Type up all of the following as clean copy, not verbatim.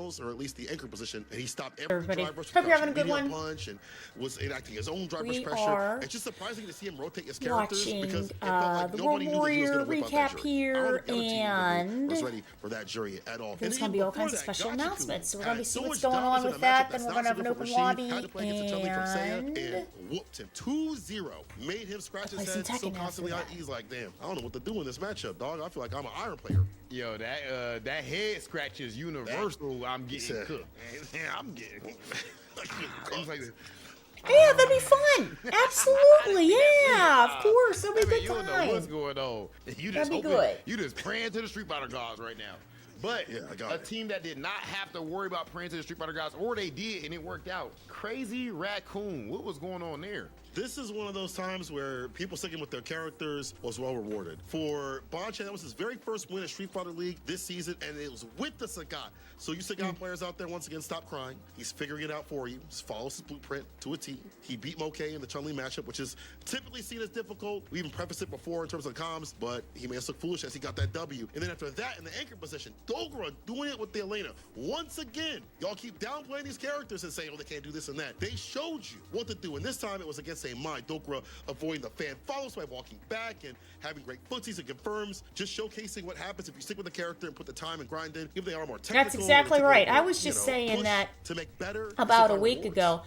finals, or at least the anchor position, and he stopped Everybody. drive rush. Hope you're having a good one. Punch and was enacting his own drive rush We pressure. are It's just surprising to see him rotate his characters watching because it felt like the nobody World knew that he was Warrior going to whip out that recap jury. here, I don't think and was ready for that jury at all. there's And going to be all kinds of before that, special Gachiku announcements. So we're going to had see so what's much going on dominance in with a that. matchup Then that's we're not going to have so an good open for Rashid. lobby, Had to play against a Chun-Li from Seiya and and whooped him 2-0. Made him scratch his play some head so Tekken constantly. after that. He's like, damn, I don't know what to do in this matchup, dog. I feel like I'm an iron player. Yo, that head scratch is universal. I'm getting cooked. I'm getting cooked. yeah, that'd be fun. Absolutely, yeah, of course. It'll be a I mean, good you don't know what's time. going on. You That'd just be good. You just praying to the Street Fighter gods right now. But Yeah, I got a it. team that did not have to worry about praying to the Street Fighter gods, or they did and it worked out. Crazy Raccoon. What was going on there? This is one of those times where people sticking with their characters was well rewarded. For Bonchan, that was his very first win in Street Fighter League this season, and it was with the Sagat. So you Sagat players out there, once again, stop crying. He's figuring it out for you. Just follows his blueprint to a T. He beat Moke in the Chun-Li matchup, which is typically seen as difficult. We even prefaced it before in terms of comms, but he made us look foolish as he got that W. And then after that, in the anchor position, Dogra doing it with the Elena. Once again, y'all keep downplaying these characters and saying, oh, they can't do this and that. They showed you what to do, and this time it was against a Mai. Dogra avoiding the fan follows by walking back and having great footsies and confirms, just showcasing what happens if you stick with the character and put the time and grind in. If they are more technical, That's exactly right. I was just saying that to make better about a week ago.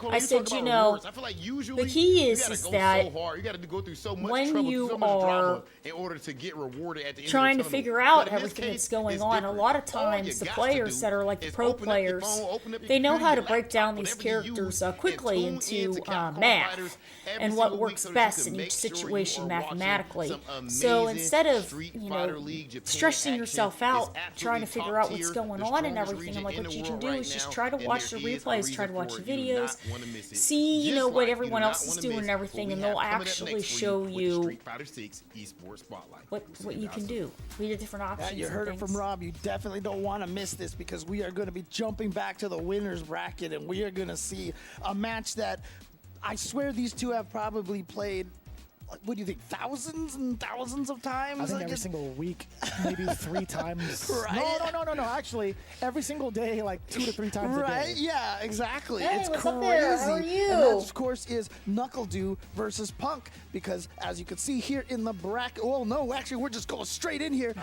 I said, you know, I feel like usually the key you is gotta go that so hard. You got to go through so much when trouble, you so much are drama in order to get rewarded at the end trying of to the tunnel. figure out But in this everything case, that's going it's on, a different. lot of All you times the got players to that do are like the is pro open up your players, phone, open up your they know computer, how to your break down laptop, these whatever you characters use, and quickly tune into into Capcom math Fighters every and what single week works so that you best can in make each sure you situation are watching mathematically. some So amazing instead of, Street you Fighter know, League Japan stressing action. yourself It's out trying to absolutely figure out top what's tier, going the on and strongest everything, I'm region like, in what the you can world do right is just now, try to and watch there the is a replays, try to reason watch for the it. You do videos, not wanna miss it. see, you Just know, what like everyone you do else not is wanna doing miss and everything, what and we they'll have coming up actually next for show with the you Street Fighter 6 Esports Spotlight. what you can do. We did different options. Yeah, you heard it from Rob. You definitely don't want to miss this because we are going to be jumping back to the winner's bracket and we are going to see a match that I swear these two have probably played, what do you think, thousands and thousands of times? I think every single week, maybe 3 times. Right. No. Actually, every single day, like 2 to 3 times a Right? day. Yeah, exactly. Hey, it's what's crazy. up there? How are you? And that, of course, is Knuckle Dew versus Punk because, as you can see here in the bracket, oh no, actually, we're just going straight in here.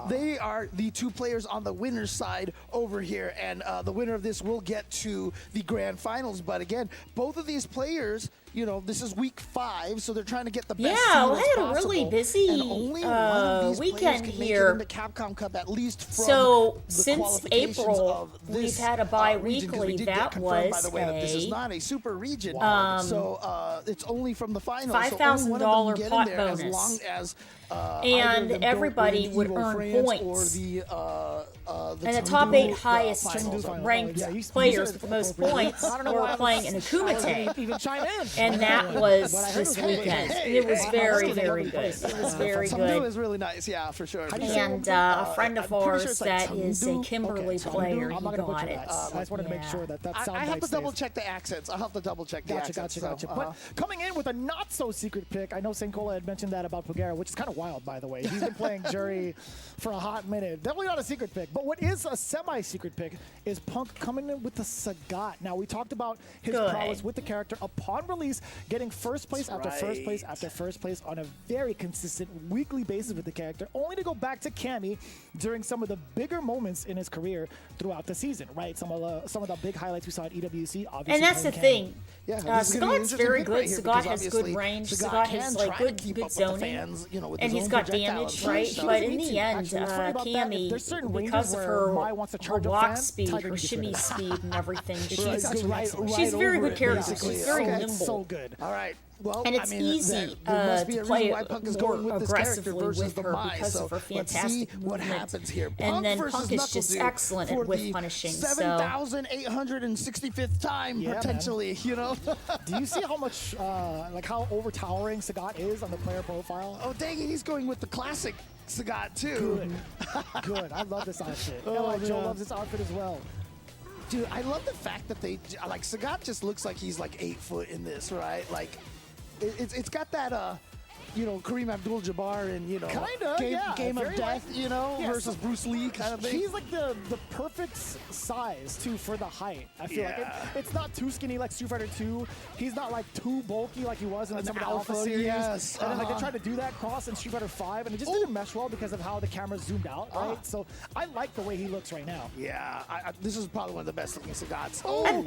They are the 2 players on the winner's side over here, and the winner of this will get to the grand finals. But again, both of these players, you know, this is week 5, so they're trying to get the best Yeah, seed we as had a really possible, busy and only one of these weekend players can here. make it into Capcom Cup, at least from So the since qualifications April, of we've this, had a region, 'cause bi-weekly. we did get That confirmed, by was the way, that this is a, not a super region. so, It's only from the finals. $5,000 so pot there bonus. as long as And everybody would earn points. And the top 8 highest ranked players with the most points were playing in a Kumite. Even chime in. And that was this weekend. It was very, very good. It was very Samdu good. is really nice, yeah, for sure. And a friend of I'm pretty sure ours it's like that is a Samdu. Kimberly Okay, player, he I'm not gonna got butcher it. that. I just wanted to make Yeah. sure that sound I have bite to double stays. check the accents. I'll have to double check the accents. Gotcha. So, But coming in with a not so secret pick, I know Senkola had mentioned that about Pugera, which is kind of wild, by the way. He's been playing Jury for a hot minute. Definitely not a secret pick. But what is a semi-secret pick is Punk coming in with the Sagat. Now, we talked about his Good. prowess with the character upon release, getting first place after first place right. after first place on a very consistent weekly basis with the character, only to go back to Cammy during some of the bigger moments in his career throughout the season, right? Some of the big highlights we saw at EWC, obviously. And that's the playing Cammy. thing. Yeah, this is gonna be an Sagat's interesting very pick good. right here Sagat because has good obviously range. Sagat Sagat can has try like to good keep good up with the zoning. fans, you know, with And his he's own got projectile damage, and right? stuff. But He in needs the to. end, Actually, what's funny about that, if Cammy, there's certain ranges because of where her Mai wants to charge a walk fan, speed, Tiger her gets rid shimmy of it. speed, and everything, she's Right she's a very over good it, character. basically. She's very Okay. nimble. So good. All right. Well, And it's I mean, easy there must be to a play reason why Punk is going more with this character aggressively versus with the her Mai. because So of her let's see fantastic what movement. happens here. And then versus Punk is just Knuckle Dew excellent at for whiff the punishing, so- 7,865th time, Yeah, potentially, you know? Do you see how much, like how overtowering Sagat is on the player profile? Oh, dang it, he's going with the classic Sagat, too. Good. Good. I love this outfit. Oh, Joe man. loves this outfit as well. Dude, I love the fact that they, like, Sagat just looks like he's like 8 foot in this, right? Like, it's got that, you know, Kareem Abdul-Jabbar and, you know, Game of Death, you know, versus Bruce Lee kind of thing. He's like the perfect size, too, for the height. I feel like it's not too skinny like Street Fighter 2. He's not like too bulky like he was in some of the Alpha series. Yes. And then like they tried to do that cross in Street Fighter 5, and it just didn't mesh well because of how the camera zoomed out, right? So I like the way he looks right now. Yeah, this is probably one of the best looking Sagats.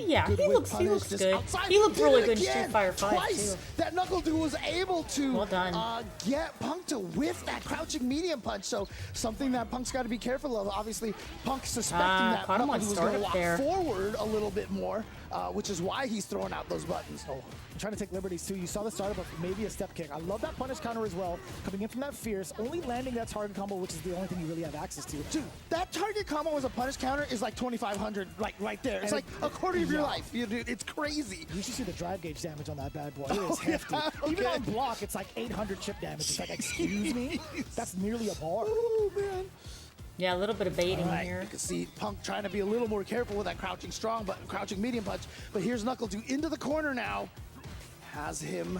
Yeah, he looks good. He looked really good in Street Fighter 5 too. That Knuckle Dude was able to Well done. get Punk to whiff that crouching medium punch. So something that Punk's got to be careful of. Obviously, Punk suspecting that caught him Knuckle on Dude was going to startup walk there. forward a little bit more, which is why he's throwing out those buttons. I'm trying to take liberties too. You saw the startup of maybe a step kick. I love that punish counter as well. Coming in from that fierce, only landing that target combo, which is the only thing you really have access to. Dude, that target combo as a punish counter is like 2,500, like right there. It's like a quarter of your life. Dude, it's crazy. You should see the drive gauge damage on that bad boy. It is hefty. Even on block, it's like 800 chip damage. It's like, excuse me? That's nearly a bar. Oh, man. Yeah, a little bit of baiting here. You can see Punk trying to be a little more careful with that crouching medium punch. But here's Knuckle Dude into the corner now. Has him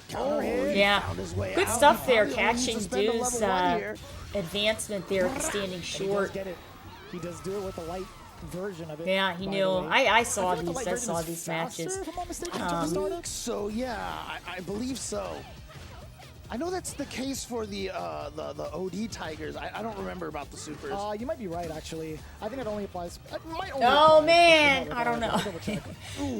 counter hit. Yeah, found his way good out. stuff there, Probably only catching suspend a Dude's level 1 here. advancement there, standing short. He does do it with a light version of it. Yeah, he by knew. the way. I saw feel like the these. light I saw version is these faster, matches. if I'm not mistaken, I to the startup. think so, yeah. I believe so. I know that's the case for the OD Tigers. I don't remember about the Supers. You might be right, actually. I think it only applies. It might only Oh apply man, to I don't know. I'll double check.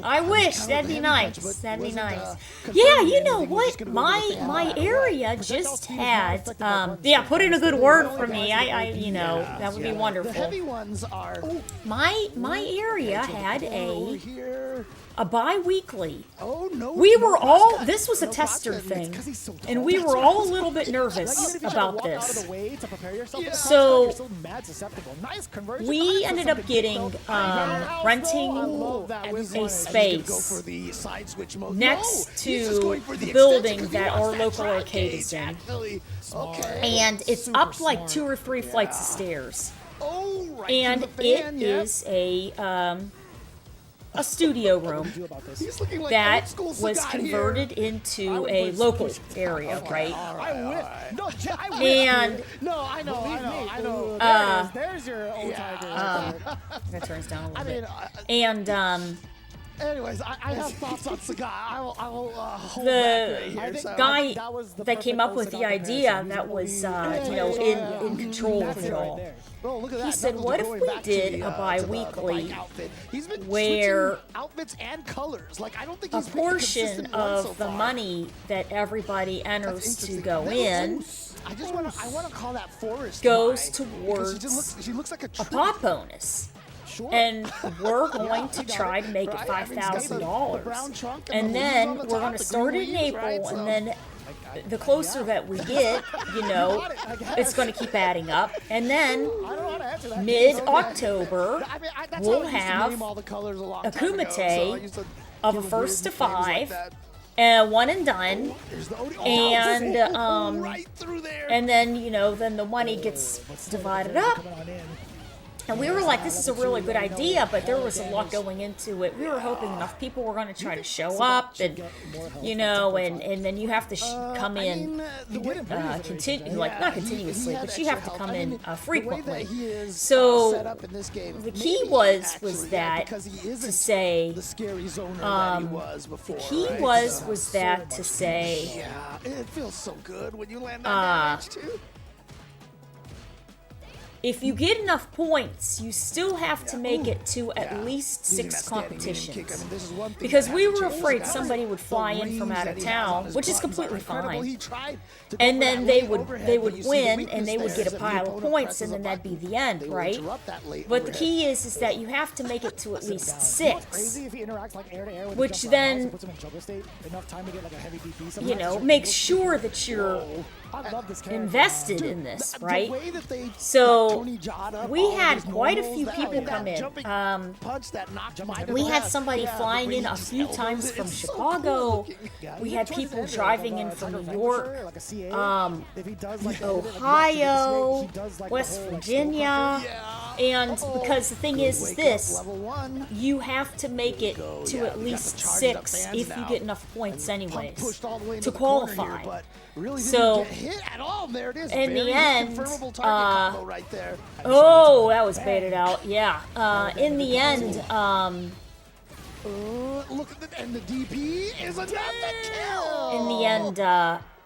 I wish Counter that'd the be heavy nice. punch, but That'd be wasn't, nice. confirming Yeah, you know anything. We're just what? gonna go with the My fan. area just had yeah. Put in a good word for me. I you know that would be The wonderful. heavy ones are My area had over here. a bi-weekly. Oh no. We no were botch all, cut. this was a No tester botch cut. thing, 'cause he's so tall. and we That's were right. all a little bit Like, nervous even if you try to about walk out of this. the way to prepare yourself for the So, you're still mad susceptible. Nice conversion. We Nice for ended up something getting, though. I renting love that And he's whip a on it. space Go for the side switch mode. next No, he's just to going for the extension building 'cause he that wants our that local drive arcade gauge, is in. actually. Okay. And it's Super up like smart. 2 or 3 flights of stairs. Oh, right And to the fan, it is a studio room Do about this. He's looking like that old school was Sagat converted I into would a put local squishes. area, right? I whip. No, I whip. And No, I know. Ooh, there it is. There's your old tiger. that turns down a little I bit. mean, And anyways, I have thoughts on Sagat. I will hold The back right I here. think So. guy that was the that came perfect up with the Osaka idea comparison. that He's was, only- you know, in control That's of it right all. there. Oh, look at that. He said, Knuckles what if going we back to did the, a to the bi-weekly bike outfit. He's been where switching outfits and colors. Like I don't think A he's picked a portion consistent one so of the far. money that everybody That's enters to interesting. go That in is- I just want to call that Forest goes High, because towards she looks like a a tree. pop bonus. Sure. And we're going to try to make it Right? I mean, he's got the $5,000. brown trunk And the leaves then on the we're top, going to the start green it in leaves, April, right? So- and then the closer that we get, you know, it's going to keep adding up. And then I don't know how to answer that. mid-October, I mean, that's we'll how I used to have name all the colors a long a time ago, Kumite so I used to of give a it first to weird names like 5, that. one and done. There's the OD. And, right through there. And then, you know, then the money gets divided up. Coming on in. And we were like, this is a really good idea, but there was a lot going into it. We were hoping enough people were going to try to show up, and, you know, and then you have to come in, continue, like, not continuously, but you have to come in frequently. So the key was that to say, the scary zoner that he was before. the key right? was that to say, Yeah, it feels so good when you land that damage too. if you get enough points, you still have to make it to at least Using 6 that standing medium competitions. kick, I mean, this is one thing Because that we has were to change. afraid That somebody would the fly in from rings out that of he has on town, his which is buttons are completely incredible. He fine. tried to go And for then that they late would overhead, they but would you see the win, weakness and they would there get is a that the pile of opponent points, presses and a then that'd be button. the end, They will right? interrupt that late But the overhead. key is that you have to make it to at least You know what's 6. crazy if he interacts like air to air with Which the jump then, around mouse and puts him in juggle state, enough time to get like a heavy DP. You Sometimes know, it's make just- sure that you're I love this character. invested in this, The right? way that they So, got Tony Jaa up, we all of had his quite a normals, few that- people that come in. jumping punch that knocked him out of We the had path. somebody Yeah, the flying way in he a just few elbows times it, from it's so Chicago. cool looking. Yeah, We even had towards people the end, driving like, in from Tucker New York, Vancouver, like a CA, if he does like the- Ohio, he does, like, the West whole, like, Virginia, Yeah. And because the thing is Wake up, this, level 1. you have to make it to Yeah, at we got least the charged up 6 hands if you now. get enough points Punk anyways pushed all the way to into the corner qualify. here, but really So, didn't get hit at all. There it is. in the Very end, confirmable target combo right there. Oh, that was baited out. Yeah. In the end, Look at the, and the DP is enough to kill. in the end,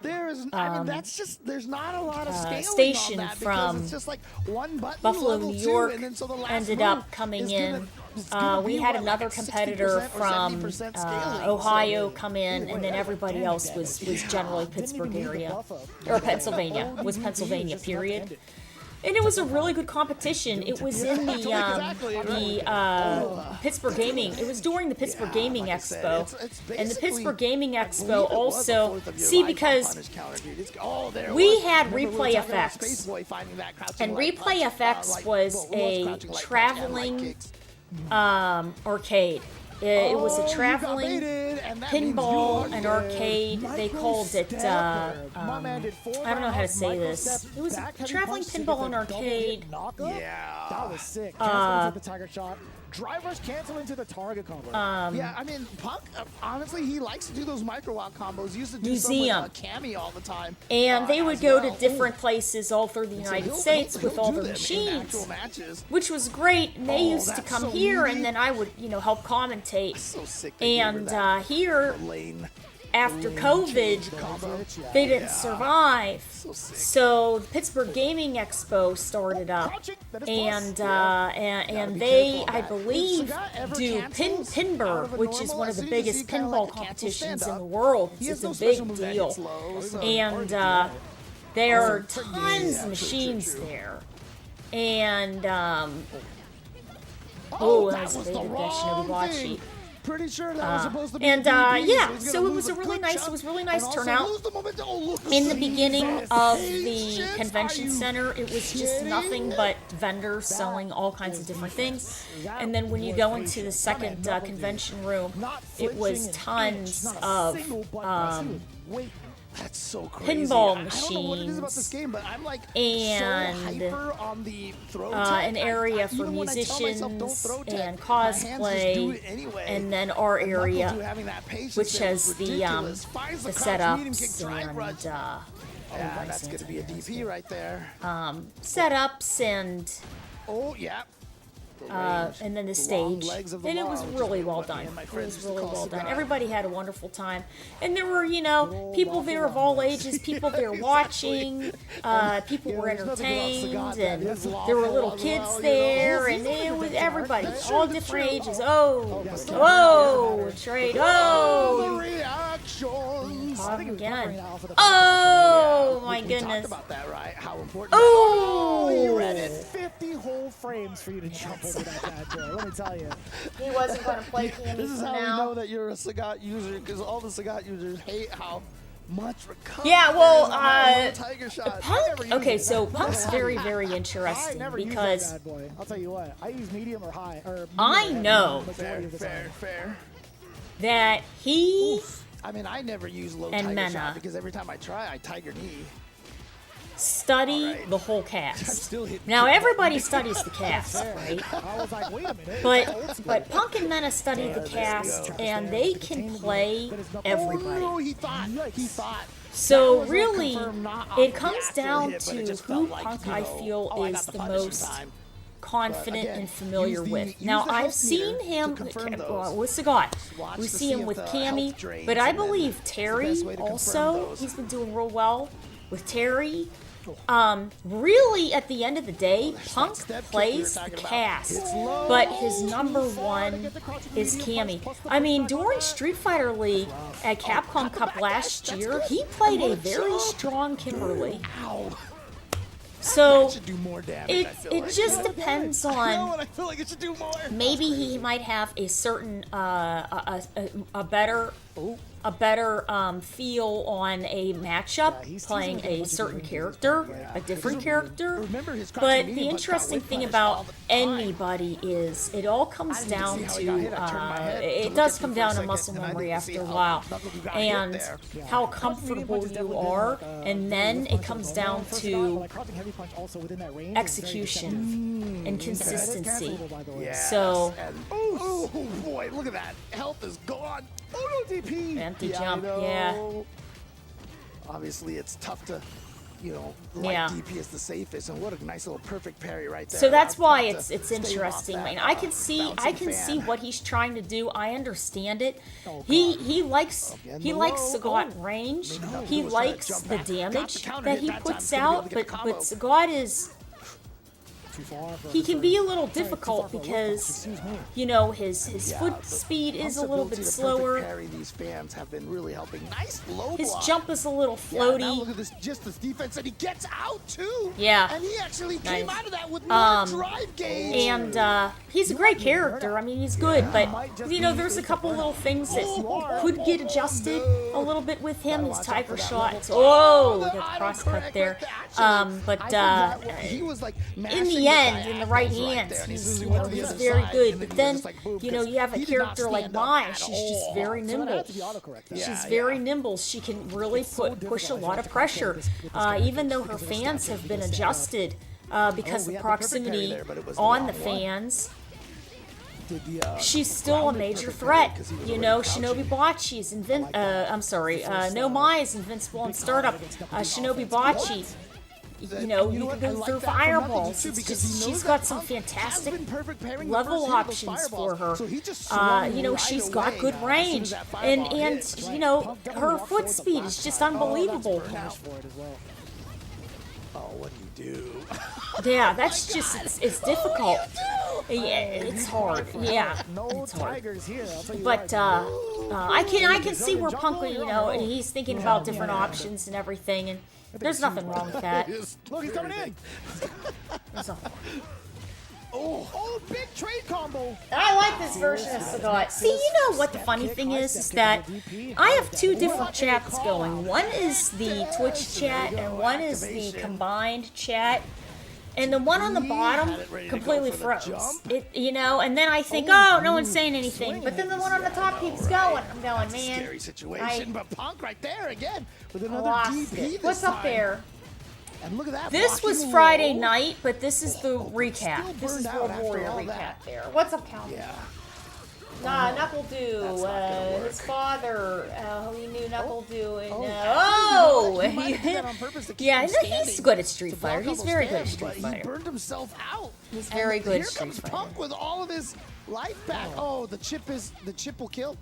There is, I mean, that's just, there's not a lot of scaling Station on that from because it's just like one button, Buffalo, level New 2, York and then so the last ended move up coming is in. gonna We be had what, another like 60% competitor or from 70% scaling, Ohio so- come in, and then everybody else was generally Pittsburgh area or Pennsylvania. Was Pennsylvania, period. And it was a really good competition. It was in the Pittsburgh Gaming. It was during the Pittsburgh Gaming like I Expo, said, it's and the basically- Pittsburgh Gaming I Expo believe it was also. the 4th of See, July because punish counter, dude. There it we was. had Remember we were Replay talking about FX. Spaceboy finding that crouching And light Replay punch, FX like, was well, a crouching light punch and light traveling kicks. arcade. It was Oh, a you got traveling baited, and that means you pinball are and dead. arcade. They called it. My man did 4 I don't know how to rounds, say micro this. step, It was back heavy traveling punch to get pinball the and double arcade. hit knockup. Yeah. That was sick. Cancel into the tiger shot. Drivers cancel into the target combo. Yeah, I mean, Punk, honestly, he likes to do those micro out combos. He used to do Museum. some with Cammy all the time. And they would as go well. to different places all through the So United he'll- States he'll with all do their them in machines, actual matches. which was great. And they Oh, used to that's come so here, neat. and then I would, help commentate. So sick. they gave her And that here, lane. after COVID, Combo. they didn't survive. So sick. So the Pittsburgh Gaming Expo started up, Crouching, that is and plus. and be they, careful of I that. believe, Sagat ever do cancels out Pinbur, of a which is normal, one of as the soon as you biggest see kinda pinball like a cancel competitions in stand-up, the world. He has It's a no big special move that deal, hits low, so- and there are tons of machines there, and oh, that was a big wrong Shinobi thing. Pretty sure that was supposed to be and a DP, yeah, he's so gonna it lose was a really good nice, chunk it was really nice and also turnout. lose the momentum. Oh, look, In the beginning of the patience. convention Are you center, it was just kidding? nothing but vendors selling all kinds of different things. And then when you go into the second convention room, it was tons of Wait, That's so crazy. pinball I don't know what it is about this machines game, but I'm like and, so hyper on the throw an tech. area for even when I tell myself, don't musicians throw tech, and my hands just do cosplay, it anyway. and then our And Knuckle area, do having that patience which there has was the ridiculous. Finds the crouch, medium kick, setups drive and rush. Yeah, that's gonna be a DP right there. setups and Oh yeah. and then the long stage, legs of the and it law, was which is really what well me done. and my It friends was used to really call well done. cigar. Everybody had a wonderful time, and there were, people there of all ages, people there watching, people were there's nothing about entertained, cigar that and is there were lawful little as kids well, there, and it was everybody, all different ages. Oh, still whoa, trade, The oh, reactions. I think it was again. covering out for the Oh We my talked goodness. about that, right? How important. Oh, you read it. 50 whole frames for you to jump over that bad boy. Let me tell you. He wasn't going to play Cammy This is for how we now. know that you're a Sagat user, because all the Sagat users hate how much recovery. Yeah, well, there is on that low Tiger shot. Punk. Okay, so that. Punk's very, very I interesting never use because that bad boy. I'll tell you what. I use medium or high. Or medium I or heavy know. majority Fair, of the fair, time. fair. that he I mean, I never use low And Tiger Mena. shot because every time I try, I Tiger knee. study Alright. the whole I'm cast. still hitting. Now everybody studies the cast, right? I was like, wait a minute. But Punk and Mena study the cast, and they can play Oh everybody. no, he thought. He thought. So That was a really, confirmed not off it the comes actual down hit, but it to just who felt like, Punk you I know, feel oh, I is got the punish in most time. confident again, and familiar use the- with. use Now the I've health seen meter him to confirm those. with Sagat. Watch We to see see him if with the Cammy, health drains, but I and then believe that's the Terry best way to confirm also. those. He's been doing real well with Terry. Really, at the end of the day, Punk step kick we plays were the talking about. cast, It's low, but his number one is Cammy. I mean, during Street Fighter League at Capcom Cup last year, he played a very strong Kimberly. Ow. So That should do more damage. it I feel it like. just depends No, on. and I feel like it should do more. Maybe he might have a certain a better a better feel on a matchup, he's playing teasing a with certain the character, yeah. a different character. Remember his But crouching the medium, but interesting got thing whip about punished all the time. anybody is it all comes didn't down see how he to got hit. I turned my head to it look does at come you for a down to second, muscle and I memory didn't after see a how while, Knuckle got hit and there. how Crouching medium comfortable punch has you definitely been are, like a and really then good it punch comes as down well. First shot, but, to like, crouching heavy punch also within that range is very execution deceptive. and That is consistency. cancelable, by the way. Yes, So- and, oh boy, look at that. Health is gone. Oh no, DP. Empty Yeah, jump, I know. yeah. Obviously, it's tough to, like Yeah. DP is the safest, and what a nice little perfect parry right there. So that's Allows why Punk to it's stave off interesting. that, I mean, I can bouncing see fan. what he's trying to do. I understand it. Oh, He likes Again, he the likes low. Sagat range. Maybe not. He He was trying to likes jump the back. Got the damage counter that hit he that time. puts He's gonna be able out, to get a but combo. Sagat is Too far for he can be a little sorry, too far difficult for a whip punch, because excuse me. his Yeah, foot the speed is Punk's a little ability bit to slower. perfect parry these fans have been really helping. Nice low His block. jump is a little Yeah, now look floaty. at this, just this defense, and he gets out too. Yeah. And he actually came Nice. out of that with more drive And gauge. he's a great character. I mean, he's good, but Might just there's be a couple little things that are. could get adjusted a little bit with him. His watch out tiger for that shots. level. Oh, the the auto cross correct cut there. with that. But I forgot he was like in mashing the end, in the diagonals right there, hands, and he's as soon as he went to the he's other very side, good. and But he then just, like, boom, you because have a he did not character like stand up Mai. at She's just all. very So that nimble. had to be autocorrect. Yeah. She's very nimble. She can really push a lot of pressure, even though her fans have been adjusted because we the had the perfect parry proximity there, but it was the on the wrong one. fans. Did the, She's still a grounded major perfect threat. parry 'cause he was You already know, crouching. Shinobi Bocce is I'm sorry, No Mai is invincible in startup. Shinobi Bocce, you know what? can I go like through that from Knuckles, fireballs. too, It's because just, he knows she's that got some Punk has fantastic been perfect parrying the level first hit of those options for fireballs. her. So he just swung You know, right she's got away good as soon range, as that and fireball hit. you know, her foot speed is just unbelievable. Punish for it as well. Oh, what do you do? Yeah, that's just it's difficult. Yeah, it's hard. Yeah, No it's hard. tigers here. I'll tell you But what. I can see where Punk, you know, he's thinking about different options and everything, and there's nothing wrong with that. Look, he's coming in. There's nothing. Oh, big trade combo. I like this version of Sagat. See, you know what the funny thing is that I have two different chats going. One is the Twitch chat, and one is the combined chat. And the one on the bottom had it ready to go completely for the froze. jump. And then I think, oh, no one's saying anything. But then the one on the top keeps going. I'm going, man. Scary situation, but Punk right there again with another Lost DP it. this What's up time. there? And look at that. This blocking was Friday low. night, but this is the recap. still This is burned World out after Warrior all recap that. there. What's up, Cal? Yeah. Knuckle That's Dew, not gonna his father, who you knew Knuckle Dew, and Oh, he might have did that on purpose to keep yeah, him no, he's standing, good at Street to Fighter. block all He's those very good at stabs, Street but he Fighter. burned himself out. He's And very good here at Street comes Fighter. Punk with all of his life back. Oh, the chip will kill.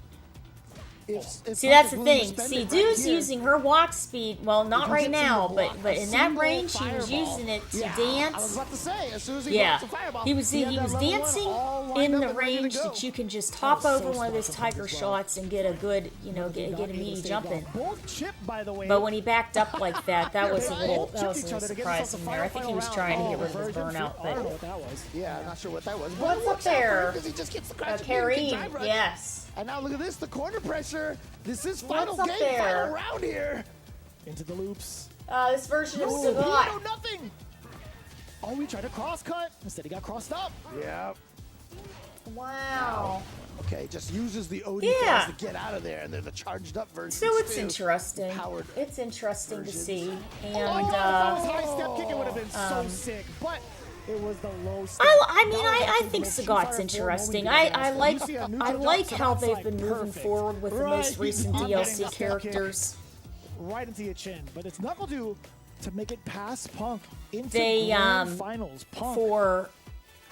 If See, Punk that's is the willing to thing. spend See, it right Dude's here, using her walk speed. Well, not because right it's in the now, block, but a in that single range, he was fireball. using it to Yeah, I was dance. about to say, as soon as he Yeah, blocks a fireball, he was had that level one dancing all lined in up the and ready to range go. that you can just hop was over so one of those smart from him tiger as well. shots and get a good, you know, get a meaty jump in. Both chip, by the way. But when he backed up like that, that was a little chipped each other to get themselves surprising a there. I think he was final trying to round. get rid of his Version burnout, I don't know but what that was. Yeah, I'm not sure what that was. But What's it up works out for him there? because he just gets the crouch Kareem, yes. And now look at this, the corner pressure. This is What's final up game, there? final round here. Into the loops. This version of No, Sagat. nothing. Oh, he tried to cross cut. Instead, he got crossed up. Yeah. Wow. Okay, just uses the OD Yeah. to get out of there, and they're the charged up version. So it's interesting. Powered It's interesting to versions. see. And Oh my God, if that was high step kick, it would have been so sick. But it was the low step. I mean, That was I actually think the most Sagat's Street Fighter interesting. 4 moment I you like see a I neutral like jump, how Sagat's they've like been moving perfect. forward with the Right, most recent I'm getting DLC that step kick characters. right into your chin. But it's Knuckle Dew to make it past Punk into They, grand finals. Punk For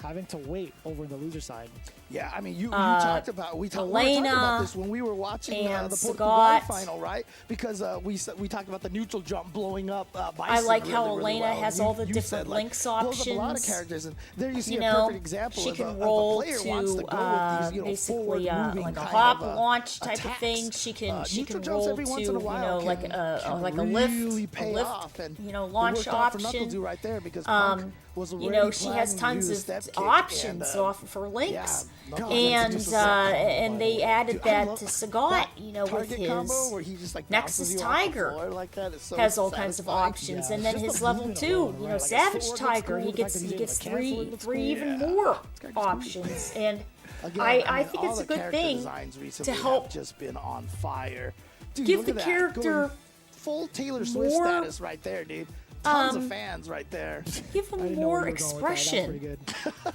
having to wait over in the loser side. Yeah, I mean, we talked about we were talking about Elena this when we were watching and the Portugal Sagat. final, right? Because we talked about the neutral jump blowing up. Bison I like how really, really Elena well. has all the You different said, like, links blows up a lot of options. characters, and there you see You a know, perfect example she of can a roll player to wants to go with these, basically forward-moving like a kind hop of, launch type of attacks. thing. She can Neutral jumps roll every to once in a while like can a really lift, pay a lift, off, and it launch worked out for Knuckle option. Dew right there because Punk was you already know, she has planning to tons use of step kick options and, off of her links. Knuckles And just a and they added Dude, I that love to Sagat, you know, with target combo his where he just like Nexus bounces you off the Tiger floor like that is so has all kinds of satisfying. options, Yeah, and it's then just his the level movement 2, alone, you know, right? Like, his Savage footwork looks Tiger, cool, he the fact that gets he's able to cancel it looks three cool. even Yeah. more This guy gets options, and Again, I mean, think all it's a the good character thing designs to recently help have just been on fire. Dude, give look the at that. character Going full Taylor Swift more, status right there, dude. Tons of fans right there. give I him didn't know more where you were going with that. That was pretty expression. good.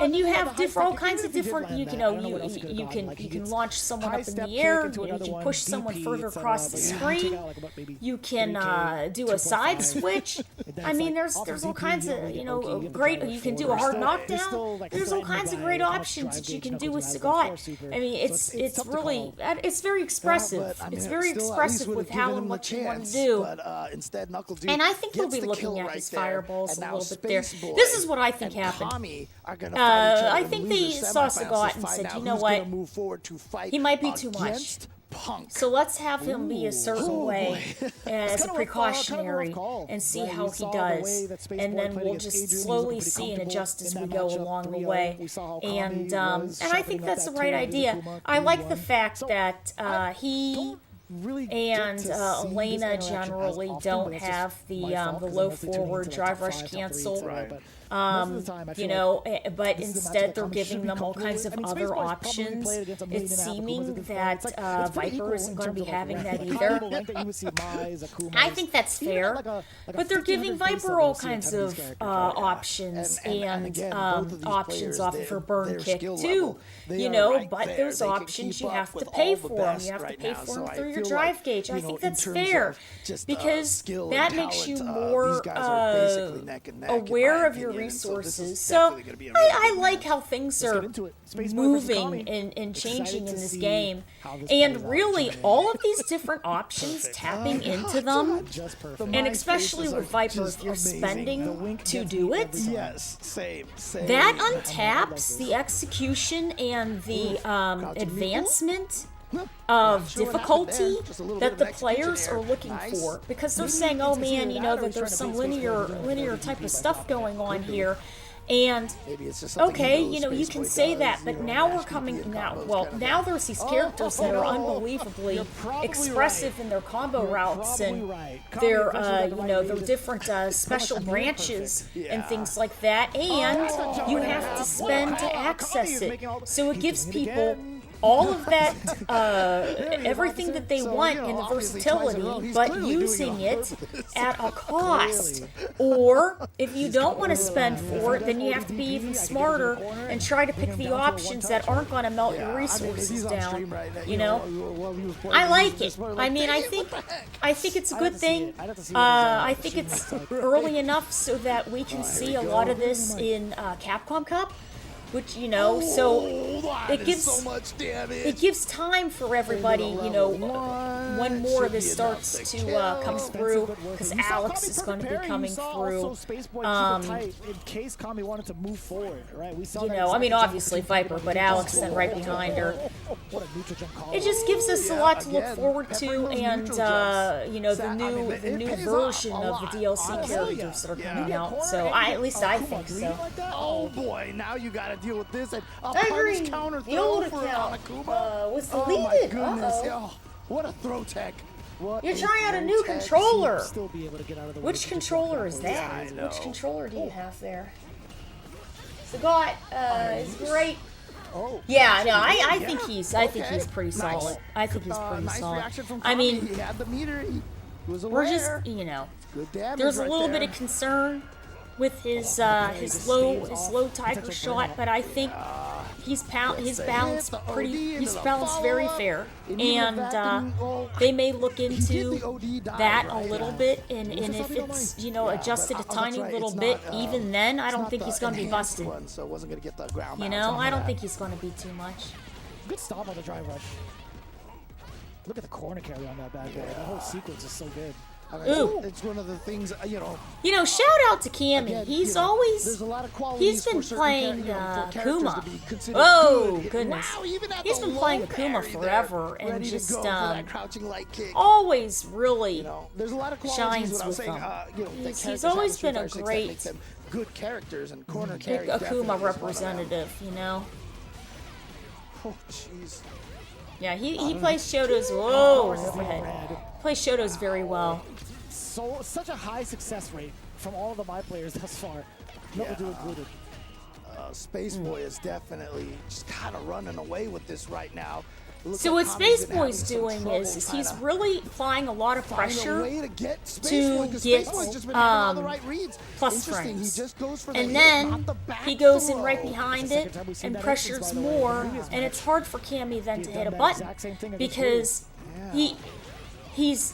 And you yeah, have the high all kick, kinds even of if he did different, land you that, know, I don't know what else he could've you gotten. can Like, you he can gets launch someone high up in step the kick air, into you another can one, push someone DP, further et cetera, across the but yeah, screen. take out, like, about maybe You can 3K, do a side 2.5. switch. And then I it's mean, like, there's off all DP, kinds you of, don't really you get know, Oki, you get the great. driver You can do forward. a hard There's knockdown. still, like, There's all threatened kinds of by great how much options drive that you gauge can do Knuckles with has left Sagat. for Super. I mean, So it's tough to really call. it's very expressive. But, I mean, It's very still, at least expressive would with have how given and him what the you want to chance, do. But instead, Knuckle Dude And I think they'll gets be the looking kill at right his there, fireballs and a now little bit there. Space Boy This is what I think and happened. Kami are gonna fight each other I in think loser they saw semifinals Sagat to and find said, out you know who's what? gonna move forward to fight He might be too much. against Punk. So let's have him be a certain Oh, way as a kind of a rough precautionary call, and see right? how We he saw the does. way that Space And Boy then played we'll against just Adrian. He was slowly pretty see and comfortable adjust as in we that go matchup, along the 3-0. way. We saw how And Kami was I think sharpening up that's the that right 2 idea. Kuma, I like the 3-1. fact So, that he don't really get and to see this Elena interaction as generally often, don't but that's have just the my fault, the 'cause low I'm mostly tuning forward into, like, drive top rush 5, top 3, cancel. et cetera, but most of the time, I You feel know, like but this is a matchup instead that they're Kami should giving be them all comfortable kinds with. of I mean, other Space Boy's probably options. played against a million It's and a half Akumas seeming at this point. that It's like, it's pretty Viper equal isn't in going to terms be of, like, having rank. that Like, either. comparable rank that you would see Mai's, Akuma's. I think that's Even fair, like a but they're giving 1500 base Viper level, all you'll see a kinds ton of of these characters. options And again, both of these options players, off of her burn their kick skill too. level, they You are know, right but there. those They can options keep you up have to with pay all the for them. best You have to right pay now. for So them I through your feel drive like, gauge. I you know, think in that's terms fair of just, because skill that and makes you talent, more these guys are basically neck and neck, in aware my of your opinion, and so this is resources. So definitely gonna be a really I good like match. how things Let's are get into it. Space Boy versus moving Kami. and changing Excited in to this see game. how this And plays out. really, Jimmy. all of these different options tapping into them. Just perfect. The And mind especially spaces with are Viper, just if you're amazing. spending The wink to gets do me it, every time. Yes, same. that love untaps this. the execution and the Gotcha. advancement Well, of not sure what happened difficulty there. Just a little bit that of the an execution players error. are looking Nice. for, because they're Maybe saying, "Oh it's either man, you that know or that he's there's trying some to bait Space Boy to do it linear with type DP of by stuff dropping it. going on Could be. here." And Maybe it's just something okay, he knows you know, you Space can Boy say does, that, you but know, now mash we're DP coming and now. combos Well, kind of now thing. there's these characters that are unbelievably You're probably expressive right. in their combo routes probably and right. Kami their eventually got the you right know read. their different special near branches perfect. and Yeah. things like that, and you have to spend to access it. So it gives people all of that, everything that they So, want you know, in the obviously twice in a row, versatility, he's but clearly doing it using on it purpose. at a cost. Or if you don't want to spend for it, then you have to be even smarter and try to pick the options that aren't going to melt your resources down. You know, I like it. I mean, I think it's a good thing. I think it's early enough so that we can see a lot of this in Capcom Cup, which, you know, so it gives so much damage. it gives time for everybody, you know, when more of this starts to come through, because Alex is going to be coming through. In case Kami wanted to move forward, right? We saw You that know, I mean, exact obviously example Viper, but Alex then right behind her. What a neutral jump call. It just gives us a lot to look again, forward to, peppering those and neutral jumps. you know, So, the I new mean, the it new pays version off a of the lot, DLC honestly. characters that are Yeah. coming Yeah. out. So at least I think so. Oh boy, now you got to deal with this. And a I punish agree. counter The throw old for account Anakuma. was Oh my deleted. goodness. Uh-oh. Oh, what a throw tech. What You're a trying out a throw new tech. controller. Still be able to get out of the way Which to controller is jump that? I know. Which controller do you have there? Sagat is great. Oh. Yeah, no, I think he's pretty Nice. solid. I think he's pretty nice solid. reaction from I Kami. mean, he had the meter. He was we're aware. just, you know, Good damage there's a right little there. bit of concern with his just low stays off tiger potential shot, burnout. but I think his the balance hit, the pretty OD into he's the balanced very follow-up. fair, And even and that didn't go- they may look He did into the OD dive, that a right? little Yeah. bit, and just if something on it's, mine. you know, Yeah, adjusted a but, tiny that's right, little it's bit, not, even then I it's don't not think the he's going to be enhanced busted. one, so it wasn't going to get the ground You bounce know, off I of don't that. think he's going to be too much. Good stop on the drive rush. Look at the corner carry on that bad boy. That whole sequence is so good. Ooh. It's one of the things, Shout out to Cammy. again, He's there's always a lot of qualities he's been for certain playing for characters Kuma. to be considered Oh good. goodness, Wow, even at he's the been playing low Akuma parry forever there, and ready just to go for that crouching light kick. always really There's a lot of qualities. shines What I'm with saying, them. that He's characters always have in been a Street Fighter 6 that great make them good characters, and corner big carry definitely is Akuma one of them. representative. Oh, jeez. Yeah, he plays Shoto's. Whoa, overhead. Plays Shoto's very well. So such a high success rate from all of the my players thus far. Knuckle Do included. Space Boy is definitely just kind of running away with this right now. Looks So like what Kami's Space been having Boy's some doing trouble is trying he's to really applying a lot of find a pressure way to get Space to Boy, 'cause get, Space Boy's just been having all the right reads. plus Interesting, frames. He just goes for the And hit, then not the back he goes in throw. right behind That's the it second time we've seen and that pressures instance, by the way, in the more, previous and it's hard for Cammy then He's to done hit a that button exact same thing against because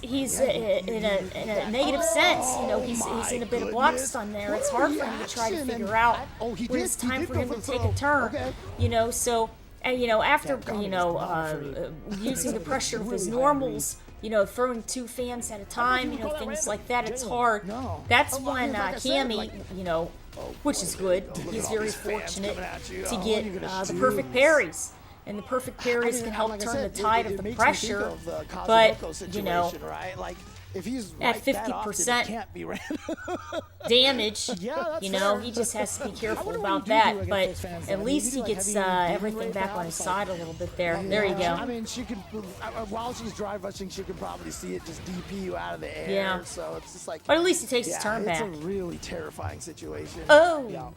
he's in a negative sense. He's in a bit of block stun there. It's hard for him to try to figure out when it's time for him to take a turn. So. And after using the pressure of his normals, throwing 2 fans at a time, things like that, it's hard. That's when Cammy, which is good. He's very fortunate to get the perfect parries. And the perfect parries can help turn the tide of the pressure. But, if he's at right that often, 50% it can't be random. damage, that's he fair. just has to be careful wonder what about you do that. against But those fans, though. I at mean, least you he do, like, gets heavy game everything rate back on down, his it's side a little bit there. There you I go. mean, she can, while she's drive rushing, she can probably see it just DP you out of the air. Yeah. So it's just like. But at least he takes his turn it's back. a really terrifying situation. Oh,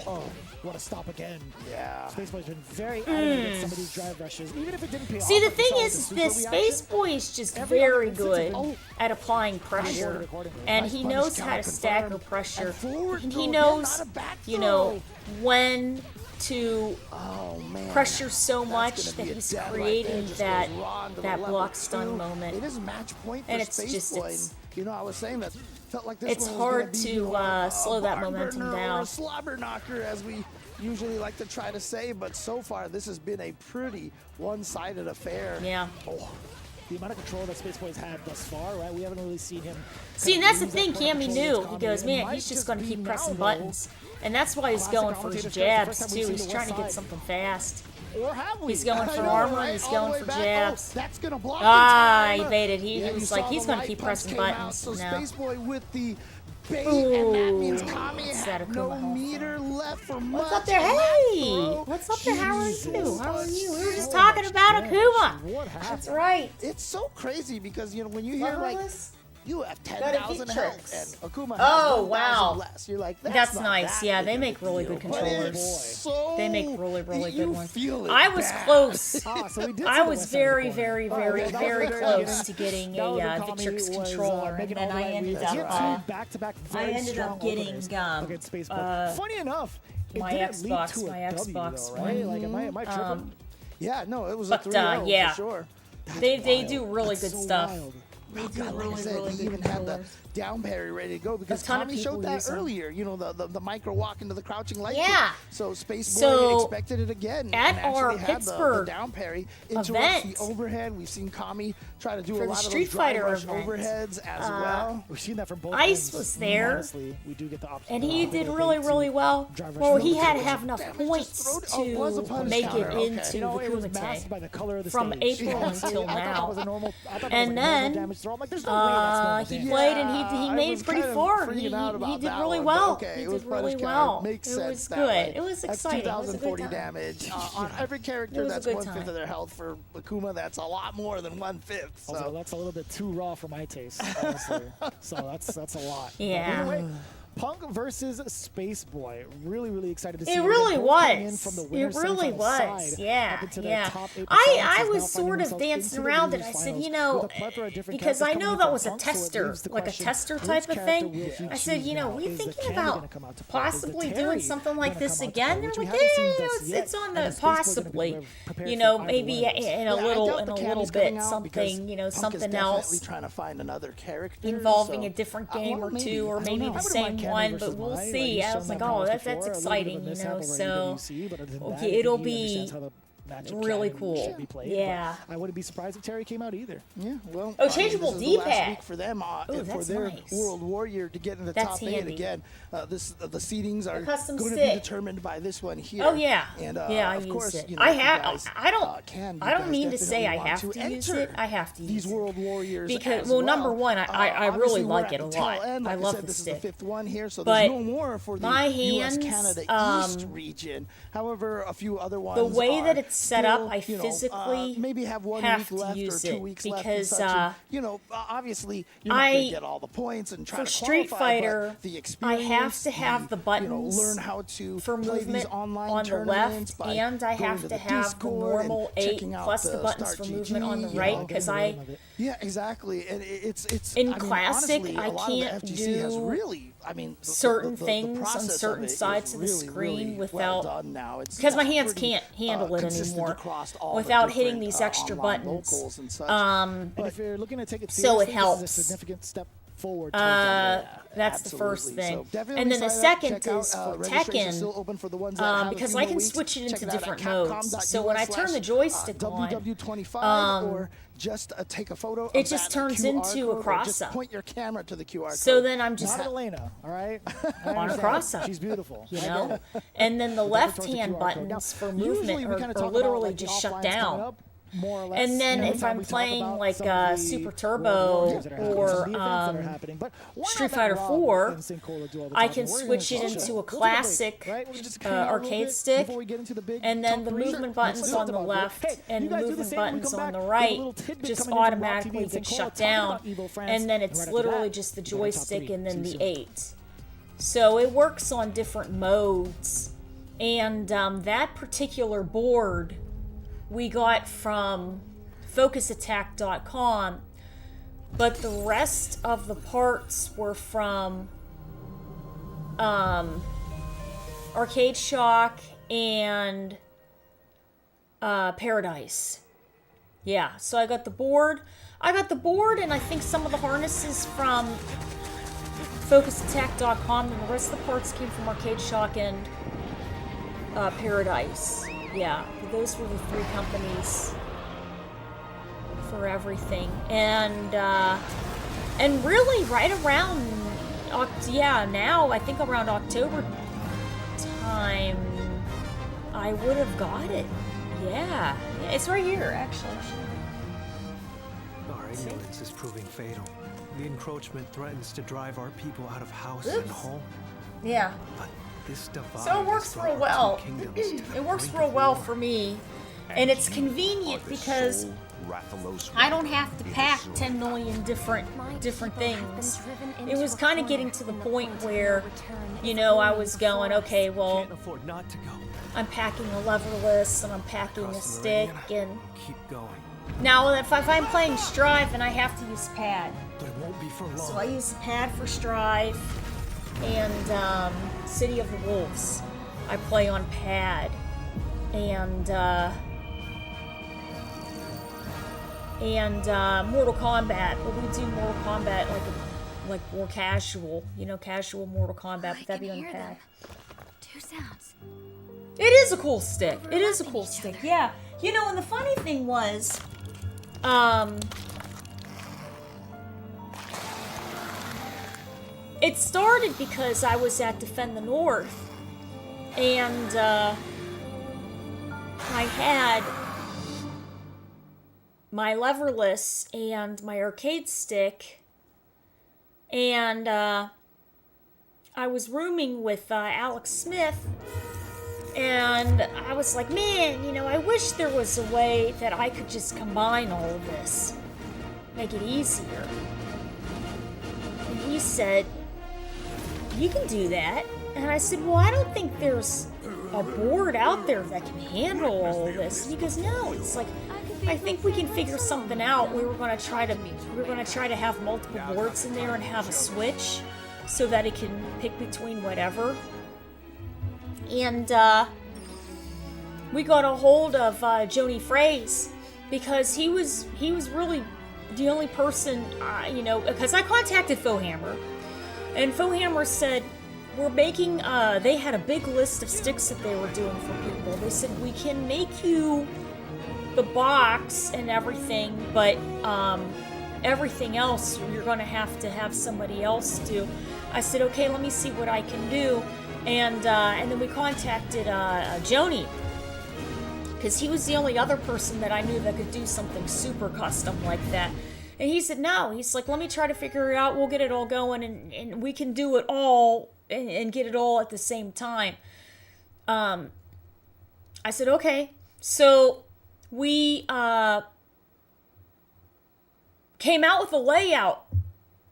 Oh, what a stop again. Yeah. Space Boy's been very adamant against some of these drive rushes, even if it didn't pay off. see, the like we thing saw with is the this super Space reaction. Boy is just Every very other instance good of- at applying Rewarded pressure. accordingly. And Nice he punish knows how counter to stagger confirmed. pressure. And forward And throw he again, knows, not a back throw. when to Oh, man. pressure so That's much gonna that be a he's dead right there. creating Just that goes raw into the that level block stun 2. moment. It is match point for And it's Space just- Boy. it's- And, I was saying that felt like this it's one was hard gonna be, to, slow that barn momentum burner or down. a slobber knocker, as we usually like to try to say. But so far, this has been a pretty one-sided affair. Yeah. Oh, The amount of control that Space Boy's had thus far, right? We haven't really seen him. See, and kind that's of the lose thing that point of Cammy control knew. against He Kami. goes, It man, might he's just just going to be keep now, pressing though. buttons. And that's why he's Classic going for his commentators, jabs, first time we've too. seen He's the trying to west get side. something fast. Or have we? He's going I for know, armor, right? and he's All the going way for back. jabs. Oh, that's gonna block Ah, in he time. evaded. He Yeah, was you like, saw he's the going to light keep punch pressing came out, buttons. So No. Space Boy with the bait, and that means Ooh, Kami it's had that no Akuma health meter left for much. What's up there? on that Hey! throw. What's up there? How are you? Jesus. How are you? We were just So talking much about damage. Akuma. What happened? That's right. It's so crazy because when you hear like Leverless? you have Got 10,000 a health Tricks. and Akuma has Oh, 1,000 wow. less. You're like, That's not nice. that Yeah, big they of a make really deal. good But controllers. it's so, They make really, really you good ones. feel it I was bad. close. Ah, so we did I see the was west side of the very, corner. very, All right, very, well, that was very very close beginning. to getting That was when a Kami Victrix was, controller, and making then all the I right ended reads. up He had two back-to-back very ended strong up getting, openers against Space Boy. Funny enough, it my didn't lead Xbox- to a my W, Xbox though, right? One. Like, am I tripping? Yeah, no, it was But, a 3-0 yeah. for sure. That's They wild. do really That's good so stuff. wild. They do God, like I really, said, really he good even had the controllers. down parry ready to go because ton of Kami people showed that use them. earlier. The micro walk into the crouching light. Yeah. kick. So Space Boy So, expected it again. at and actually our had the Pittsburgh down parry interrupts event, the overhead. We've seen Kami try to do for a the lot of Street those drive Fighter rush event, overheads as well. We've seen that from both Ice ends. was there, Honestly, we do get the option. and he did really, really well. drive rush Well, from he the had to coach. have enough Damn, it just points throwed- oh, it was a to punish make counter, it okay. into You know, the it was masked Kumite. by the color of the From stage. April Honestly, until I thought that now. was a normal. I thought that And was a normal then, damage throw. I'm like, there's no way that's normal he damage. played and he I made was it pretty kind of far. freaking He out about did that really one, but well. okay, He it was did really punish counter. well. Makes It sense was that good. way. It was That's exciting. It was a good 2,040 time. damage. On every It character, was a that's good 1/5 time. of their health. For Akuma, that's a lot more than 1/5. Also, So that's a little bit too raw for my taste, honestly. So that's a lot. But Yeah. either way, Punk versus Space Boy. Really, really excited to see. It them really both coming in was. from the It winner's really semifinal was. side Yeah, up into the yeah. top 8 I percent, is now was finding sort of themselves dancing into the around it. losers I said, finals you know, with a plethora of different because I characters know coming that in was for a Punk, so it tester, leaves the like a question, tester which type of character thing. will he I said, choose you know, now? we Is the thinking Kenny about gonna come out to play? Is the possibly Terry doing something like gonna this come out to again. play? They're Which we like, haven't seen yeah, this yet, it's on and the is Space Boy gonna be possibly, prepared you for know, either maybe one of those? in a Yeah, I little, doubt in the a Cami's little coming bit, out because something, you know, Punk is something definitely else trying to find another character involving so- a different well, game or maybe. two, or I don't maybe know. the I wouldn't same mind Kenny one, versus but we'll Mai. see. He's I shown was like, that oh, prowess that's before, a little bit of exciting, a you mishap know. over So AWC, but other than that, okay, I think it'll he be understands how to matchup Really can and cool. should be played. Yeah. But I wouldn't be surprised if Terry came out either. Yeah, well, Oh, changeable this is the last D-pad. week for them Ooh, for that's their nice. World Warrior to get in the That's top 8 handy. again. The seedings are custom going to be stick. determined by this one here. Oh yeah, and yeah. I of use course, it. you know, I if you have. guys, I don't. you I don't guys mean to say definitely I want have to use enter it. I have to use these it. World Warriors Because as well, number one, I Obviously, really we're like at it a the tail lot. end. I Like love said, the this stick. is the 5th one here, so But there's no more for the my U.S. hands, Canada East region. However, a few other ones. The way that are it's set up, still, I you know, physically maybe have 1 have week to left use or 2 it weeks left. because, and such, and, you know, obviously, you're not going to get all the points and try for to Street qualify, Fighter, but the I experience, have to have the buttons learn how to for play these movement online on the tournaments left, by and I going have to to the have the Discord and normal 8 checking out plus the buttons Start for movement on the GG, right because I. Yeah, exactly, and it's In I mean, classic, honestly, I a lot of the can't FGC has do really, I mean, certain the things on process of certain it is sides of the really, screen really without well done now. It's because my hands pretty, can't handle it consistent anymore across all the without hitting different, these extra online buttons. locals and such. And if you're looking to take it So it seriously, helps. this is a significant step forward. towards that. That's the first Absolutely. thing. So definitely And then the sign up, second check out, is for registration's Tekken, still open for the ones that have a because few I more can weeks. switch it Check into out at different modes. So when I turn the joystick on, WW25 or just take a photo it of just that turns QR into a code, or cross just up. point your camera to the QR code. So then I'm just Not Elena, all right? I on a understand. cross up. She's beautiful. You know, and then the towards left the hand QR code. Now, buttons for usually movement we are, kinda are talk about, literally like, the just shut offlines coming down. up, more or less. And then every if time I'm we talk playing about like some of the Super World Turbo Warriors that are happening, or some of the events that are happening. But why Street not Fighter let Rob 4, and St. Cola do all the I talking? can We're switch gonna it go into straight. a We'll take break, classic right? We'll just hang out a little arcade bit stick, before we get into the big and then top the three. movement buttons Let's on talk the about left Hey, and you guys do the movement same when we buttons come on back. the We have a right little tidbit just coming in from Rob automatically TV and get St. Cola shut talking down, about Evo France. and then Right it's after literally that, just the we got our top joystick three. and then See you the soon. 8. So it works on different modes, and that particular board we got from FocusAttack.com, but the rest of the parts were from Arcade Shock and Paradise. Yeah, so I got the board. And I think some of the harnesses from FocusAttack.com, and the rest of the parts came from Arcade Shock and Paradise. Yeah, those were the 3 companies for everything. And really right around now I think around October time I would have got it. Yeah, it's right here actually. Our ignorance is proving fatal. The encroachment threatens to drive our people out of house and Oops. home. Yeah. But this divide So it works has real brought our well. two kingdoms to the It works brink real of well war. for me. And it's convenient because I don't have to pack 10 million different things. It was kind of getting to the point where, you know, I was going, okay, well, Can't afford not to go. I'm packing a leverless and I'm packing a Cross the stick. meridian. And Keep going. now if I'm playing Strive, then I have to use pad. But it won't be for long. So I use pad for Strive and City of the Wolves. I play on pad. And Mortal Kombat. Well, we do Mortal Kombat like more casual, you know, casual Mortal Kombat, but that'd be on pad. 2 sounds. It is a cool stick. It is a cool stick. Yeah. You know, and the funny thing was, it started because I was at Defend the North, and I had my leverless and my arcade stick, and I was rooming with Alex Smith, and I was like, man, you know, I wish there was a way that I could just combine all of this, make it easier. And he said, you can do that. And I said, well, I don't think there's a board out there that can handle all of this. And he goes, no, it's like, I think we can figure something out. We were going to try to have multiple boards in there and have a switch so that it can pick between whatever. And we got a hold of Joni Fraze because he was really the only person, you know, because I contacted Fohammer, and Fohammer said, we're making, they had a big list of sticks that they were doing for people. They said, we can make you the box and everything, but everything else you're going to have somebody else do. I said, okay, let me see what I can do. And then we contacted Joni, because he was the only other person that I knew that could do something super custom like that. And he said, no. He's like, let me try to figure it out. We'll get it all going, and we can do it all and get it all at the same time. I said, okay. So we came out with a layout.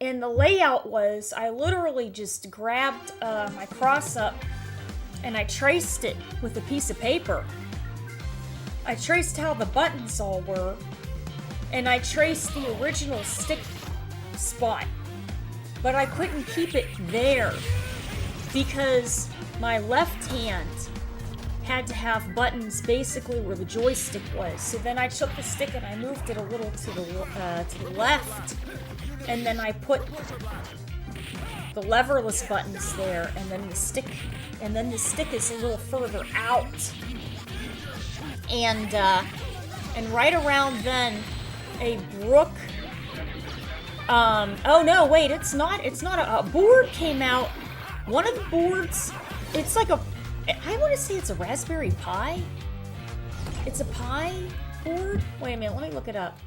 And the layout was, I literally just grabbed my cross-up and I traced it with a piece of paper. I traced how the buttons all were, and I traced the original stick spot. But I couldn't keep it there because my left hand had to have buttons basically where the joystick was. So then I took the stick and I moved it a little to the left, and then I put the leverless buttons there, and then the stick is a little further out. And right around then, a brook. Oh no, wait, it's not a board came out. One of the boards, it's like I want to say it's a Raspberry Pi. It's a Pi board? Wait a minute, let me look it up.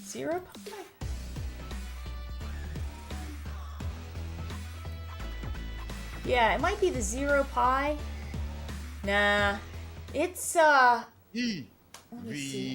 Zero Pi? Yeah, it might be the Zero Pi. Nah. It's, let me see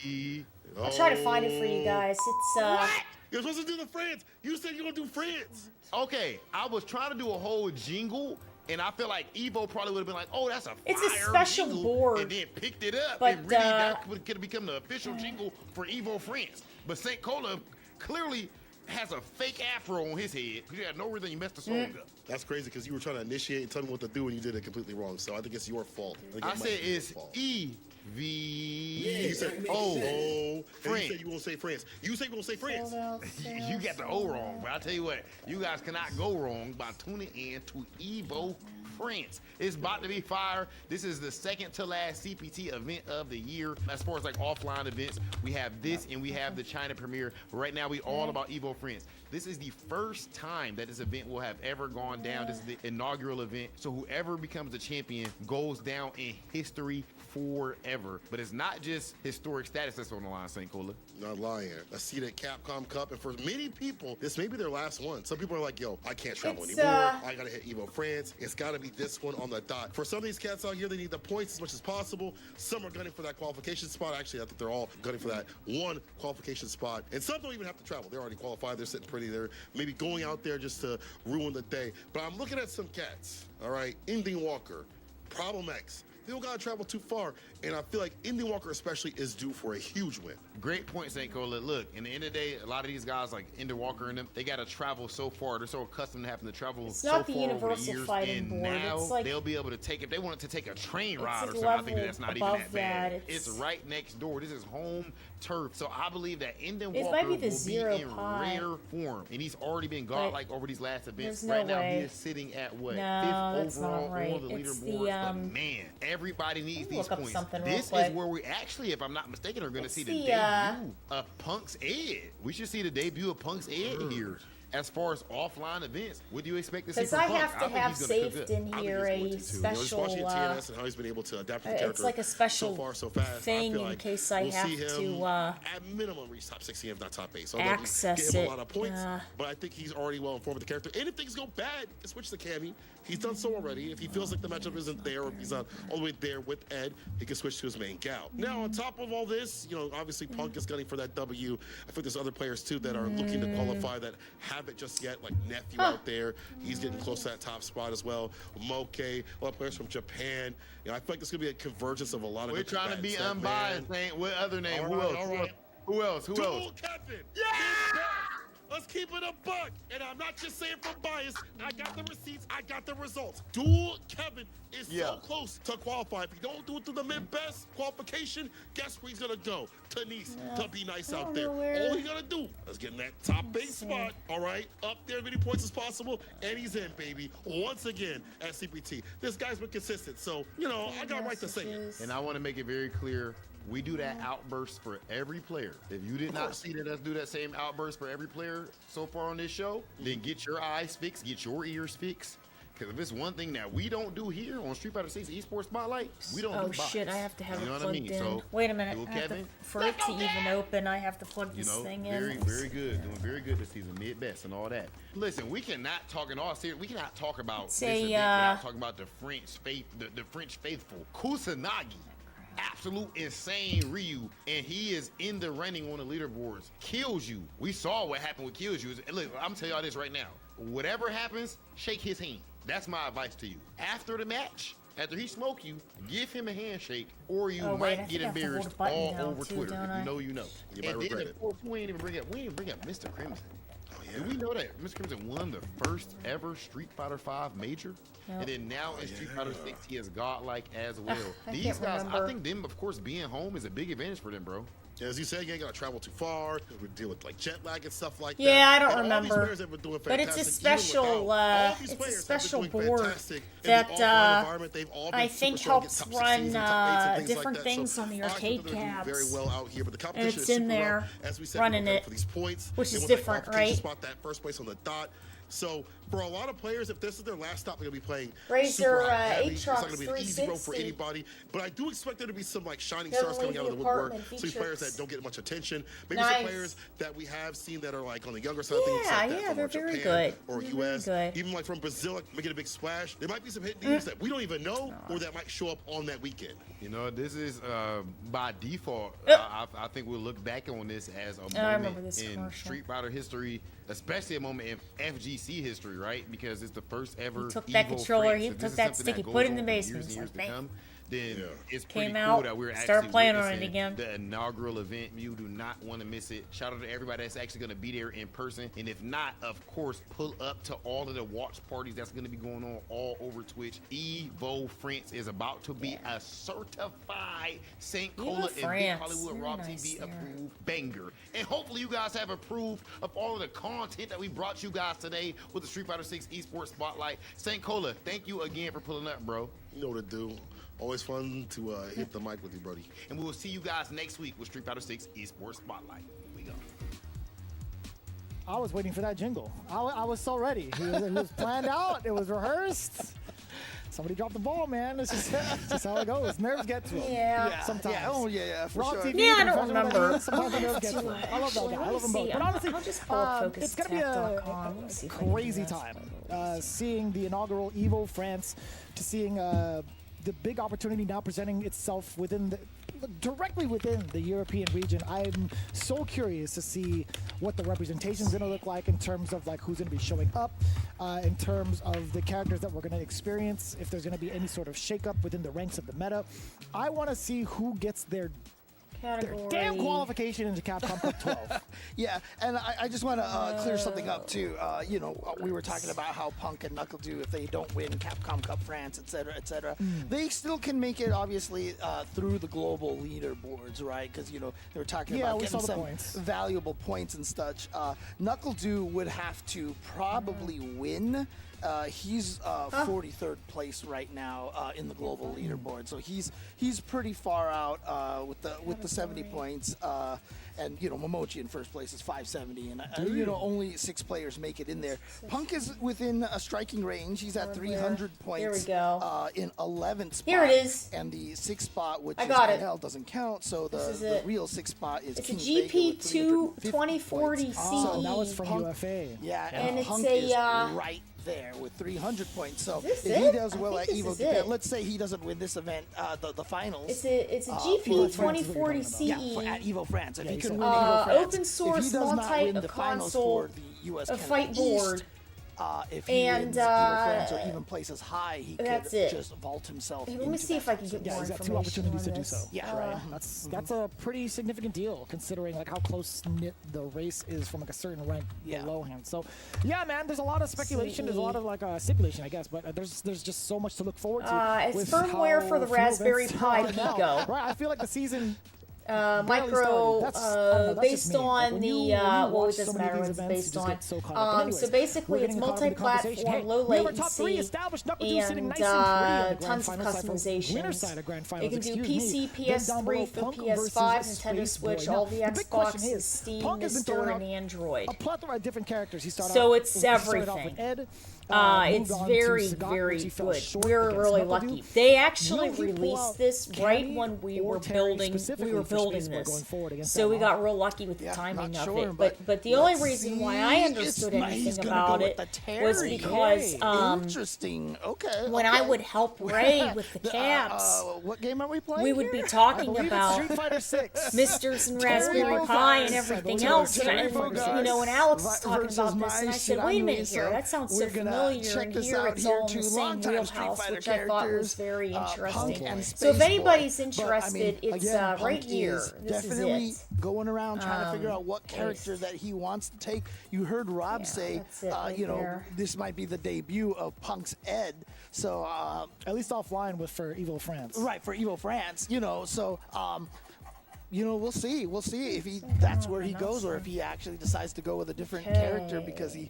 here. I'll try to find it for you guys. It's, What? You're supposed to do the France. You said you're gonna do France. Okay, I was trying to do a whole jingle, and I feel like Evo probably would have been like, "Oh, that's a It's a fire special jingle," board, and then picked it up. but, And really, that could have become the official jingle for Evo France. But St. Cola clearly has a fake afro on his head. You had no reason you messed the song up. That's crazy because you were trying to initiate and tell me what to do and you did it completely wrong. So I think it's your fault. I said it's You said E-V-O. and France. you said you won't say France. You said you won't say France. You got the O wrong, but I tell you what, you guys cannot go wrong by tuning in to Evo France. It's about to be fire. This is the second to last CPT event of the year. As far as like offline events, we have this and we have the China premiere. Right now, we all about Evo France. This is the first time that this event will have ever gone down. This is the inaugural event. So whoever becomes the champion goes down in history forever. But it's not just historic status that's on the line, St. Cola. Not lying. I see that Capcom Cup, and for many people, this may be their last one. Some people are like, yo, I can't travel It's, anymore. I gotta hit Evo France. It's gotta be this one on the dot. For some of these cats out here, they need the points as much as possible. Some are gunning for that qualification spot. Actually, I think they're all gunning for that one qualification spot. And some don't even have to travel. They're already qualified. They're sitting pretty. They're maybe going out there just to ruin the day. But I'm looking at some cats, all right? Indian Walker, Problem X. They don't gotta travel too far, and I feel like Indian Walker especially is due for a huge win. Great point, St. Cola. Look, in the end of the day, a lot of these guys like Indian Walker and them, they gotta travel so far. They're so accustomed to having to travel It's so not the far over the universal years, fighting and board. now It's like- they'll be able to take, if they wanted to take a train ride or a something, I think level that's not even above that bad. that. It's right next door. This is home turf. So I believe that Indian It Walker might be the will Zero be in Pi. rare form, and he's already been godlike over these last events. there's no Right now, way. he is sitting at what, No, fifth that's not overall right. on the It's the, leaderboards. But man, everybody needs let me these look up points. something real This is quick. where we actually, if I'm not mistaken, are going to It's see the the, debut of Punk's Ed. We should see the debut of Punk's Ed here. As far as offline events, what do you expect to see Because from I Punk? have to think have he's gonna cook saved good. in I think here he's going a to, too. Just special. watching TNS and how he's been able to adapt to the character. It's like a special so far so fast. thing I feel in like case I we'll have see him to, at minimum reach top 16, if not top 8. So access give him it. a lot of points, but I think he's already well informed with the character. And if things go bad, switch to Cammy. He's done so already. If he feels like the matchup isn't there, or if he's not all the way there with Ed, he can switch to his main gal. Now, on top of all this, you know, obviously Punk is gunning for that W. I think there's other players too that are looking to qualify that haven't just yet, like Nephew out there. He's getting close to that top spot as well. Moke, a lot of players from Japan. You know, I feel like there's gonna be a convergence of a lot of. We're good trying to be bets. That unbiased, man- man. What other name? All Who right, else? all right. Who else? Who else? Dual Kevin. Yeah! Let's keep it a buck. And I'm not just saying from bias. I got the receipts. I got the results. Dual Kevin is so close to qualify. If you don't do it through the mid-best qualification, guess where he's going to go? To Nice to be nice out there. All he's going to do is get in that top 8 spot, all right? Up there as many points as possible, and he's in, baby. Once again at CPT. This guy's been consistent, so, you know, I got right to say it. And I want to make it very clear, we do that outburst for every player. If you did not see that us do that same outburst for every player so far on this show, then get your eyes fixed, get your ears fixed. Because if it's one thing that we don't do here on Street Fighter 6 Esports Spotlight, we don't do bots. Shit, I have to have You know it what plugged I mean? in. So, Wait a minute. Dual I have to, Kevin, for it to even open, I have to plug you this know, thing very, in. very good. Doing very good this season, mid-best and all that. Listen, we cannot talk in all serious. We cannot talk about this event without talking about the French faithful. Kusanagi. Absolute insane Ryu, and he is in the running on the leaderboards. Kills you. We saw what happened with Kills you. And look, I'm telling y'all this right now. Whatever happens, shake his hand. That's my advice to you. After the match, after he smoke you, give him a handshake, or you might get embarrassed all over Twitter. If you know, you know. You might regret it. We ain't even bring up Mr. Crimson. Do we know that Mr. Crimson won the first ever Street Fighter V major? Nope. And then now in Street Fighter 6, he is godlike as well. I These can't guys, remember. I think them, of course, being home is a big advantage for them, bro. As you said, you ain't got to travel too far. We deal with like jet lag and stuff like that. Yeah, I don't And all these remember. players have been doing But it's a fantastic, even special, without. All these it's a players have special been doing board fantastic in that, the offline environment. They've all been I super think strong, helps get top run 16s and top 8s and things different like that. things So on the I think arcade they're doing cabs. very well out here, but the And competition it's is in super there, rough. As we said, running people are it, for these points, which they is want that different, qualification right? Spot that first place on the dot. So for a lot of players, if this is their last stop, they're gonna be playing Razor, super high heavy. It's not Aatrox gonna be an easy road for 360. anybody. But I do expect there to be some like shining Doesn't stars coming leave out of the the woodwork. apartment, Some players features. that don't get much attention. Maybe Nice. some players that we have seen that are like on the younger side of things. Yeah, like that yeah, from they're like very Japan good. Or They're very US, good. even like from Brazil, like, making a big splash. There might be some hit names that we don't even know, or that might show up on that weekend. You know, this is by default. Yep. I think we'll look back on this as a I remember moment this in commercial. Street Fighter history, especially a moment in FGC history, right? Because it's the first ever. He took that Evo controller, France. he If this took is that something stick, he goes put it in on the for basement. years and It's years like, to come, then it's Came pretty out, cool that we're started actually playing on it witnessing again. the inaugural event. You do not want to miss it. Shout out to everybody that's actually going to be there in person, and if not, of course, pull up to all of the watch parties that's going to be going on all over Twitch. Evo France is about to be a certified St. Cola and Big France. Hollywood Very Rock nice TV there. approved banger. And hopefully you guys have approved of all of the content that we brought you guys today with the Street Fighter 6 Esports Spotlight. St. Cola, thank you again for pulling up, bro. You know what to do. Always fun to hit the mic with you, Brody. And we will see you guys next week with Street Fighter 6 Esports Spotlight. We go. I was waiting for that jingle. I was so ready. It was planned out. It was rehearsed. Somebody dropped the ball, man. It's just how it goes. Nerves get to him. Yeah. Sometimes. Yeah, oh yeah, for Raw sure. TV, Yeah, I don't professional remember. TV, sometimes the nerves get to him. I love that guy. I love them both. But honestly, I'll just pull up it's going to be FocusTap.com. Let me see if I can do crazy this. time. Seeing the inaugural Evo France, to seeing the big opportunity now presenting itself directly within the European region. I'm so curious to see what the representation is going to look like in terms of like who's going to be showing up, in terms of the characters that we're going to experience, if there's going to be any sort of shakeup within the ranks of the meta. I want to see who gets their Category. damn qualification into Capcom Cup 12. Yeah, and I just want to clear something up too. You know, we were talking about how Punk and Knuckle do if they don't win Capcom Cup France, etc., etc. They still can make it, obviously, through the global leaderboards, right? Because you know they were talking Yeah, about we saw getting the some points. valuable points and such. Knuckle Do would have to probably win. He's 43rd place right now in the global leaderboard, so he's pretty far out with the 70 points. And you know, Momochi in first place is 570, and you know, only 6 players make it in there. Punk is within a striking range. He's at 300 points. There we go. In 11th spot. Here it is. And the 6th spot, which I is got it. NL, doesn't count. So This is the it. real 6th spot is It's a King's Vega with GP2 350 2040 points. CE. Oh, that was from Punk- UFA. Yeah, And and it's Punk a, is right there with 300 points. So Is this if he it? does I well think at this Evo is Japan, it. let's say he doesn't win this event, the finals. It's a GP France is what you're 2040 talking about. CE. at Evo France. If Yeah, he he can said- win Evo France, open source if he does not win the finals multi-console for the US a Canada fight East, board. if he wins France or even places high, he could that's it. just vault himself. Let me see if I can get more He's got information 2 opportunities to on do this. so. Yeah. Right. That's a pretty significant deal considering like how close knit the race is from like a certain rank belowhand. So yeah, man, there's a lot of speculation. There's a lot of like stipulation, I guess, but there's just so much to look forward to. It's with firmware how for the few Raspberry events Pi are now. Pico. Right. I feel like the season. Micro, That's just based me. Like, on when the, you well, watch it doesn't so many matter of what these it's events, based you just on. get so caught up. But anyways, So basically, we're it's getting caught up in the conversation. multi-platform, low we have our top 3 latency, established Knuckle Dude sitting and nice and pretty on the grand tons of finals side for winner's customizations. side of grand finals. It can do Excuse me. PC, Then down below, PS3 for Punk PS5, versus Nintendo Space Switch, Boy. all Now, the the big question Xboxes, is, Steam, Punk has been Mister, throwing and out Android. a plethora of different characters. He started So off, it's he started off everything. with Ed, It's moved on very, to Sagat, very which he fell good. short We're against really Knuckle lucky. Dude. They actually Will he pull released out this right Cammy when we or were Terry building. We specifically were for building Space Boy this, going forward against so that we model? got real lucky with the Yeah, timing not of sure, it. but But the only let's reason why see. I He's understood he's anything gonna about go it with the was Terry. because Interesting. Okay. when I would help Ray with the caps, What game are we playing? we would be here? talking believe it's about Street Fighter 6. Misters and Terry Raspberry Bogard. Pi and I everything believe else. it's And, Terry you know, when Alex was talking versus about this, and I my said, "Wait a minute Shiranui, here, that sounds so we're gonna familiar." check And this here out it's here, all in two the same longtime Street wheelhouse, Fighter which I thought was characters, very Punk interesting. and So if Space anybody's Boy. interested, But, I mean, it's again, right Punk here. is This definitely is it. going around trying to figure out what character that he wants to take. You heard Rob Yeah, say, that's it right you know, there. this might be the debut of Punk's Ed. So, At least offline with for Evil France. right, for Evo France, you know, so you know, we'll see if he that's where he goes or if he actually decides to go with a different character because he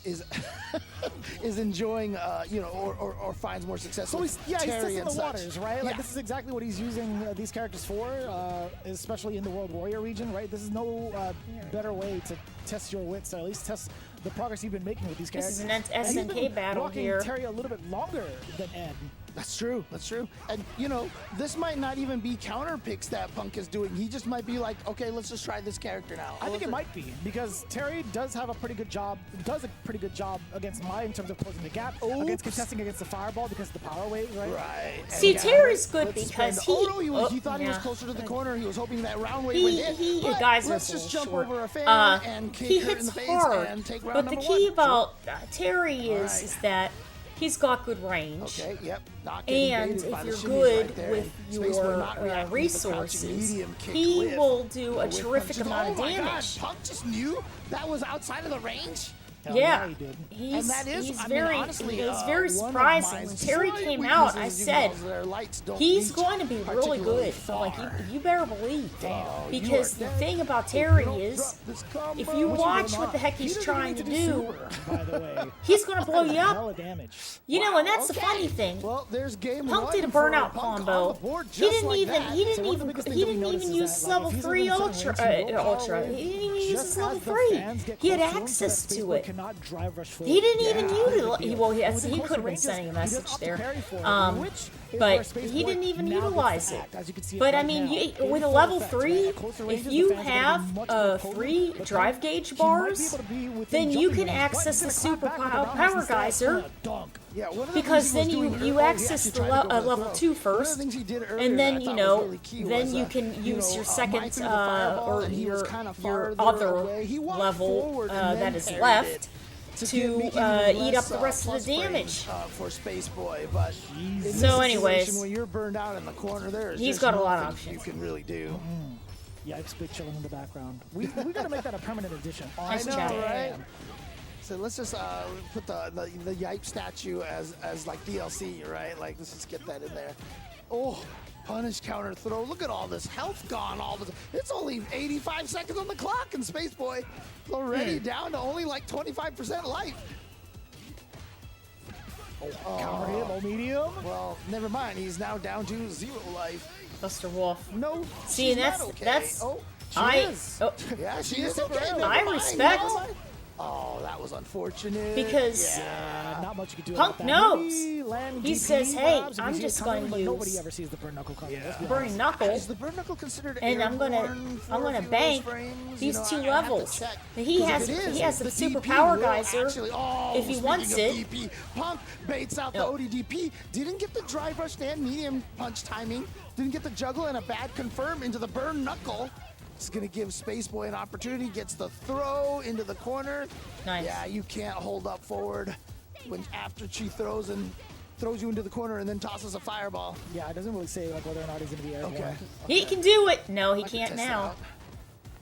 is is enjoying you know or finds more success So with he's Terry testing and the such. waters, right? Like Yeah. this is exactly what he's using these characters for, especially in the World Warrior region, right? This is no better way to test your wits, or at least test the progress you've been making with these This characters. is an And he's SNK been battle rocking here. Terry a little bit longer than Ed. That's true. That's true. And you know, this might not even be counter picks that Punk is doing. He just might be like, okay, let's just try this character now. I think it might be because Terry does have a pretty good job. Does a pretty good job against Mai in terms of closing the gap, against contesting against the fireball because of the power wave, right? Right. See, And Terry's good let's because spend- he. Oh no, he thought he was yeah. closer to the corner. He was hoping that round wave would hit. But guys let's are just full jump short. over a fan and kick he her in hits the face hard, and take round but the number key one. about Terry is Alright. is that he's got good range. Okay, yep. Not getting And baited by if the you're shimmies good right there, with and Space Boy your not reacting to the crouching resources, medium kick he whiff. will do a Whiff terrific punches. amount of Oh my God, damage. Punk just knew that was outside of the range. Hell yeah, Yeah, he did. he's, that is, he's I mean, very, honestly, it was very one of surprising my when Terry slight came out. I weaknesses, said, even though their lights don't he's reach going to be really particularly good. Like far. you better believe. Oh, you Because are the dead. thing about If Terry you don't is, drop this combo, if you which watch will what the not. heck He he's doesn't trying need to do do, super, by the way. he's going to blow you Hella up. damage. You know, and that's the Okay. funny thing. Well, there's game Punk one did a for burnout Punk on combo. the board He just didn't like even. that. He didn't So one of the even. biggest He things that we didn't notice even is use that, like, level if he's 3 within ultra. certain range, he will Ultra. power He didn't even use just his as level the 3. fans get He had close to him, so that access Space to Boy it. cannot drive rush forward. He didn't even Yeah, utilize. big deal. Well, And yes, within he closer could have been ranges, sending a he does message up to there. parry for it, which is where But Space he Boy didn't even now gets to utilize it. act, as you can see But right I mean, now. you, In with a full level effect, 3, right? At closer if ranges, you the fans are gonna have be much more potent, 3 but drive then gauge he might be bars, able to be within then you jumping can range, but access he's the gonna clap super back with a roundhouse power instead geyser. and a dunk. Yeah, one of the Because things he then was doing you earlier- access he the actually tried to go level for the 2 throw. One of first, the things he did earlier and then that I you thought know, was really key then was, you can you use know, your Mike second threw the fireball or and he was your kind of your farther other away. He walked level forward and then that is parried left it to get- make it even eat less, up the rest of plus the frames, damage. for Space Boy. But in this So anyways, situation, when you're burned out in the corner, there is he's just got a lot of nothing you options. can really do. Yikes, big chilling in the background. We got to make that a permanent addition. Nice I know, chat. right? So let's just put the Yipe statue as like DLC, right? Like let's just get that in there. Oh, punish counter throw. Look at all this health gone. All this. It's only 85 seconds on the clock, and Space Boy is already down to only like 25% life. Counter hit, low medium. Well, never mind. He's now down to 0 life. Buster Wolf. No, See, she's that's not okay. that's Oh, she I is. oh, Yeah, she is okay. I Never mind. respect- Never mind. Oh, that was unfortunate. Because Not much you can do Punk about that. knows. Maybe land He DP says, "Hey, perhaps, if I'm you see it just coming, going to but use Nobody ever sees the burn knuckle coming. Let's be burning honest. knuckle." Is the burn knuckle considered And I'm gonna airborne for a few of bank those frames? these You know, 2 I have to levels. check. He 'Cause has if it is, the the super DP power will geyser. actually- oh, if he speaking wants of it. DP, Punk baits out the Yep. ODDP. Didn't get the drive rush and medium punch timing. Didn't get the juggle and a bad confirm into the burn knuckle. It's going to give Space Boy an opportunity. Gets the throw into the corner. Nice. Yeah, you can't hold up forward when after she throws you into the corner and then tosses a fireball. Yeah, it doesn't really say like whether or not he's going to be airborne. Okay. He can do it. No, he can't now.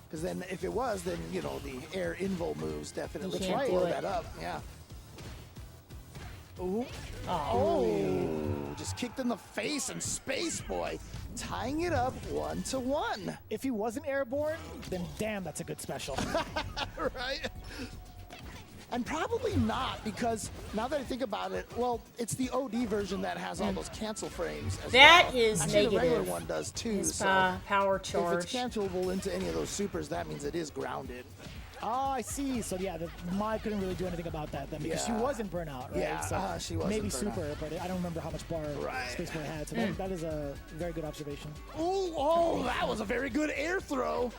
Because then if it was, then, you know, the air invul moves definitely He can't blow do it. that up. Yeah. Ooh. Oh. Just kicked in the face, and Space Boy tying it up 1-1. If he wasn't airborne, then damn, that's a good special. Right? And probably not, because now that I think about it, well, it's the OD version that has all those cancel frames as That well. is Actually, negative. the regular one does too. His So power if charge. it's cancelable into any of those supers, that means it is grounded. Oh, I see. So yeah, the Mai couldn't really do anything about that then because she Yeah. was in burnout, right? Yeah, so she was maybe in burnout. super, but I don't remember how much bar Right. Space Boy had. So that is a very good observation. Ooh, oh, that was a very good air throw.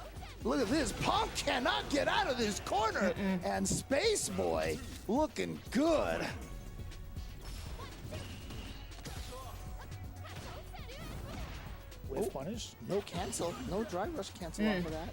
Look at this. Punk cannot get out of this corner. And Space Boy looking good. With punish. No cancel. No dry rush cancel off of that.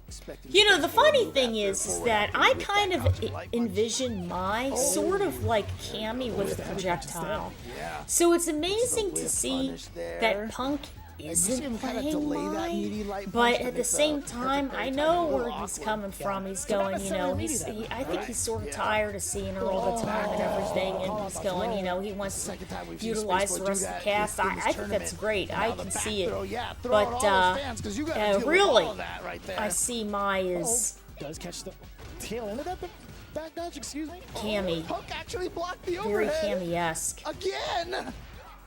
Expecting You know, Space the Boy to funny move thing after is forward that after I with kind that of crouching light punch. envision Mai sort of like Cammy with the projectile. Yeah. So it's amazing to whiff see punish there. that Punk you see him isn't kinda playing delay that Mai, meaty light but punch to at the make same the time, perfect I air know timing a where little he's awkward. coming from. He's So not going, you know, necessarily meaty I think he's sort of Yeah. tired of seeing her all the time and everything, and he's going, you know, he wants to Second time we've seen utilize Space the Boy rest do of the that cast. in I this think tournament. that's great. And I now the can back see it. throw, yeah, throw But out all those fans, 'cause you gotta deal with really, all of that right there. I see Mai is Does catch the tail end of that back dodge, excuse me? Cammy, Punk actually blocked the very overhead. Cammy-esque. Again!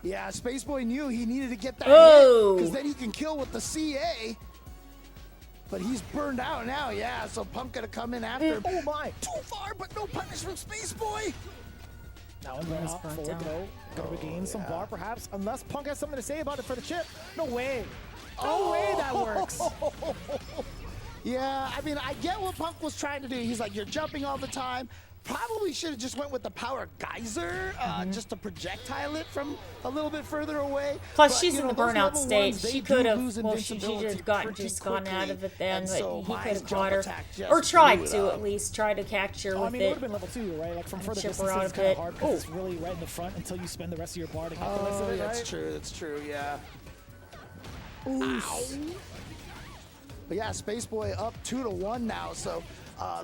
Yeah, Space Boy knew he needed to get that Oh. because then he can kill with the CA. But he's burned out now, yeah, so Punk gonna come in after him. Oh my! Too far, but no punish from Space Boy. Now one run out, burnt forward out. throw. Gonna regain some bar perhaps, unless Punk has something to say about it for the chip. No way. No way that works. Yeah, I mean, I get what Punk was trying to do. He's like, you're jumping all the time. Probably should have just went with the power geyser, just to projectile it from a little bit further away. Plus, But, she's you in know, the those burnout level state. ones, they She do could have, lose well, she invincibility should have gotten pretty just gone out quickly. of it then, And but so he could Mai's have jump caught her, attack just or tried blew it to up. at least try to catch her I with mean, it would it. have been level 2, right? Like from further chip her distances, out it's a kind of bit. hard because Ooh. it's really right in the front until you spend the rest of your bar to get the rest Oh, of it, that's right? true. That's true. Yeah. But yeah, Space Boy up 2-1 now. So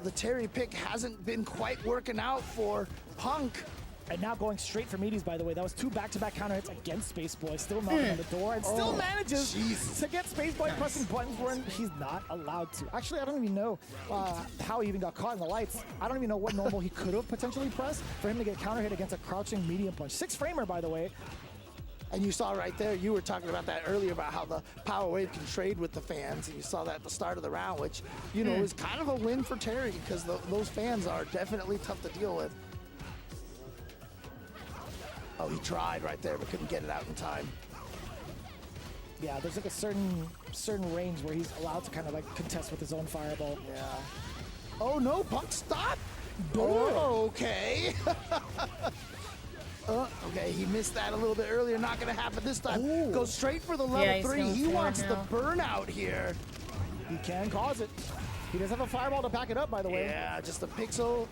the Terry pick hasn't been quite working out for Punk. And now going straight for meaties, by the way. That was 2 back-to-back counter hits against Space Boy. Still knocking on the door and still manages to get Space Boy pressing buttons when he's not allowed to. Actually, I don't even know how he even got caught in the lights. I don't even know what normal he could have potentially pressed for him to get counter hit against a crouching medium punch. 6-framer, by the way. And you saw right there, you were talking about that earlier about how the Power Wave can trade with the fans. And you saw that at the start of the round, which, you know, is kind of a win for Terry because those fans are definitely tough to deal with. Oh, he tried right there, but couldn't get it out in time. Yeah, there's like a certain range where he's allowed to kind of like contest with his own fireball. Yeah. Oh no, Punk stop! Oh, okay. Okay, he missed that a little bit earlier. Not gonna happen this time. Goes straight for the level he's 3. going He for it wants the now. burnout here. He can cause it. He does have a fireball to back it up, by the way. Yeah, just a pixel.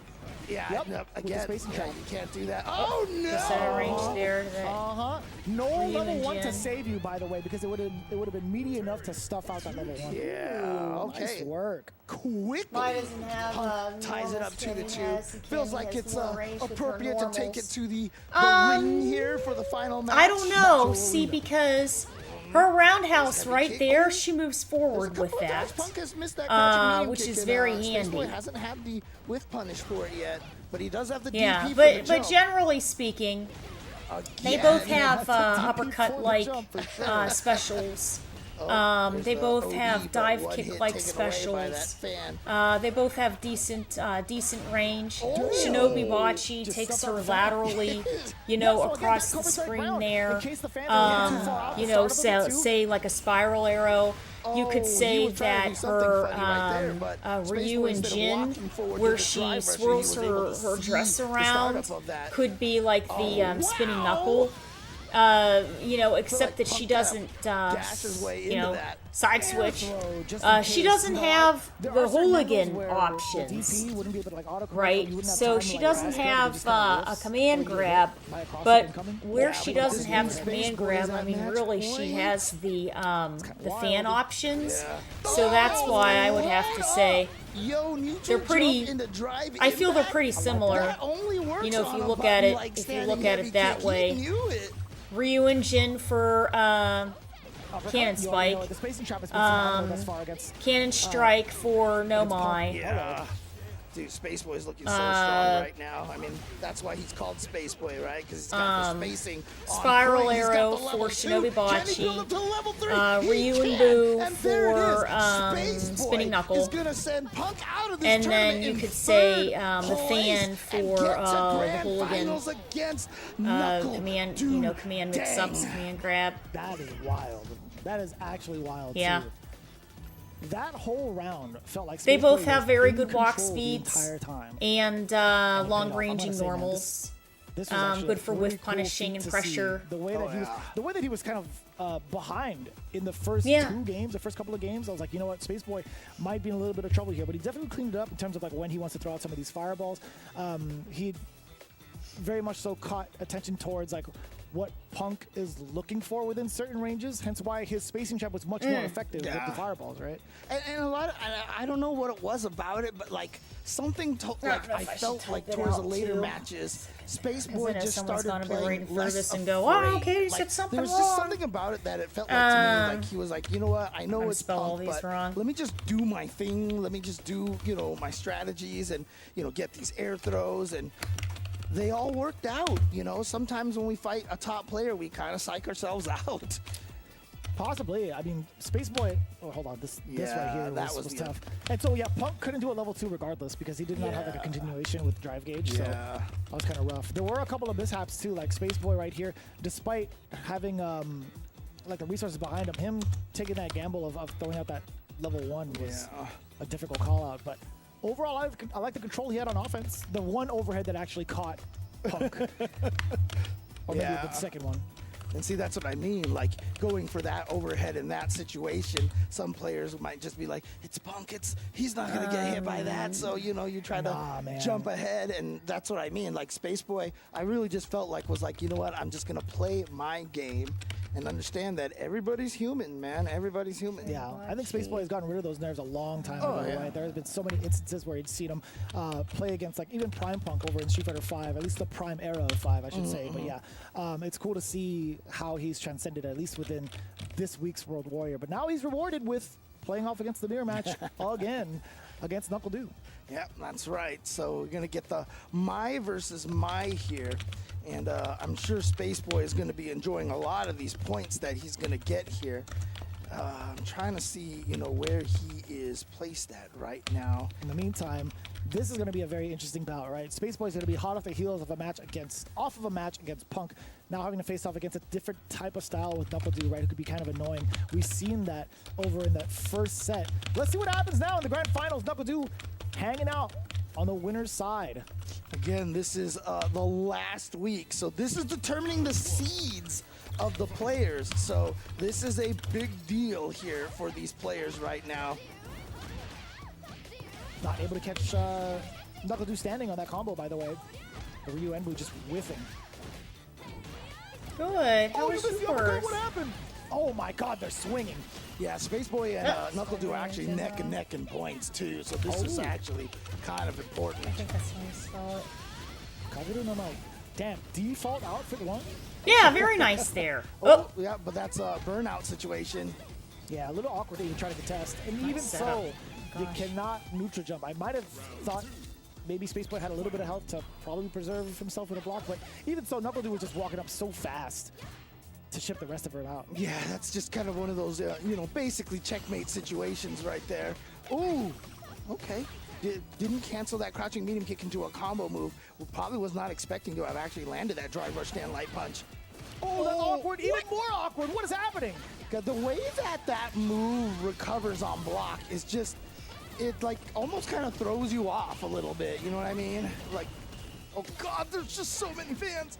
Yeah, Yep, nope, with the again, spacing yeah, trap. you can't do that. Oh The center no! range there. That, Uh-huh. No Ryu level and 1 to Jin. save you, by the way, because it would have been meaty enough to stuff out that level 1. Yeah, okay. Nice work. Quickly, Mai doesn't have Punk ties it normal up 2-2. spinning as he Feels can. like He has it's more range with her appropriate to take it normals. to the ring here for the final match. I don't know. Macho See, Arena. because her roundhouse Heavy right kick. there, Oh, she moves There's a forward with couple of times that. Punk has missed that crouching medium which kick, is and, very Space Boy handy. hasn't had the whiff punish for it yet, but he does have the Yeah, DP for but the jump. generally speaking, they Again, both yeah, have that's a DP uppercut for the like jump for sure. specials. There's They the both OD, have but dive one kick hit like taken away by that specials. fan. They both have decent range. Oh. Shinobi Bachi Just takes stuff out her the fan. laterally, you Yeah, know, so again, across that the covers that screen ground. there. In case the fan doesn't get too far out the You know, start of it, too. say like a spiral arrow. You Oh, could he say was trying to do that something her funny right there, but Space Ryu Boy, and instead of Jin, walking forward where to the she drive rush, he swirls was able her to see dress the around, startup of that. could be like the spinning wow. knuckle. You know, except that she doesn't, dash his way you into know, that side switch. throw, just in She case. doesn't have There the are certain angles hooligan where options. The DP wouldn't be able to like autocorrect, or Right, you wouldn't have so time to, she like, doesn't grasp it, it have just kinda a whiffs, command or you get grab, hit by a cross but incoming. where Yeah, she but doesn't this have means the Space command Boy grab, is I at mean, match really, she point. has the fan wild. options. Yeah. So that's why I would have to say Yo, neutral they're pretty. jump into drive I feel they're impact. pretty similar. That only works You know, if on you a look button at it, like if you standing look at heavy it that kick. way. He knew it. Ryu and Jin for Cannon You know, Spike, the spacing trap has been phenomenal thus far against Cannon Strike for No Mai. Yeah. Dude, Space Boy's looking so strong right now. I mean, that's why he's called Space Boy, right? Because he's got the spacing on Spiral point. He's got Arrow the for level Shinobi 2. Can he build Bocce. up to level 3? Ryu He and can. Boo And there it for, is. Space Boy Spinning Knuckle. is gonna send Punk out of this And tournament then you in could say, third the place fan and for, get to the grand hooligan, finals against Knuckle. command, Dude, you know, command mix-ups, dang. command grab. that is wild. That is actually wild. Yeah. Too. That whole round felt like They Space both Boy have was very in good walk control speeds the entire time. and paid off. I'm long gonna ranging say, man, normals. This was actually Good a for really whiff cool punishing feat and to pressure. see. The way that he was kind of behind in the first Yeah. two games, the first couple of games. I was like, you know what, Space Boy might be in a little bit of trouble here, but he definitely cleaned it up in terms of like when he wants to throw out some of these fireballs. He very much so caught attention towards like what Punk is looking for within certain ranges. Hence why his spacing trap was much more effective with the fireballs, right? And a lot of, I don't know what it was about it, but like something, like know I if I should felt type like it towards the out, later too. matches, Space 'Cause Boy I know just someone's started gonna be playing reading less through this and go, afraid. "Oh, okay, you like, said something There was just wrong." something about it that it felt like to me like he was like, you know what, I know gonna it's spell all Punk, these but wrong. let me just do my thing. Let me just do, you know, my strategies and, you know, get these air throws, and they all worked out. You know, sometimes when we fight a top player, we kind of psych ourselves out. Possibly. I mean, Space Boy. Oh, hold on. This right Yeah, here that was was the- tough. And so yeah, Punk couldn't do a level 2 regardless because he did not have like a Yeah. continuation with drive gauge. So Yeah. that was kind of rough. There were a couple of mishaps too, like Space Boy right here, despite having like the resources behind him taking that gamble of throwing out that level 1 was Yeah. a difficult call out. But overall, I like the control he had on offense. The one overhead that actually caught Punk. Or maybe Yeah. the second one. And see, that's what I mean. Like going for that overhead in that situation, some players might just be like, "It's Punk. He's not gonna get hit by that." So you know, you try Nah, to man. jump ahead, and that's what I mean. Like Space Boy, I really just felt like was like, you know what? I'm just gonna play my game and understand that everybody's human, man. Everybody's human. Yeah, I think Space Boy has gotten rid of those nerves a long time ago, yeah. right? There has been so many instances where you'd seen him play against, like, even Prime Punk over in Street Fighter 5, at least the Prime era of 5, I should say. But yeah, it's cool to see how he's transcended, at least within this week's World Warrior. But now he's rewarded with playing off against the mirror match again against Knuckle Dew. Yeah, that's right. So we're gonna get the my versus my here, and I'm sure Space Boy is gonna be enjoying a lot of these points that he's gonna get here. I'm trying to see, you know, where he is placed at right now. In the meantime, this is going to be a very interesting bout, right? Space Boy is going to be hot off the heels of a match against Punk. Now having to face off against a different type of style with Knuckle Dew, right? Who could be kind of annoying. We've seen that over in that first set. Let's see what happens now in the grand finals. Knuckle Dew hanging out on the winner's side. Again, this is the last week, so this is determining the seeds of the players. So this is a big deal here for these players right now. Not able to catch Knuckle Dew standing on that combo, by the way. The Ryu Enbu just whiffing. Good. How Oh, was you missed the uppercut. yours? What happened? Oh my God, they're swinging. Yeah, Space Boy and Knuckle Dew are actually neck and neck in points too, so this is actually kind of important. I think that's how you spell it. Kaguru no Mai. Damn, default outfit 1? Yeah, very nice there. Oh, yeah, but that's a burnout situation. Yeah, a little awkward that you try to contest. And even setup. so, you Gosh. cannot neutral jump. I might have thought maybe Space Boy had a little bit of health to probably preserve himself with a block, but even so, Knuckle Dew was just walking up so fast to ship the rest of her out. Yeah, that's just kind of one of those, you know, basically checkmate situations right there. Ooh, okay. Didn't cancel that crouching medium kick into a combo move. Probably was not expecting to have actually landed that drive rush stand light punch. Oh, that's awkward. Even more awkward. What is happening? The way that move recovers on block is just, it like almost kind of throws you off a little bit. You know what I mean? Like, oh God, there's just so many fans.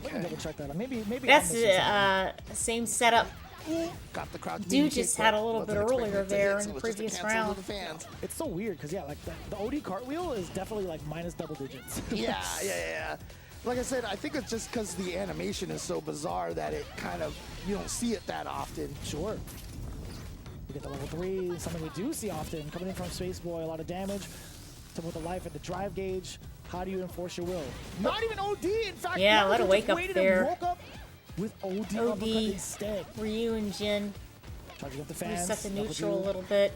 Let me double check that. Maybe That's I'm missing something. same setup. Got the crowd. Dude just had a little bit earlier there in the previous round. It's so weird because yeah, like the OD cartwheel is definitely like minus double digits. Yeah. Like I said, I think it's just because the animation is so bizarre that it kind of, you don't see it that often. Sure. We get the level 3, something we do see often, coming in from Space Boy, a lot of damage. To put the life at the drive gauge. How do you enforce your will? Not even OD, in fact. Yeah, Knuckle let it just wake up waited there. And woke up with OD uppercut instead. Ryu and Jin. Charging up the fans. Reset the Knuckle neutral a Dude little bit.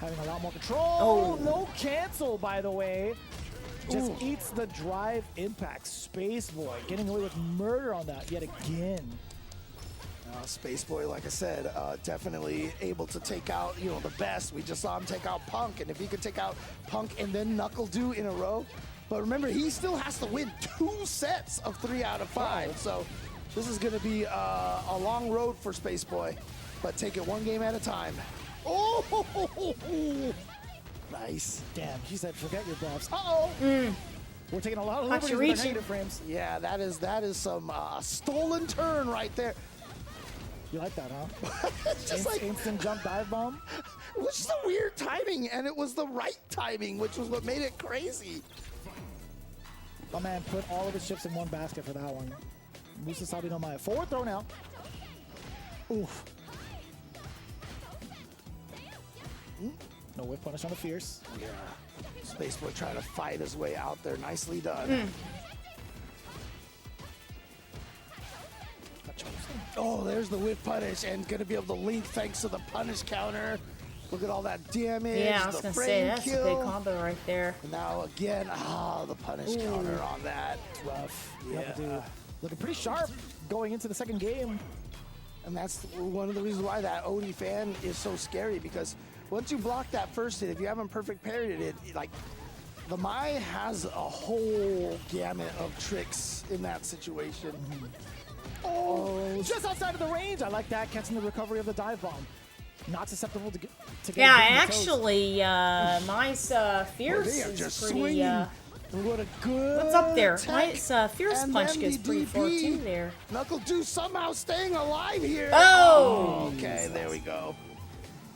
having a lot more control. Oh. No cancel, by the way. Just eats the drive impact. Space Boy getting away with murder on that yet again. Space Boy, like I said, definitely able to take out, the best. We just saw him take out Punk, and if he could take out Punk and then Knuckle Dew in a row, but remember, he still has to win 2 sets of 3 out of 5. So this is going to be a long road for Space Boy, but take it one game at a time. Oh, nice. Damn, she said, forget your buffs. Uh-oh. We're taking a lot of liberties with our negative frames. Yeah, that is some stolen turn right there. You like that, huh? Just like instant jump dive bomb. It was just a weird timing, and it was the right timing, which was what made it crazy. My man put all of his chips in one basket for that one. Musa Sabi no Maya. Forward throw now. Oof. No whip punish on the Fierce. Yeah. Space Boy trying to fight his way out there. Nicely done. Oh, there's the whip punish, and gonna be able to link thanks to the punish counter. Look at all that damage. Yeah, I was gonna say that's a big combo right there. And now again, the punish counter on that. It's rough. Yeah. Looking pretty sharp going into the second game. And that's one of the reasons why that OD fan is so scary, because once you block that first hit, if you haven't perfect parried it, like the Mai has a whole gamut of tricks in that situation. Oh, just outside of the range. I like that, catching the recovery of the dive bomb. Not susceptible to get Yeah, actually, Mai's Fierce they are is just pretty. swinging. What a good What's up there? tech. Mai's Fierce And punch then goes the pretty far DP. too there. Knuckle Dew somehow staying alive here. Oh! Okay, there we go.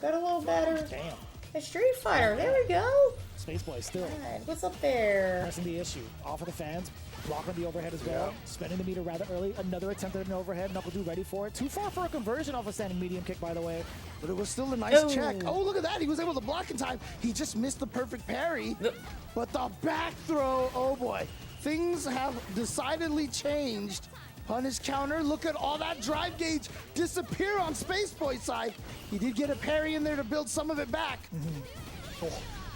Got a little better. Damn. A Street Fighter. There we go. Space Boy still God, what's up there? pressing the issue. Off of the fans. Blocking the overhead as well. Spending the meter rather early. Another attempt at an overhead. Knuckle Dew ready for it. Too far for a conversion off a standing medium kick, by the way. But it was still a nice Oh. check. Oh, look at that. He was able to block in time. He just missed the perfect parry. But the back throw, oh boy. Things have decidedly changed. Punish counter. Look at all that drive gauge disappear on Space Boy's side. He did get a parry in there to build some of it back.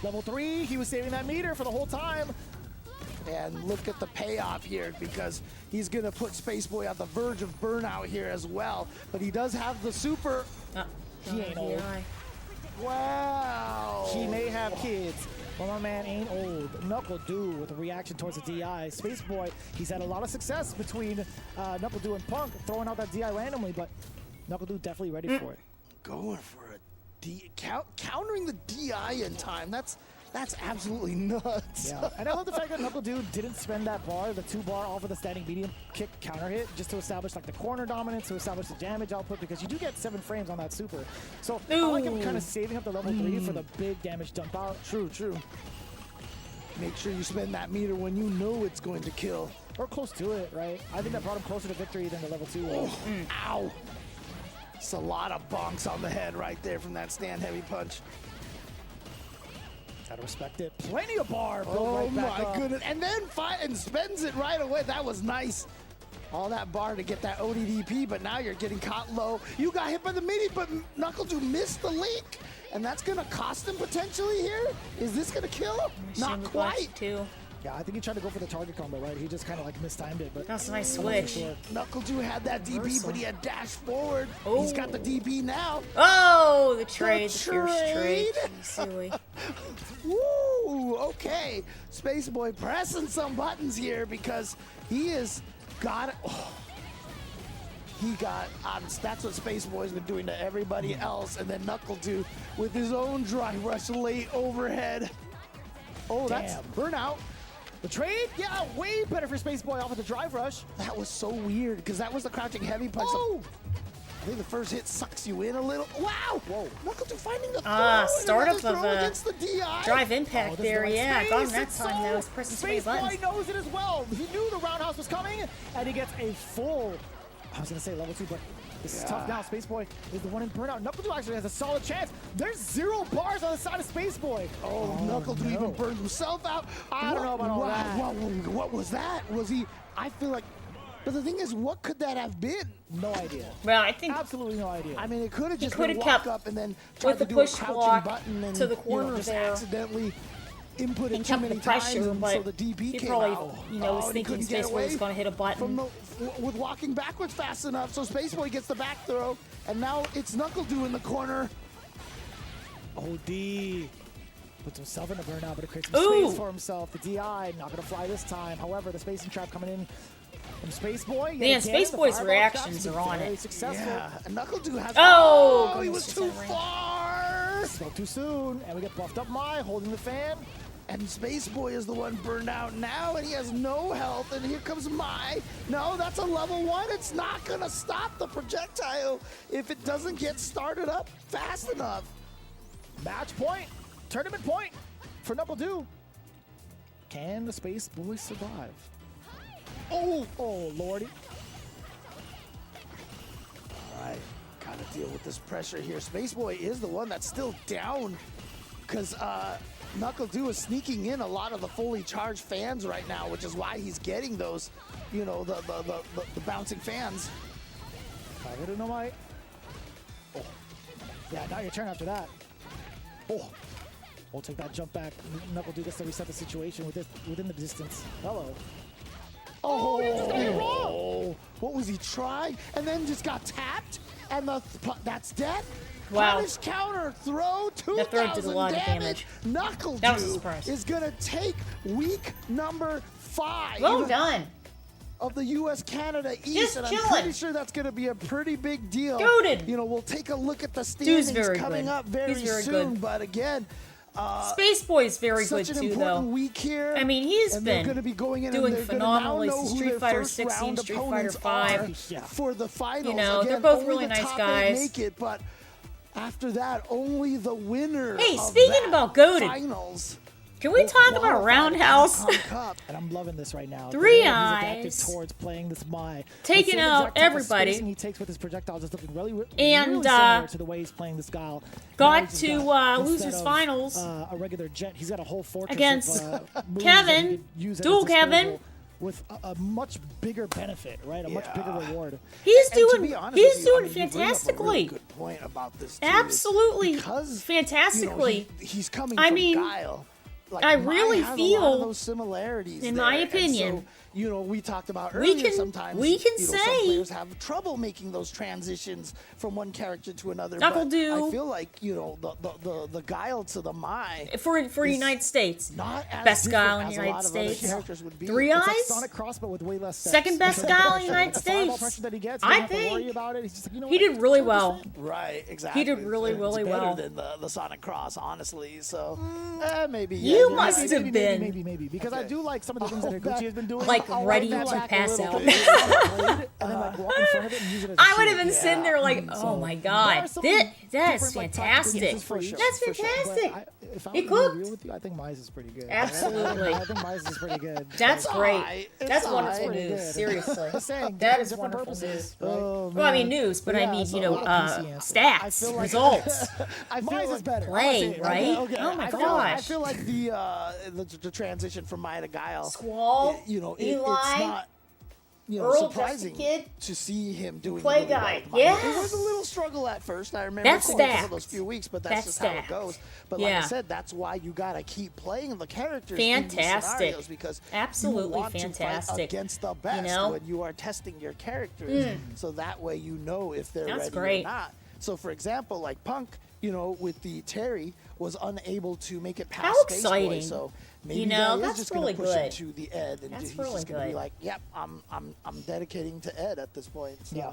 Level 3, he was saving that meter for the whole time. And look at the payoff here, because he's going to put Space Boy on the verge of burnout here as well. But he does have the super. He ain't old. Wow. He may have kids, but my man ain't old. Knuckle Dew with a reaction towards the DI. Space Boy, he's had a lot of success between Knuckle Dew and Punk, throwing out that DI randomly, but Knuckle Dew definitely ready for it. Going for a countering the DI in time. That's absolutely nuts. Yeah, and I love the fact that Knuckle Dew didn't spend that bar, the 2-bar off of the standing medium kick counter hit, just to establish like the corner dominance, to establish the damage output, because you do get 7 frames on that super. So I like him kind of saving up the level 3 for the big damage dump out. True. Make sure you spend that meter when you know it's going to kill. Or close to it, right? I think that brought him closer to victory than the level 2 was. Ow. It's a lot of bonks on the head right there from that stand heavy punch. Gotta respect it. Plenty of bar. Oh right back my up. goodness. And then and spends it right away. That was nice. All that bar to get that ODDP, but now you're getting caught low. You got hit by the midi, but Knuckle Dew missed the link. And that's going to cost him potentially here. Is this going to kill him? Not quite. Too. Yeah, I think he tried to go for the target combo, right? He just kind of like mistimed it, but That's a nice switch. Knuckle Dew had that DP, Reversal. but he had dash forward. Oh. He's got the DP now. Oh, the trade, the fierce trade. trade. Silly. Woo! Okay, Space Boy pressing some buttons here, because he is got. He got. That's what Space Boy's been doing to everybody else, and then Knuckle Dew with his own dry rush late overhead. Oh, that's Damn. burnout. The trade, yeah, way better for Space Boy off of the drive rush. That was so weird because that was the crouching heavy punch. Oh! I think the first hit sucks you in a little. Wow! Whoa! Knuckle Dude finding the startup of against the DI. Drive impact Oh, there, yeah. Got him that It's time, so- though. He's pressing too many Space Boy buttons. knows it as well. He knew the roundhouse was coming, and he gets a full, I was going to say level 2, but this is tough now. Space Boy is the one in burnout. Knuckle Dude actually has a solid chance. There's 0 bars on the side of Space Boy. Oh, Knuckle Dude even burned himself out. I don't know about all that. What was that? Was he? I feel like. But the thing is, what could that have been? No idea. Well, I think Absolutely no idea. I mean, it could have just could been have walk kept up and then tried with to the do a push crouching block button and to the corner just there. accidentally input it and too kept many the times, pressure, and but so the DB he came probably, out. was and he thinking couldn't Space get Boy away was going to hit a button. from with walking backwards fast enough. So Space Boy gets the back throw, and now it's Knuckle Dude in the corner. OD puts himself in a burnout, but it creates some Ooh. space for himself. The DI not going to fly this time. However, the spacing trap coming in from Space Boy. Man, Yet again, Space the Boy's fireball reactions traps are on very it. Successful. Yeah, and Knuckle Dude has. Oh, he goodness, was too just that ring. far. Spoke too soon, and we get buffed up. Mai holding the fan. And Space Boy is the one burned out now, and he has no health. And here comes Mai. No, that's a level 1. It's not gonna stop the projectile if it doesn't get started up fast enough. Match point, tournament point for Knuckle Dude. Can the Space Boy survive? Oh, lordy. All right, gotta deal with this pressure here. Space Boy is the one that's still down because Knuckle Dude is sneaking in a lot of the fully charged fans right now, which is why he's getting those, you know, the bouncing fans. I don't know, Mai. Oh, yeah, now your turn after that. Oh, we'll take that jump back. Knuckle Dude gets to reset the situation within the distance. Hello. Oh, he just got it wrong. What was he trying? And then just got tapped, and that's death. Wow. Punish counter throw, 2,000 That throw did a lot of damage. Knuckle That was a Dude surprise. is gonna take week number 5 Well done. of the U.S. Canada East, Just and I'm chilling. pretty sure that's gonna be a pretty big deal. Goated. You know, we'll take a look at the Dude's standings very coming good. up very He's very soon. good. But again, Space Boy's very good, such an too, important though. week here. I mean, he's and they're been gonna be going in doing and they're gonna phenomenally now know since who Street their Fighter first 16, round Street opponents Fighter are 5. for the finals. You know, they're Again, both only really the nice top 8 guys. Make it, but after that, only the winner. Hey, of speaking that about goated, finals. Can we will talk about qualify for the Roundhouse? Capcom Cup. And I'm loving this right now. Three The way he's adapted eyes. towards playing this Mai. Taking The same out exact type of everybody. spacing he takes with his projectiles is looking really And, really similar to the way he's playing this Guile. got Now he's to, just got, lose instead his of, finals a regular jet. He's got a whole fortress against of, moves Kevin. that he could use at Dual his disposal Kevin. with a much bigger benefit, right? A much bigger reward. He's And to doing be honest he's with you, doing I mean, you bring up a really fantastically. good point about this. Too, Absolutely. because Fantastically. You know, he's coming I from mean, Guile. Like, I Mai really has a lot feel, of those similarities in there. my And opinion, so, you know, we talked about we earlier. can- Sometimes we can you know, say- some players have trouble making those transitions from one character to another. Knuckle but Dude. I feel like you know the Guile to the Mai. for is United States. Not as Best different Guile in as the a United lot of other States. characters would be. Three It's like eyes. Sonic Cross, but with way less steps. Second best Because Guile in the pressure, United the fireball States. pressure that he gets, I he doesn't have to worry think about it. He's just like, you know he what? did really It's well. just Right, exactly. He did really, It's really better well. than the Sonic Cross, honestly. So maybe. You yeah, must right. have been maybe because I do like some of the things that that- Higuchi has been doing. like I'll ready wind that to back a pass little out. bit, and then like walk in front of it and use it as a I would have shield. been sitting there like, oh So, my there god, are some that is different, like, tactical fantastic. uses for sure, That's for sure. But fantastic. If I'm He gonna be cooked. real with you, I think Mize is pretty good. Absolutely. I think Mize is pretty good. That's It's great. alright. It's That's alright. wonderful Pretty news. good. Seriously, Just saying, that is different wonderful purposes, news. right? Oh, Well, I mean man. news, but I Yeah, mean so you know a lot of PC answers. stats, I feel like- results. I feel Mize like is better. Play, I'll say it. right? Okay. Oh my I gosh. feel like the transition from Mai to Guile, Squall, you know, Eli, it's not Earl, surprising Justin Kidd, to see him doing Play really well guy. with Mai. Yes. It was a little struggle at first. I remember That's thinking for stacked. those few weeks, but that's That's just how it stacked. goes. But like I Yeah. said, that's why you gotta keep playing the characters in these Fantastic. scenarios because Absolutely you want to fantastic. fight against the best know? when you are testing your characters, so that way you know if they're That's ready great. or not. So, for example, like Punk, you know, with the Terry, was unable to make it past How Space Boy, exciting. so maybe You know, that is that's just really gonna push him good. to the Ed, and That's he's really just gonna be good. like, "Yep, I'm dedicating to Ed at this point." So. Yeah.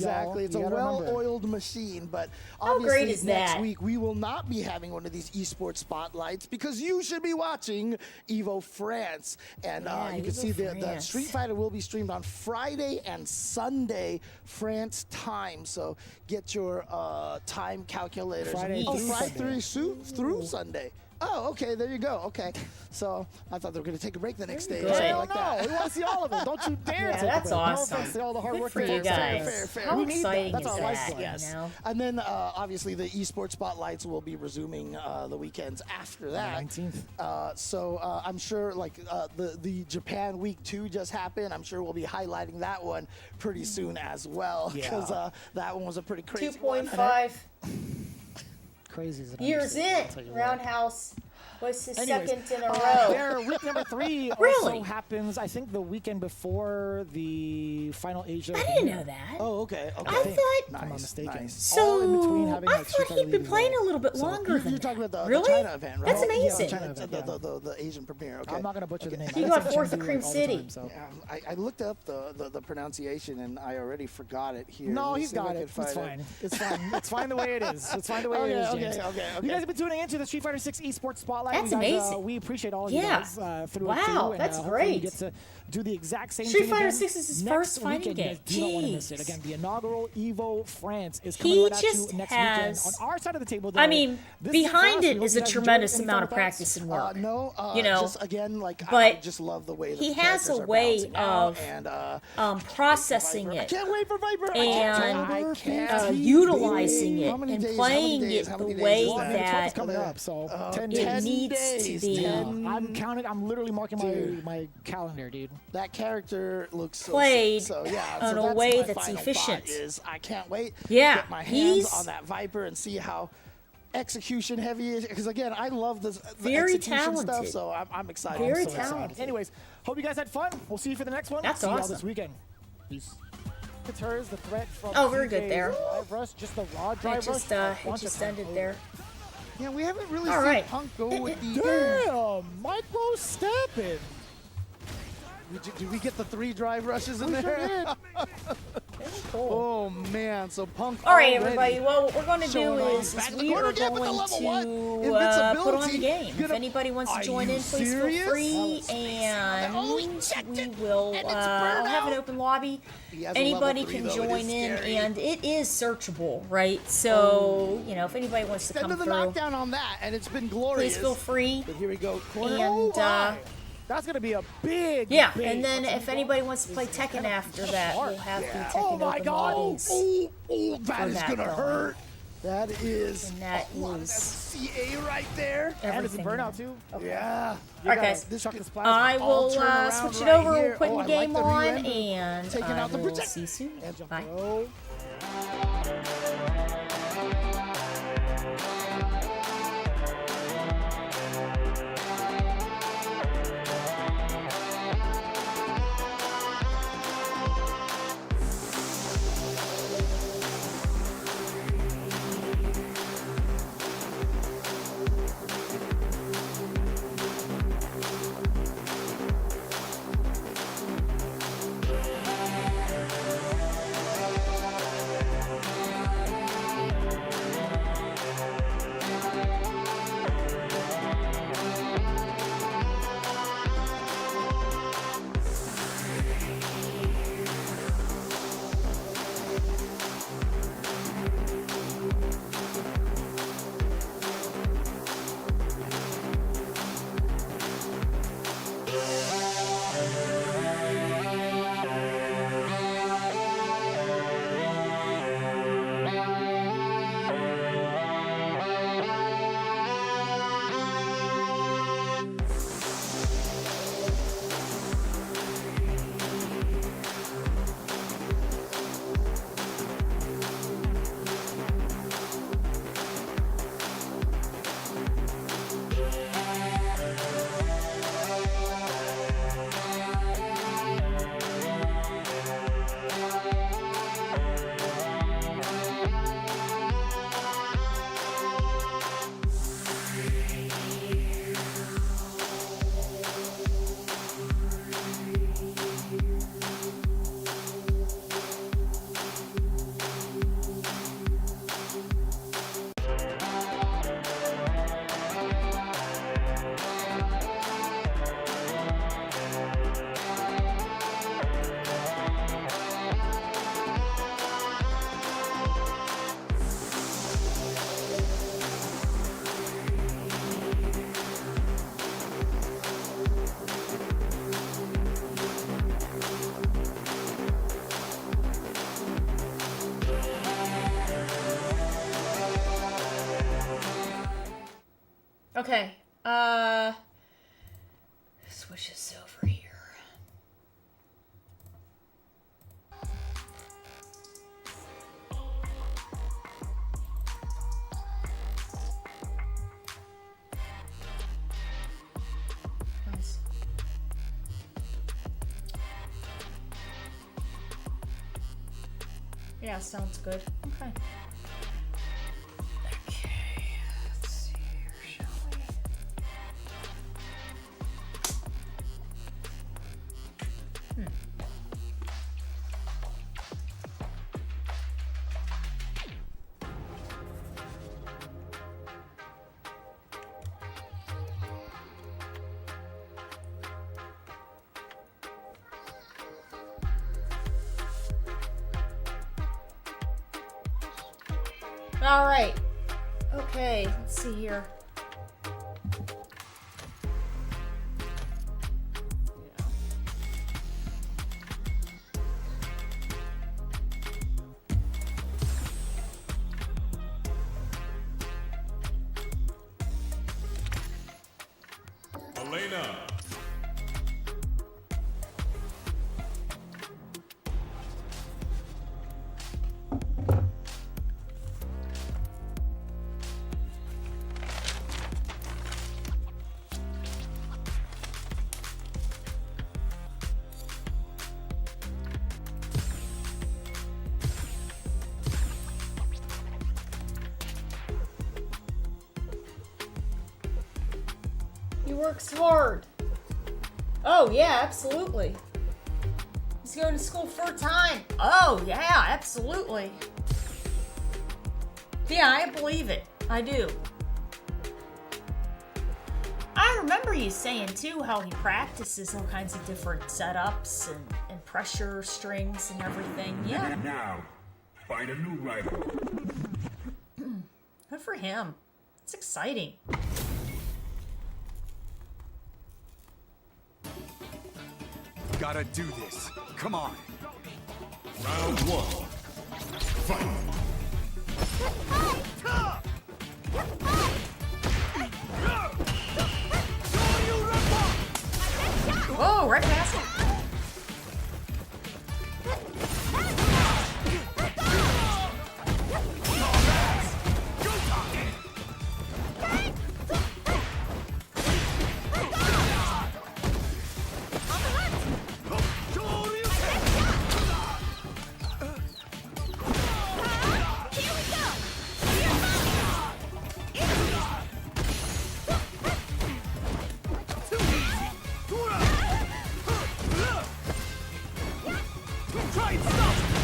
Exactly. It's You a gotta remember. well-oiled machine, but How obviously great is next that? week we will not be having one of these esports spotlights because you should be watching Evo France. And Yeah, you can Evo see the France. Street Fighter will be streamed on Friday and Sunday France time. So get your time calculators. Friday oh, through Friday Sunday. through Sunday. Oh, okay, there you go. Okay. So I thought they were going to take a break the next day. Good. or something Hell like no, that. we want to see all of it. Don't you dare Yeah, take a that's break. No awesome. offense to all the hard Good work for that you folks do. guys. fair. How We need that. exciting That's is our that? lifeblood. Yes. You know? And then obviously the esports spotlights will be resuming the weekends after that. 19th. So I'm sure the Japan week 2 just happened. I'm sure we'll be highlighting that one pretty soon as well because Yeah. that one was a pretty crazy one. 2.5 Crazy as an years in. understatement, I'll tell you what. Roundhouse was his Anyways, second in a row. Their week number 3 Really? also happens, I think, the weekend before the final Asia. I didn't know that. Oh, okay. I Okay. thought. If I'm not mistaken. Nice. All in between So having, I like, Street thought he'd Fighter been League playing as a little bit So longer you're than talking that. about the Really? China event, right? That's Yeah, amazing. China event, The Asian premiere. Okay. I'm not going to butcher the name. He I got listen to fourth Chengdu, at Cream all the City. time, so. I looked up the pronunciation and I already forgot it here. No, Let me he's see if I got can it. It's find fine. It's fine. It's fine the way it is. It's fine the way it is, James. Okay. You guys have been tuning into the Street Fighter 6 Esports Spotlight. That's You guys, amazing. We appreciate all of Yeah. you guys through and Wow, through. And, that's hopefully great. You get to do the exact same Street thing Fighter again 6 is his next first fighting weekend. You guys game. do not want to miss it. Jeez. Again, the inaugural EVO France is coming He right at you just next has- weekend. On our side of the table, though, I mean, this behind is it for us. is We a hope you guys enjoy it. tremendous Any amount of final thoughts? practice and work. No, you know, just again, I but just love the way that he the has a characters are way balancing out of, and processing Viper. I it can't wait for Viper. and I can't utilizing wait. it How many and days? playing How many it days? How the many days way is Well, I mean, the 12th is that coming up, so 10 it days. needs days, to be. 10. I'm counting. I'm literally marking Dude. my calendar, dude. That character looks so Played sick. So yeah, in so a that's way my that's final efficient. thought Is I can't wait. Yeah, to get my hands he's- on that Viper and see how execution heavy is. Because again, I love the Very execution stuff. talented. So I'm excited. Very I'm so excited. talented. Anyways, hope you guys had fun. We'll see you for the next one. That's see y'all awesome. this weekend. Peace. It's hers, the threat from Oh, very good CJ's there. Drive rush, just the raw drive It just, rush. uh, a it bunch just of time. ended there. Yeah, we haven't really All seen right. Punk go with the. Damn, micro stepping. Did we get the 3 drive rushes in We sure there? did. Cool. Oh man, so Punk. All right, already everybody. Well, what we're going to do showing off. is Back to the we corner are again with the going level 1 to put on the invincibility. game. If Gonna- anybody wants to Are join you in, please serious? feel free. Oh, And he checked we it, will. and it's I'll have an burnout. open lobby. He has a Anybody level 3, can though. It join is in, scary. and it is searchable, right? So you know, if anybody wants to Extend come to the through, knockdown on that, and it's been glorious. please feel free. But here we go. Corner. And That's gonna be a big. yeah, big- and then if anybody wants to play Tekken after that, we'll have the Tekken Oh my open God! lobbies. Oh, that for is that gonna going. hurt. That is. And that a lot of is CA right there. and it's in everything. burnout too. Yeah. You Okay. gotta This chuck could- this plasma. I I'll will turn around switch it right over. here. We'll put Oh, the I like game the on, re-ender. and Taking I out the will protect- see you soon. And jump Bye. low. Okay. Switch this over here. Nice. Yeah, sounds good. Okay. Okay, let's see here, shall we? All right. Okay, let's see here. Elena. He works hard. Oh, yeah, absolutely. He's going to school full-time. Oh, yeah, absolutely. Yeah, I believe it. I do. I remember you saying, too, how he practices all kinds of different setups and pressure strings and everything. Yeah. Now, find a new rival. Good for him. It's exciting. Gotta do this. Come on. Round one. Fight. Whoa, right past him.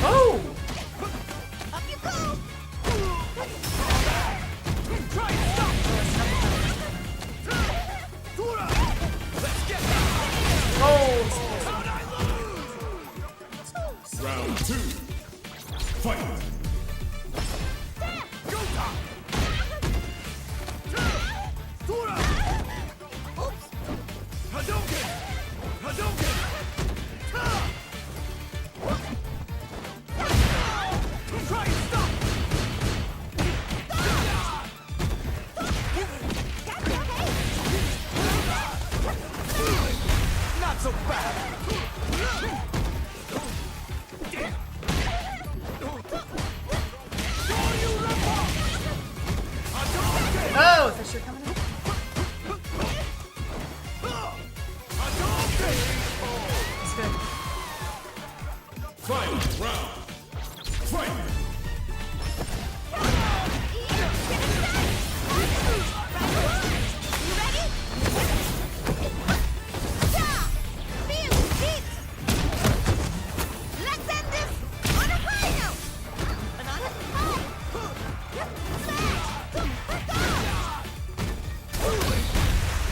Oh! Up you go! Round two. Fight. Not so bad. Oh, Fisher coming in. That's good. Final round. Fight.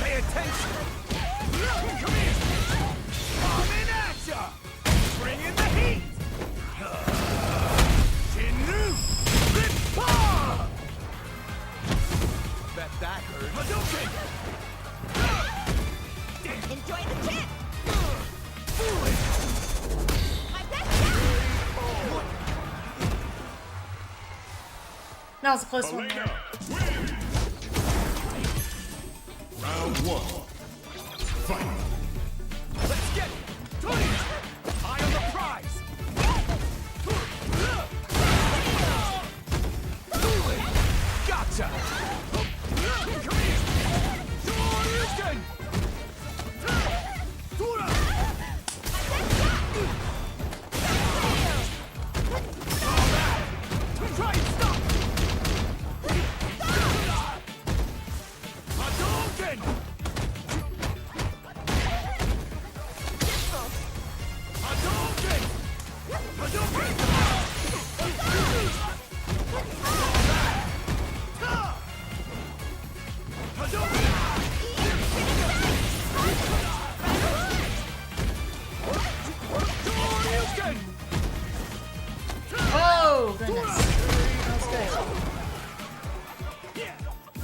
Pay attention. Come here. Coming at ya. Bring in the heat. Shinru. Rip-Paw. Bet that hurt. Hadouken. Enjoy the chip! That was a close one. Elena wins. Round one. Fight. Let's get it! Eye on the prize! Gotcha! Come here! Shoryuken! Try and stop! Hadouken! Hadouken! Hadouken! Hadouken! Oh, goodness.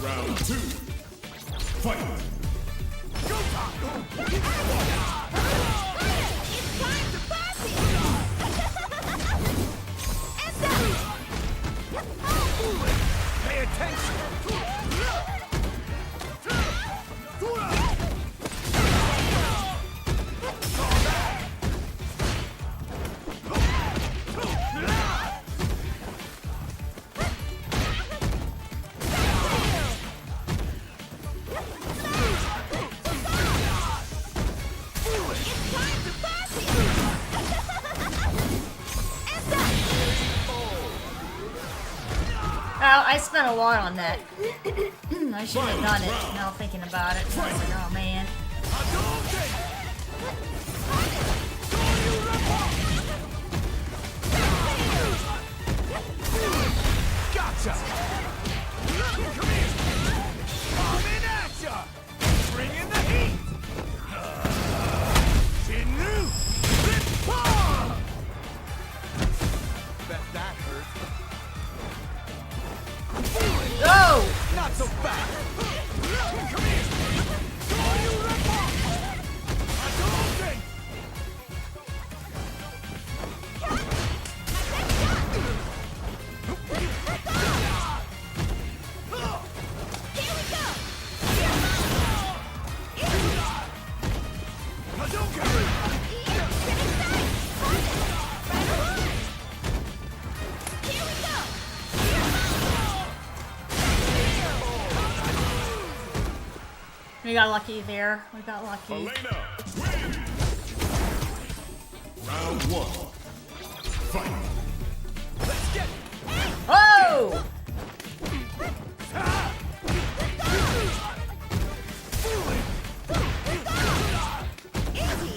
Round two. Fight. Pay attention! Well, I spent a lot on that. I should have done it now thinking about it. I was like, oh man. Gotcha! Come here! Coming at ya! Bring in the heat! Shinru! Rip-Paw! Bet that hurt. Oh! Not so fast! Come here! Soryu Rip-Paw! Hadouken! We got lucky there. We got lucky. Elena wins. Round one. Fight. Let's get Oh!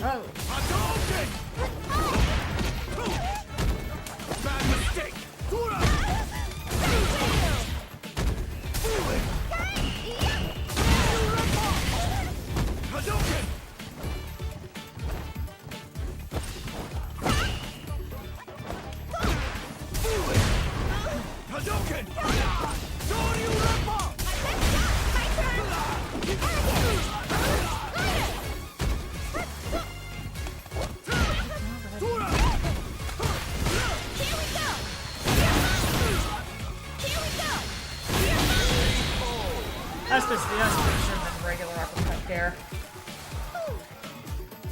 Oh. Hadouken! Bad mistake! Hadouken! Hadouken! Soryu Rip-Paw! That's supposed to be us. Should have been regular uppercut there.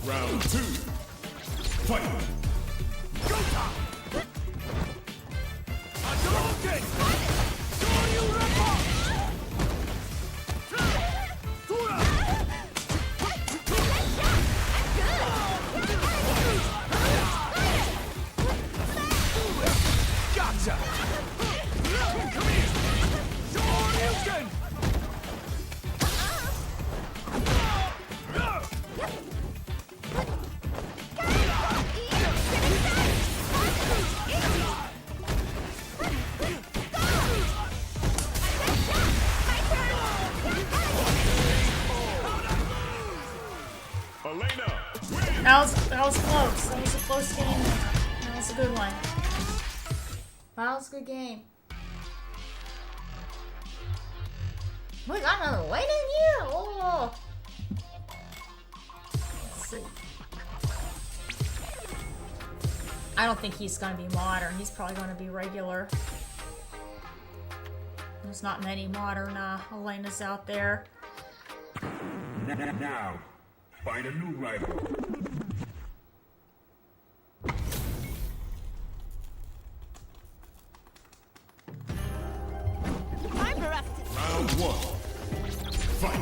Round two. Fight. Hadouken! Soryu Rip-Paw! Gotcha! Come here! Shoryuken! Elena wins. That was close. That was a close game. That was a good one. That was a good game. We got another win in here. Oh. Let's see. I don't think he's gonna be modern. He's probably gonna be regular. There's not many modern Elenas out there. Now, find a new rival. I'm arrested. Round 1. Fight.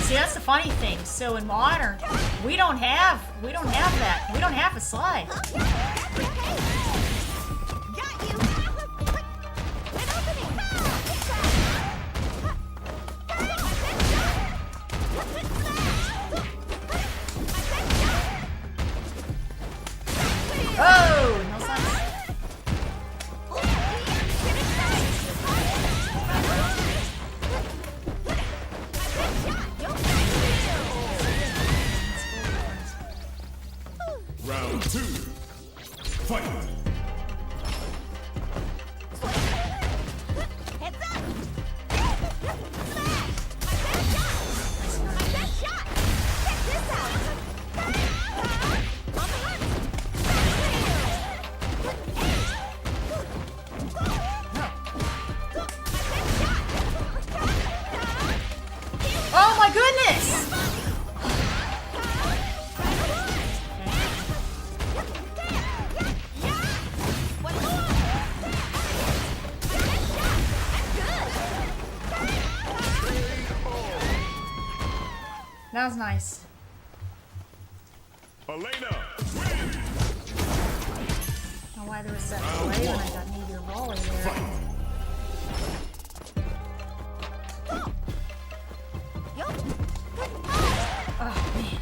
See, that's the funny thing. So in modern, we don't have that. We don't have a slide. Got you. An opening. Oh, no sense. Round 2. Fight. Heads up. My best shot. Check this out. On the hunt. Oh my goodness! That was nice. Elena. I don't know why there was that delay when I got meteor volley there. Oh man.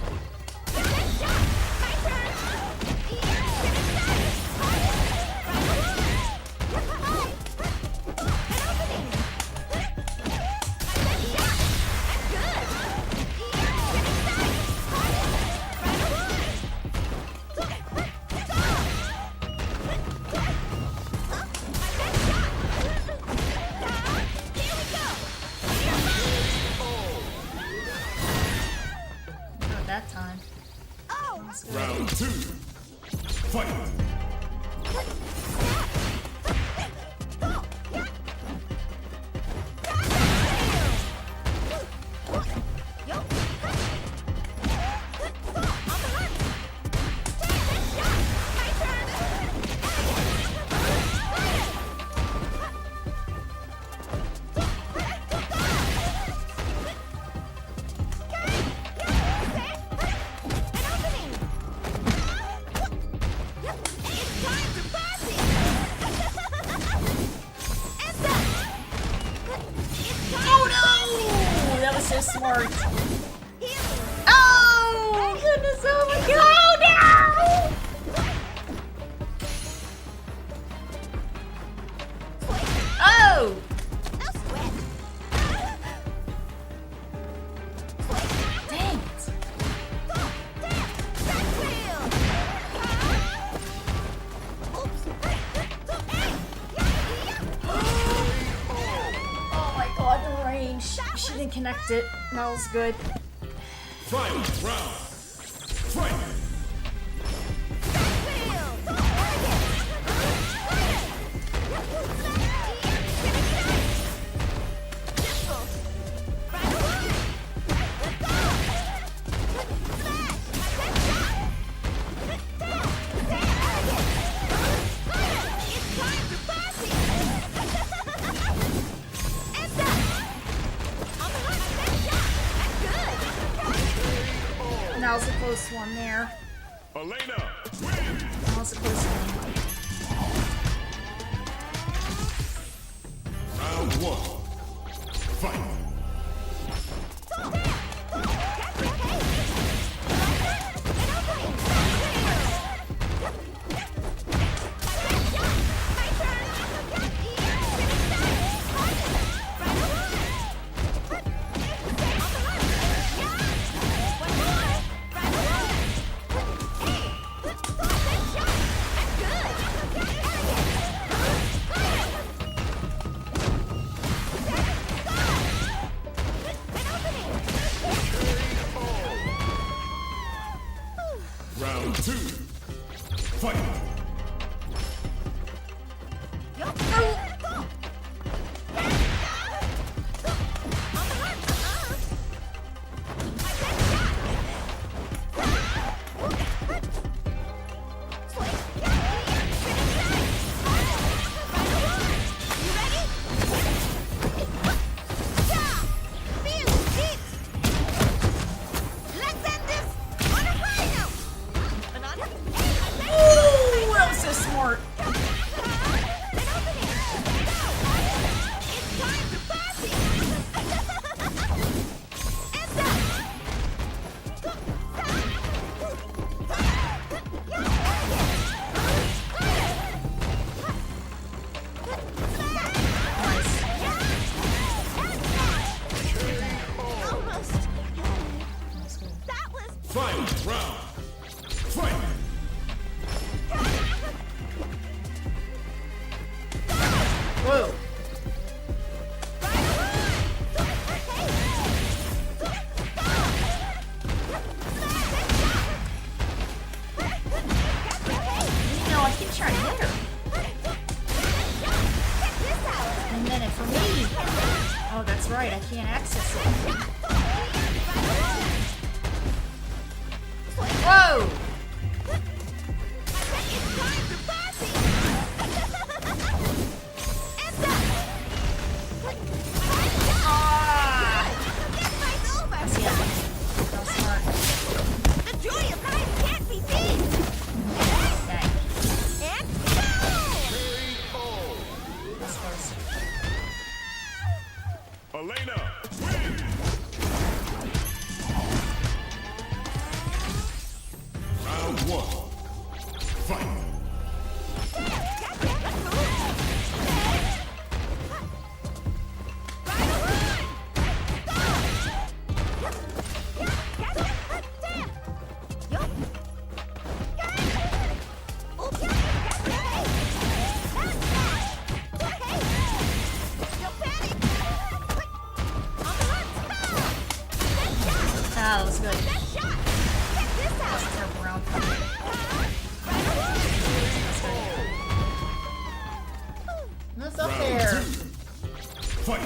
Not that time. Round 2. Fight. Oh no! That was so smart. Oh goodness! Oh my god! No! Oh! Dang it! Oh my god, the range. She didn't connect it. That was good. Final round. Fight. That was a close one there. Elena. That was a close one. Round 1. Fight. Round 2. Fight. Ooh, that was so smart. Final round. Fight. Whoa. You know, I keep trying to hit her. And then for me, oh, that's right, I can't access it. Whoa! Ah! That's it. That was smart. The joy of hiding can't be beat. Okay. And go! That's close. Elena wins. Round 1. Fight. Ah, that was good. That's a terrible round. That's up there. Fight.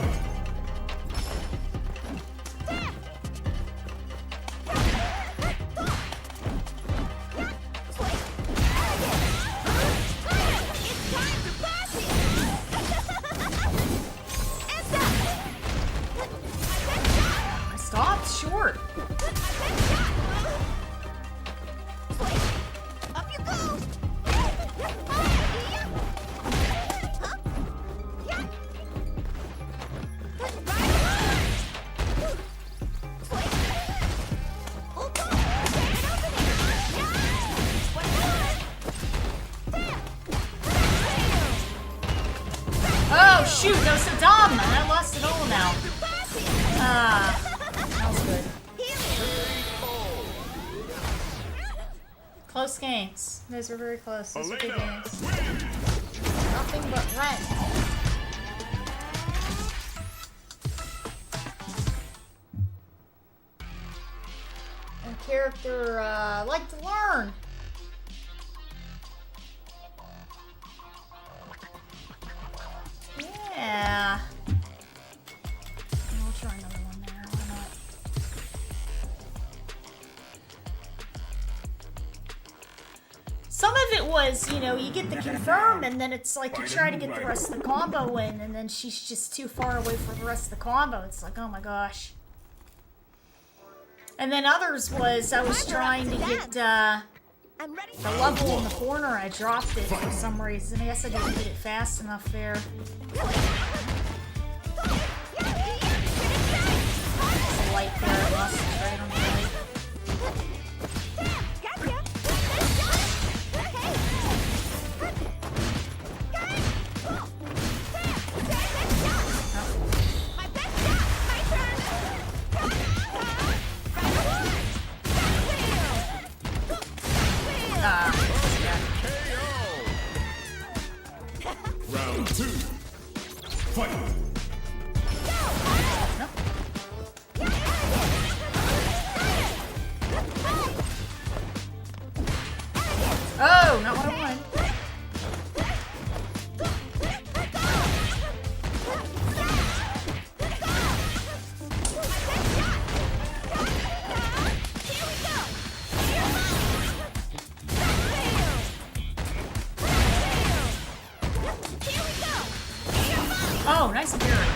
I stopped short. Up you go! Oh shoot, that was so dumb. I lost it all now. Ah, that was good. Close games. Those were very close. Those were good Elena games. wins. Nothing but rent. And character like to learn. Yeah. We'll try another one there. Why not? Some of it was, you know, you get the confirm and then it's like you try to get the rest of the combo in and then she's just too far away from the rest of the combo. It's like, oh my gosh. And then others was I was trying to get I'm ready. the level in the corner. I dropped it for some reason. I guess I didn't get it fast enough there. There's a light there. I lost it right on the light. Round 2. Fight. Oh, not what I wanted. Oh, nice parry.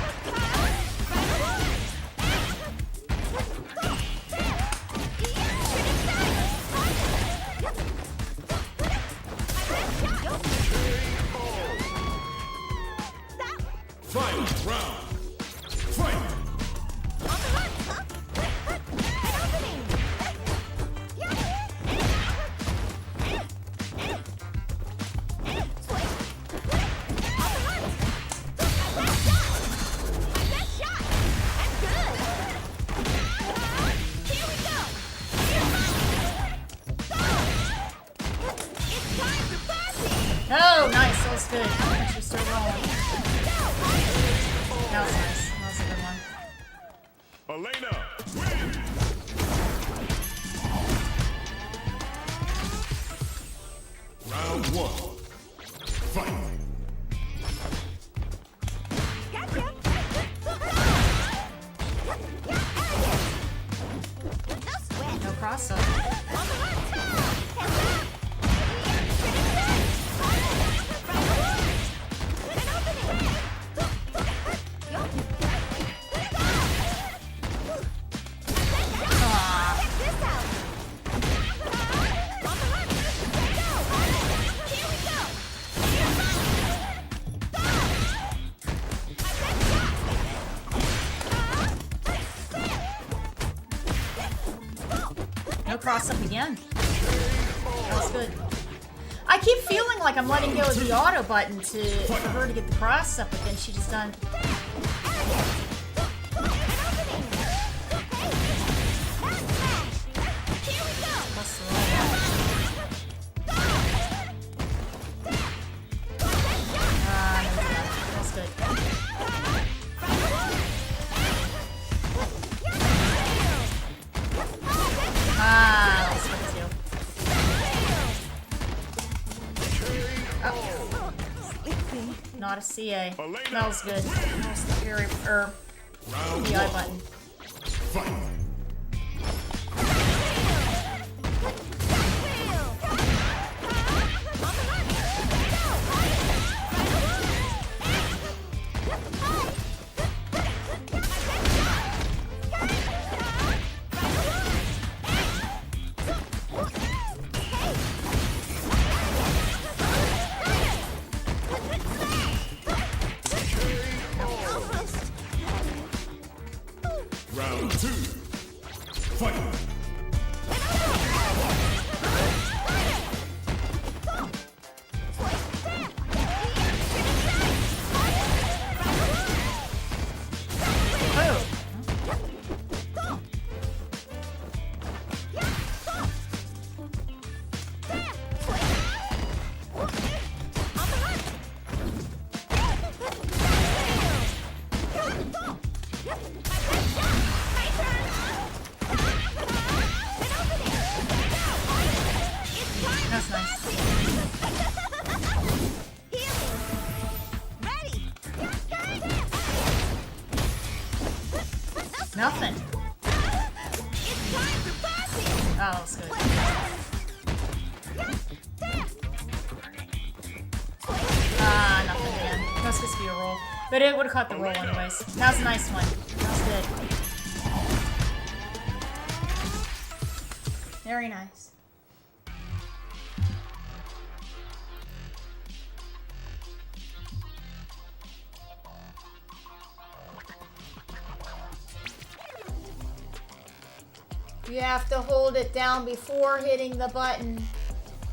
Final round. Fight. Oh, nice. That was good. Actually, still rolling. That was nice. That was a good one. Elena wins. Round one. Fight. No cross up. No cross up again. That was good. I keep feeling like I'm letting go of the auto button for her to get the cross up, but then she just done. Plus the roll. That's good. Ah, that's good too. Oh. Not a CA. That was good. That was the parry, the I button. Fight. Round two. Fight. That's nice. Nothing. Oh, that's good. Ah, nothing again. That was supposed to be a roll. But it would have caught the roll anyways. That was a nice one. That was good. Very nice. You have to hold it down before hitting the button.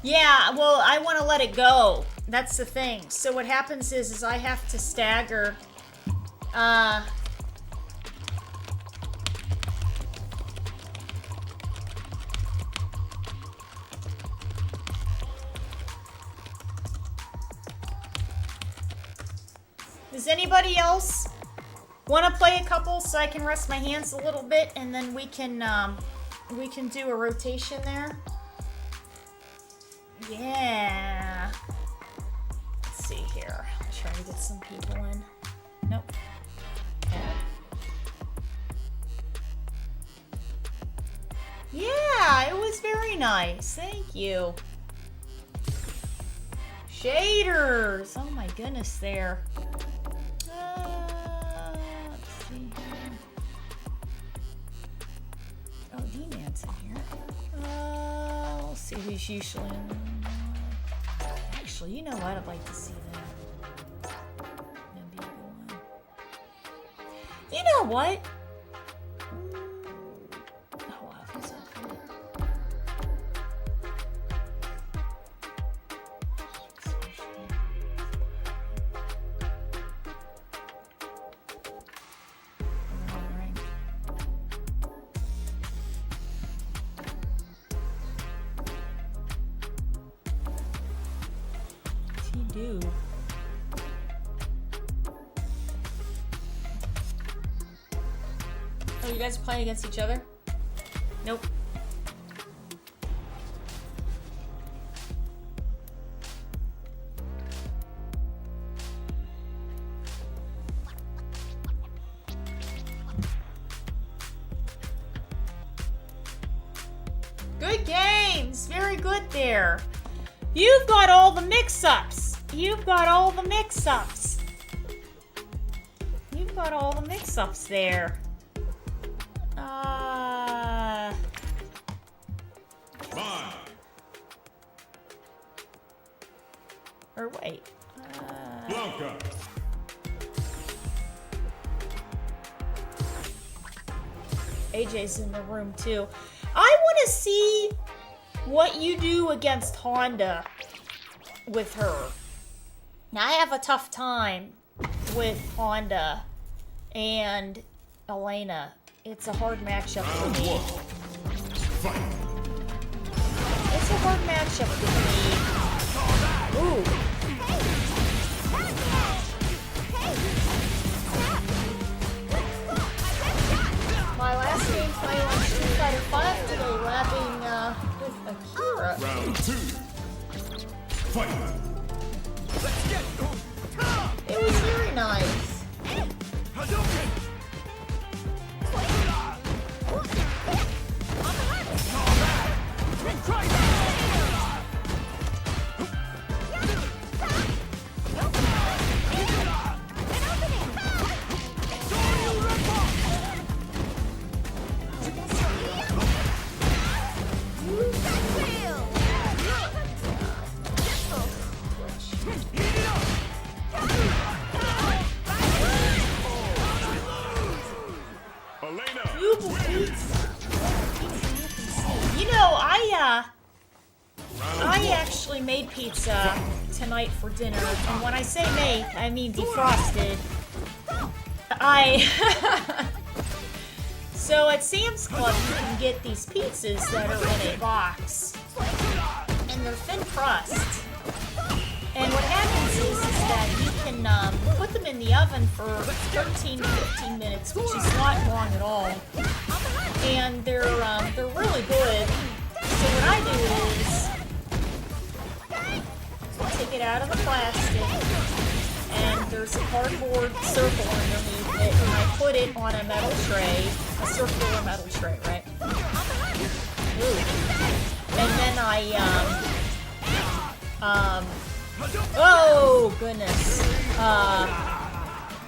Yeah, well, I want to let it go. That's the thing. So what happens is I have to stagger. Does anybody else want to play a couple so I can rest my hands a little bit and then we can do a rotation there? Yeah. I'll try to get some people in. Nope. Okay. Yeah, it was very nice. Thank you. Shaders. Oh my goodness, there. Let's see here. Oh, D-Man's in here. We'll see who's usually in there. Actually, you know what? I'd like to see that. That'd be a good one. You know what? Oh, wow, he's up here. Do. Oh, you guys are playing against each other? Nope. Good games! Very good there. You've got all the mix-ups. You've got all the mix-ups. You've got all the mix-ups there. Five. Or wait. Blanca. AJ's in the room too. I want to see what you do against Honda with her. Now, I have a tough time with Honda and Elena. It's a hard matchup for me. It's a hard matchup for me. Ooh. My last game playing on Street Fighter 5 today, rapping with Akira. Round 2. Fight. Let's get It was very nice. Hadouken! Try that! You know, I actually made pizza tonight for dinner, and when I say make, I mean defrosted. So at Sam's Club, you can get these pizzas that are in a box, and they're thin crust. And what happens is that you can put them in the oven for 13 to 15 minutes, which is not long at all. And they're really good. So what I do is take it out of the plastic, and there's a cardboard circle underneath it, and I put it on a metal tray, a circular metal tray, right? Ooh. And then oh goodness.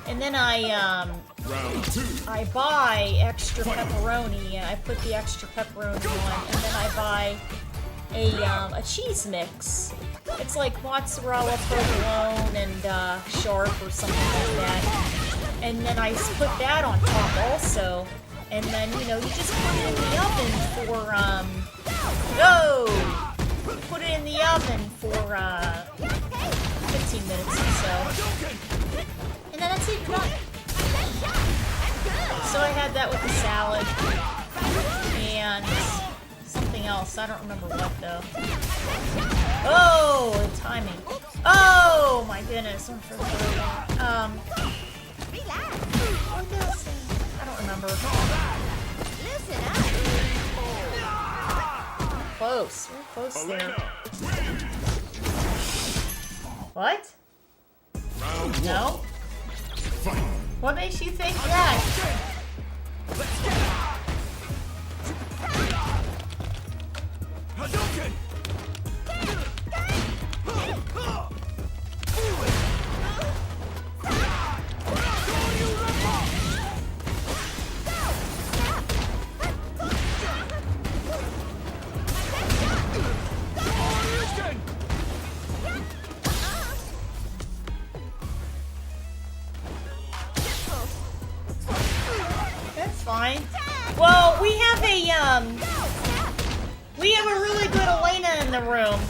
And then I buy extra pepperoni, and I put the extra pepperoni on, and then I buy a cheese mix. It's like mozzarella, provolone, and sharp or something like that. And then I put that on top also. And then, you know, you just put it in the oven for, put it in the oven for 15 minutes or so. And then that's it, you're done. So I had that with the salad and something else. I don't remember what though. Oh, the timing. Oh my goodness. What else? I don't remember. Close. We're close there. What? Round one. No? Fight. What makes you think that? Let's get it! Hadouken! That's fine. Well, we have a really good Elena in the room.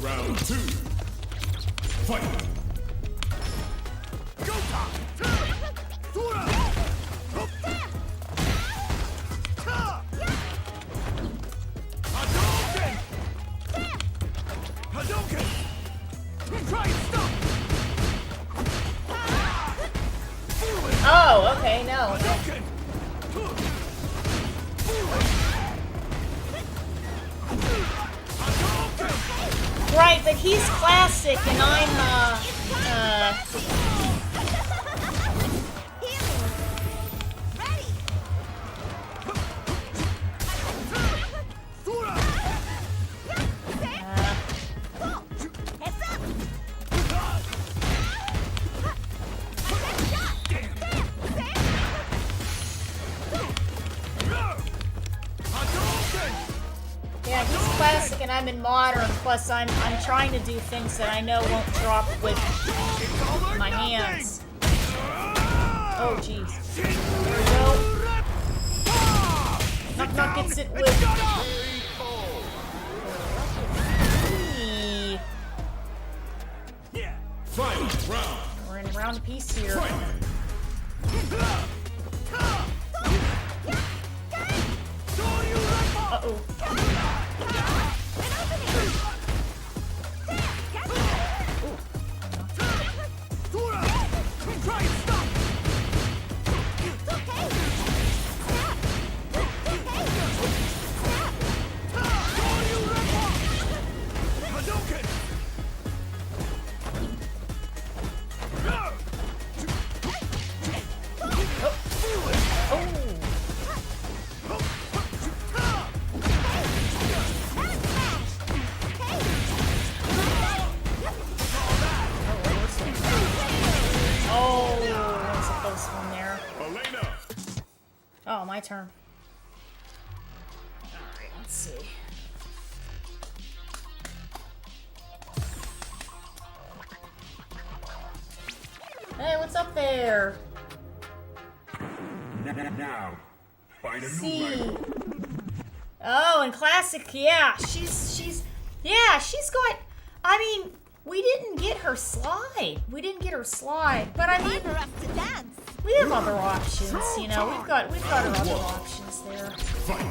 Round two. Fight. Oh, okay, no. Right, but he's classic and I'm yeah, he's classic and I'm in modern, plus I'm trying to do things that I know won't drop with my hands. Oh jeez. There we go. Knock knock gets it with Final round. we're in round piece here. Uh-oh. Oh, my turn. Alright, let's see. Hey, what's up there? Now, find a new See. rival. Oh, and classic, yeah. She's got, I mean, we didn't get her slide. But I mean, For us to dance. we have other options, you know. We've got our other options there. Fight.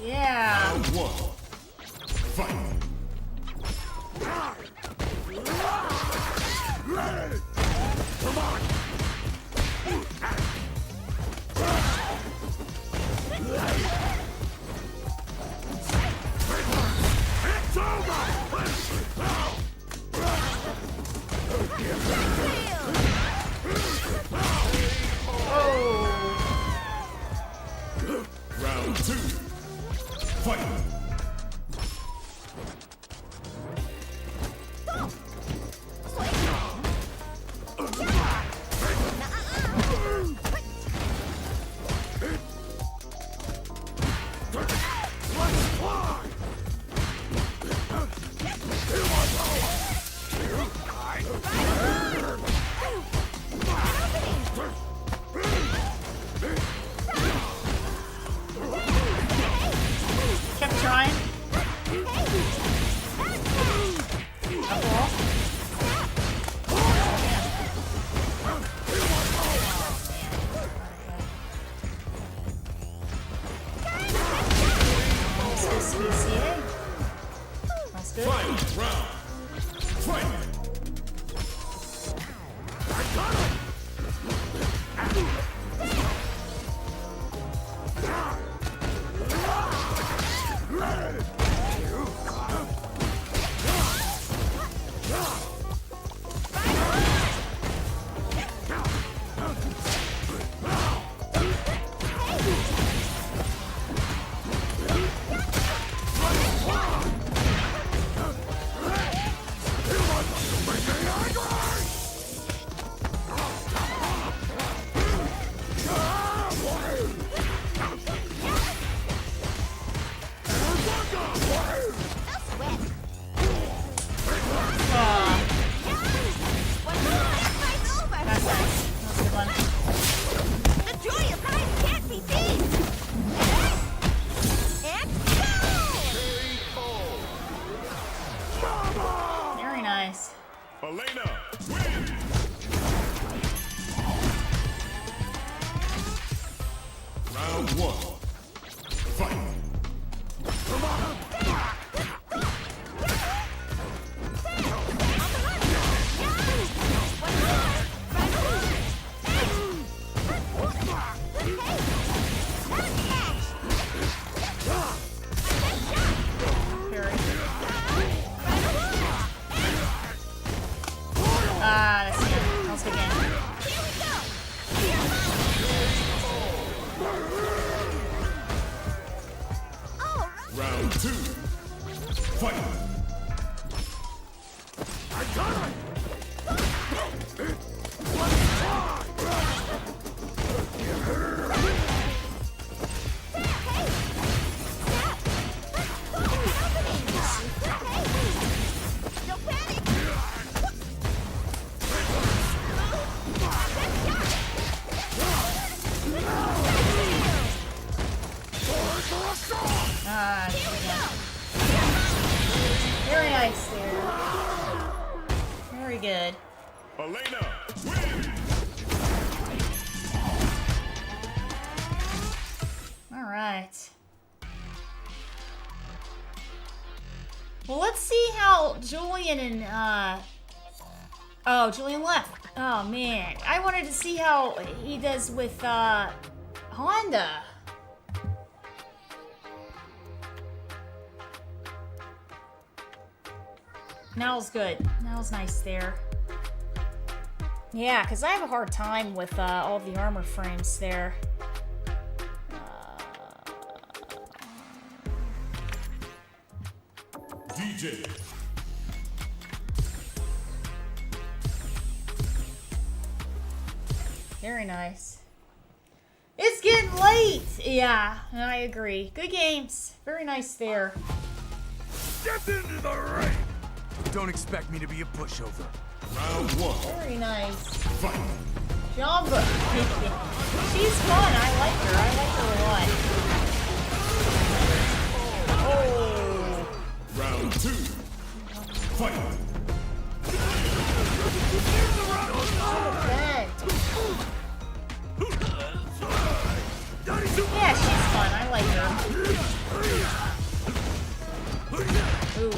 Yeah. Round one. Fight. Come on! It's over! Round two. Fight. Kept trying. That's good. Final round. Fight. That's nice. That's a good one. The joy of fighting can't be beat! And go! Very nice. Elena wins. Round one. Fight. Parry. Ah, that's it. That was a good game. Round two. Fight. Ah, that's a good one. Very nice there. Very good. Elena wins. All right. Well, let's see how Julian and oh, Julian left. Oh man, I wanted to see how he does with Honda. Now's good. Now's nice there. Yeah, because I have a hard time with all the armor frames there. DJ. Very nice. It's getting late. Yeah, I agree. Good games. Very nice there. Step into the ring! Don't expect me to be a pushover. Round one. Very nice. Fight. Jamba. She's fun. I like her. I like her a lot. Oh. Round two. Fight. Yeah, she's fun. I later. Ooh.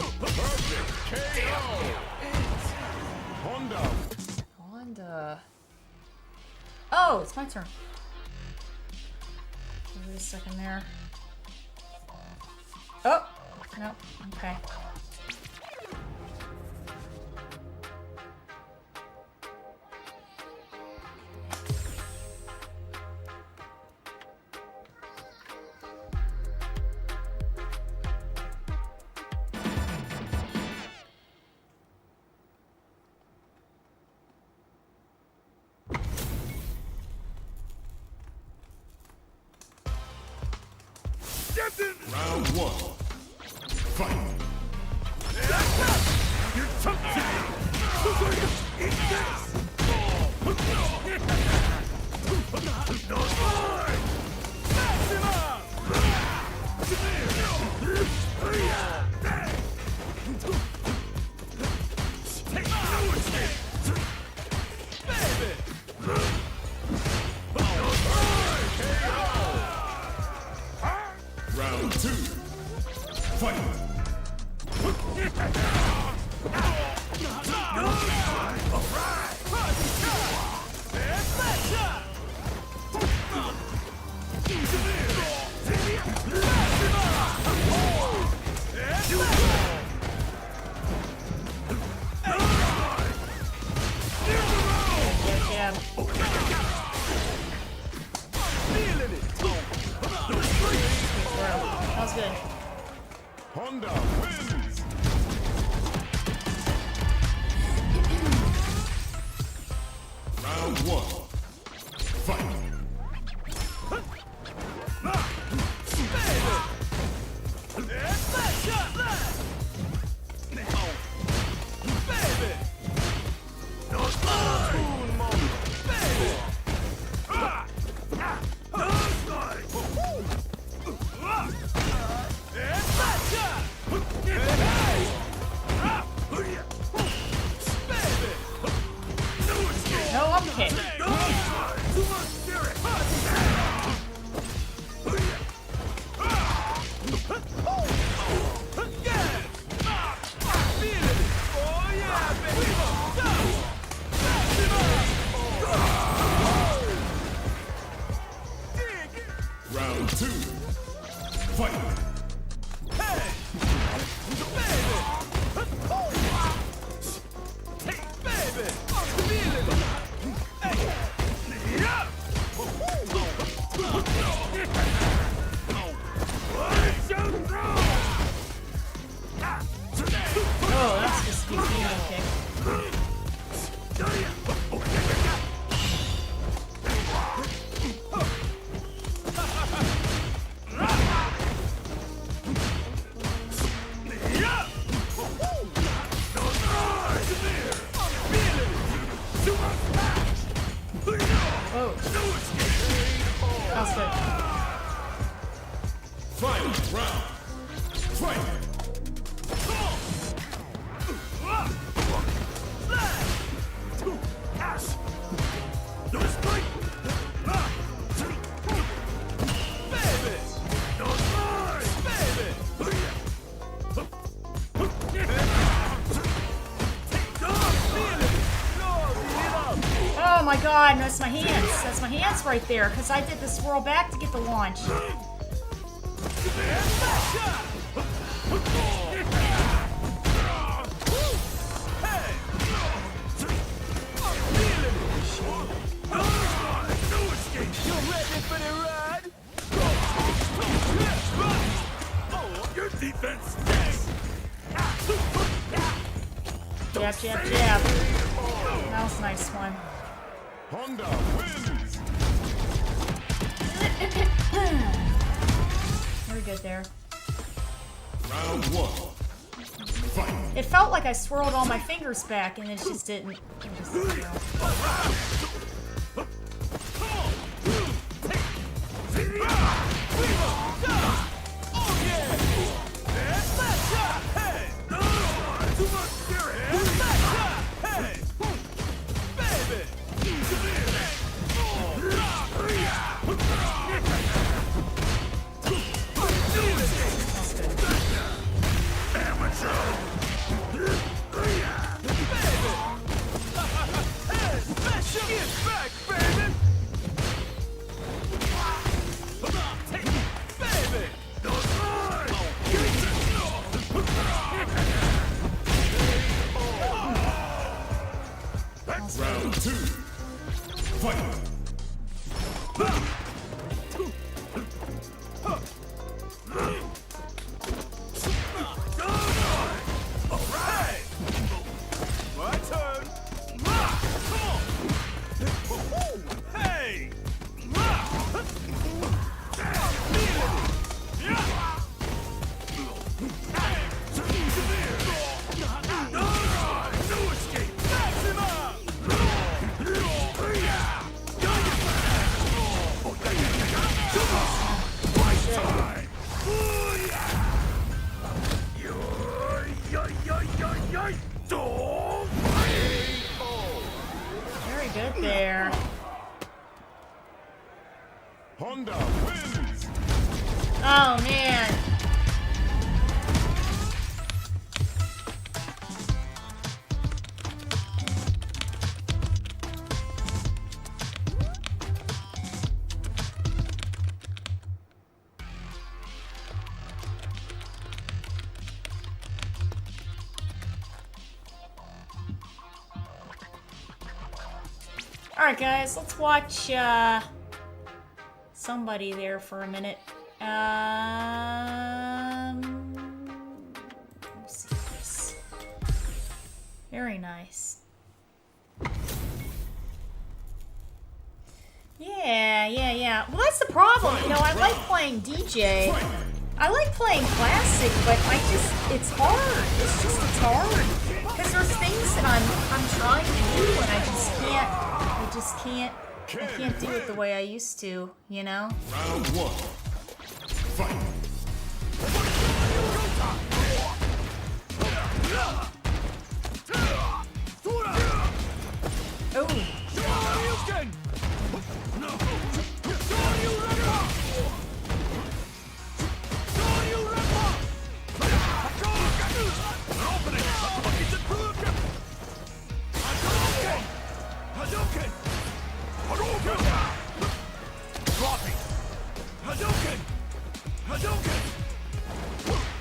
Honda. Oh, it's my turn. Wait a second there. Oh, no, okay. Round 1. Fight. Round 2. Fight. Yeah. That was good. Honda wins. Round 1. Fight. No up kick. Round 2. Fight. Oh, that's just a kick. Whoa. That was good. Final round. Fight. Oh my god, no, that's my hands. That's my hands right there, because I did the swirl back to get the launch. Jab, jab, jab. That was a nice one. Honda wins. Very good there. Round 1. Fight. It felt like I swirled all my fingers back, and it just didn't. Oh, man. Alright guys, let's watch somebody there for a minute. Let's see this. Very nice. Yeah. Well, that's the problem. You know, I like playing DJ. I like playing classic, but it's hard. It's hard. Because there's things that I'm trying to do and I can't do it the way I used to, you know? Round 1. Fight. Oh.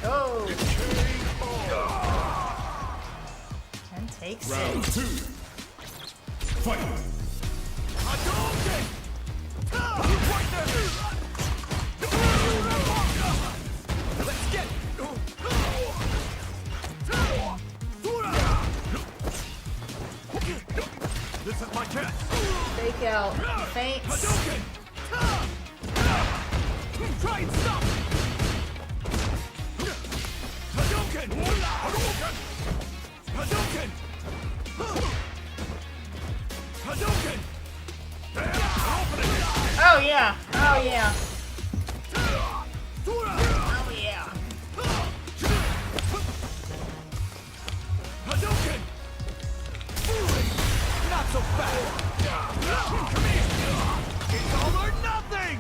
Oh. Ken takes Round it. 2. Fight. Let's get it. This is my chance. Fake out. Feints. Try and stop. Hadouken. Hadouken. Hadouken. Oh yeah. Oh yeah. Oh yeah. Hadouken. Not so fast. Come here. It's all or nothing.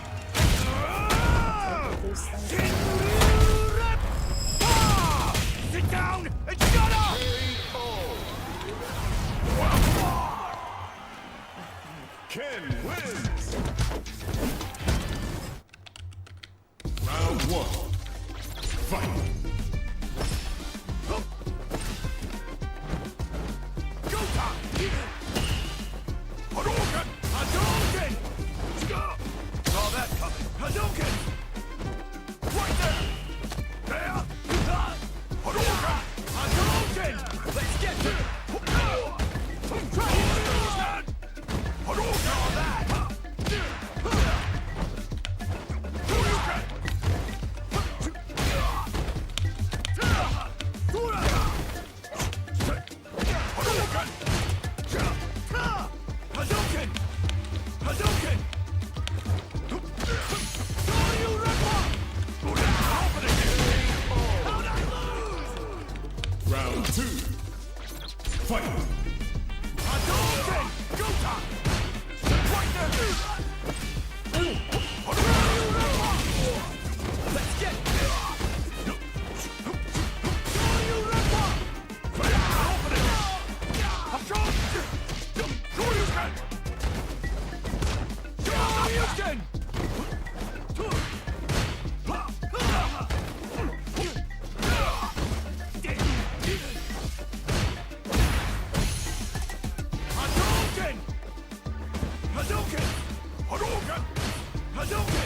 Sit down and shut up. Ken wins. Round 1. Fight. Go time! Hadouken! Hadouken! Saw that coming. Hadouken! Right there! There! Hadouken! Hadouken! Let's get to it! Try it! Hadouken! Saw that! Hadouken! Hadouken! Hadouken! Round 2. Fight. Hadouken! Go time! Right there! Let's get it!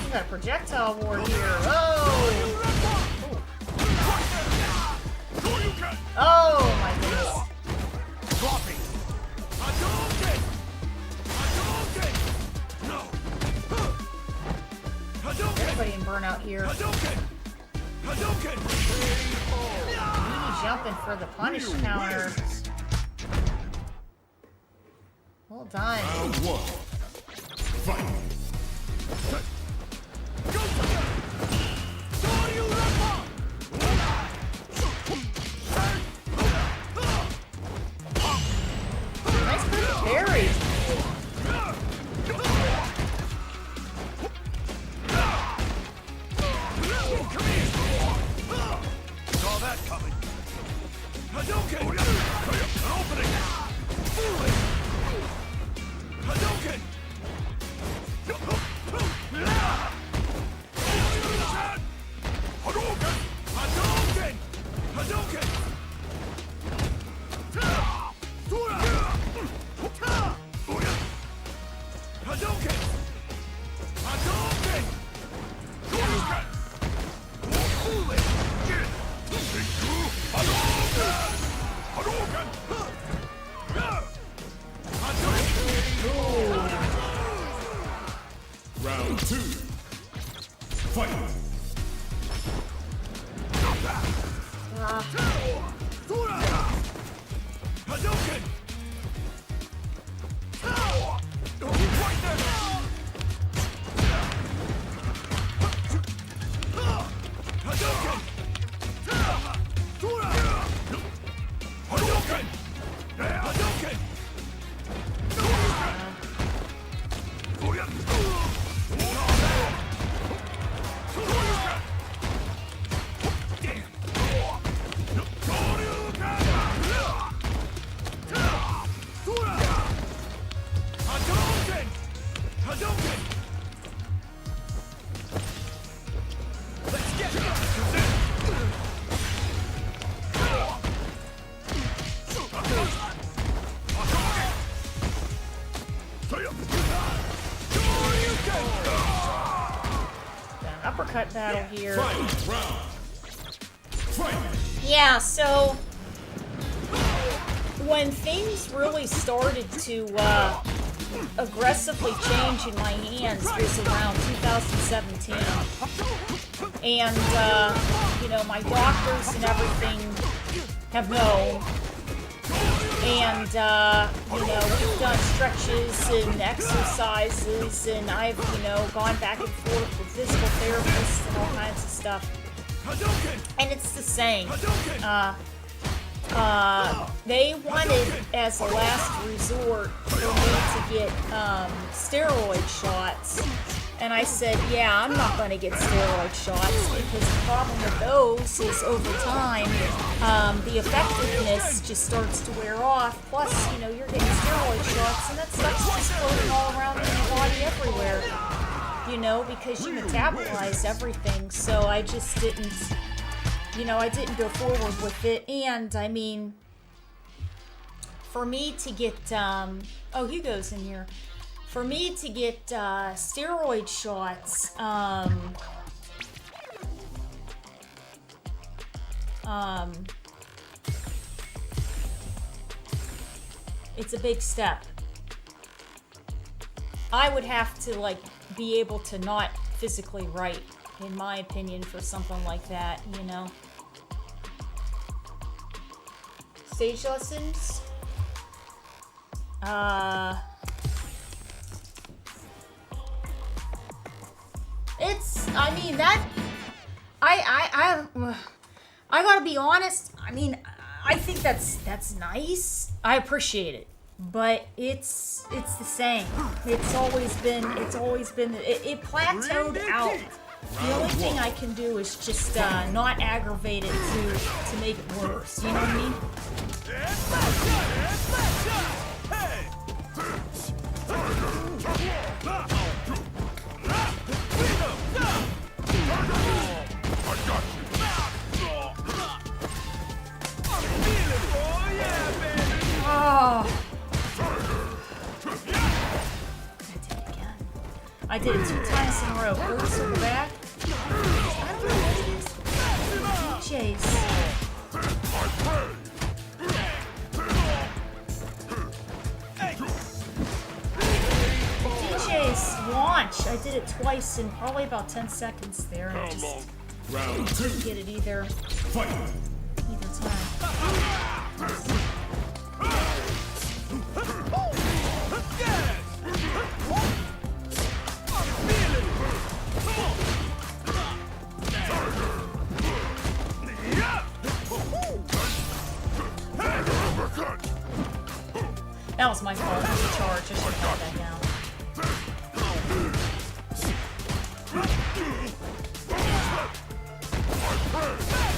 We got a projectile war here. Oh! Oh my goodness. Floppy! Hadouken! Hadouken! No! Hadouken! Everybody in burnout here. Hadouken! Hadouken! Really jumping for the punish counter. Well done. Round 1. Fight. Go! Soryu Rappa! Nice perfect parry. Hadouken! An opening! Foolish! Hadouken! Hadouken! Hadouken! Hadouken! Tura! Hadouken! Hadouken! Hadouken! Foolish! Hadouken! Hadouken! Round 2. Fight. Tura! Hadouken! Right there! Hadouken! Tura! Hadouken! Hadouken! Hadouken! Hadouken! Let's get it! An uppercut battle here. Fight. Round. Fight. Yeah, so when things really started to aggressively change in my hands was around 2017. And, you know, my doctors and everything have known. And, you know, we've done stretches and exercises, and I've, you know, gone back and forth with physical therapists and all kinds of stuff. And it's the same. They wanted, as a last resort, for me to get steroid shots. And I said, yeah, I'm not going to get steroid shots because the problem with those is over time, the effectiveness just starts to wear off. Plus, you know, you're getting steroid shots and that stuff's just floating all around in your body everywhere. You know, because you metabolize everything. So I just didn't, you know, I didn't go forward with it. And, I mean, for me to get, oh, Hugo's in here. For me to get steroid shots, it's a big step. I would have to, like, be able to not physically write, in my opinion, for something like that, you know? Stage lessons? It's, I mean, that, I gotta be honest, I mean, I think that's nice. I appreciate it. But it's the same. It's always been, it plateaued out. The only thing I can do is just not aggravate it to make it worse. You know what I mean? Oh. I did it 2 times in a row. Oops, we're back. I don't know what it is. DJs. DJs launch. I did it twice in probably about 10 seconds there. I just didn't get it either time. That was my fault. It was a charge. I should have got that down.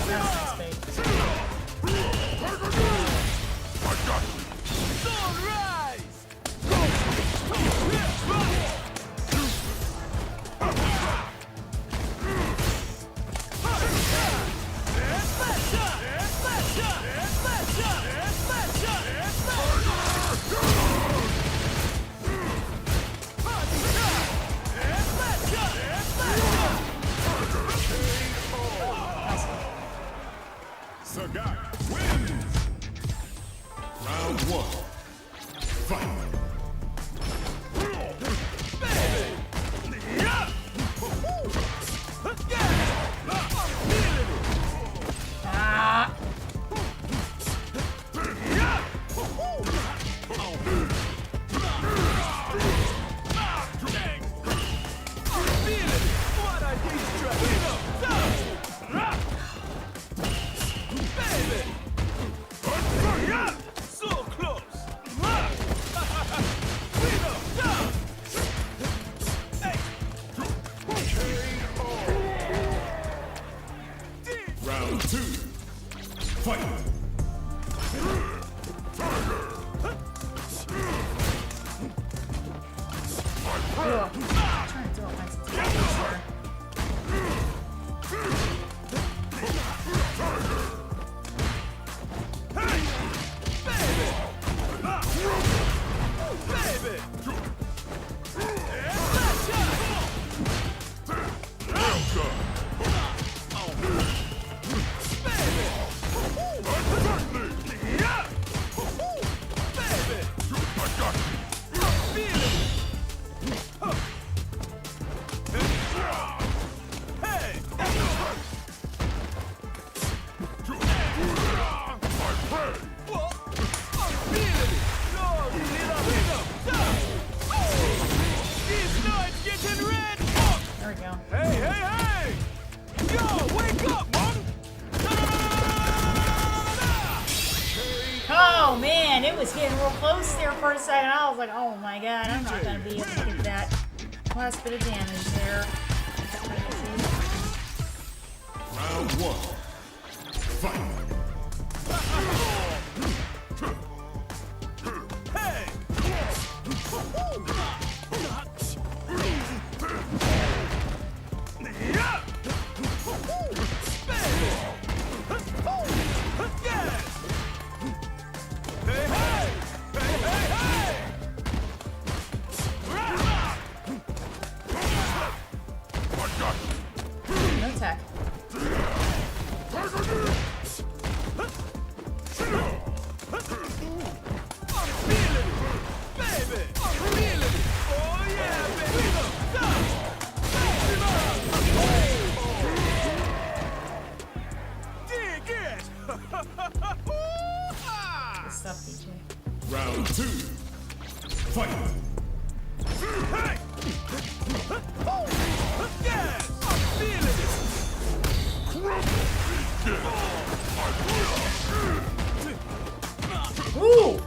That's nice, babe. one. Fight. Ah. So close. Round two. Fight. Ugh. I'm trying to throw up my statistics here. There we go. Hey, hey, hey! Yo, wake up, man! Oh man, it was getting real close there for a second. I was like, oh my god, I'm not gonna be able to get that last bit of damage there. Round one. Fight. No tech. Good stuff, DJ. Round two. Fight. Hey! Yes! I'm feeling it! Woo!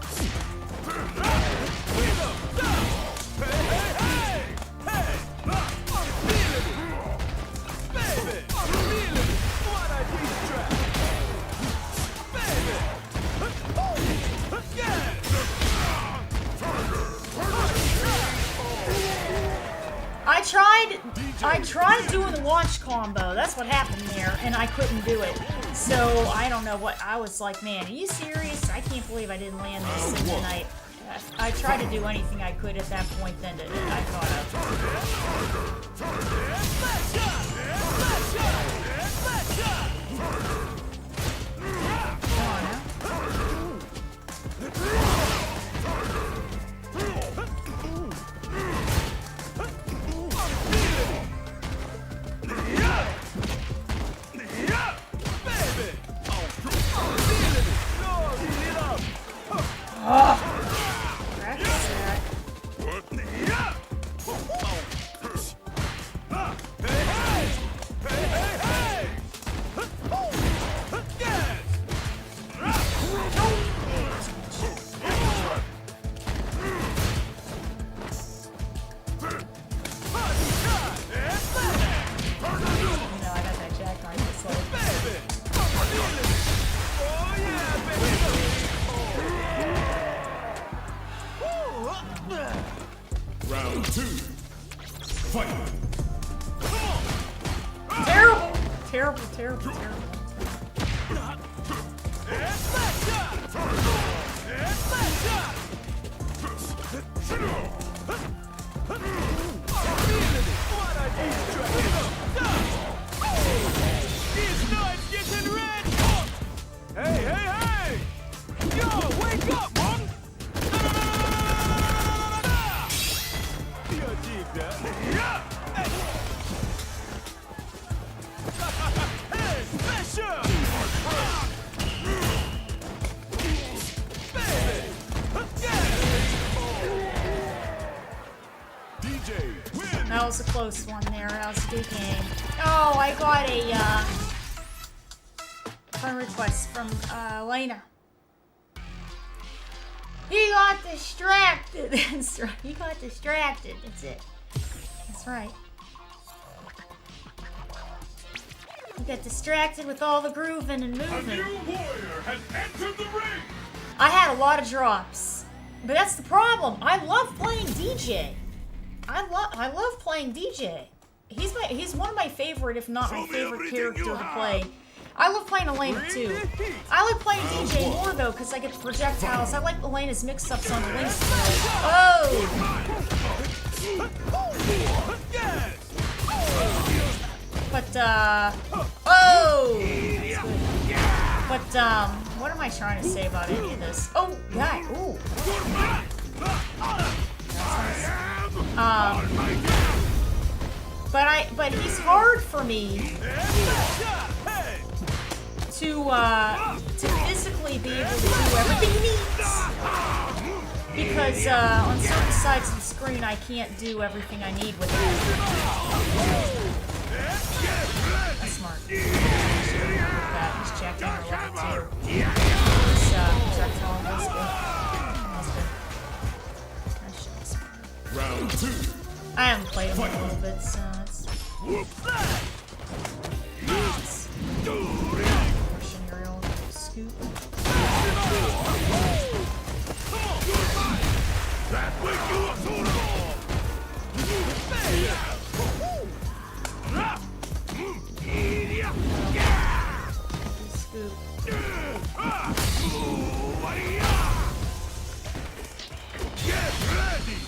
I tried doing the launch combo. That's what happened there, and I couldn't do it. So I don't know what. I was like, man, are you serious? I can't believe I didn't land this. And then I tried to do anything I could at that point. Then I caught Round two. Fight. Terrible, terrible, terrible, terrible. Hey, hey, hey! Yo, wake up, man! that was a close one there. That was a good game. Oh, I got a friend request from Elena. He got distracted. That's right. He got distracted. That's it. That's right. He got distracted with all the grooving and moving. A new warrior has entered the ring. I had a lot of drops, but that's the problem. I love playing DJ. I love playing DJ. He's one of my favorite, if not my favorite character to play. I love playing Elena too. I like playing DJ more though, because I get the projectiles. I like Elena's mix-ups on the wings. Oh! But oh! But what am I trying to say about any of this? Oh, guy. Ooh. But he's hard for me to physically be able to do everything he needs. Because on certain sides of the screen I can't do everything I need with it. That's smart. He's checking or level 2. He's projectile. That's good. That's good. Round 2. I haven't played him in a little bit, so it's... Russian aerial scoop. Scoop. Get ready.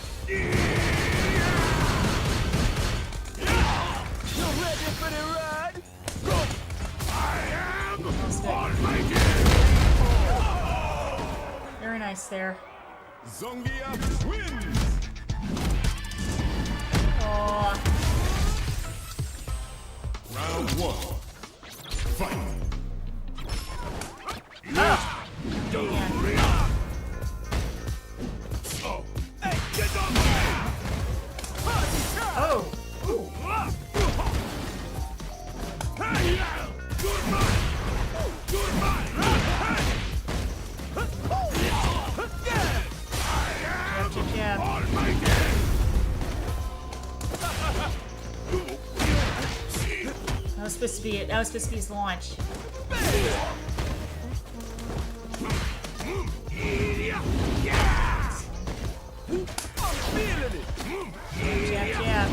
Very nice there. Zongia wins. Oh. Round 1. Fight. Oh. Hey, get on Oh. That was supposed to be it. That was supposed to be his launch. Jab.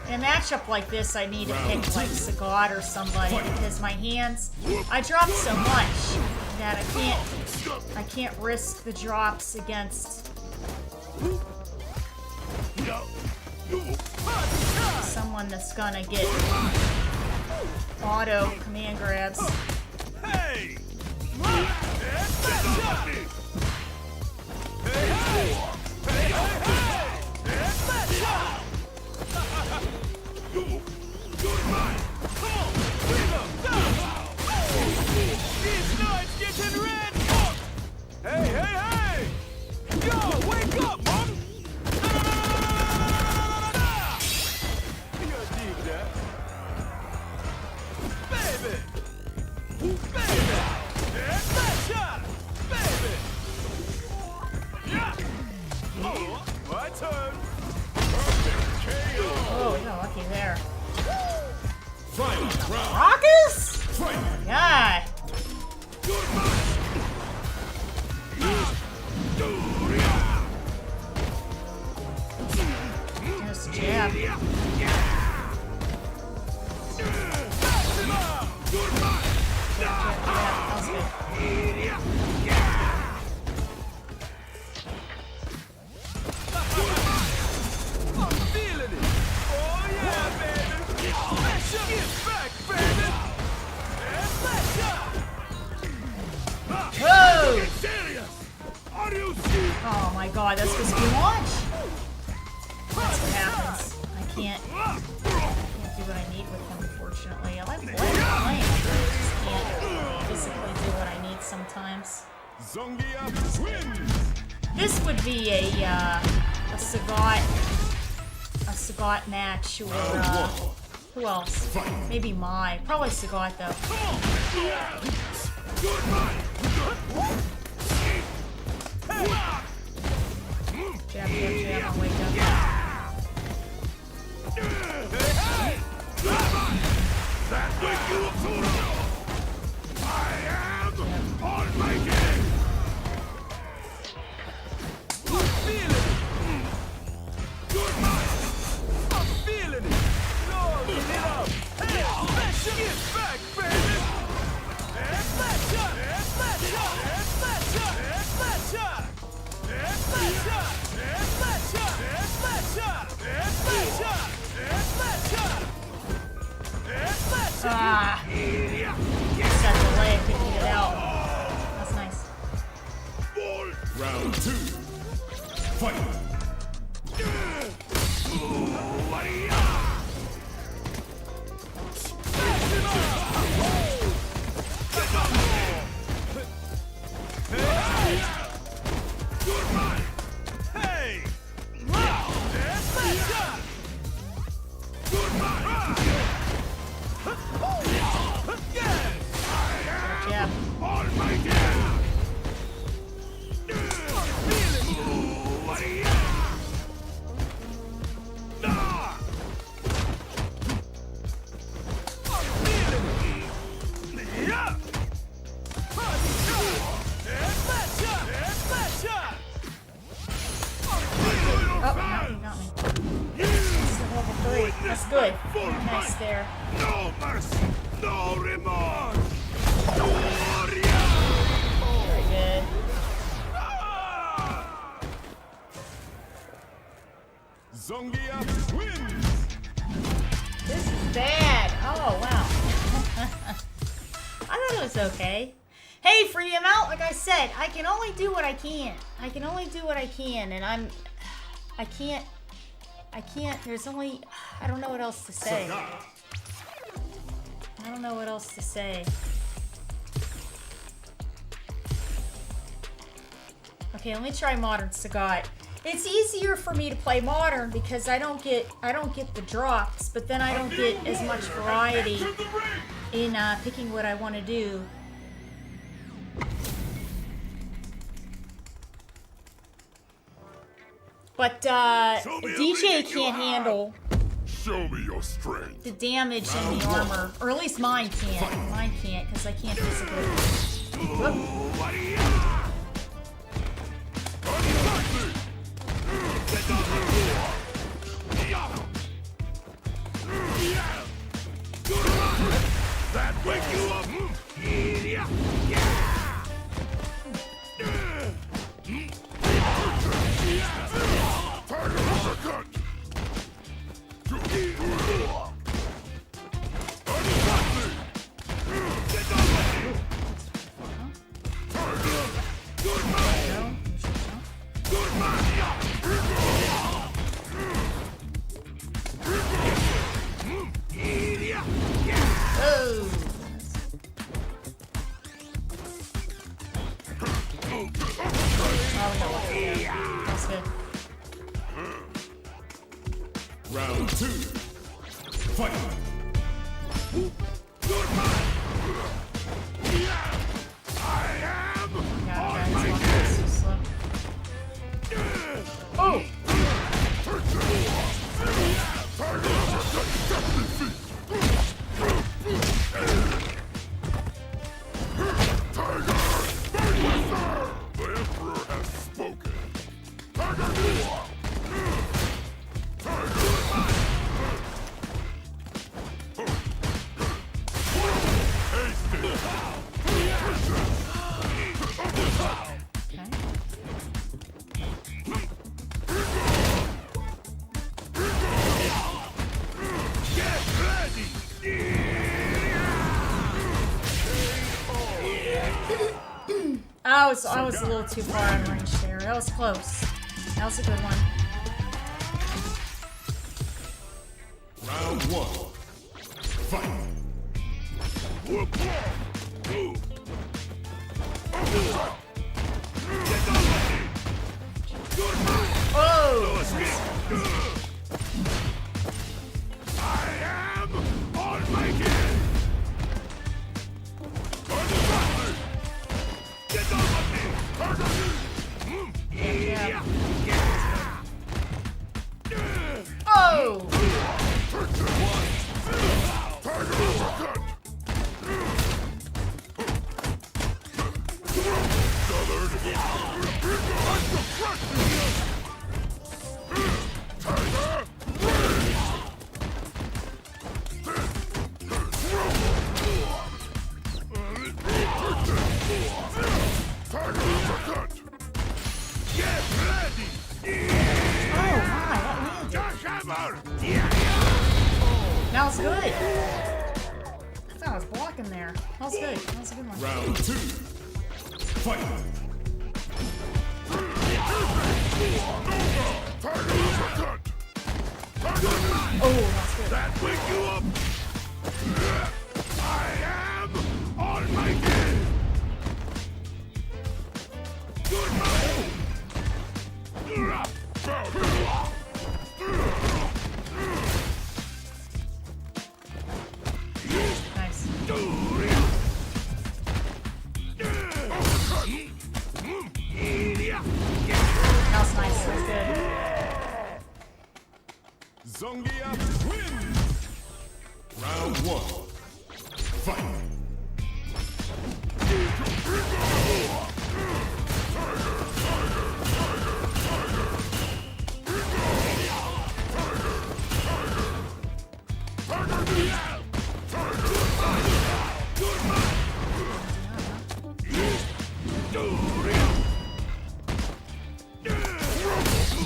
In a matchup like this, I need to pick like Sagat or somebody because my hands, I drop so much that I can't risk the drops against someone that's gonna get auto command grabs. Hey! Hey! Yo, wake up, man! You dig that? Baby! Baby! Yeah! Oh, my turn! Perfect KO! Oh, we got lucky there. Final round! Rockus? Fight! God. Just jab. Oh my god, that's supposed to be launch. That's what happens. I can't do what I need with him, unfortunately. I like playing, but I just can't physically do what I need sometimes. Zongia wins! This would be a Sagat match, or who else? Maybe Mai. Probably Sagat though. Jab, I'll wake up. That wake you up, Toro! I am Almighty! I'm feeling it! You're mine! I'm feeling it! Lord, get it up! Hey, Fletcher! Get back, baby! And Fletcher! And Fletcher! And Fletcher! And Fletcher! And Fletcher! And Fletcher! And Fletcher! And Fletcher! And Fletcher! And Fletcher! Ah. Just that delay of kicking it out. That's nice. Round 2. Fight! Hey! And Fletcher! Jab. Oh, got me. This is level 3. That's good. Nice there. No mercy! No remorse! Very good. Zongia wins! This is bad. Oh, wow. I thought it was okay. Hey, Freedom Out, like I said, I can only do what I can. I can only do what I can, and I can't, there's only, I don't know what else to say. I don't know what else to say. Okay, let me try Modern Sagat. It's easier for me to play Modern because I don't get the drops, but then I don't get as much variety in picking what I want to do. But DJ can't handle Show me your strength. the damage and the armor, or at least mine can't. Mine can't because I can't physically. Whoop. That wake you up! Tiger uppercut! Oh. That's good. Round 2. Fight! Oh! The Emperor has spoken. I was a little too far out of range there. That was close. That was a good one. Round 1. Fight! Oh! was good. I thought I was blocking there. That was good. That was a good one. Round 2. Fight. Oh, that's good. That wake you up. I am almighty. Good move. Nice. That was nice. That was good. Zongia wins. Round 1. Fight.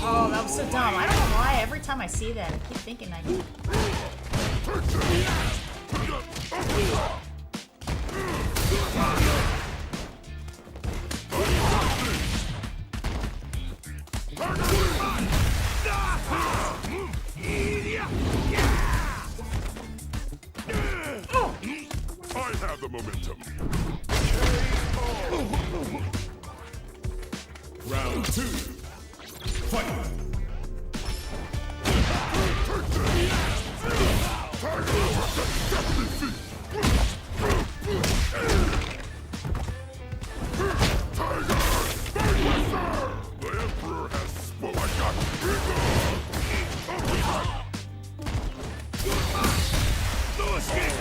Oh, that was so dumb. I don't know why. Every time I see that, I keep thinking I can. I have the momentum. Round 2. Fight. The Emperor has spoken. I got no escape.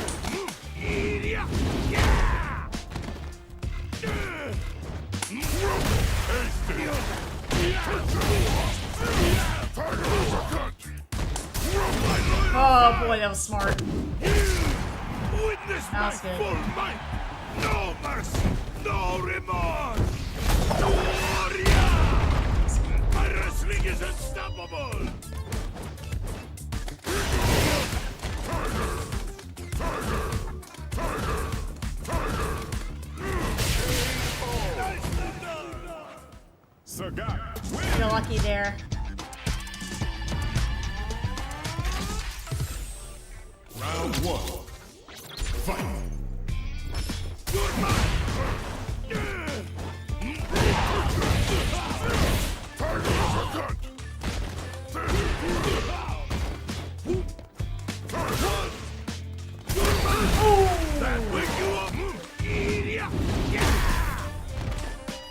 Oh boy, that was smart. Witness That my was good. full might. No mercy, no remorse. Warrior! My wrestling is unstoppable. Sagat, You're lucky there. round 1. Fight. That wake you up.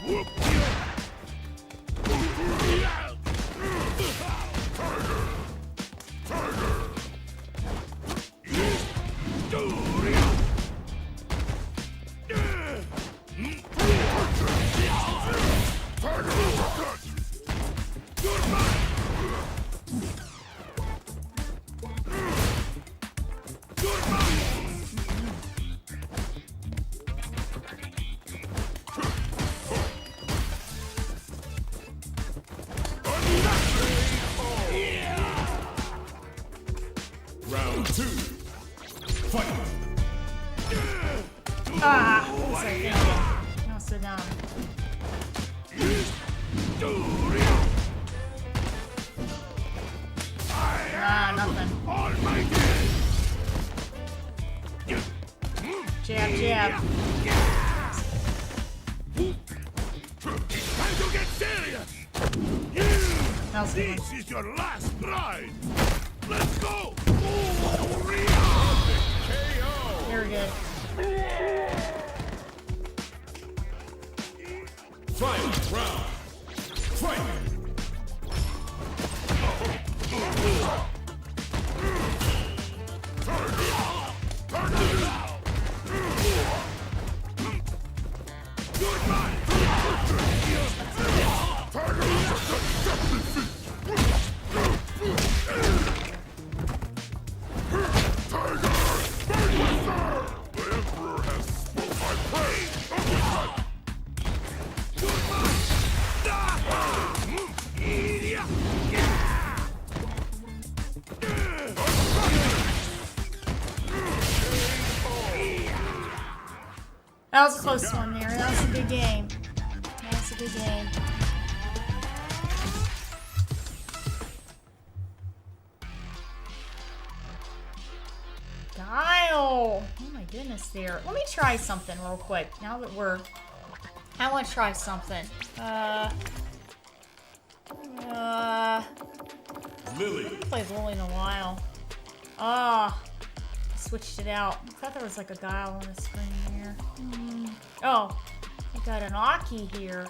Whoop. Round 2. Fight. Ah, what was I thinking? That was so dumb. Ah, nothing. Jab, jab. Time to get serious. That was good. This is your last ride. Let's go. Very good. Fight round. Fight. That was a close one there. That was a good game. That was a good game. Guile! Oh my goodness there. Let me try something real quick. Now that we're... I want to try something. Lily. I haven't played Lily in a while. Ah, I switched it out. I thought there was like a Guile on the screen there. Oh, I got an Aki here.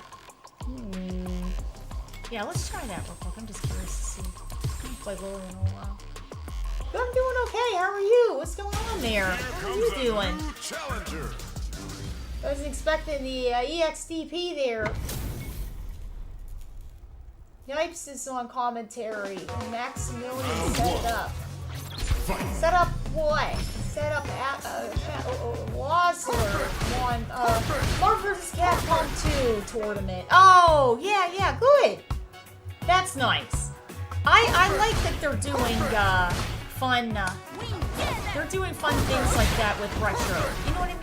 Yeah, let's try that real quick. I'm just curious to see. I haven't played Lily in a while. But I'm doing okay. How are you? What's going on there? How are you doing? Challenger. I wasn't expecting the EXDP there. Yipes is on commentary. And Maximilian set it up. Set up what? Set up Wazler on Marvel vs. Capcom 2 tournament. Oh, yeah, good. That's nice. I like that they're doing fun. They're doing fun things like that with retro. You know what I mean?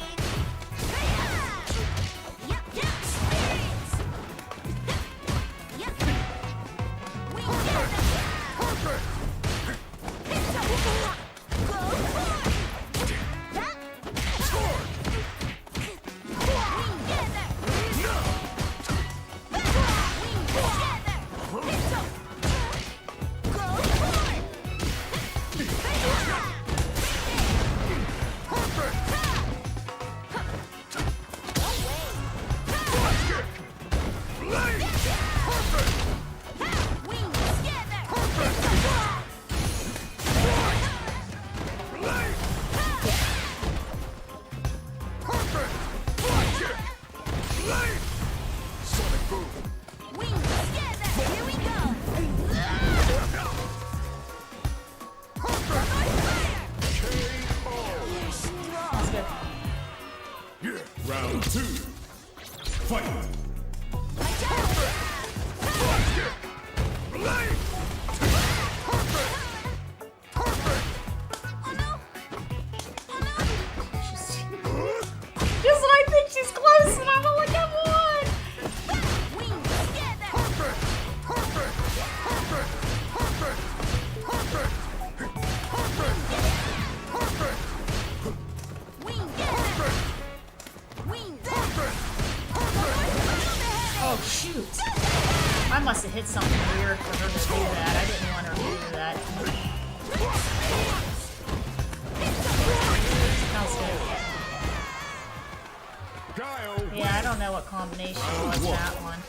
Round 2. Fight. Just when I think she's close and I'm like, come on! Oh shoot! I must have hit something weird for her to do that. I didn't want her to do that. That was good. Yeah, I don't know what combination was that one.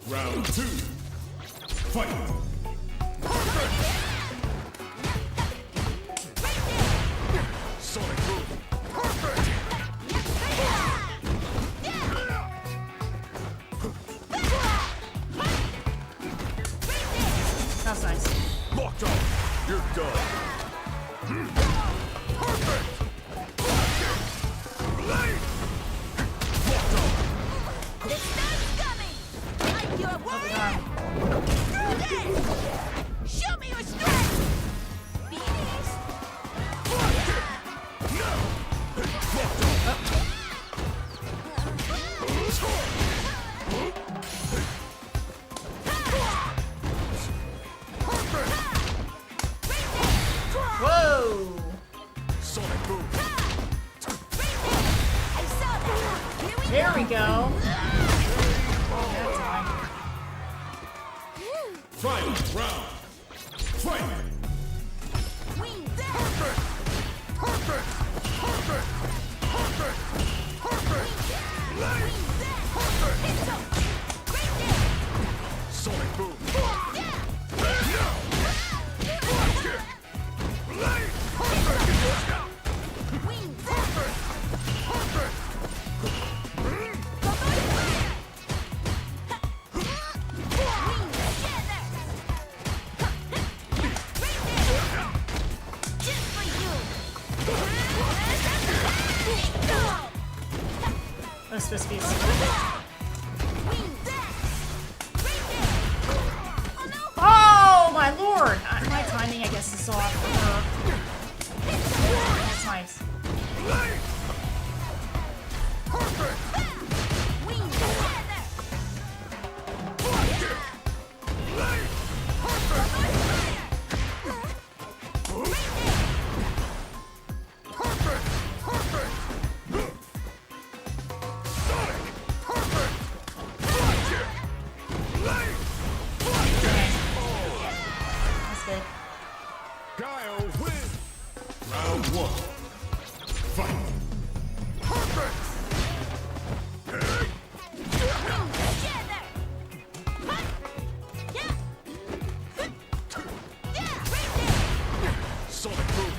Round 2. Fight. Sonic boom. That's nice. Locked on. You're done. Perfect. Blade. Locked on. There we go. That time. Final round. Fight! Sonic boom! That's supposed to be a secret. Oh my lord! My timing, I guess, is off for her. That's nice. That's good. Kyle wins! Round one. Fight! Sonic boom!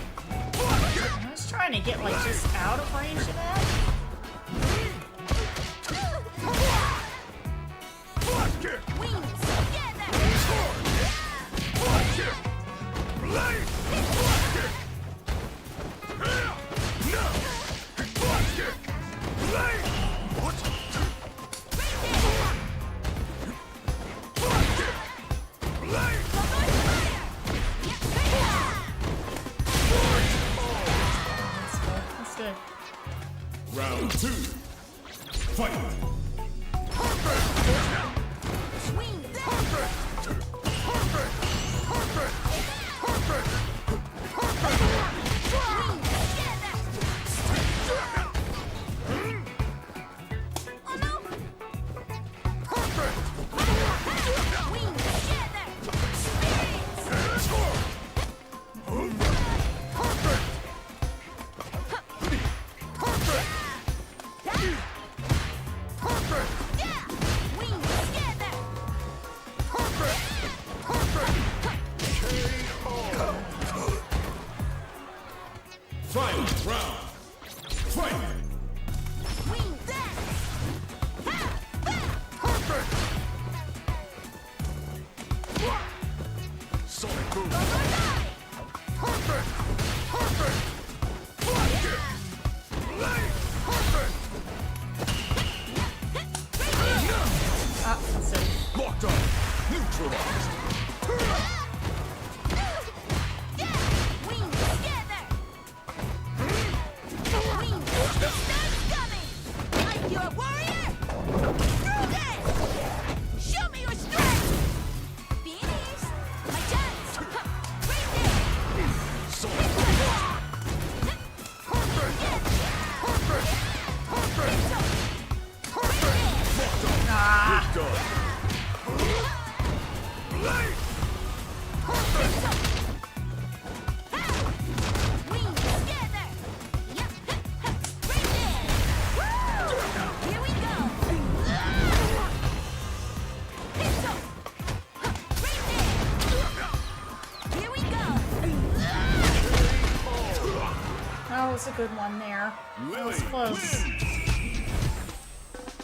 I was trying to get like just out of range of that. That's good. Round two. Fight! Final round. Fight! Sonic boom! That's it. Locked on! Neutralized! That was a good one there. That was close.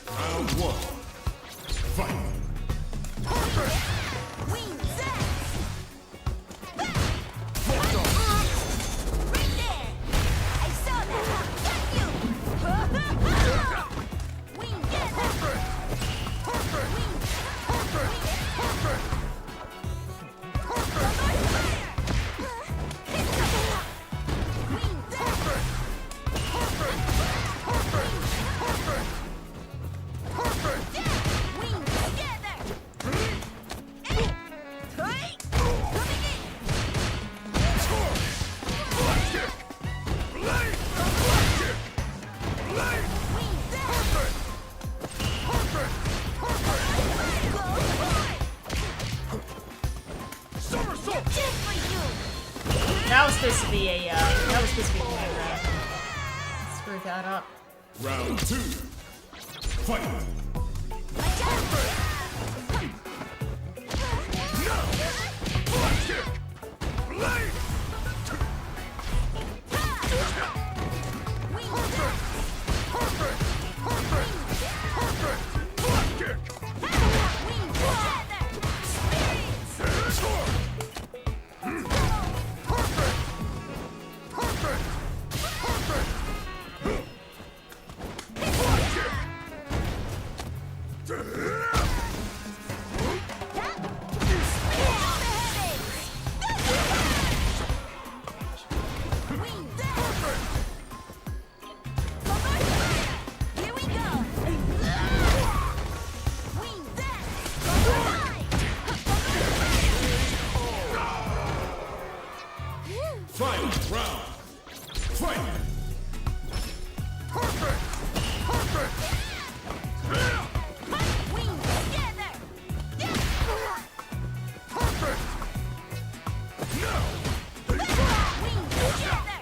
Round one. Fight! supposed to be a, that was supposed to be a pentagram. Screwed that up. Round 2. Fight! Final round. Fight! Perfect! Perfect! Wings together! Perfect! Now! Wings together!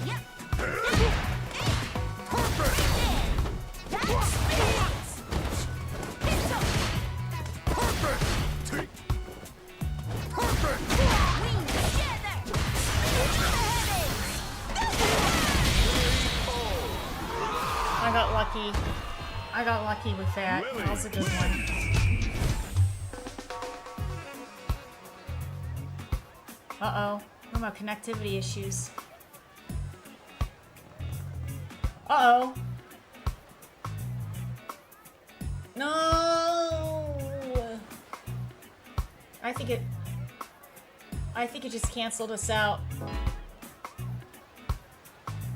Yep. Perfect! That's Perfect! Take! Perfect! wings together! I got lucky. I got lucky with that. That was a good one. Uh-oh. What about connectivity issues? Uh-oh. No! I think it just canceled us out.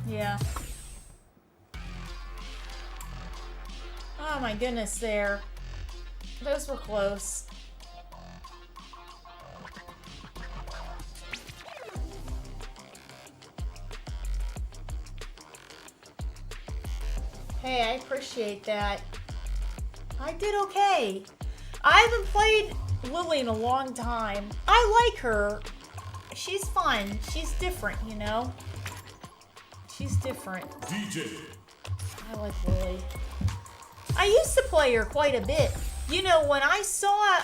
Yeah. Oh my goodness, there. Those were close. Hey, I appreciate that. I did okay. I haven't played Lily in a long time. I like her. She's fun. She's different, you know? She's different. DJ! I like Lily. I used to play her quite a bit. You know, when I saw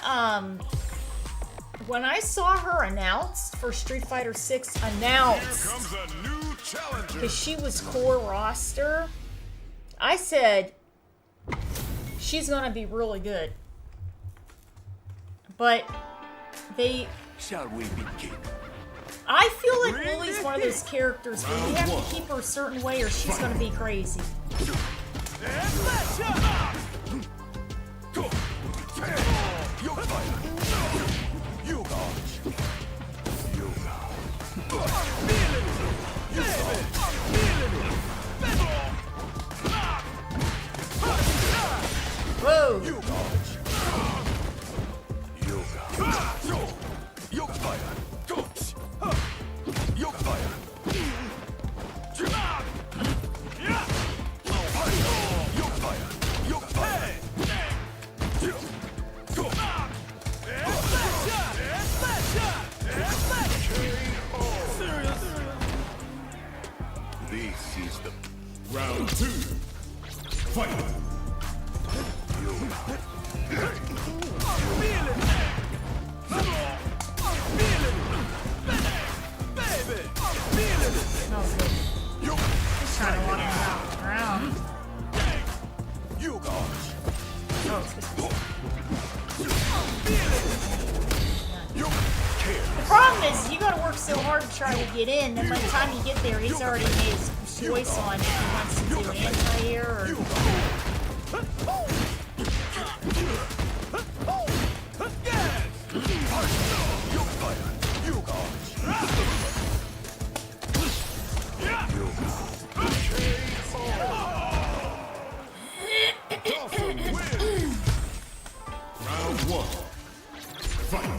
her announced for Street Fighter 6 Here announced, comes a new challenger! because she was core roster, I said, she's gonna be really good. But they... Shall we begin? I feel like Lily's one of those characters where you have to keep her a certain way or she's gonna be crazy. And let's go! You fight! You dodge! You feeling it! Baby! Feeling it! Whoa! You dodge! You dodge! You fire! You fire! This is the Round 2. Fight! Just trying to walk him out around. You guys. Oh, it's just... The problem is, you gotta work so hard to try to get in, and by the time you get there, he's already made his choice on if he wants to do anti-air or... Round 1. Fight!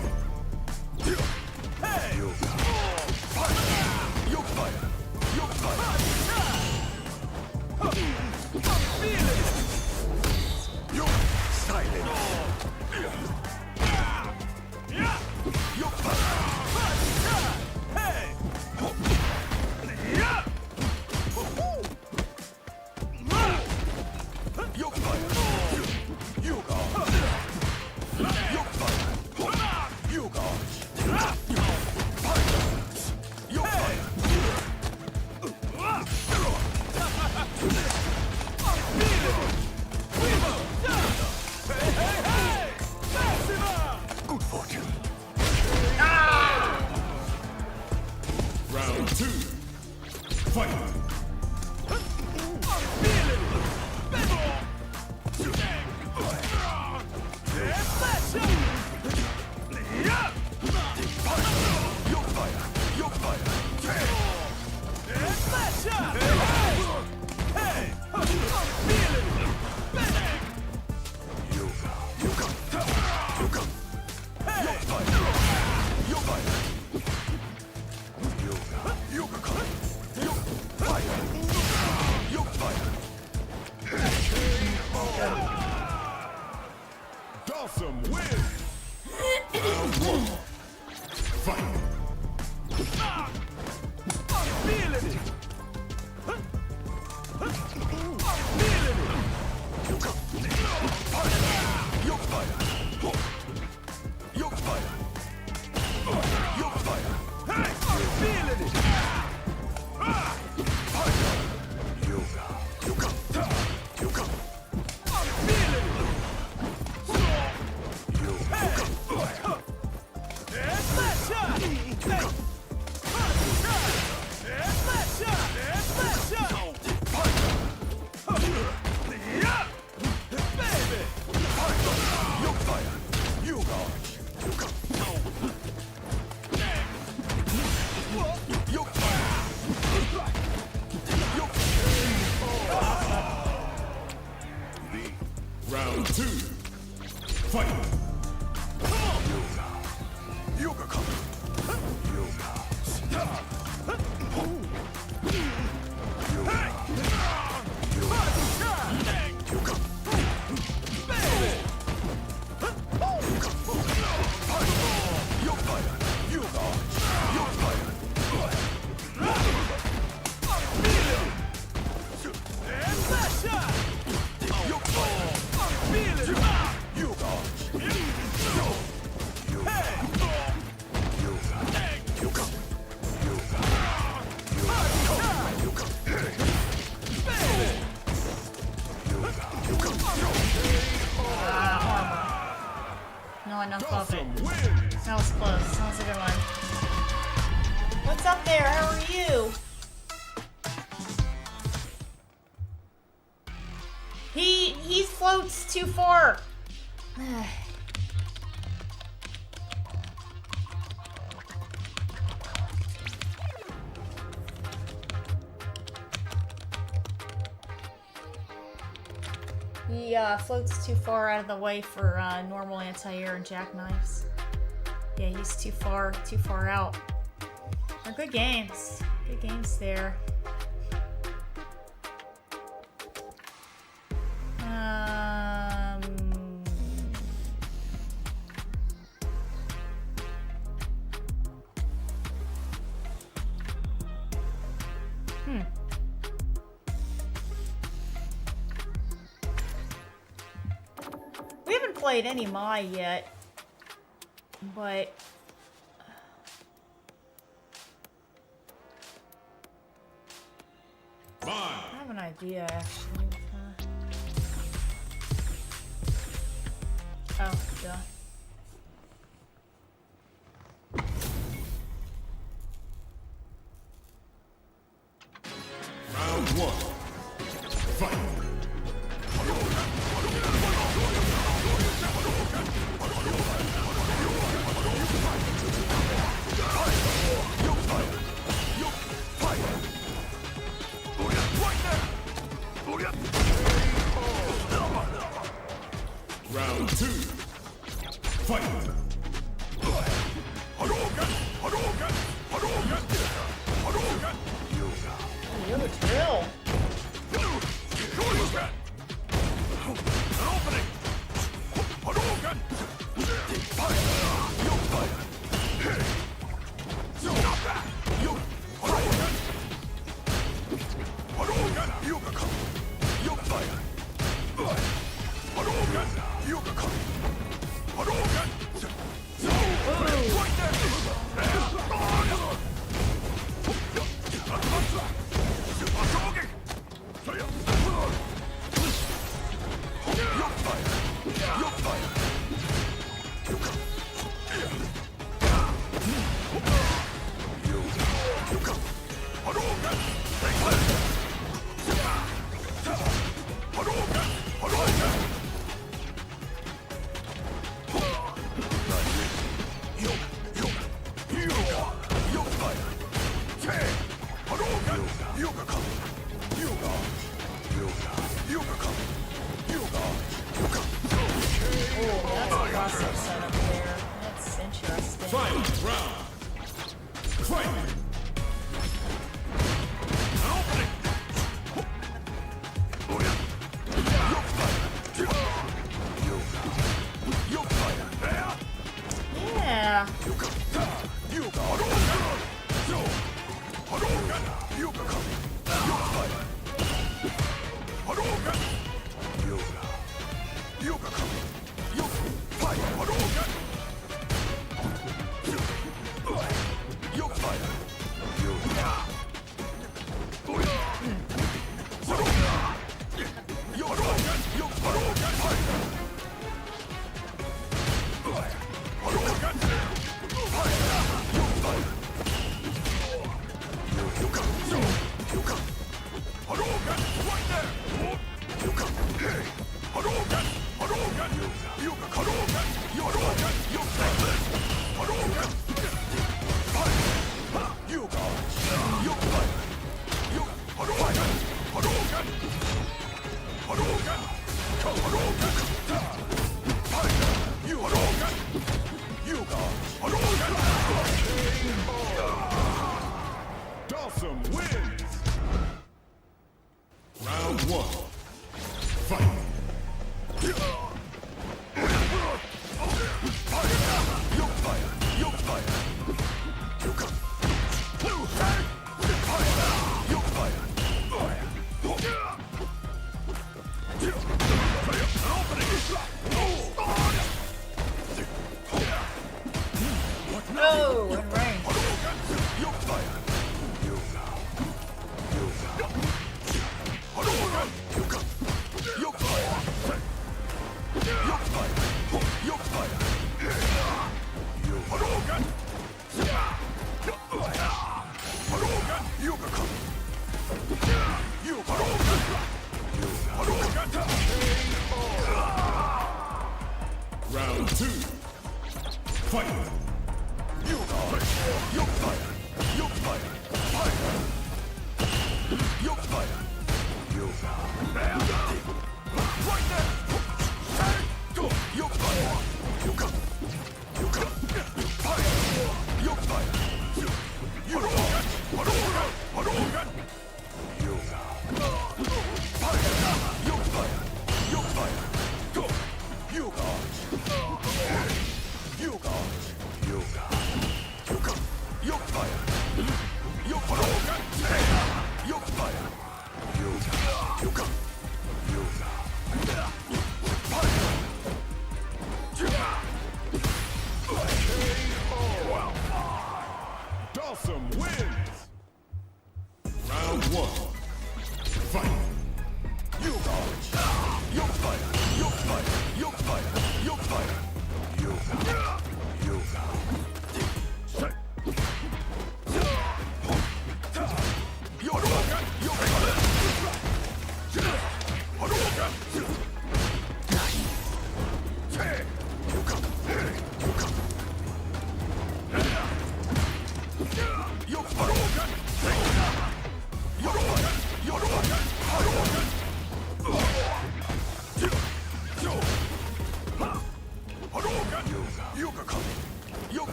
two. Fight. Dawson wins. Round one. Fight. I'm feeling it. I'm feeling it. You fire. You fire. You fire. Hey, I'm feeling it. You come. You come. I'm feeling it. Round two. Fight. Yoga come. Yoga. No, enough of it. That was close. That was a good one. What's up there? How are you? He floats too far. He floats too far out of the way for normal anti-air and jackknives. Yeah, he's too far out. They're good games. Good games there. We haven't played any Mai yet, but I have an idea actually. Oh, duh. Round one. Fight. Round two. That's a awesome setup there. That's interesting. Fight round. Fight. Yeah. Dawson wins. Round one. Fight. Oh, in range. Round two. Fight. Dawson wins. Round one. Fight.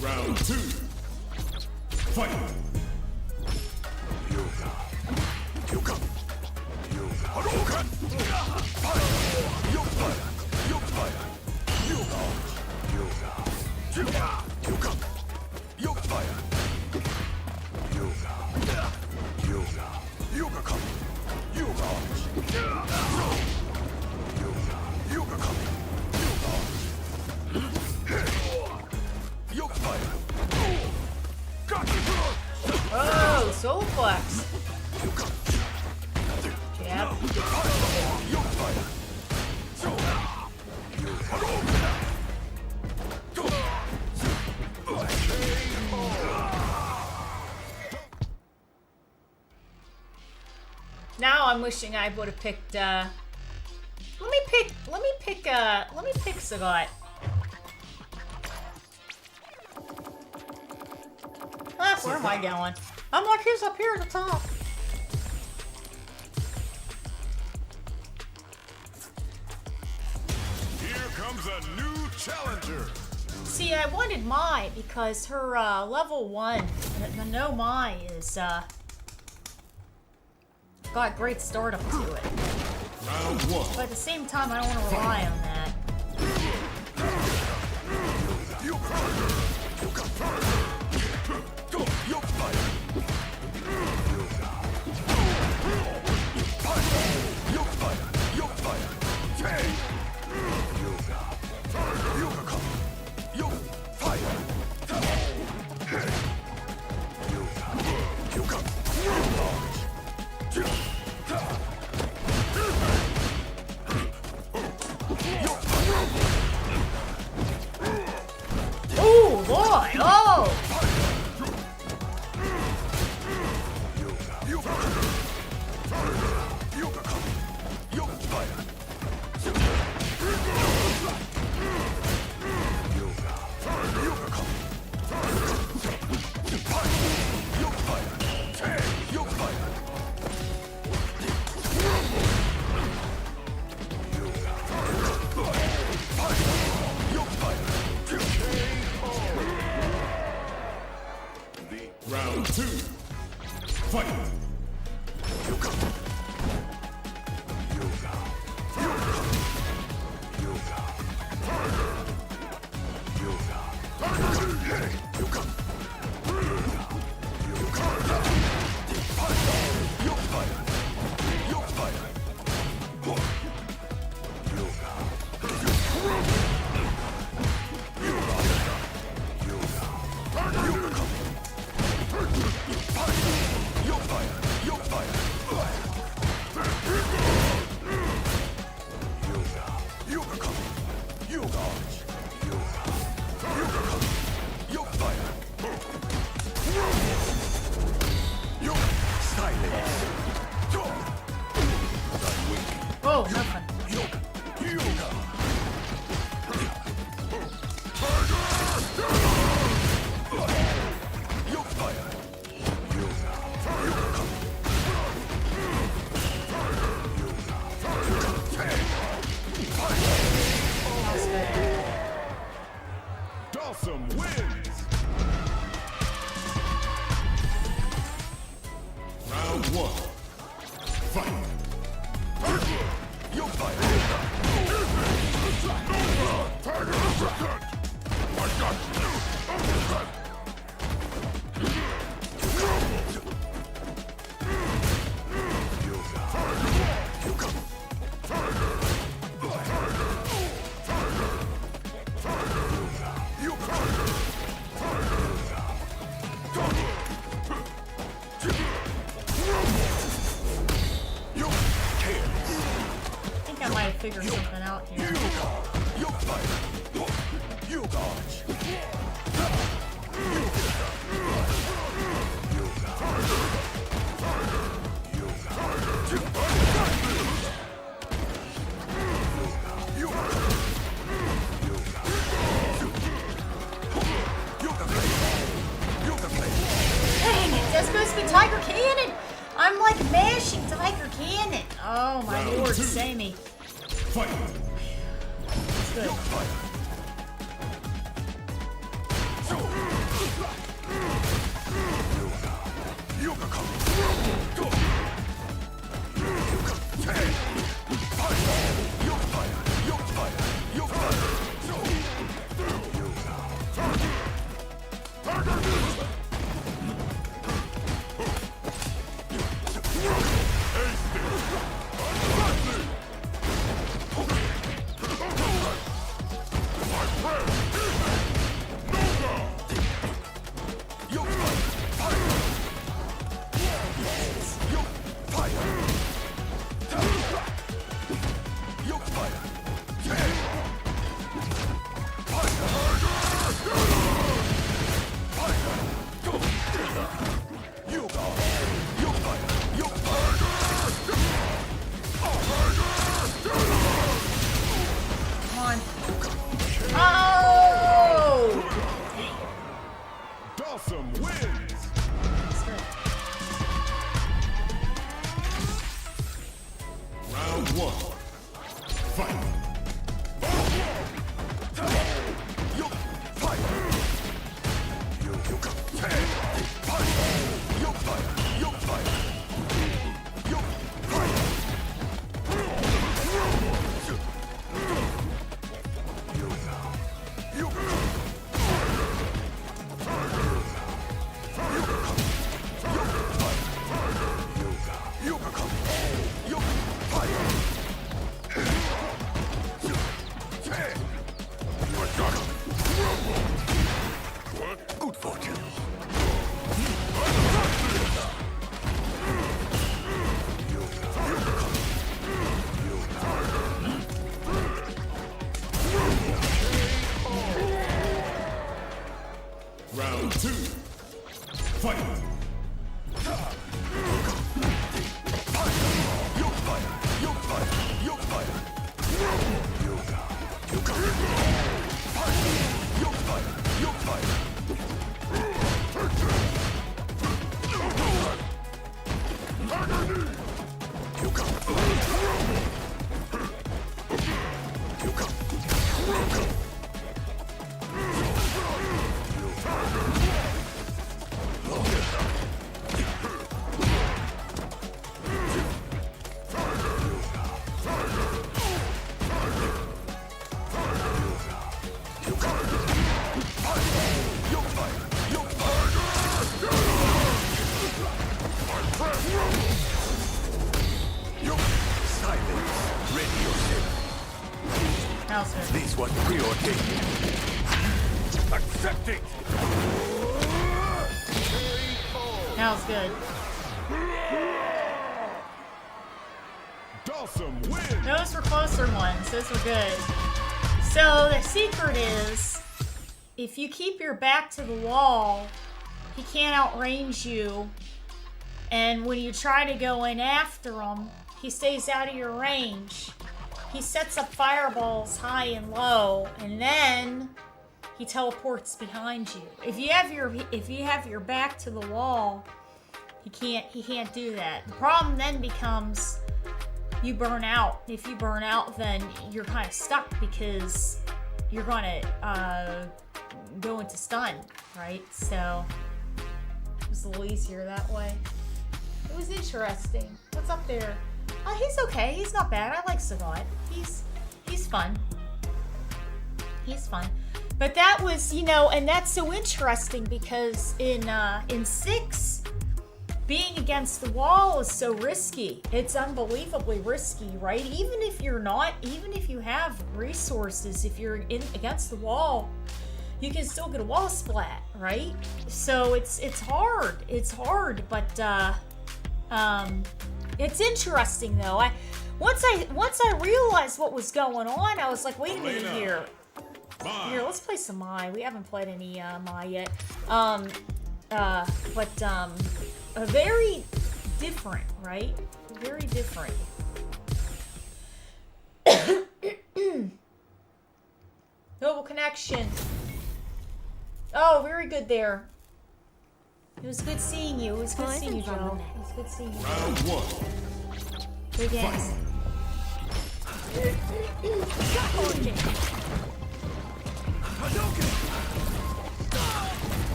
Round two. Fight! Yoga. Yoga. Yoga. Hadouken! Fire! Yoga. Yoga. Yoga. Yoga. Yoga. Yoga. Yoga fire. Yoga. Yoga. Yoga come. Yoga. Yoga. Yoga come. Yoga. Yoga fire. Oh, soul flex. Jab. Yoga fire. Now I'm wishing I would have picked. Let me pick Sagat. Ah, where am I going? I'm like, he's up here at the top. Here comes a new challenger. See, I wanted Mai because her level 1, the no Mai is got great stardom to it. Round 1. But at the same time, I don't want to rely on that. Oh boy! Oh! Round 2. Fight! Oh, nothing. Dawson wins! Round 1. Fight! I think I might have figured something out here. Dang it, that's supposed to be Tiger Cannon! I'm like mashing Tiger Cannon! Oh my Round lord, 2. Sammy. Fight! It's good. Round 2. Fight! This was preordained. Accept it! That was good. Dawson win! Those were closer ones. Those were good. So the secret is, if you keep your back to the wall, he can't outrange you. And when you try to go in after him, he stays out of your range. He sets up fireballs high and low, and then he teleports behind you. If you have your back to the wall, he can't do that. The problem then becomes you burn out. If you burn out, then you're kind of stuck because you're gonna go into stun, right? So it was a little easier that way. It was interesting. What's up there? Oh, he's okay. He's not bad. I like Sagat. He's fun. He's fun. But that was, and that's so interesting because in 6, being against the wall is so risky. It's unbelievably risky, right? Even if you have resources, if you're against the wall, you can still get a wall splat, right? So it's hard. It's hard, but it's interesting though. Once I realized what was going on, I was like, wait a minute here. Here, let's play some Mai. We haven't played any Mai yet. Very different, right? Very different. Noble connection. Oh, very good there. It was good seeing you. It was good seeing you, Joe. It was good seeing you. Round 1. Good games.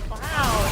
Wow.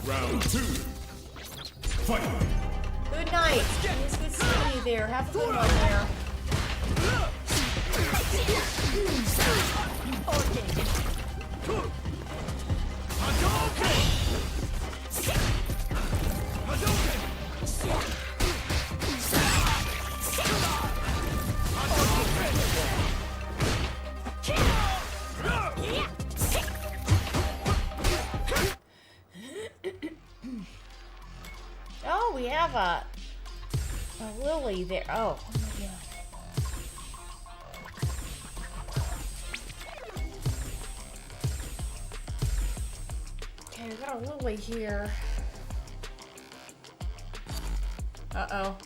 Round 2. Fight! Good night. It was good seeing you there. Have a good one there. Oh, we have a Lily there. Oh, yeah. Okay, we got a Lily here. Uh-oh.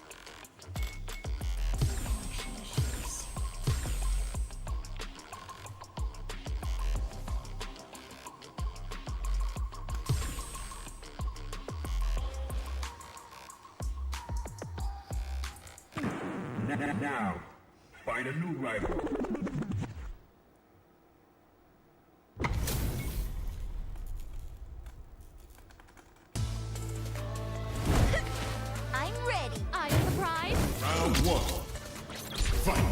Now, find a new rival. Round one. Fight.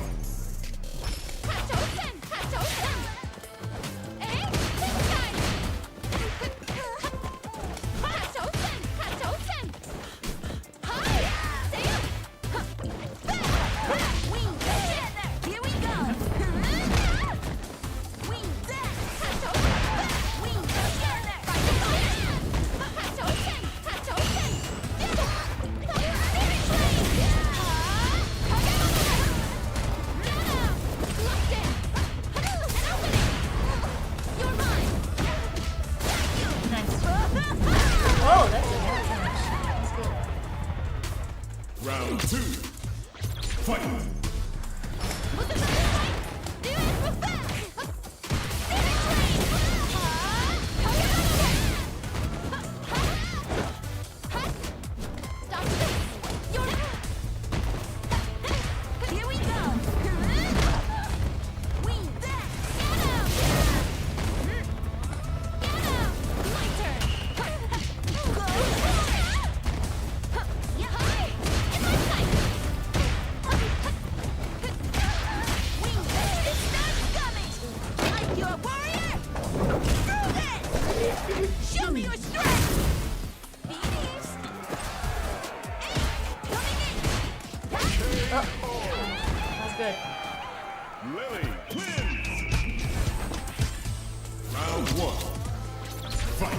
Oh, that's a good finish. That's good. Round two. Fight. Show me your strength! That's good. Lily wins. Round one. Fight.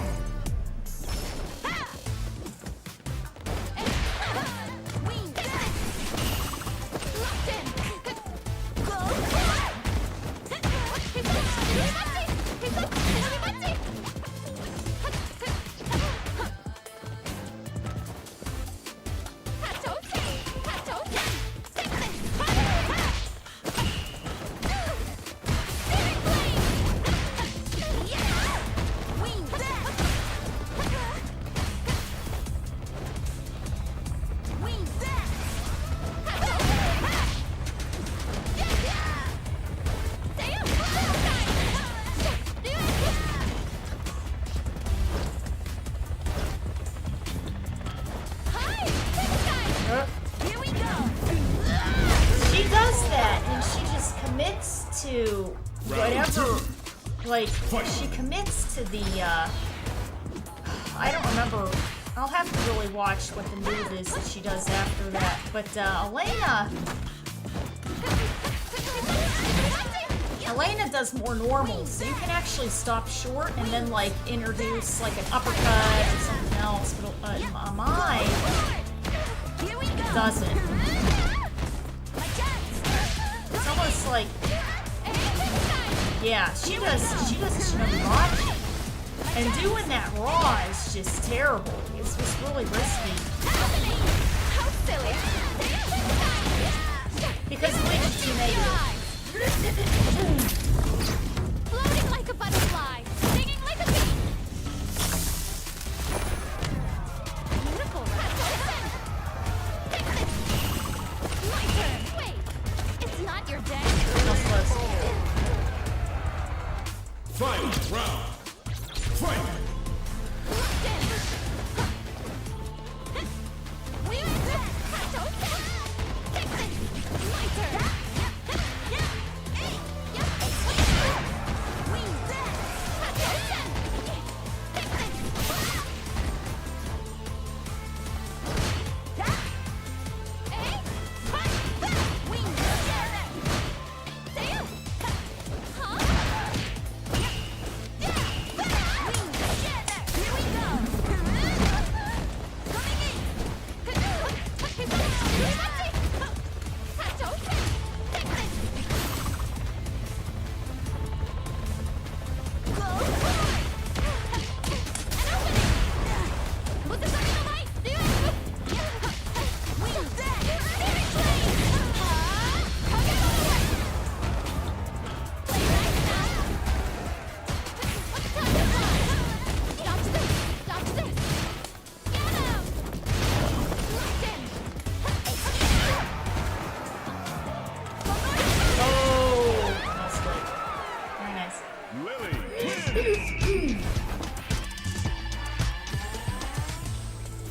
She does that, and she just commits to whatever. Like, she commits to the, I don't remember. I'll have to really watch what the move is that she does after that. But, Elena does more normal, so you can actually stop short and then, like, introduce, like, an uppercut or something else. But mine doesn't. It's almost like, yeah, she does a Shinobi, and doing that raw is just terrible. It's just really risky. Because it makes you negative. Floating like a butterfly, stinging like a bee. Beautiful, my turn. Wait, it's not your day. Final round. Fight.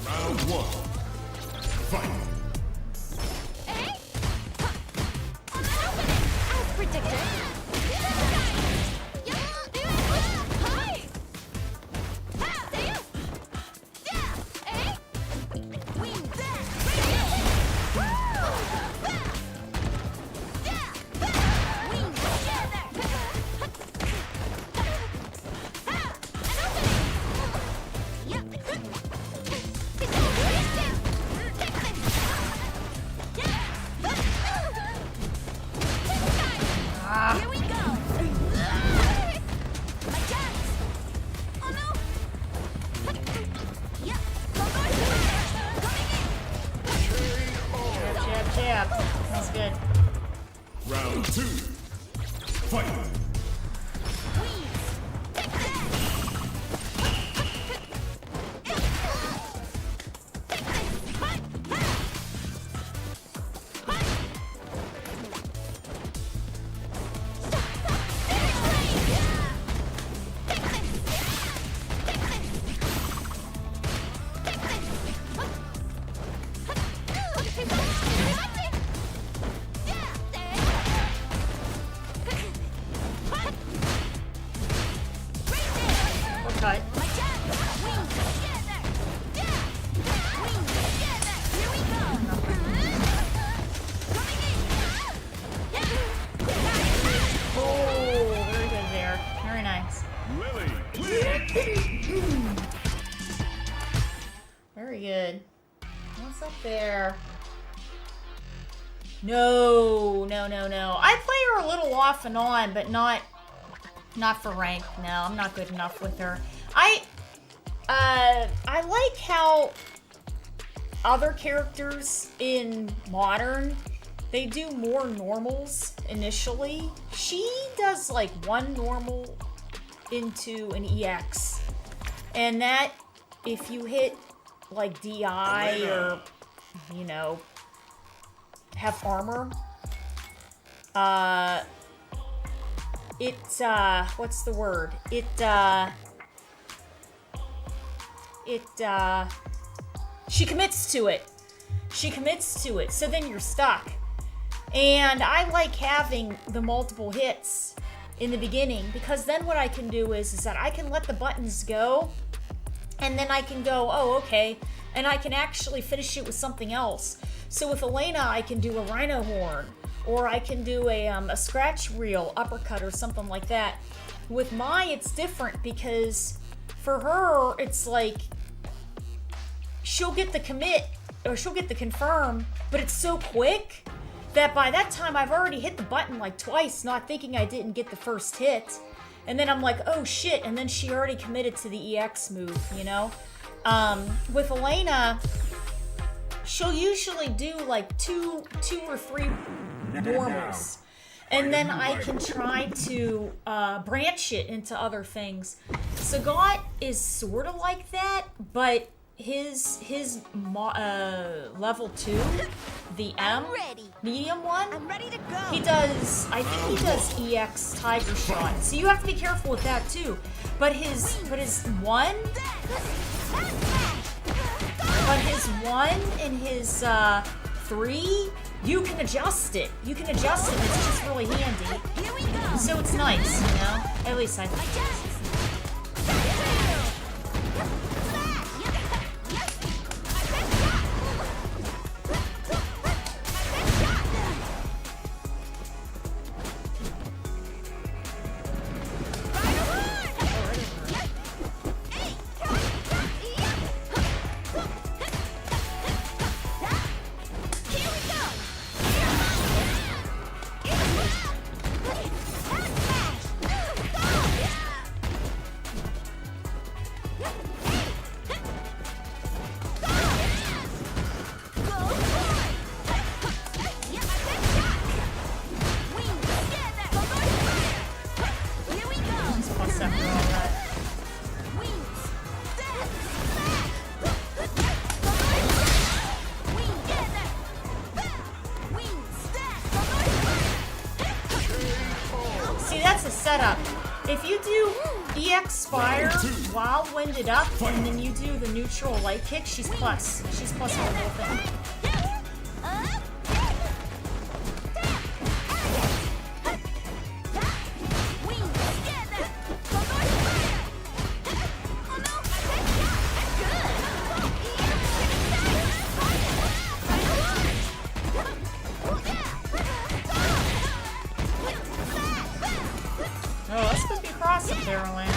Round one. Fight. good. Round 2. Fight. Cut. Oh, very good there. Very nice. Very good. What's up there? No. I play her a little off and on, but not for rank. No, I'm not good enough with her. I like how other characters in Modern, they do more normals initially. She does like one normal into an EX. And that, if you hit like DI or, you know, have armor, what's the word? She commits to it. So then you're stuck. And I like having the multiple hits in the beginning, because then what I can do is that I can let the buttons go, and then I can go, oh, okay, and I can actually finish it with something else. So with Elena, I can do a rhino horn, or I can do a scratch reel uppercut or something like that. With Mai, it's different, because for her, it's like she'll get the commit, or she'll get the confirm, but it's so quick that by that time I've already hit the button like twice, not thinking I didn't get the first hit. And then I'm like, oh shit, and then she already committed to the EX move, you know? With Elena, she'll usually do like two or three normals. And then I can try to branch it into other things. Sagat is sort of like that, but his level 2, the M, medium one, I'm ready to go. he does, I think he does EX Tiger Shot. So you have to be careful with that too. But his one, and his 3, you can adjust it. It's just really handy. Here we go. So it's nice, you know? At least I think. Setup. If you do EX Fire while winded up, and then you do the neutral light kick, she's plus. She's plus on the whole thing. Oh, that's supposed to be cross up there, Lance.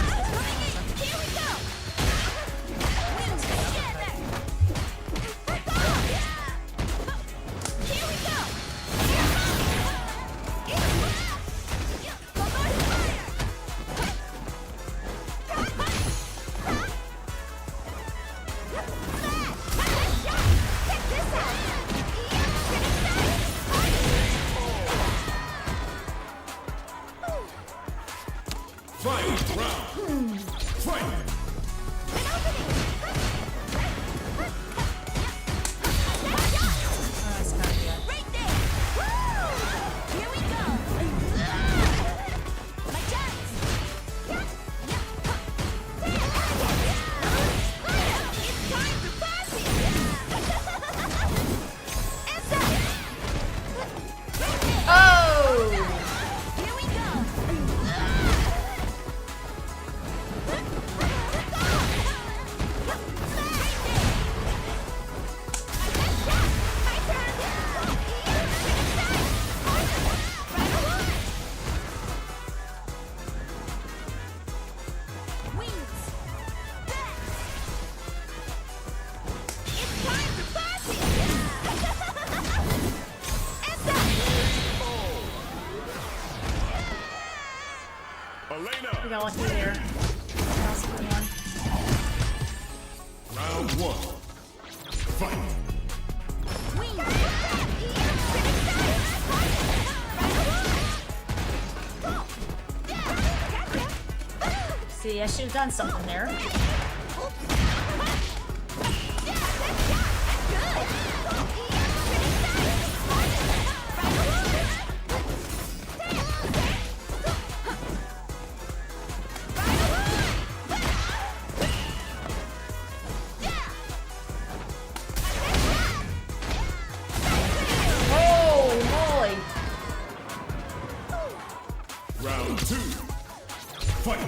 got lucky there. That was a good one. Round one. Fight. See, I should have done something there. Round two. Fight.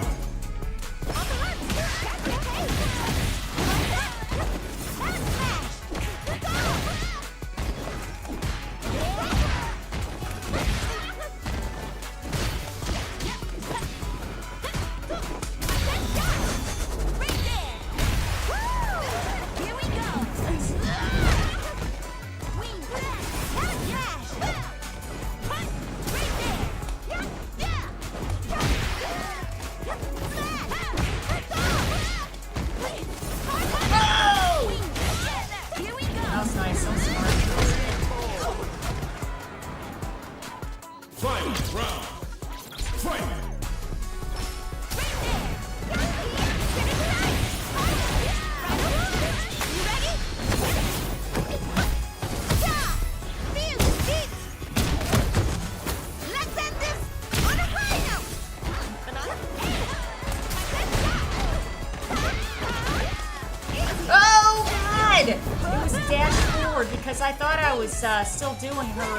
Because I thought I was still doing her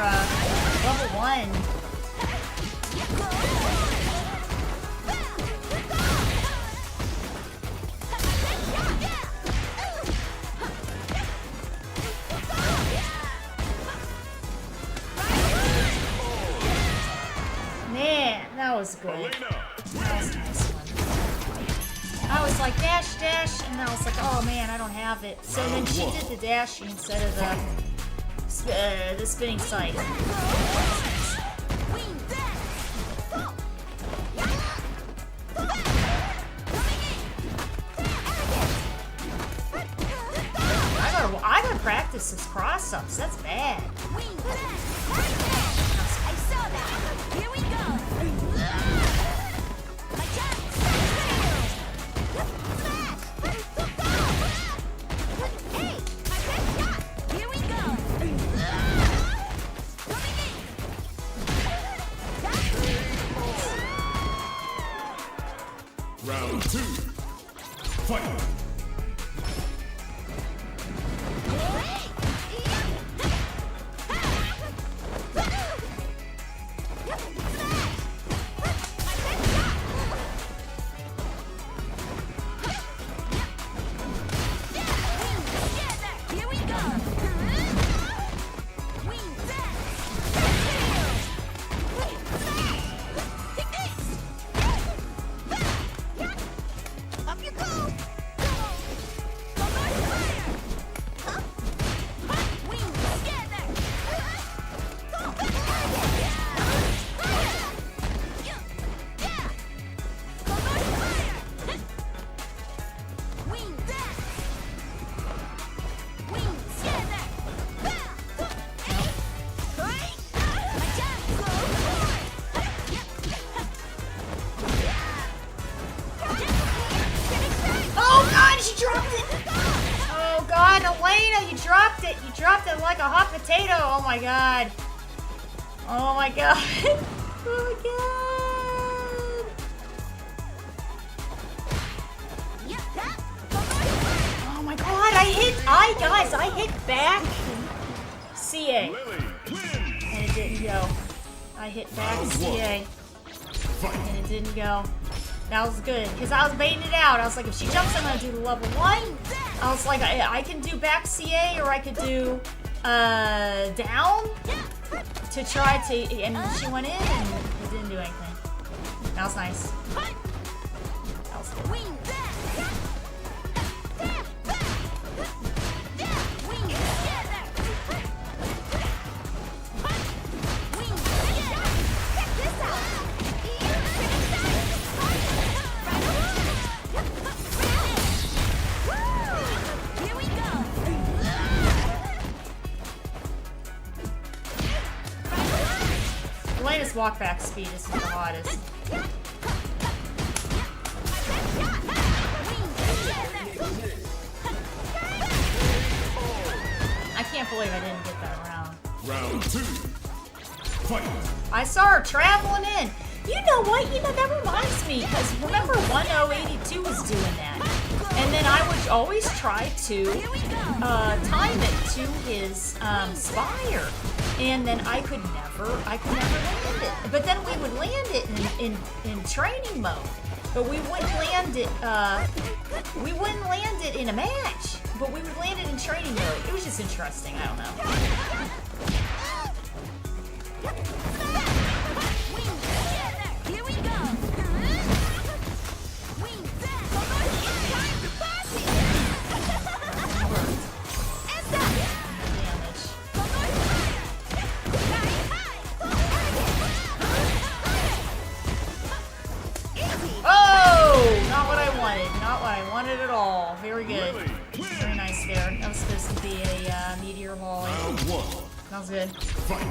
level 1. Man, that was good. That was a nice one. I was like, dash, dash, and I was like, oh man, I don't have it. So then she did the dashing instead of the spinning sight. I gotta practice this cross-ups. That's bad. I saw that. Here we go. Round two. Fight. You dropped it like a hot potato. Oh my god. Oh my god. Oh my god. Oh my god, I hit back CA. And it didn't go. I hit back CA. And it didn't go. That was good, because I was baiting it out. I was like, if she jumps, I'm going to do the level 1. I was like, I can do back CA, or I could do down to try to, and she went in, and it didn't do anything. That was nice. That was good. walk back speed. This is the hottest. I can't believe I didn't get that round. Round 2. Fight. I saw her traveling in. You know what? You know, that reminds me, because remember 1082 was doing that. And then I would always try to time it to his spire. And then I could never land it. But then we would land it in training mode. But we wouldn't land it in a match. But we would land it in training mode. It was just interesting, I don't know. Here we go. Oh! Not what I wanted. Not what I wanted at all. Very good. Very nice there. That was supposed to be a meteor volley. Round 1. That was good. Fight.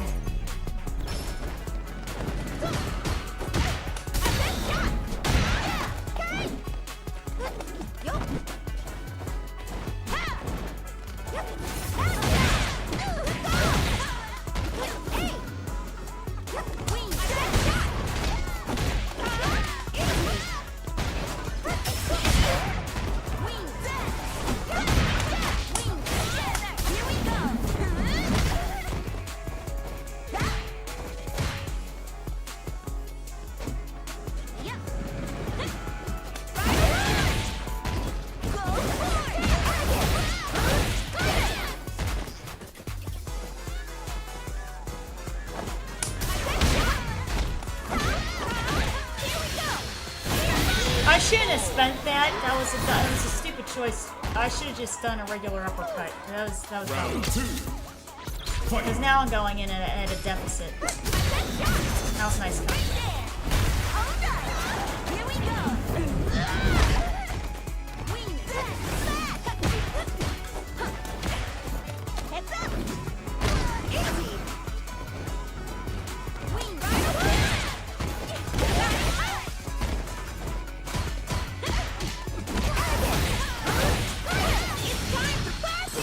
I shouldn't have spent that. That was a stupid choice. I should have just done a regular uppercut. That was Round dumb. 2. Fight. Because now I'm going in at a deficit. That was nice. Here we go. Heads up. Easy. Wing right away. It's time to party.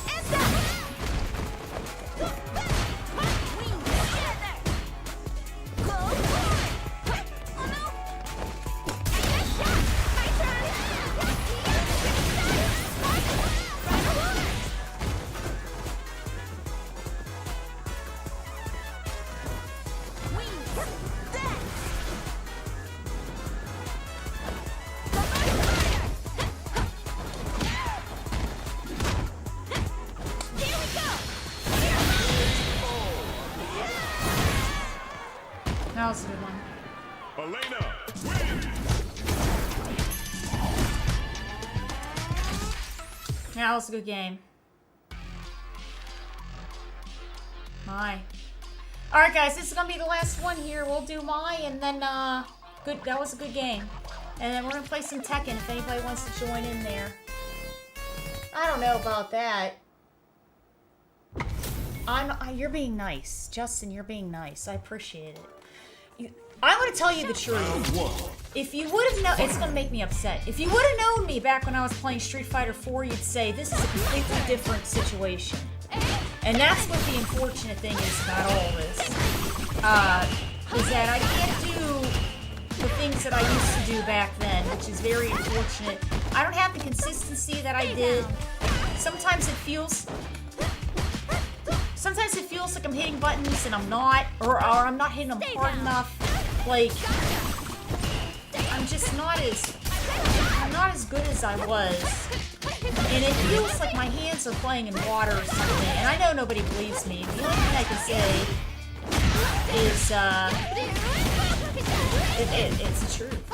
Heads up. Wing together. Go for it. Oh no. Headshot. My turn. Right away. Wings. Death. Here we go. That was a good one. Elena. Win. Yeah, that was a good game. My. Alright guys, this is gonna be the last one here. We'll do my and then good that was a good game. And then we're gonna play some Tekken if anybody wants to join in there. I don't know about that. You're being nice. Justin, you're being nice. I appreciate it. I'm gonna tell you the truth. Round 1. If you would have known, it's gonna make me upset. If you would have known me back when I was playing Street Fighter 4, you'd say this is a completely different situation. And that's what the unfortunate thing is about all this. Is that I can't do the things that I used to do back then, which is very unfortunate. I don't have the consistency that I did. Sometimes it feels like I'm hitting buttons and I'm not, or I'm not hitting them hard enough. Like, I'm not as good as I was. And it feels like my hands are playing in water or something. And I know nobody believes me. The only thing I can say is, it's the truth.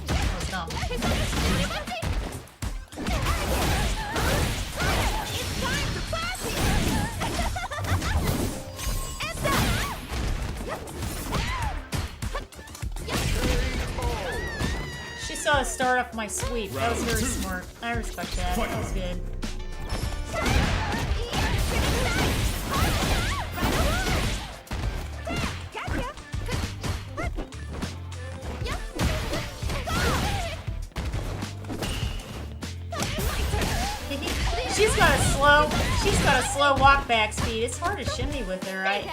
That was dumb. She saw us start off my sweep. That was very smart. I respect that. That was good. She's got a slow walk back speed. It's hard to shimmy with her, right?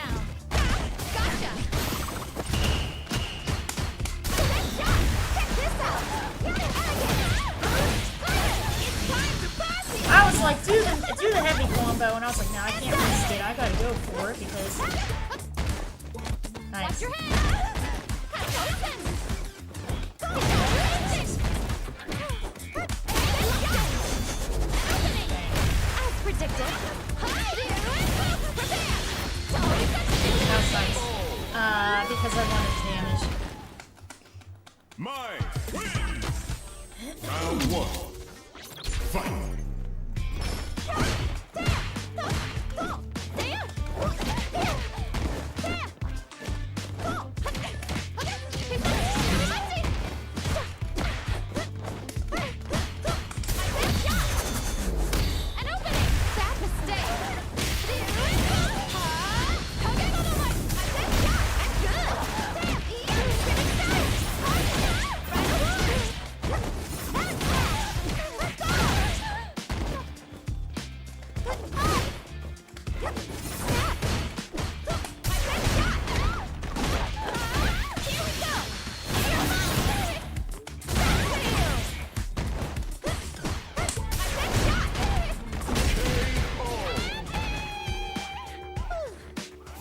I was like, do the heavy combo, and I was like, no, I can't risk it. I gotta go for it because. Nice. Because I wanted damage. Mine wins. Round 1. Fight.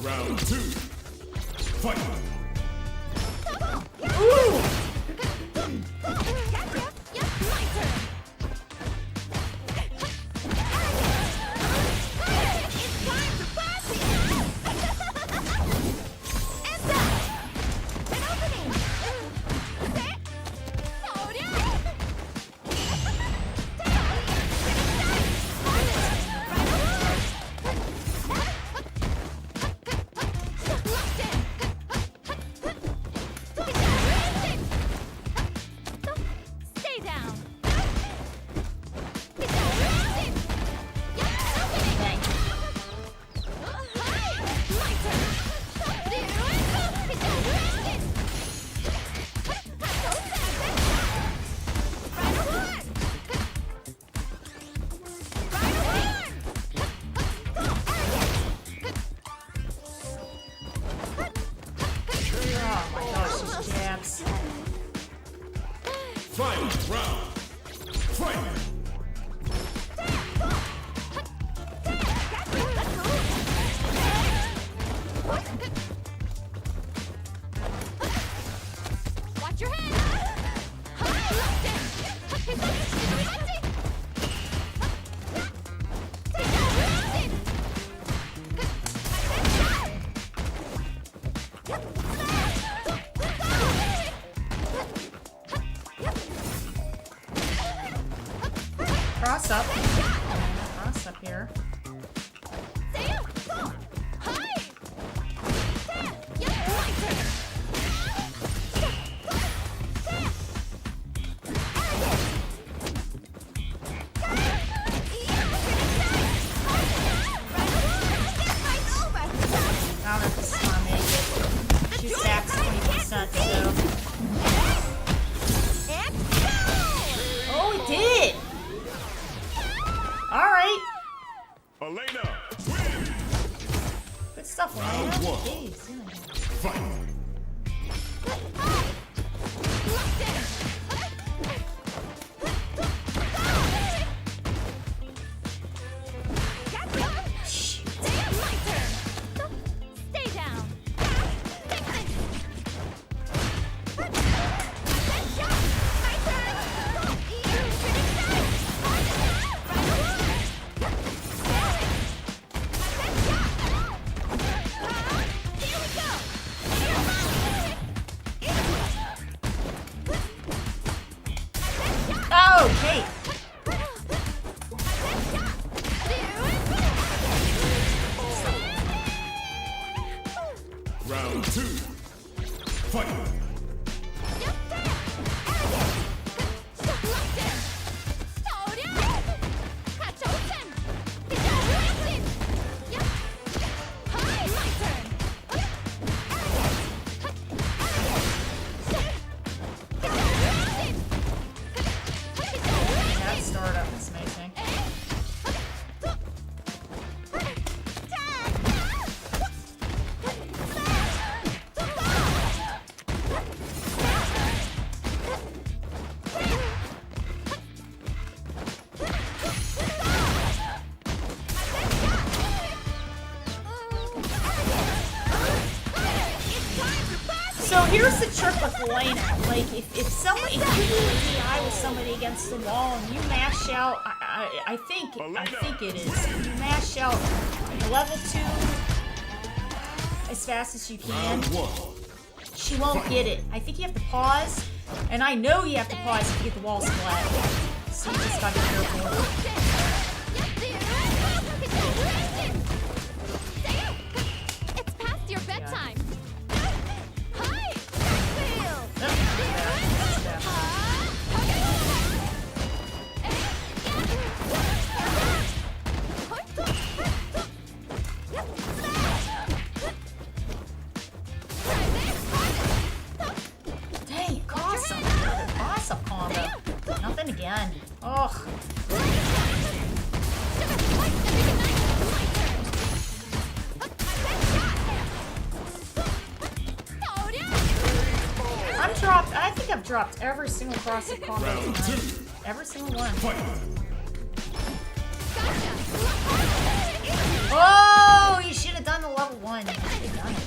Round 2. Fight. Final round. Fight. Watch your head! Cross up. Cross up here. I don't know if this is gonna make it. She stacks 20%, so. Oh, it did! Alright. Elena wins. Good stuff, Round Elena. 1. Jeez, yeah. Fight. Okay. Round 2. Fight. So here's the trick with Elena. Like, if you do a DI with somebody against the wall and you mash out, I think it is. You mash out level 2 as fast as you can. She won't get it. I think you have to pause, and I know you have to pause if you get the wall splat. So you just gotta be careful. It's past your bedtime. Hi! Dang, it cost some. Awesome combo. Nothing again. Ugh. I think I've dropped every single cross-up combo tonight. Every single one. Oh, you should have done the level 1. You should have done it.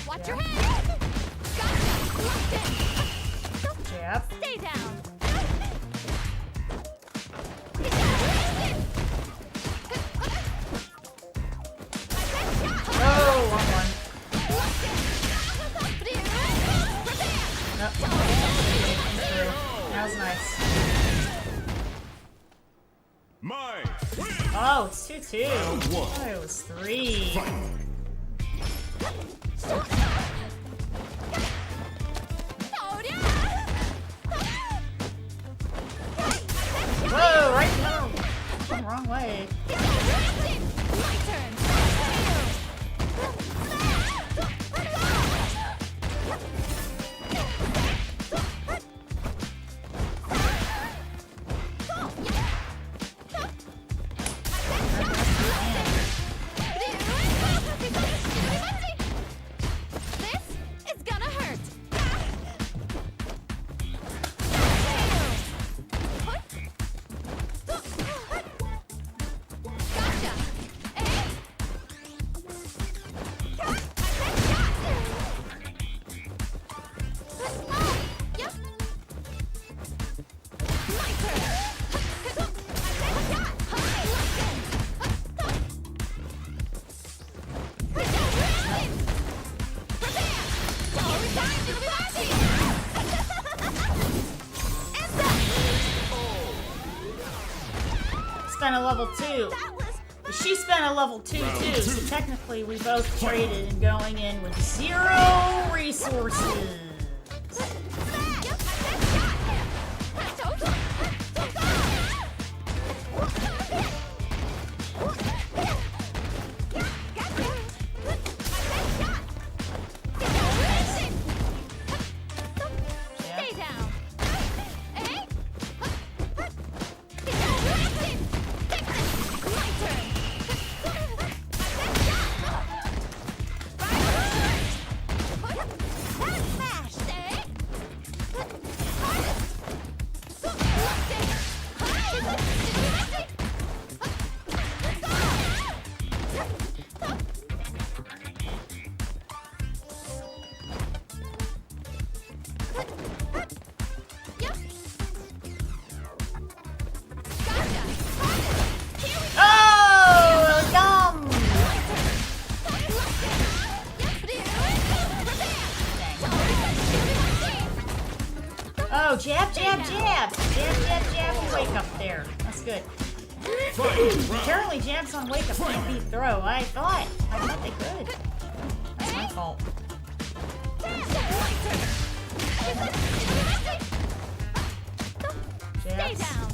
Watch your head! Gotcha! Jab. Stay down! Oh, wrong one. Nope. That was nice. Oh, it's 2-2. Oh, it was 3. Whoa, right now. Wrong way. My turn! This is gonna hurt! Gotcha! Yep. My turn! Spent a level 2. She spent a level 2 too, so technically we both traded and going in with 0 resources. Stay down. My turn. Oh, dumb! Oh, jab, jab, jab! Jab, jab, jab, and wake up there. That's good. Apparently jabs on wake up can't be throw. I thought they could. That's my fault. Stay Jabs. down.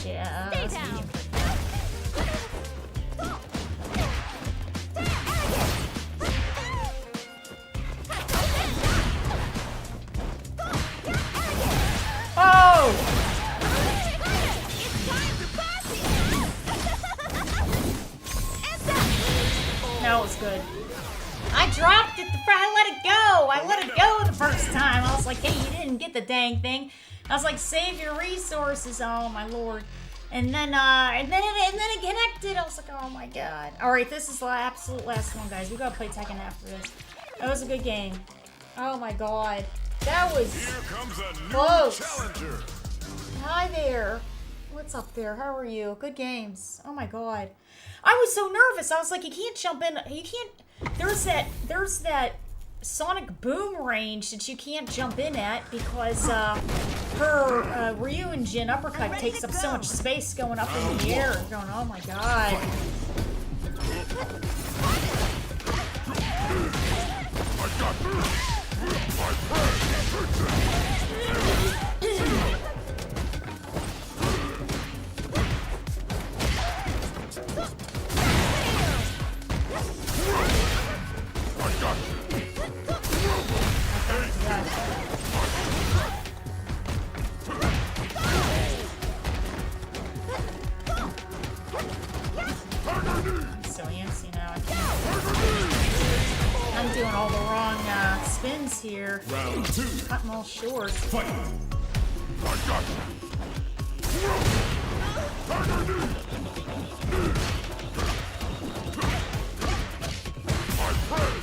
Jabs. Oh! That was good. I dropped it. I let it go. I let it go the first time. I was like, hey, you didn't get the dang thing. I was like, save your resources. Oh my lord. And then it connected. I was like, oh my god. All right, this is the absolute last one, guys. We gotta play Tekken after this. That was a good game. Oh my god. That was Here comes a new close. challenger. Hi there. What's up there? How are you? Good games. Oh my god. I was so nervous. I was like, you can't jump in. You can't. There's that sonic boom range that you can't jump in at because her Ryu and Jin uppercut takes up so much space going up in the air and going, oh my god. I got this. My friend. I got I'm so antsy now. I'm doing all the wrong spins here. round 2. Cut them all short. Fight. I got you. My friend.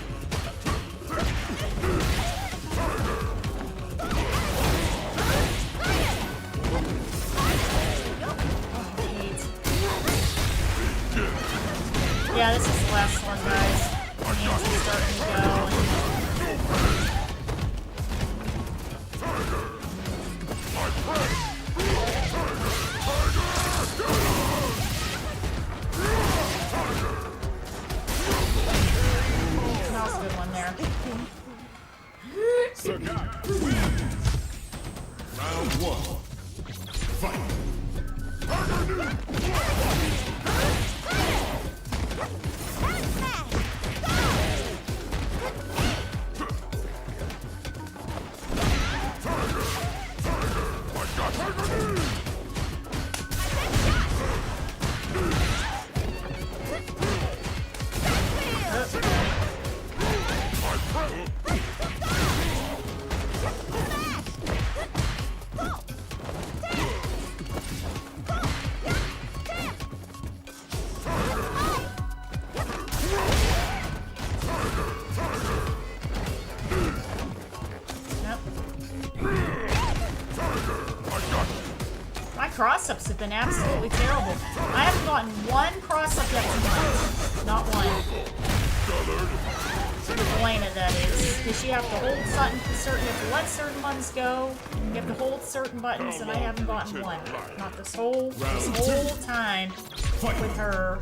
Yeah, this is the last one, guys. The games are starting to go. That was a good one there. Sagat wins. Round 1. Fight. My cross-ups have been absolutely terrible. I haven't gotten one cross-up yet tonight. Not one. Elena, that is. Because you have to hold certain, you have to let certain buttons go. You have to hold certain buttons, and I haven't gotten one. Not this whole time with her.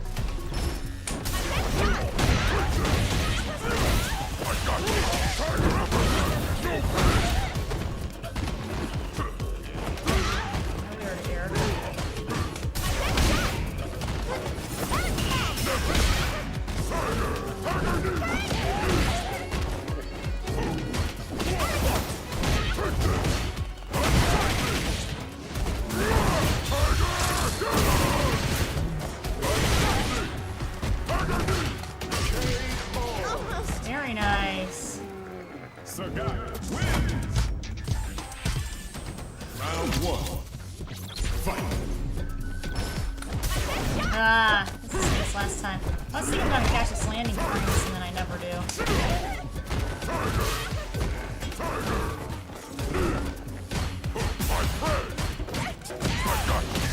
Sagat wins! Round 1. Fight! Ah, this is this last time. I was thinking about Cassius landing frames, and then I never do.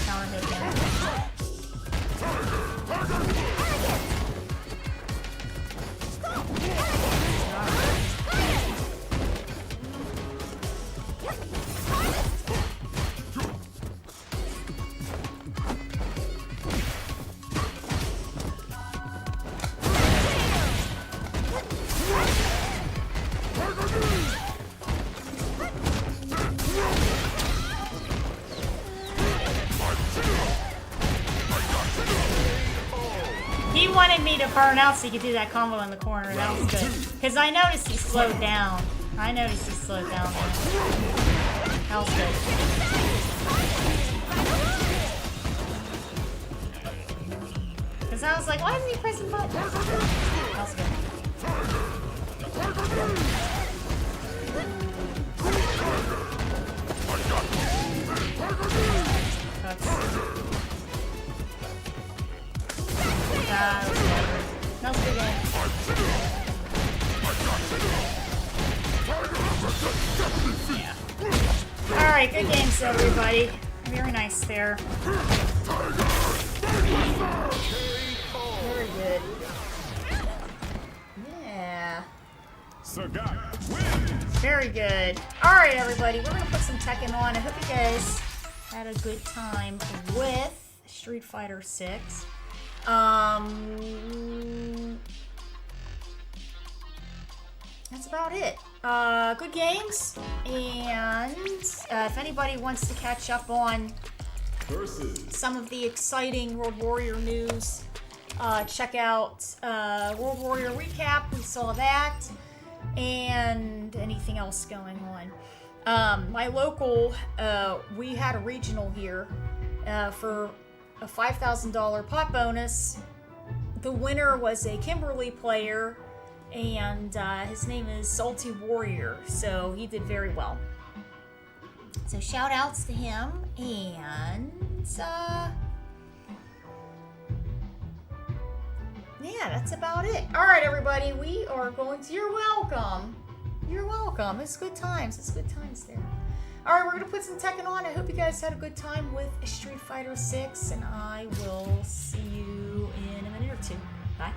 Counter hit again. He wanted me to burn out so he could do that combo in the corner. That was good. Because I noticed he slowed down. I noticed he slowed down there. That was good. Because I was like, why isn't he pressing buttons? That was good. That was good game. Yeah. Alright, good games everybody. Very nice there. Very good. Yeah. Sagat wins! Very good. Alright everybody, we're gonna put some Tekken on. I hope you guys had a good time with Street Fighter 6. That's about it. Good games, and if anybody wants to catch up on some of the exciting World Warrior news, check out World Warrior Recap. We saw that, and anything else going on. My local, we had a regional here for a $5,000 pot bonus. The winner was a Kimberly player, and his name is Salty Warrior, so he did very well. So shout outs to him, and yeah, that's about it. All right, everybody, we are going to. You're welcome. You're welcome. It's good times. It's good times there. All right, we're gonna put some Tekken on. I hope you guys had a good time with Street Fighter 6, and I will see you in a minute or two. Bye.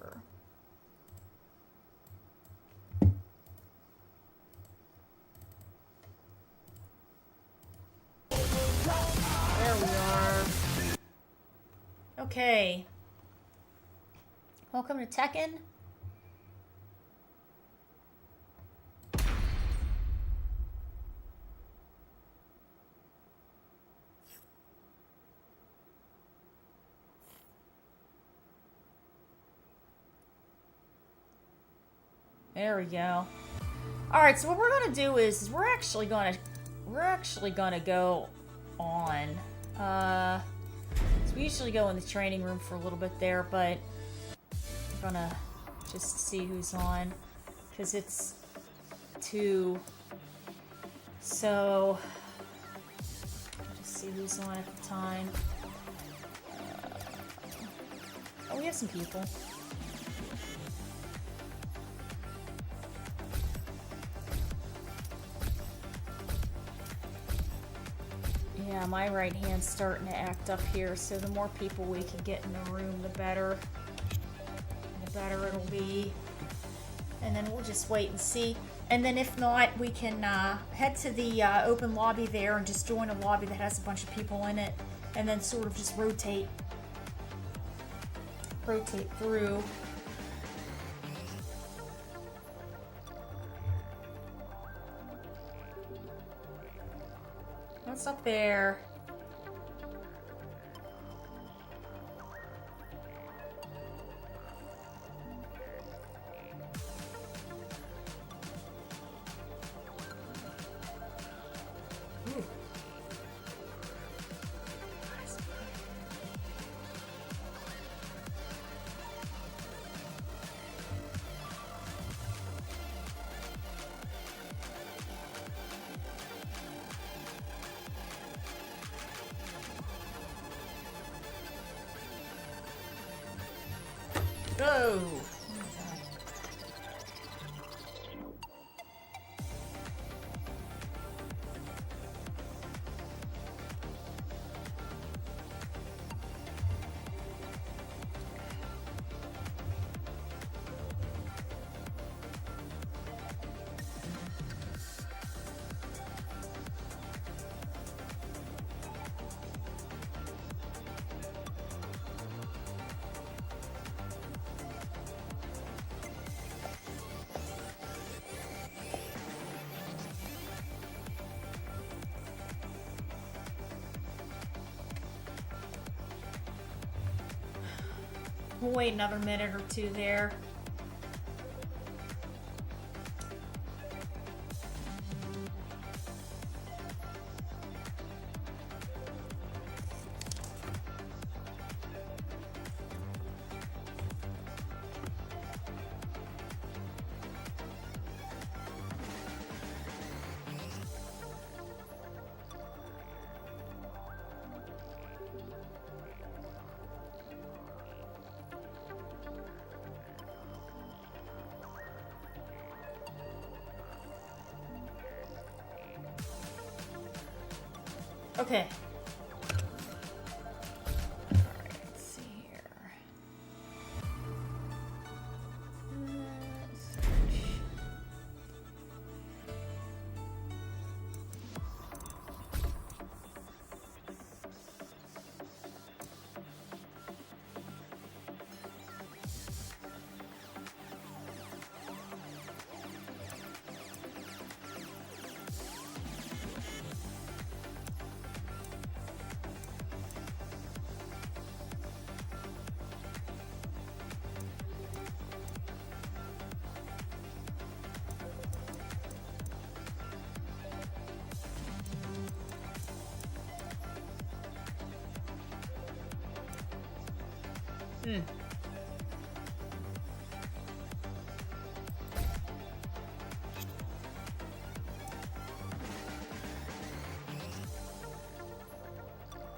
here. There we are. Okay. Welcome to Tekken. There we go. All right, so what we're gonna do is we're actually gonna go on. So we usually go in the training room for a little bit there, but we're gonna just see who's on because it's 2. So just see who's on at the time. Oh, we have some people. Yeah, my right hand's starting to act up here, so the more people we can get in the room, the better. The better it'll be. And then we'll just wait and see. And then if not, we can head to the open lobby there and just join a lobby that has a bunch of people in it. And then sort of just rotate through. What's up there? Ooh. Go! We'll wait another minute or two there. Okay. Alright, let's see here.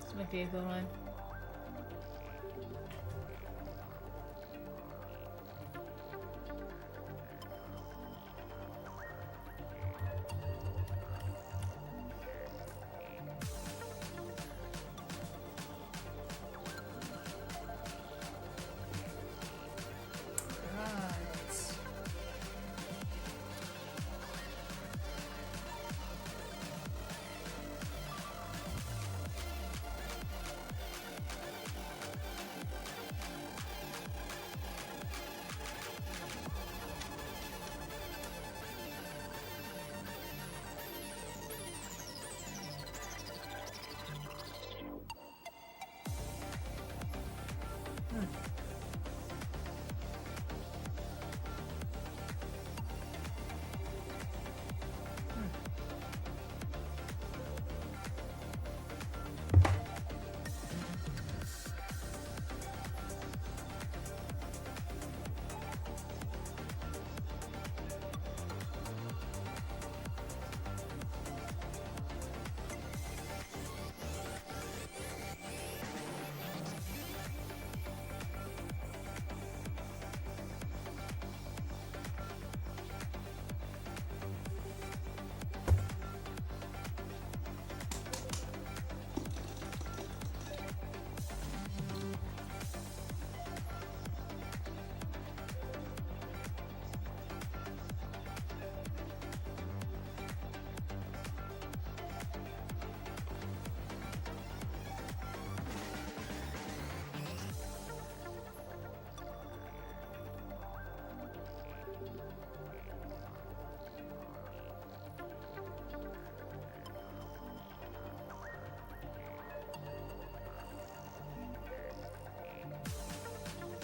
This might be a good one.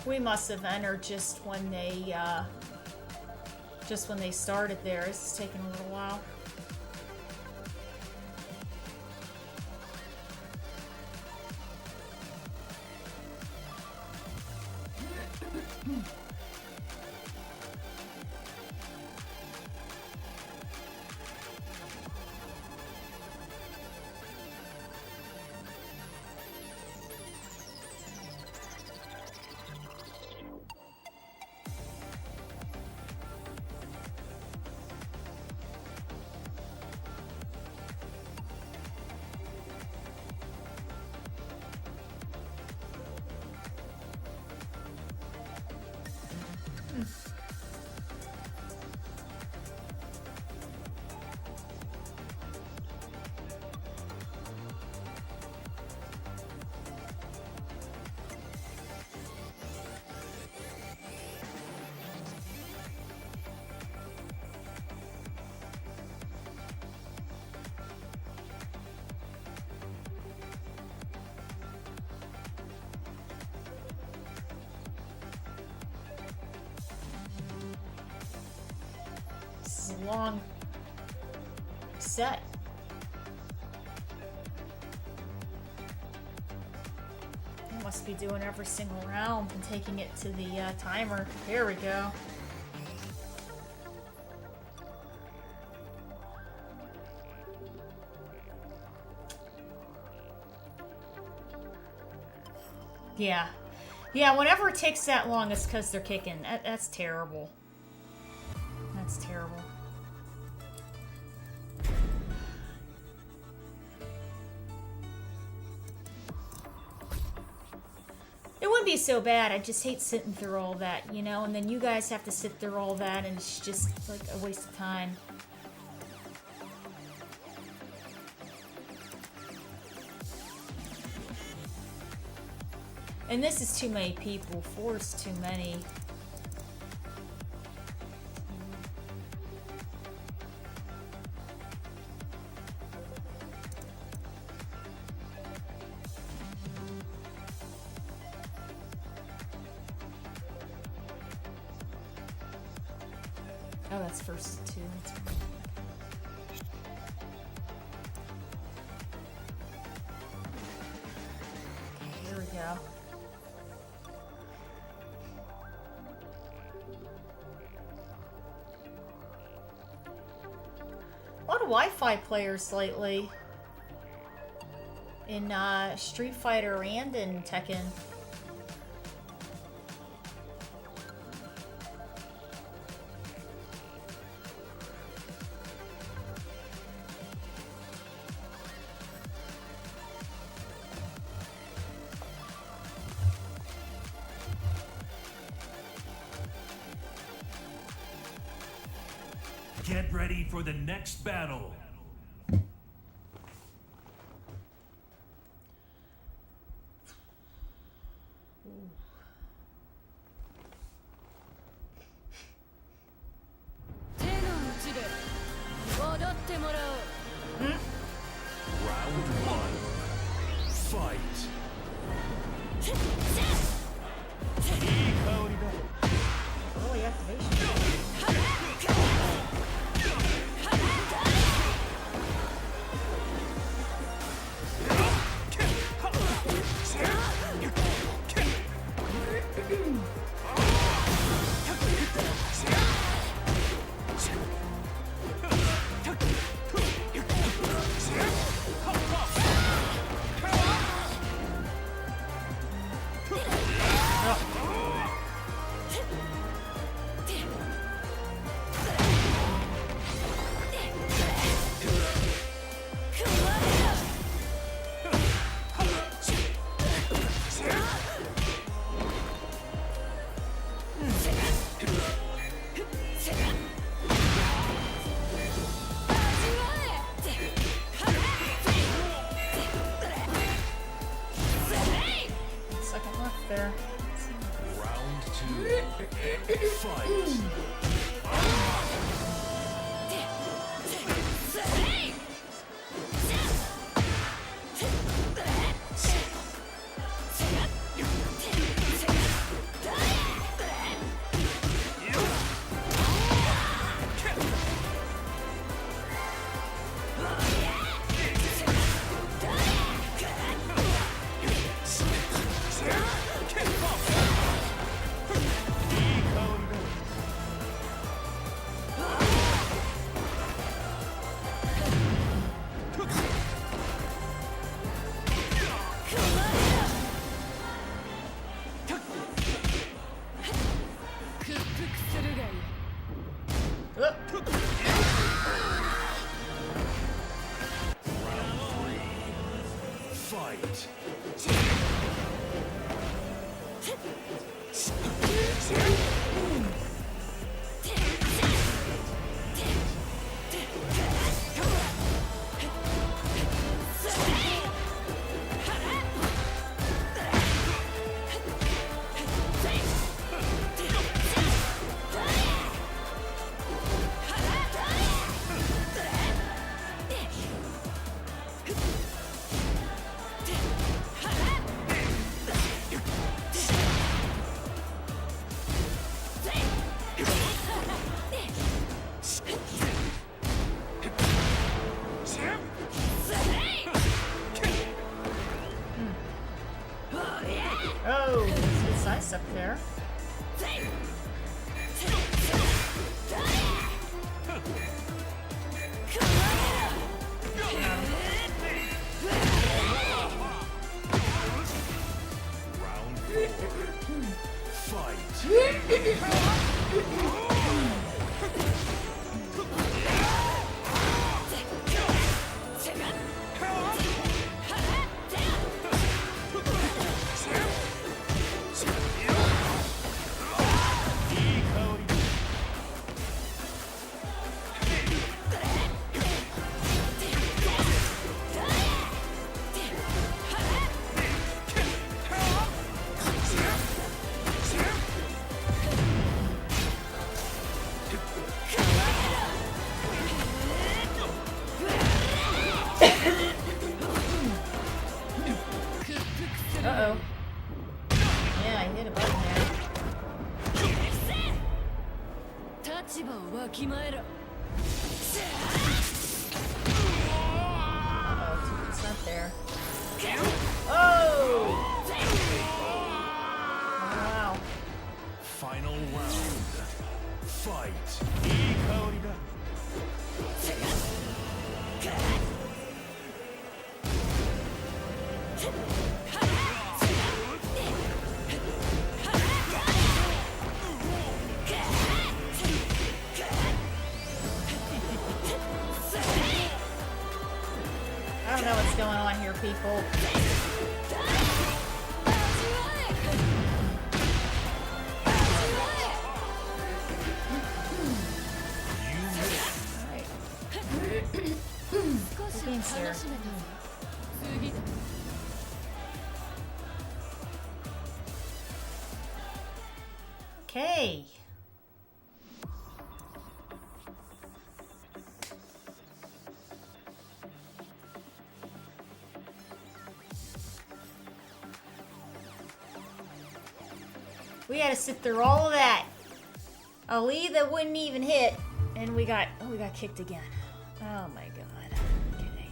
We must have entered just when they started there. This is taking a little while. Long set. I must be doing every single round and taking it to the timer. There we go. Yeah. Yeah, whenever it takes that long, it's because they're kicking. That's terrible. That's terrible. It wouldn't be so bad. I just hate sitting through all that, you know? And then you guys have to sit through all that, and it's just like a waste of time. And this is too many people. 4 is too many. Oh, that's first 2. That's fine. Okay, here we go. A lot of Wi-Fi players lately in Street Fighter and in Tekken. Get ready for the next battle. Round 1. Fight. Early activation. Second left there. Round 2. Fight. Fight. Oh, there's some ice up there. Round 4. Fight. Uh-oh. Yeah, I hit a button there. 立場をわきまえろ Uh-oh, 2% there. Oh! Wow. Final round. Fight. いい香りだ。I don't know what's going on here, people. Good games here. Okay. We had to sit through all of that. A lead that wouldn't even hit, and we got kicked again. Oh my god. Okay.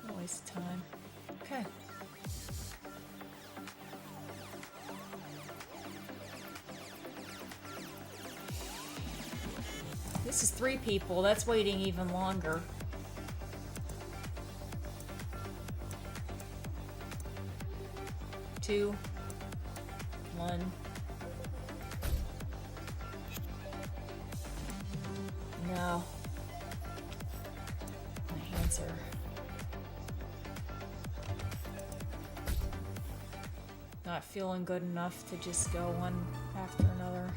What a waste of time. Okay. This is 3 people. That's waiting even longer. Two, 1. No. My hands are... not feeling good enough to just go one after another.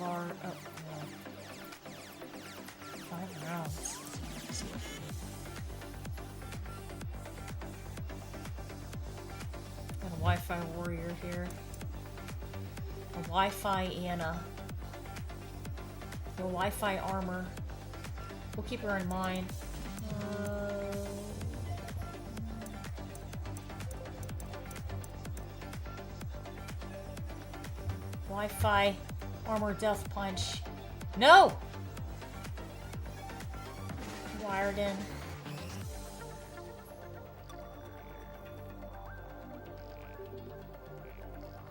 Large, oh, no. 5 rounds. Wi-Fi warrior here. A Wi-Fi Anna. The Wi-Fi armor. We'll keep her in mind. Wi-Fi armor death punch. No! Wired in.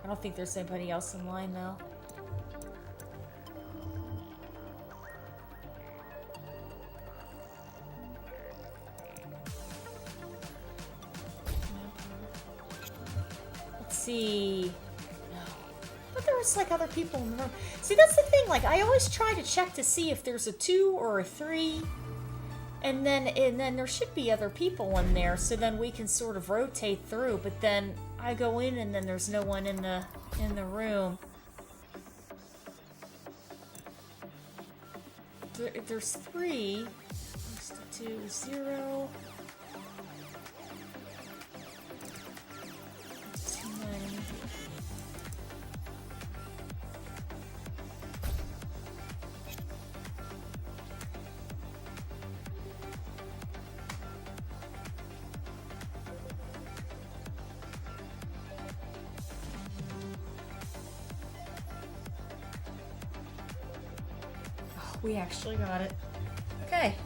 I don't think there's anybody else in line though. Let's see. But there was like other people in the room. See, that's the thing. Like, I always try to check to see if there's a 2 or a 3, and then there should be other people in there. So then we can sort of rotate through. But then I go in, and then there's no one in the room. There's 3. 2, 0. 2, 9. We actually got it. Okay.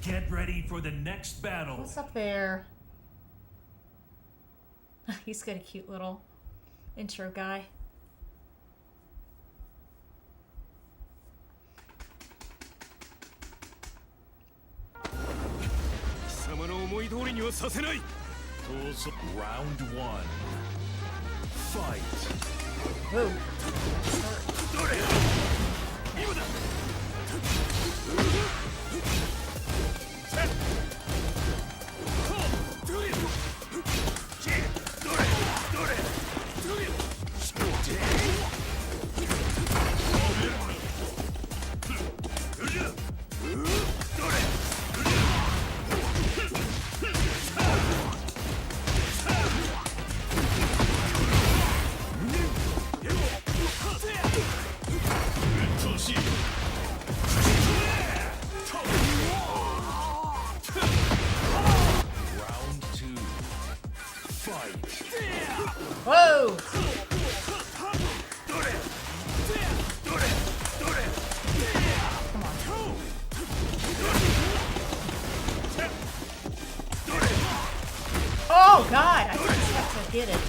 Get ready for the next battle. What's up there? He's got a cute little intro guy. Round 1. Fight. Whoa. Whoa! Oh God! I didn't expect to get it.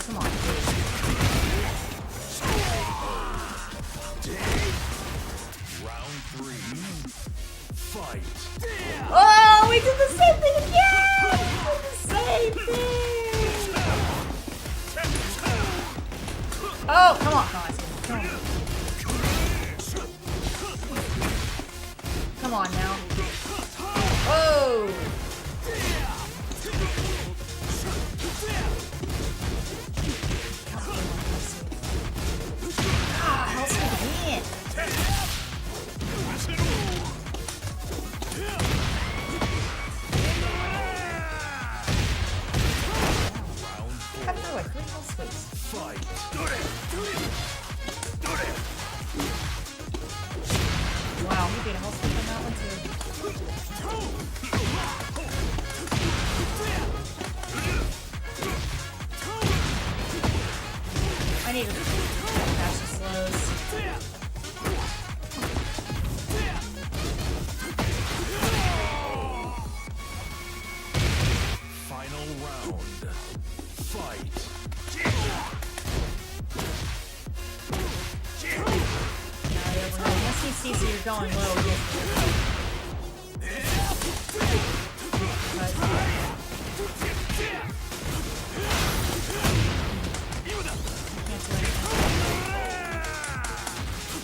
Come on, Round 3. Fight. Oh, we did the same thing again! We did the same thing! Oh, come on, guys. Come on now. Whoa! Ah, how's it again? Cut through it. Quick health space. Fight. Wow, he did a health space on that one too. I need to catch the slows. Final round. Fight. TC, so you're going low.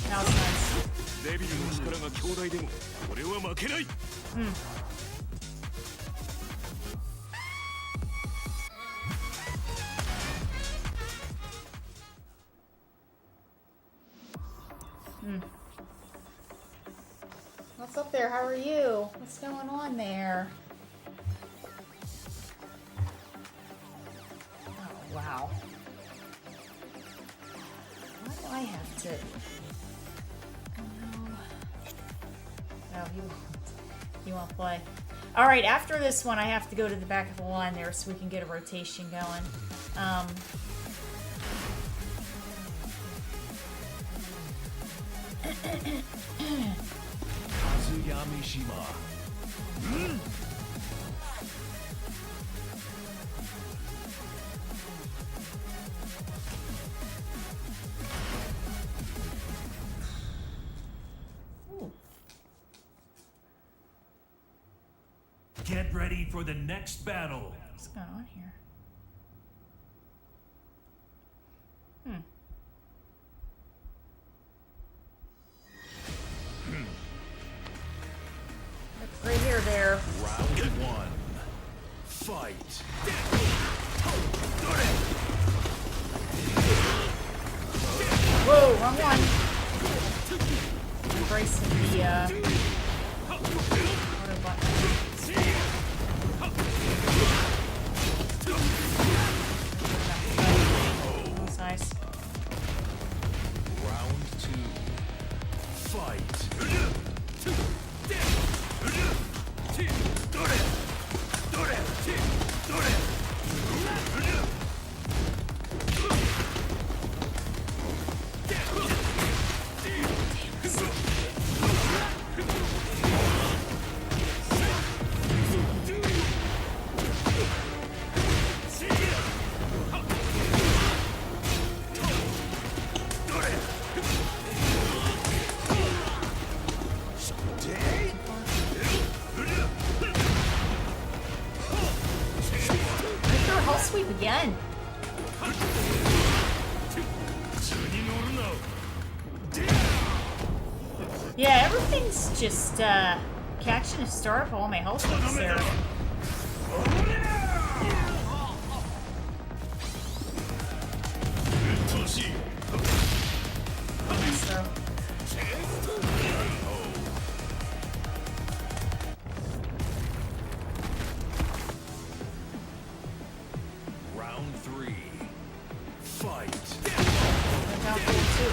That was nice. デビルの力が強大でも俺は負けない。What's up there? How are you? What's going on there? Oh, wow. Why do I have to... Oh, no. No, you won't play. Alright, after this one, I have to go to the back of the line there so we can get a rotation going. Get ready for the next battle. What's going on here? Look right here, there. Round one. Fight. Whoa, wrong one. Embracing the auto button. That's nice. Round two. Fight. I'll sweep again. Yeah, everything's just catching a start for all my health points there. So. Round three. Fight. Down too.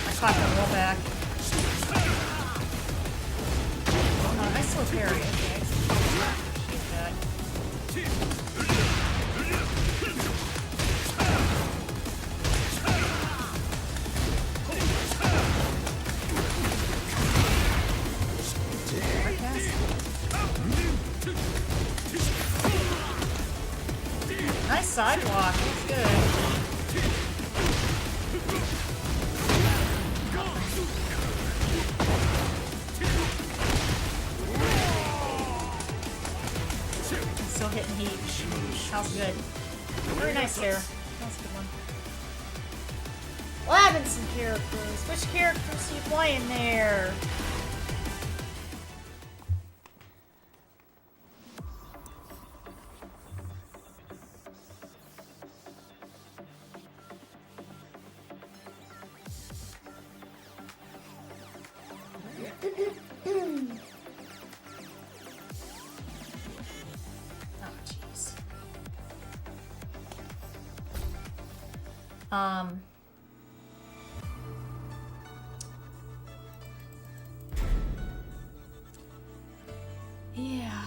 I caught that roll back. Oh no, I still parry. Okay. She's good. Nice sidewalk. That's good. Still hitting heat. That was good. Very nice there. That was a good one. Labbing some characters. Which characters are you playing there? Oh, jeez. Yeah.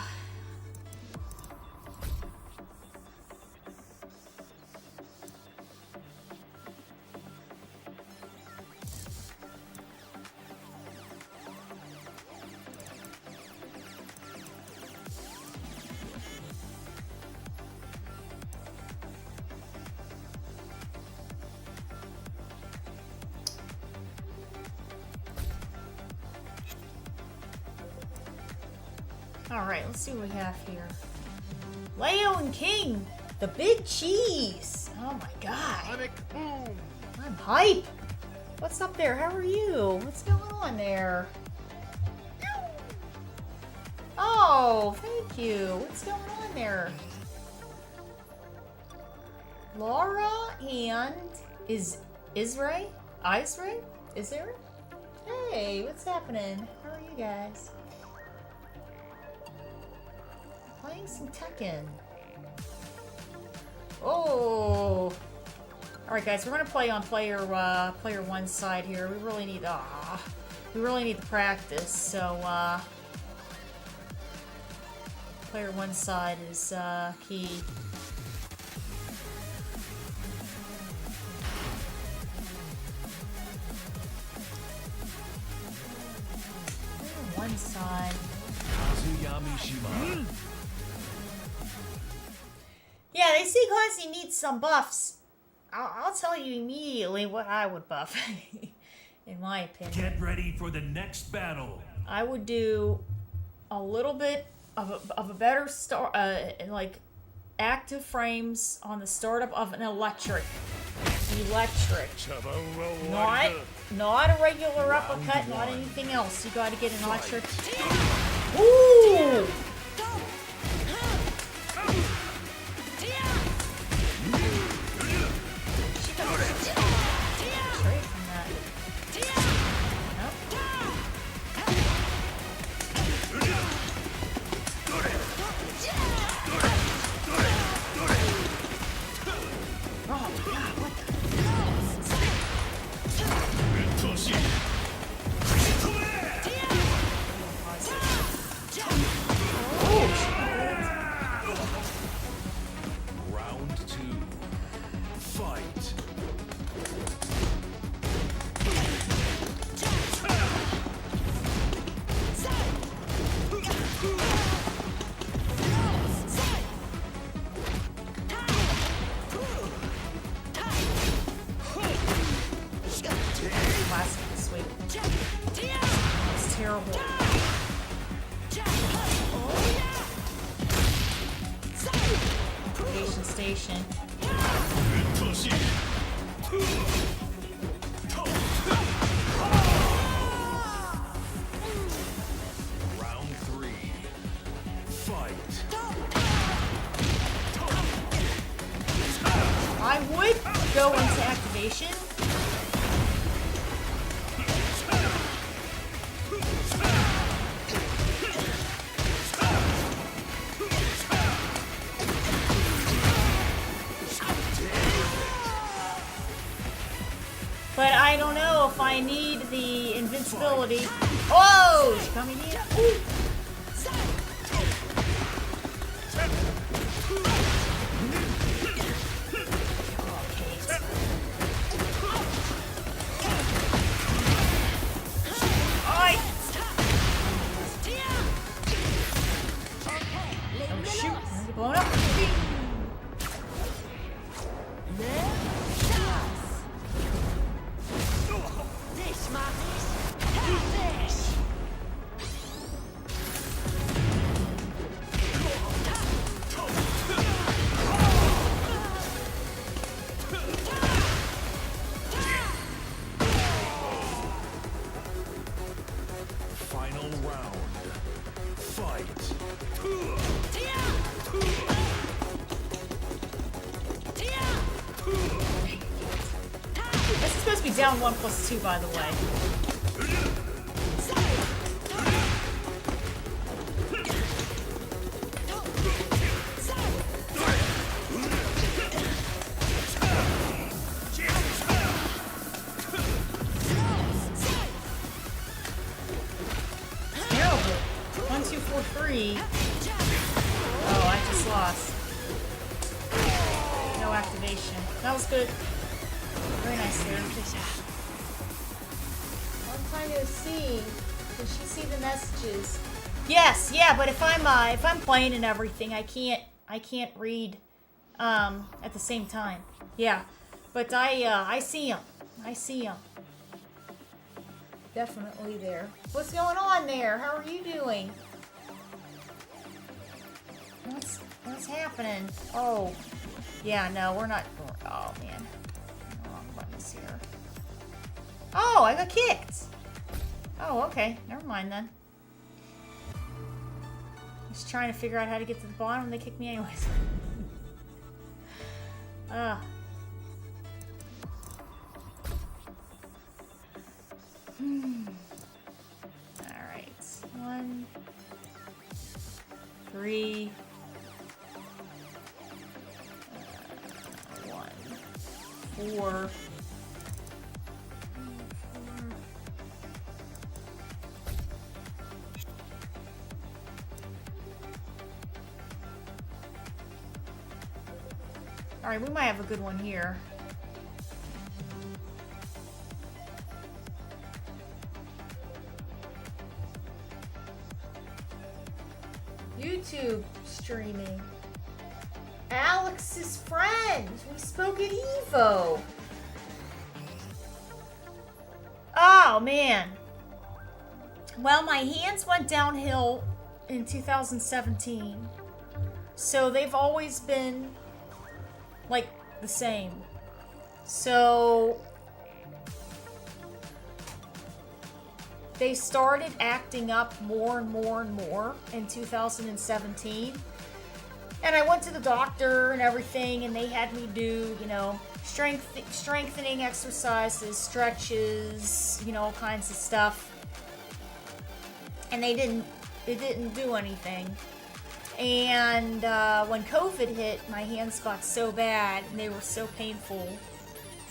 Alright, let's see what we have here. Leo and King, the big cheese. Oh my god. I'm hype. What's up there? How are you? What's going on there? Oh, thank you. What's going on there? Laura and Isray? Is there? Hey, what's happening? How are you guys? Playing some Tekken. Oh. Alright guys, we're gonna play on player one side here. We really need the practice, so player one side is key. One side. Yeah, they see Kazi needs some buffs. I'll tell you immediately what I would buff, in my opinion. Get ready for the next battle. I would do a little bit of a better start, like active frames on the startup of an electric. Not a regular uppercut, not anything else. You gotta get an electric. Ooh! Straight from that. Round 2. Fight. Last one, sweet. It's terrible. Station. Round 3. Fight. I would go into activation. But I don't know if I need the invincibility. Oh, she's coming in. Ooh. Blown up. Final round. Fight. This is supposed to be down 1+2, by the way. Terrible. 1, 2, 4, 3. Oh, I just lost. No activation. That was good. Very nice there. Long time no see. Did she see the messages? Yes, yeah, but if I'm playing and everything, I can't read at the same time. Yeah. But I see him. I see him. Definitely there. What's going on there? How are you doing? What's happening? Oh, yeah, no, we're not. Oh man, wrong buttons here. Oh, I got kicked. Oh, okay, never mind then. Just trying to figure out how to get to the bottom, and they kicked me anyways. Ugh. Alright. 1, 3. 1, 4. Alright, we might have a good one here. YouTube streaming. Alex's friend. We spoke at Evo. Oh, man. Well, my hands went downhill in 2017. So they've always been like the same. So they started acting up more and more and more in 2017. And I went to the doctor and everything, and they had me do, you know, strengthening exercises, stretches, you know, all kinds of stuff. And it didn't do anything. And when COVID hit, my hands got so bad and they were so painful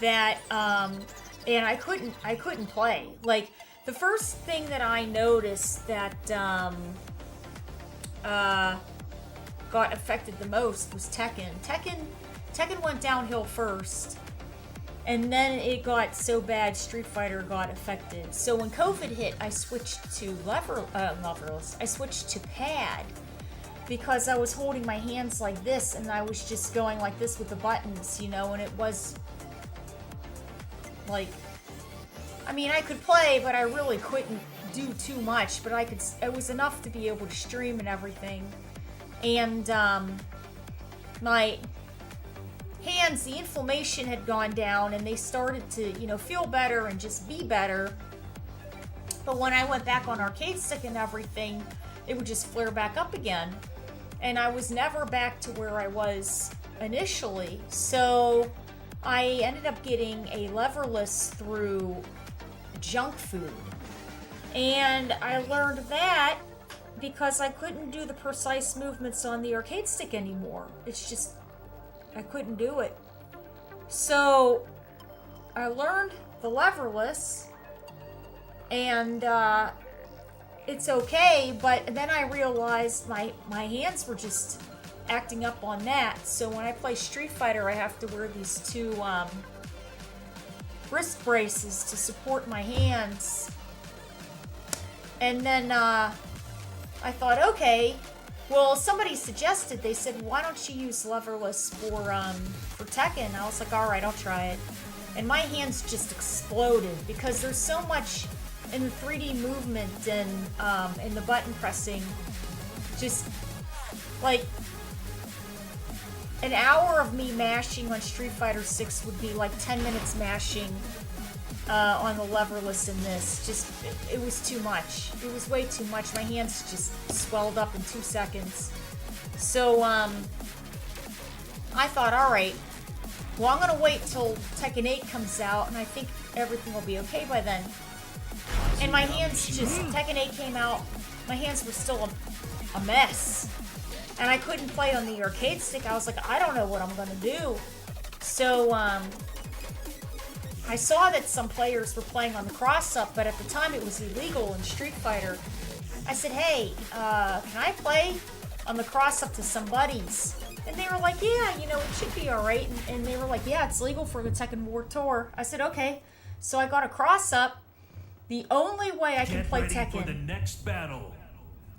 that and I couldn't play. Like, the first thing that I noticed that got affected the most was Tekken. Tekken went downhill first, and then it got so bad Street Fighter got affected. So when COVID hit, I switched to leverless. I switched to pad, because I was holding my hands like this, and I was just going like this with the buttons, you know, and it was like, I mean, I could play, but I really couldn't do too much, but it was enough to be able to stream and everything. And my hands, the inflammation had gone down, and they started to, you know, feel better and just be better. But when I went back on arcade stick and everything, it would just flare back up again. And I was never back to where I was initially. So I ended up getting a leverless through junk food. And I learned that because I couldn't do the precise movements on the arcade stick anymore. It's just, I couldn't do it. So I learned the leverless, and it's okay, but then I realized my hands were just acting up on that. So when I play Street Fighter, I have to wear these 2 wrist braces to support my hands. And then I thought, okay, well, somebody suggested, they said, why don't you use leverless for Tekken? I was like, all right, I'll try it. And my hands just exploded because there's so much in the 3D movement and in the button pressing. Just like an hour of me mashing on Street Fighter 6 would be like 10 minutes mashing on the leverless in this. Just, it was too much. It was way too much. My hands just swelled up in 2 seconds. So I thought, all right, well, I'm gonna wait till Tekken 8 comes out, and I think everything will be okay by then. And my hands just, Tekken 8 came out, my hands were still a mess. And I couldn't play on the arcade stick. I was like, I don't know what I'm gonna do. So, I saw that some players were playing on the cross-up, but at the time it was illegal in Street Fighter. I said, hey, can I play on the cross-up to some buddies? And they were like, yeah, you know, it should be alright. And they were like, yeah, it's legal for the Tekken World Tour. I said, okay. So I got a cross-up. The only way I can play Tekken for the next battle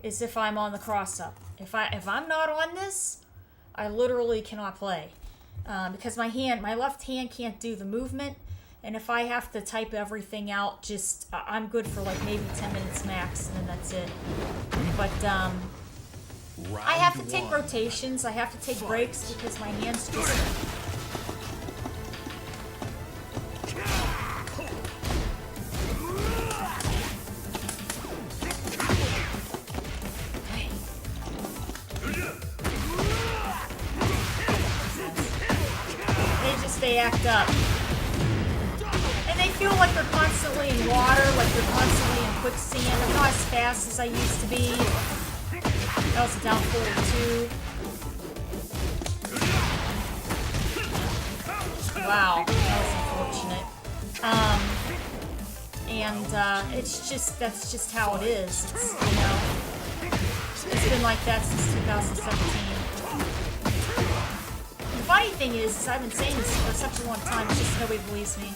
is if I'm on the cross-up. If I'm not on this, I literally cannot play. Because my left hand can't do the movement. And if I have to type everything out, just, I'm good for like maybe 10 minutes max, and then that's it. But, I have to take rotations. I have to take breaks because my hands just. They act up. And they feel like they're constantly in water, like they're constantly in quicksand. I'm not as fast as I used to be. That was a down forward 2. Wow, that was unfortunate. It's just, that's just how it is. It's, you know, it's been like that since 2017. The funny thing is I've been saying this for such a long time, it's just nobody believes me.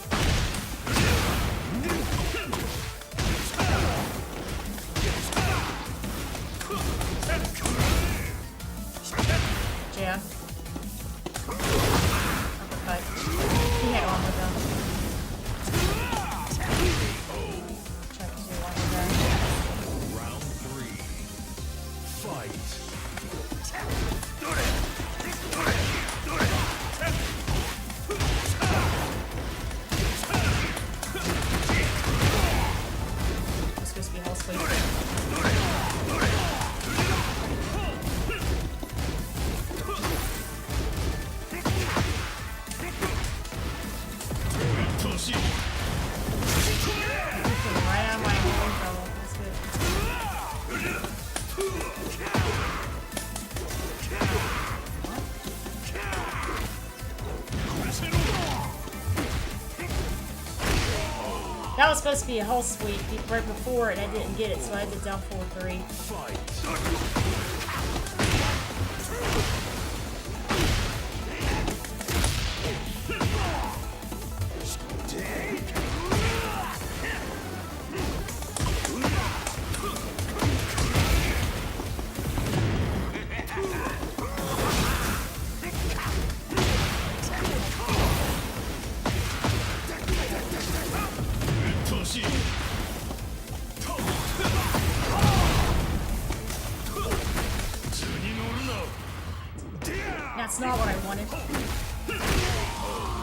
Jab. Uppercut. He had armor though. Try to do one with that. Round 3. Fight. It's supposed to be whole sleep. Right on my own trouble. That's good. That was supposed to be a whole sweep right before it. I didn't get it, so I had to down forward 3. That's not what I wanted.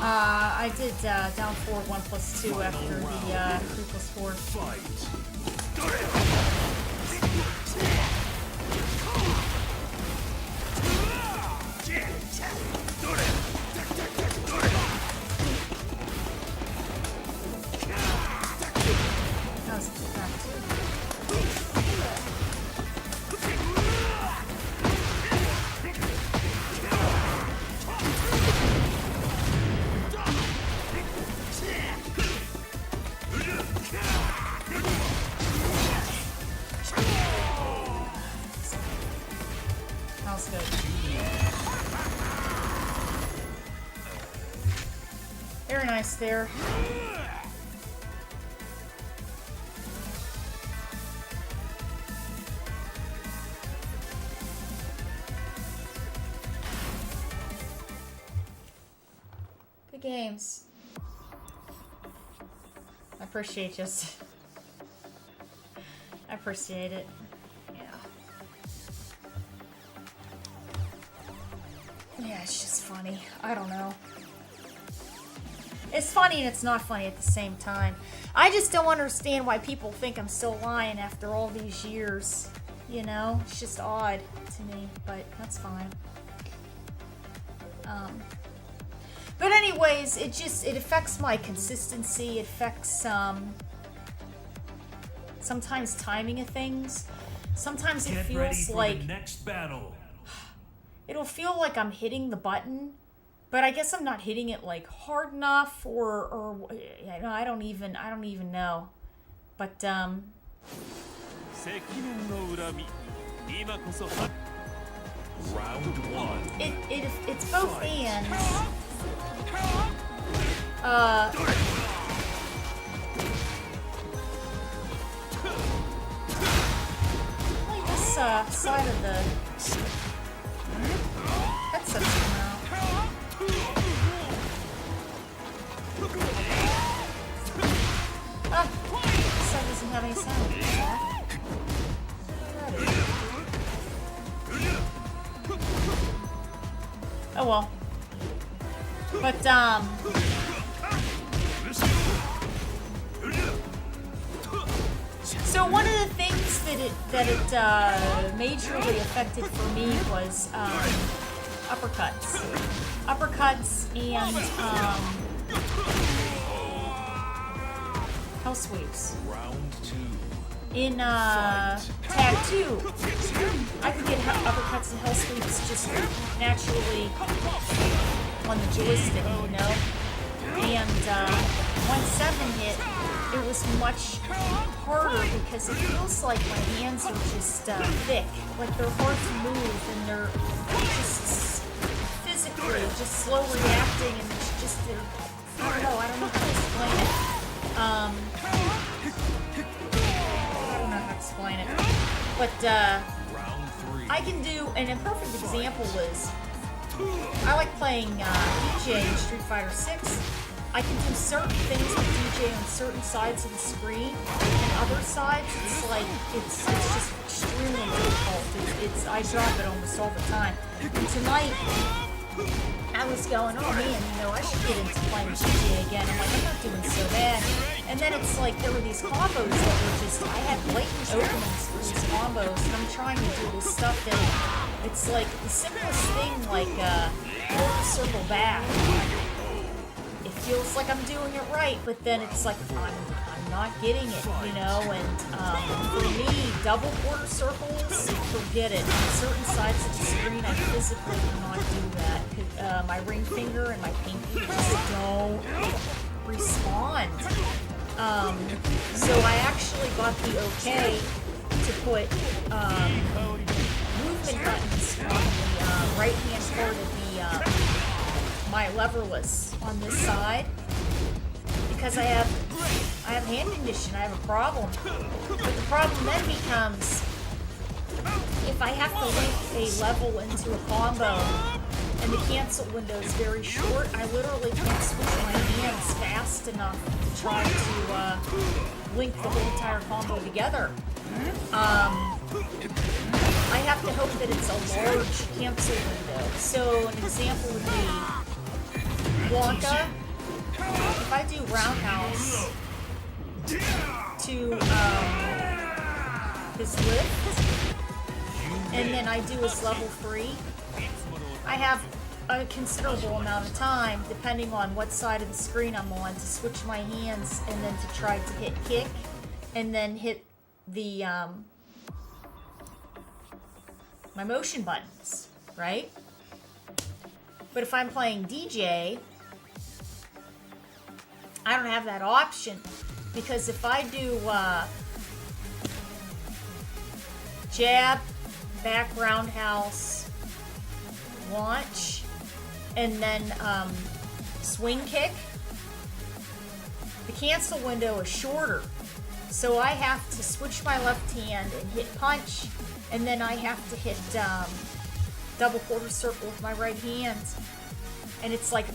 I did down forward 1+2 after the 3+4. That was crap too. That was good. Very nice there. Good games. I appreciate you. I appreciate it. Yeah, it's just funny. I don't know. It's funny and it's not funny at the same time. I just don't understand why people think I'm still lying after all these years. You know? It's just odd to me, but that's fine. But anyways, it affects my consistency. It affects, sometimes timing of things. Sometimes it feels like... the next battle. It'll feel like I'm hitting the button, but I guess I'm not hitting it like hard enough, or you know, I don't even know. But Round 1. It's both and. Like this side of the headset's coming out. This side doesn't have any sound. Alrighty. Oh well. But so one of the things that it majorly affected for me was uppercuts. Uppercuts and hell sweeps. Round 2. In Tag 2, I could get uppercuts and hell sweeps just naturally on the joystick, you know? And when 7 hit, it was much harder because it feels like my hands are just thick. Like they're hard to move and they're just physically just slow reacting and it's just, I don't know how to explain it. I don't know how to explain it. But I can do, and a perfect example is, I like playing DJ in Street Fighter 6. I can do certain things with DJ on certain sides of the screen, and other sides, it's like, it's just extremely difficult. I drop it almost all the time. And tonight, I was going, oh man, you know, I should get into playing DJ again. I'm like, I'm not doing so bad. And then it's like, there were these combos that were just, I had blatant openings for these combos, and I'm trying to do this stuff that, it's like, the simplest thing, like, circle back. It feels like I'm doing it right, but then it's like, I'm not getting it, you know, and for me, double quarter circles, forget it. On certain sides of the screen, I physically cannot do that. My ring finger and my pinky just don't respond. So I actually got the okay to put movement buttons on the right-hand part of my leverless on this side because I have hand condition. I have a problem. But the problem then becomes if I have to link a level into a combo and the cancel window is very short, I literally can't switch my hands fast enough to try to link the whole entire combo together. I have to hope that it's a large cancel window. So an example would be Blanca. If I do roundhouse to his lift, and then I do his level 3, I have a considerable amount of time, depending on what side of the screen I'm on, to switch my hands and then to try to hit kick, and then hit the my motion buttons, right? But if I'm playing DJ, I don't have that option, because if I do jab, back roundhouse, launch, and then swing kick, the cancel window is shorter. So I have to switch my left hand and hit punch, and then I have to hit double quarter circle with my right hand. And it's like a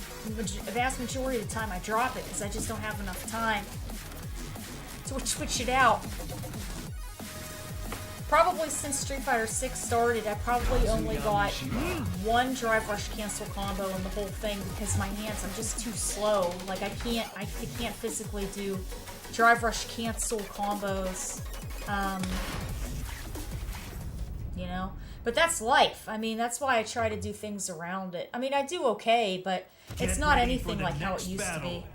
vast majority of the time I drop it because I just don't have enough time to switch it out. Probably since Street Fighter 6 started, I probably only got one drive rush cancel combo in the whole thing because my hands, I'm just too slow. Like I can't physically do drive rush cancel combos. You know? But that's life. I mean, that's why I try to do things around it. I mean, I do okay, but it's not anything like how it used to be.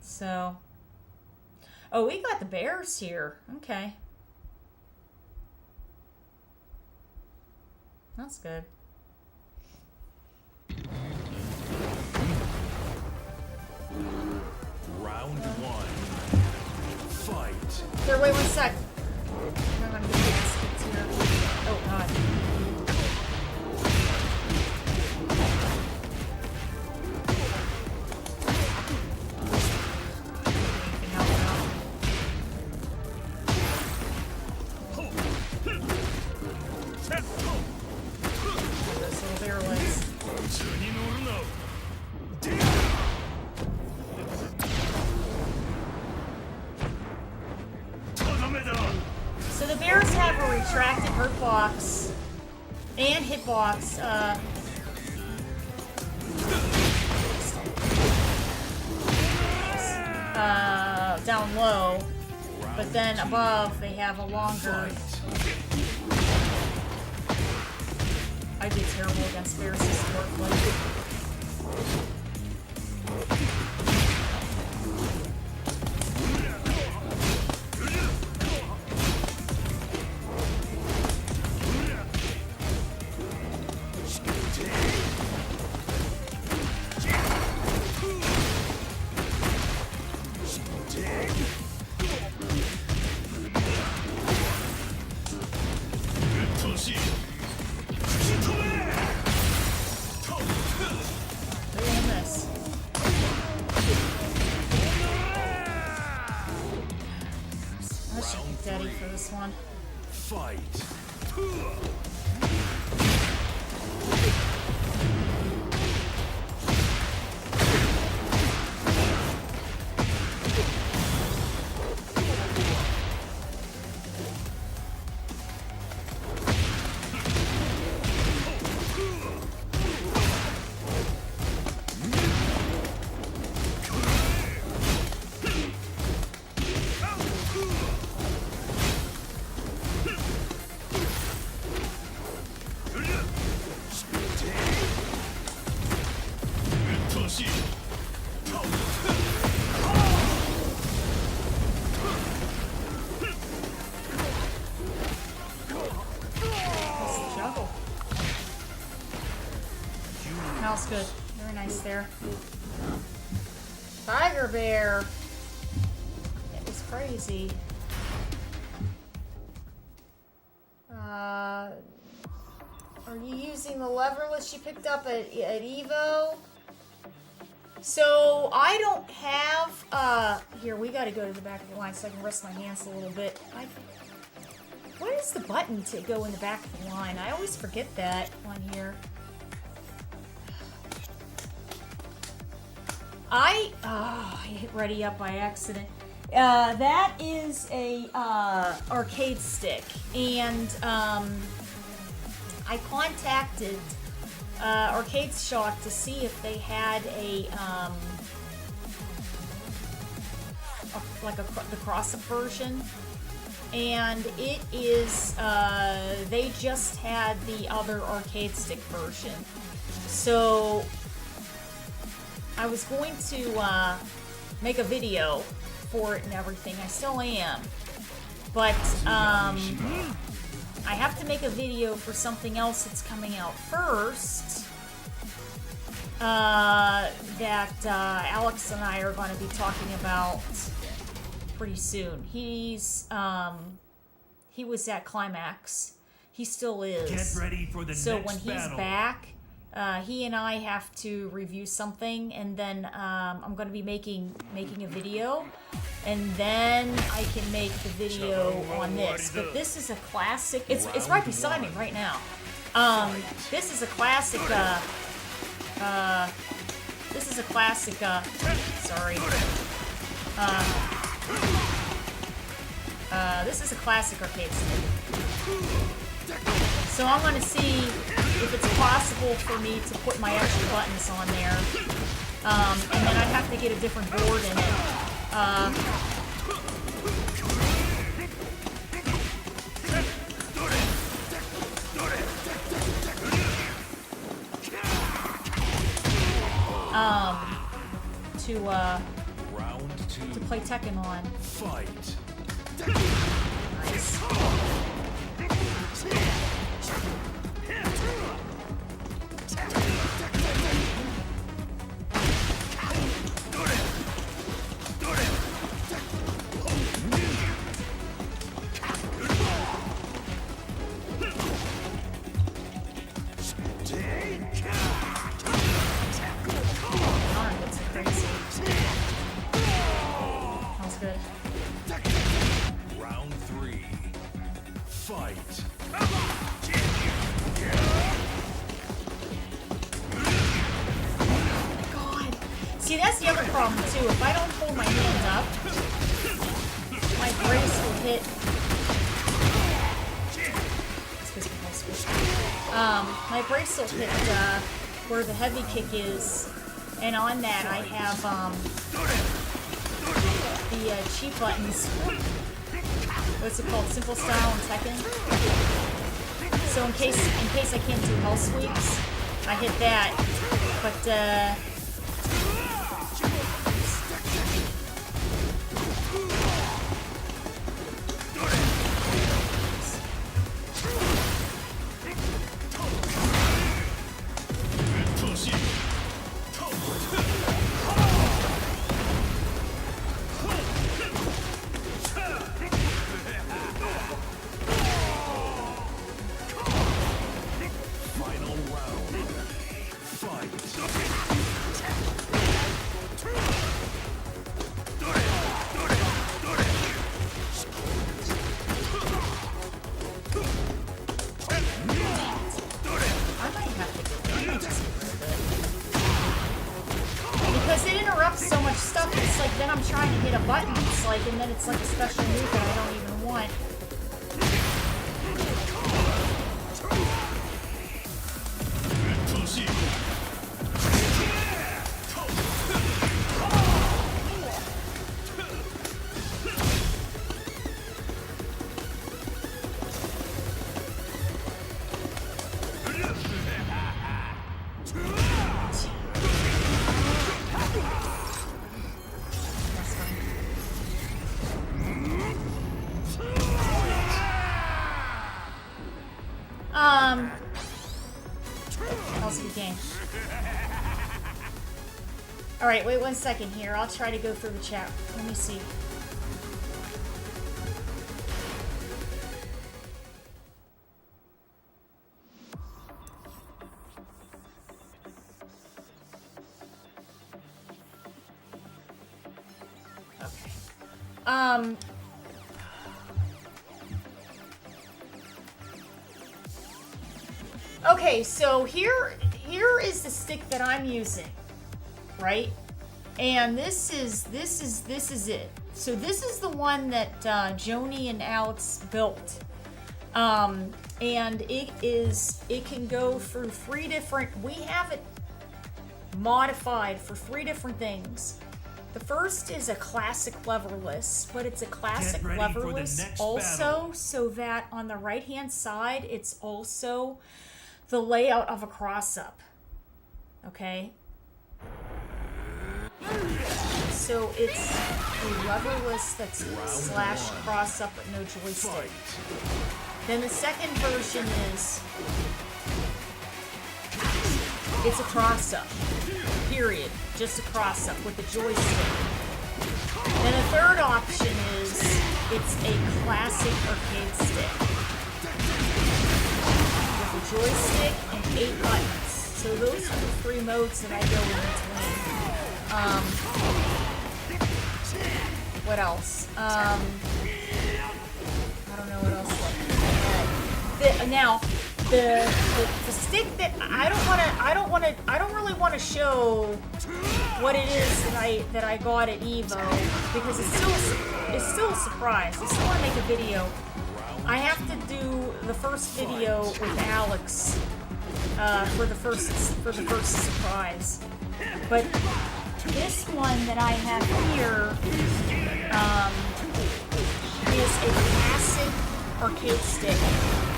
So. Oh, we got the bears here. Okay. That's good. Round 1. Fight. Here, wait 1 sec. I'm gonna get this here. Oh, God. So the bears have a retracted hurt box and hitbox Down low, but then above they have a longer. I did terrible against bears historically. Daddy for this one. Fight. Smells good. Very nice there. Tiger bear. It was crazy. Are you using the leverless you picked up at Evo? So I don't have. Here, we got to go to the back of the line so I can rest my hands a little bit. What is the button to go in the back of the line? I always forget that on here. I hit ready up by accident. That is a arcade stick, and I contacted Arcade Shock to see if they had the cross-up version, and it is they just had the other arcade stick version. So I was going to make a video for it and everything. I still am, but I have to make a video for something else that's coming out first that Alex and I are going to be talking about pretty soon. He was at Climax. He still is. Get ready for the so next when he's battle. back, he and I have to review something, and then I'm going to be making a video, and then I can make the video on this. But this is a classic. It's right beside me right now. This is a classic. This is a classic. Sorry. This is a classic arcade stick. So I'm going to see if it's possible for me to put my extra buttons on there. And then I'd have to get a different board in it. To play Tekken on. Fight. Nice. Round 3. Fight. God. See, that's the other problem too. If I don't hold my hand up, my brace will hit. My brace will hit where the heavy kick is, and on that I have the cheat buttons. What's it called? Simple style and Tekken. So in case I can't do hell sweeps, I hit that. But so much stuff, it's like then I'm trying to hit a button, it's like, and then it's like a special move that I don't even want. That was a good game. Alright, wait 1 second here. I'll try to go through the chat. Let me see. Okay. Okay, so here is the stick that I'm using, right? And this is it. So this is the one that Joni and Alex built, and it can go through 3 different. We have it modified for 3 different things. The first is a classic leverless, but it's a classic leverless also, so that on the right hand side it's also the layout of a cross-up, okay? So it's a leverless that's slash cross-up but no joystick. Then the second version is, it's a cross-up, period, just a cross-up with a joystick. Then the third option is, it's a classic arcade stick. Joystick and 8 buttons. So those are the 3 modes that I go in between. What else? I don't know what else. Now, the stick that I don't really want to show what it is that I got at Evo, because it's still a surprise. I still want to make a video. I have to do the first video with Alex for the first surprise. But this one that I have here is a classic arcade stick,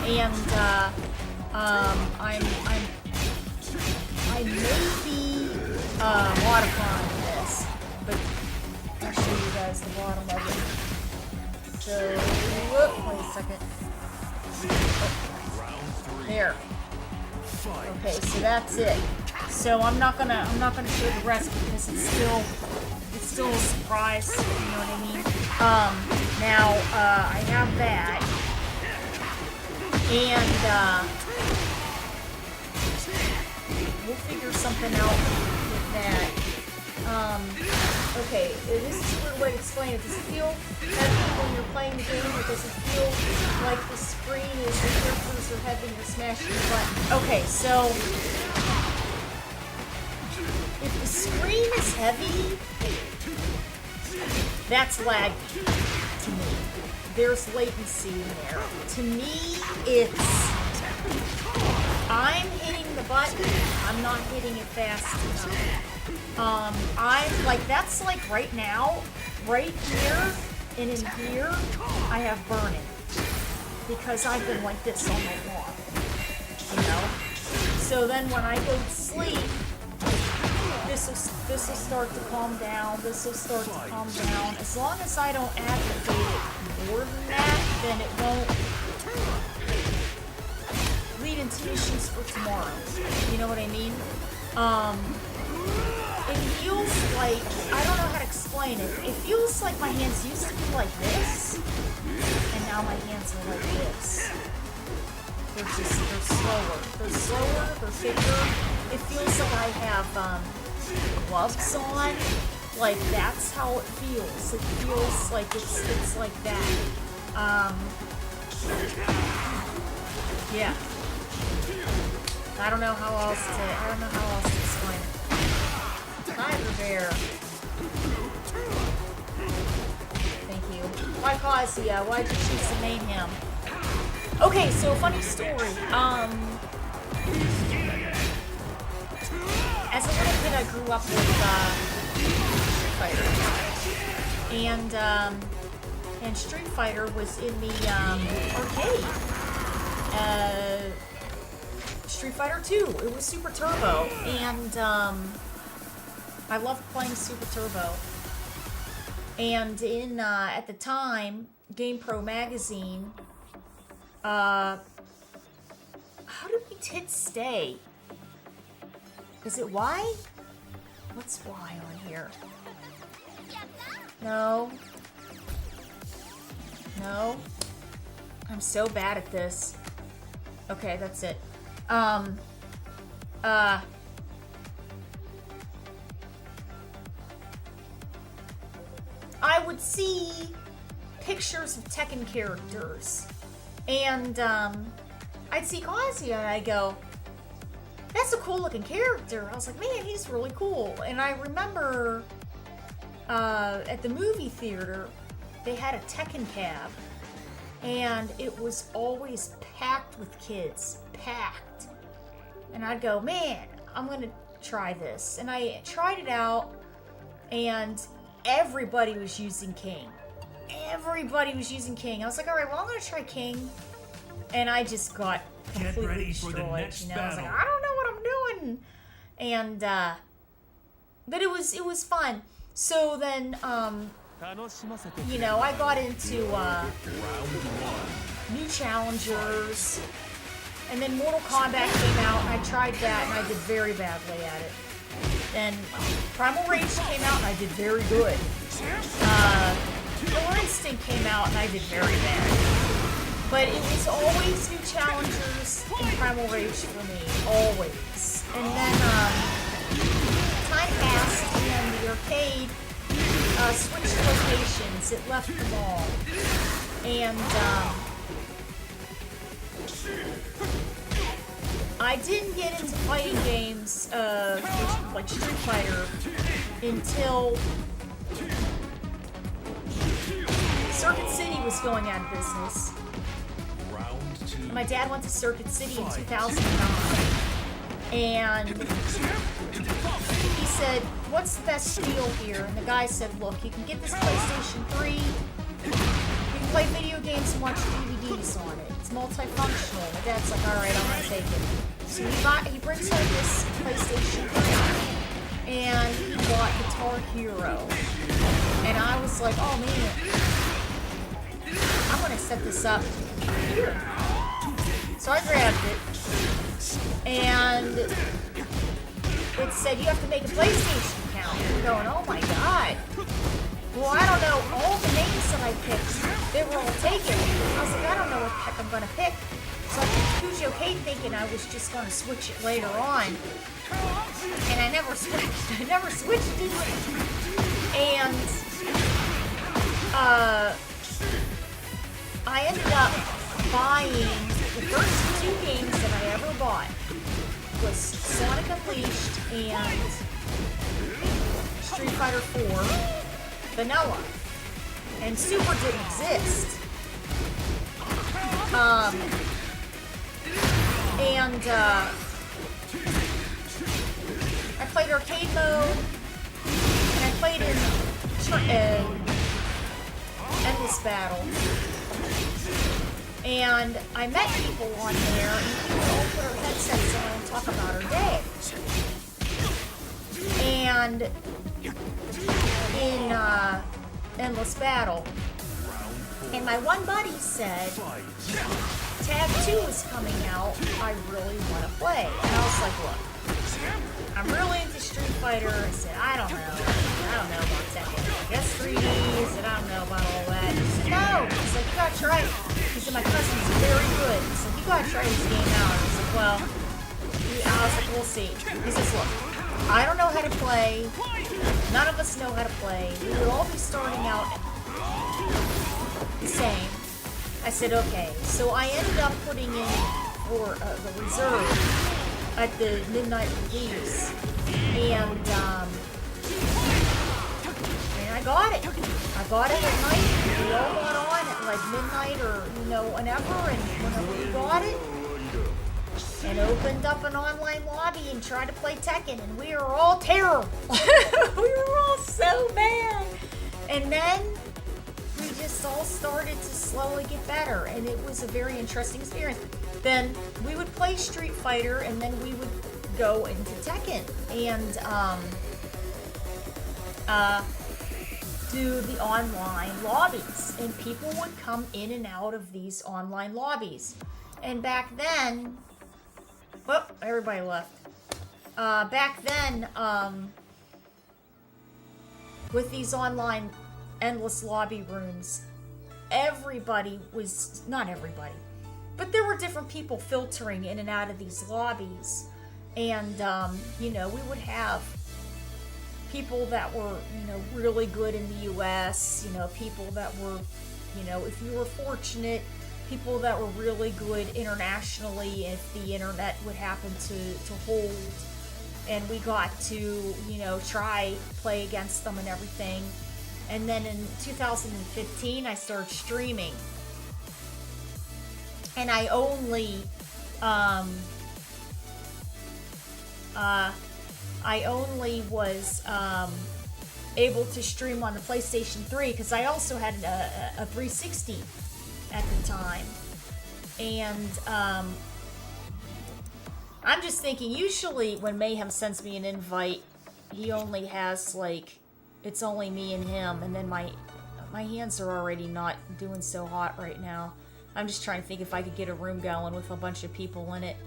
and I may be modifying this, but I'll show you guys the bottom of it. So, whoop, wait a second. Oh, there. Okay, so that's it. So I'm not gonna show the rest because it's still a surprise. You know what I mean? Now I have that, and we'll figure something out with that. Okay, this is a weird way to explain it. Does it feel heavy when you're playing the game, or does it feel like the screen is the characters are heavy and you're smashing the button? Okay, so if the screen is heavy, that's laggy to me. There's latency in there. To me, it's I'm hitting the button, I'm not hitting hitting it fast enough. I'm like, that's like right now, right here and in here, I have burning. Because I've been like this all night long. You know? So then when I go to sleep, this will start to calm down, this will start to calm down. As long as I don't activate it more than that, then it won't lead into issues for tomorrow. You know what I mean? It feels like, I don't know how to explain it. It feels like my hands used to be like this, and now my hands are like this. They're slower. They're slower, they're thicker. It feels like I have gloves on. Like, that's how it feels. It feels like it's like that. Yeah. I don't know how else to explain it. Tiger Bear. Thank you. Why Kazuya? Why'd you choose to main him? Okay, so funny story. As a little kid, I grew up with Street Fighter, and Street Fighter was in the arcade. Street Fighter 2. It was Super Turbo, and I loved playing Super Turbo. And in at the time, GamePro magazine. How did we tits stay? Is it Y? What's Y on here? No. No. I'm so bad at this. Okay, that's it. I would see pictures of Tekken characters, and I'd see Kazuya, and I'd go, that's a cool looking character. I was like, man, he's really cool. And I remember at the movie theater, they had a Tekken cab, and it was always packed with kids. Packed. And I'd go, man, I'm gonna try this. And I tried it out, and everybody was using King. Everybody was using King. I was like, all right, well, I'm gonna try King. And I just got completely destroyed. You know, I was like, I don't know what I'm doing. And but it was fun. So then you know, I got into new challengers, and then Mortal Kombat came out, and I tried that, and I did very badly at it. Then Primal Rage came out, and I did very good. Killer Instinct came out, and I did very bad. But it was always new challengers and Primal Rage for me, always. And then time passed, and the arcade switched locations. It left them all. And I didn't get into fighting games, like Street Fighter, until Circuit City was going out of business. My dad went to Circuit City in 2009, and he said, what's the best deal here? And the guy said, look, you can get this PlayStation 3, you can play video games and watch DVDs on it. It's multifunctional. My dad's like, all right, I'm gonna take it. So he brings home this PlayStation 3, and he bought Guitar Hero. And I was like, oh man, I'm gonna set this up here. So I grabbed it, and it said you have to make a PlayStation account. I'm going, oh my god. Well, I don't know, all the names that I picked, they were all taken. I was like, I don't know what the heck I'm gonna pick. So I picked Kujo K thinking I was just gonna switch it later on. And I never switched it. And I ended up buying the first two games that I ever bought was Sonic Unleashed and Street Fighter 4 Vanilla. And Super didn't exist. played arcade mode, and I played in Endless Battle. And I met people on there, and we would all put our headsets on and talk about our day. And in Endless Battle, and my one buddy said, Tag 2 is coming out, I really want to play. And I was like, look, I'm really into Street Fighter. I said, I don't know about Tekken. I guess 3D. I said, I don't know about all that. He said, no. He's like, you gotta try it. He said, my cousin's very good. He said, you gotta try this game out. I was like, well, I was like, we'll see. He says, look, I don't know how to play. None of us know how to play. We would all be starting out the same. I said, okay. So I ended up putting in for the reserve at the midnight release. And I got it. I got it at night. We all went on at like midnight or, whenever. And whenever we got it, and opened up an online lobby and tried to play Tekken, and we were all terrible. We were all so bad. And then we just all started to slowly get better, and it was a very interesting experience. Then we would play Street Fighter, and then we would go into Tekken and do the online lobbies, and people would come in and out of these online lobbies. And back then, well, everybody left. Back then, with these online endless lobby rooms, everybody was, not everybody, but there were different people filtering in and out of these lobbies. And, we would have people that were, really good in the US, people that were, if you were fortunate, people that were really good internationally if the internet would happen to hold. And we got to, play against them and everything. And then in 2015, I started streaming. And I only was able to stream on the PlayStation 3 because I also had a 360 at the time. And I'm just thinking, usually when Mayhem sends me an invite, he only has it's only me and him, and then my hands are already not doing so hot right now. I'm just trying to think if I could get a room going with a bunch of people in it.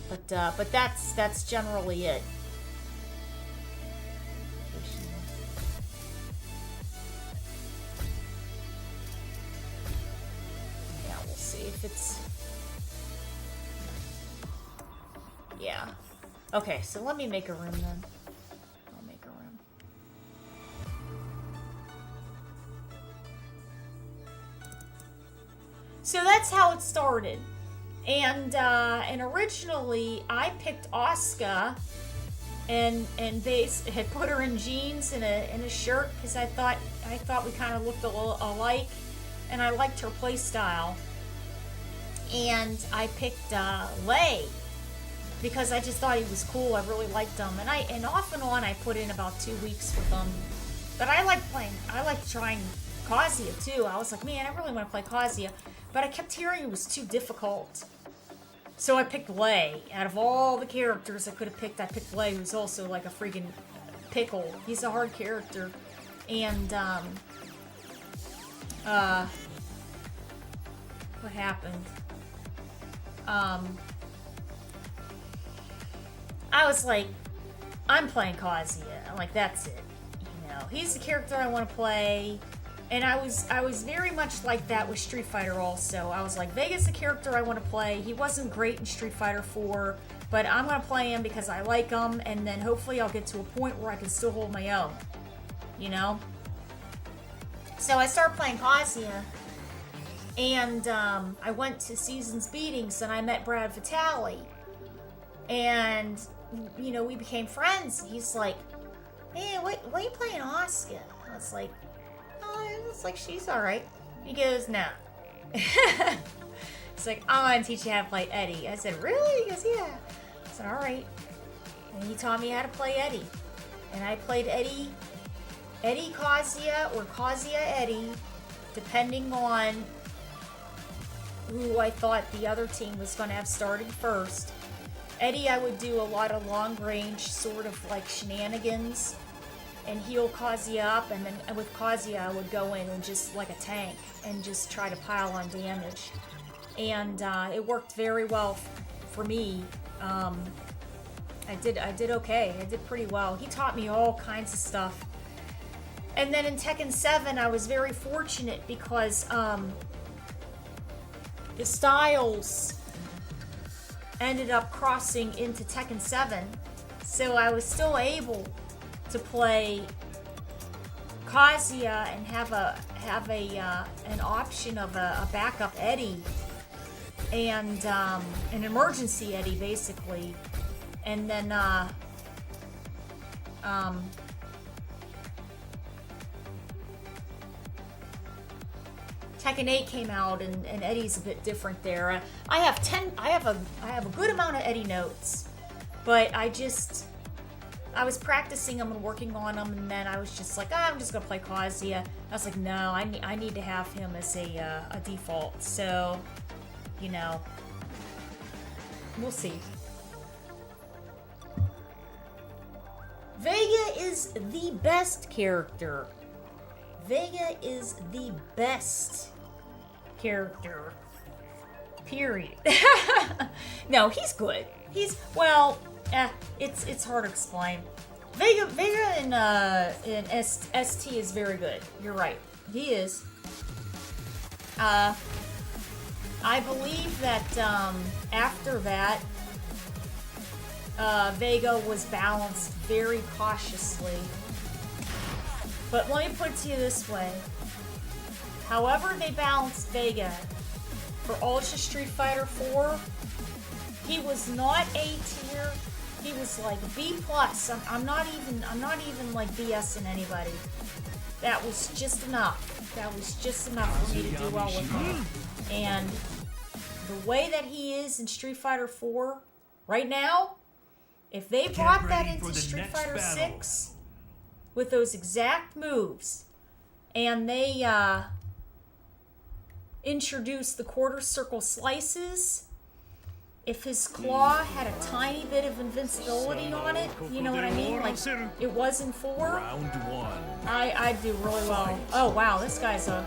But that's generally it. Yeah, we'll see if it's... Yeah. Okay, so let me make a room then. I'll make a room. So that's how it started. And originally I picked Asuka and they had put her in jeans and a shirt because I thought we kind of looked alike, and I liked her play style. And I picked Lei because I just thought he was cool. I really liked him, and off and on I put in about 2 weeks with him. But I liked trying Kazuya too. I was like, man, I really want to play Kazuya, but I kept hearing it was too difficult. So I picked Lei. Out of all the characters I could have picked, I picked Lei, who's also like a freaking pickle. He's a hard character. And, what happened? I was like, I'm playing Kazuya. I'm like, that's it. He's the character I want to play. And I was very much like that with Street Fighter also. I was like, Vega's the character I want to play. He wasn't great in Street Fighter 4, but I'm going to play him because I like him, and then hopefully I'll get to a point where I can still hold my own. So I started playing Kazuya, and I went to Seasons Beatings, and I met Brad Vitale. And, we became friends. He's like, hey, why are you playing Asuka? I was like, it's like, she's alright. He goes, no. It's like, I want to teach you how to play Eddie. I said, really? He goes, yeah. So said, all right. And he taught me how to play Eddie. And I played Eddie Kazuya or Kazuya Eddie, depending on who I thought the other team was going to have started first. Eddie, I would do a lot of long range, sort of like shenanigans, and heal Kazuya up, and then with Kazuya, I would go in and just like a tank and just try to pile on damage. And it worked very well for me. I did okay. I did pretty well. He taught me all kinds of stuff. And then in Tekken 7, I was very fortunate because the styles ended up crossing into Tekken 7, so I was still able to play Kazuya and have an option of a backup Eddie and an emergency Eddie basically, and then Tekken 8 came out, and Eddie's a bit different there. I have a good amount of Eddie notes, but I was practicing them and working on them, and then I was just like, I'm just gonna play Kazuya. I was like, no, I need to have him as a default. So, you know, we'll see. Vega is the best character. Vega is the best character. Period. No, he's good. It's hard to explain. Vega in ST is very good. You're right. He is. I believe that after that, Vega was balanced very cautiously. But let me put it to you this way. However they balanced Vega for Ultra Street Fighter 4, he was not A tier. He was like B+. I'm not even like BSing anybody. That was just enough. That was just enough for me to do well with him. And the way that he is in Street Fighter 4 right now, if they brought that into Street Fighter 6 with those exact moves, and they introduced the quarter circle slices, if his claw had a tiny bit of invincibility on it, you know what I mean? Like, it was in 4. I'd do really well. Oh wow, this guy's a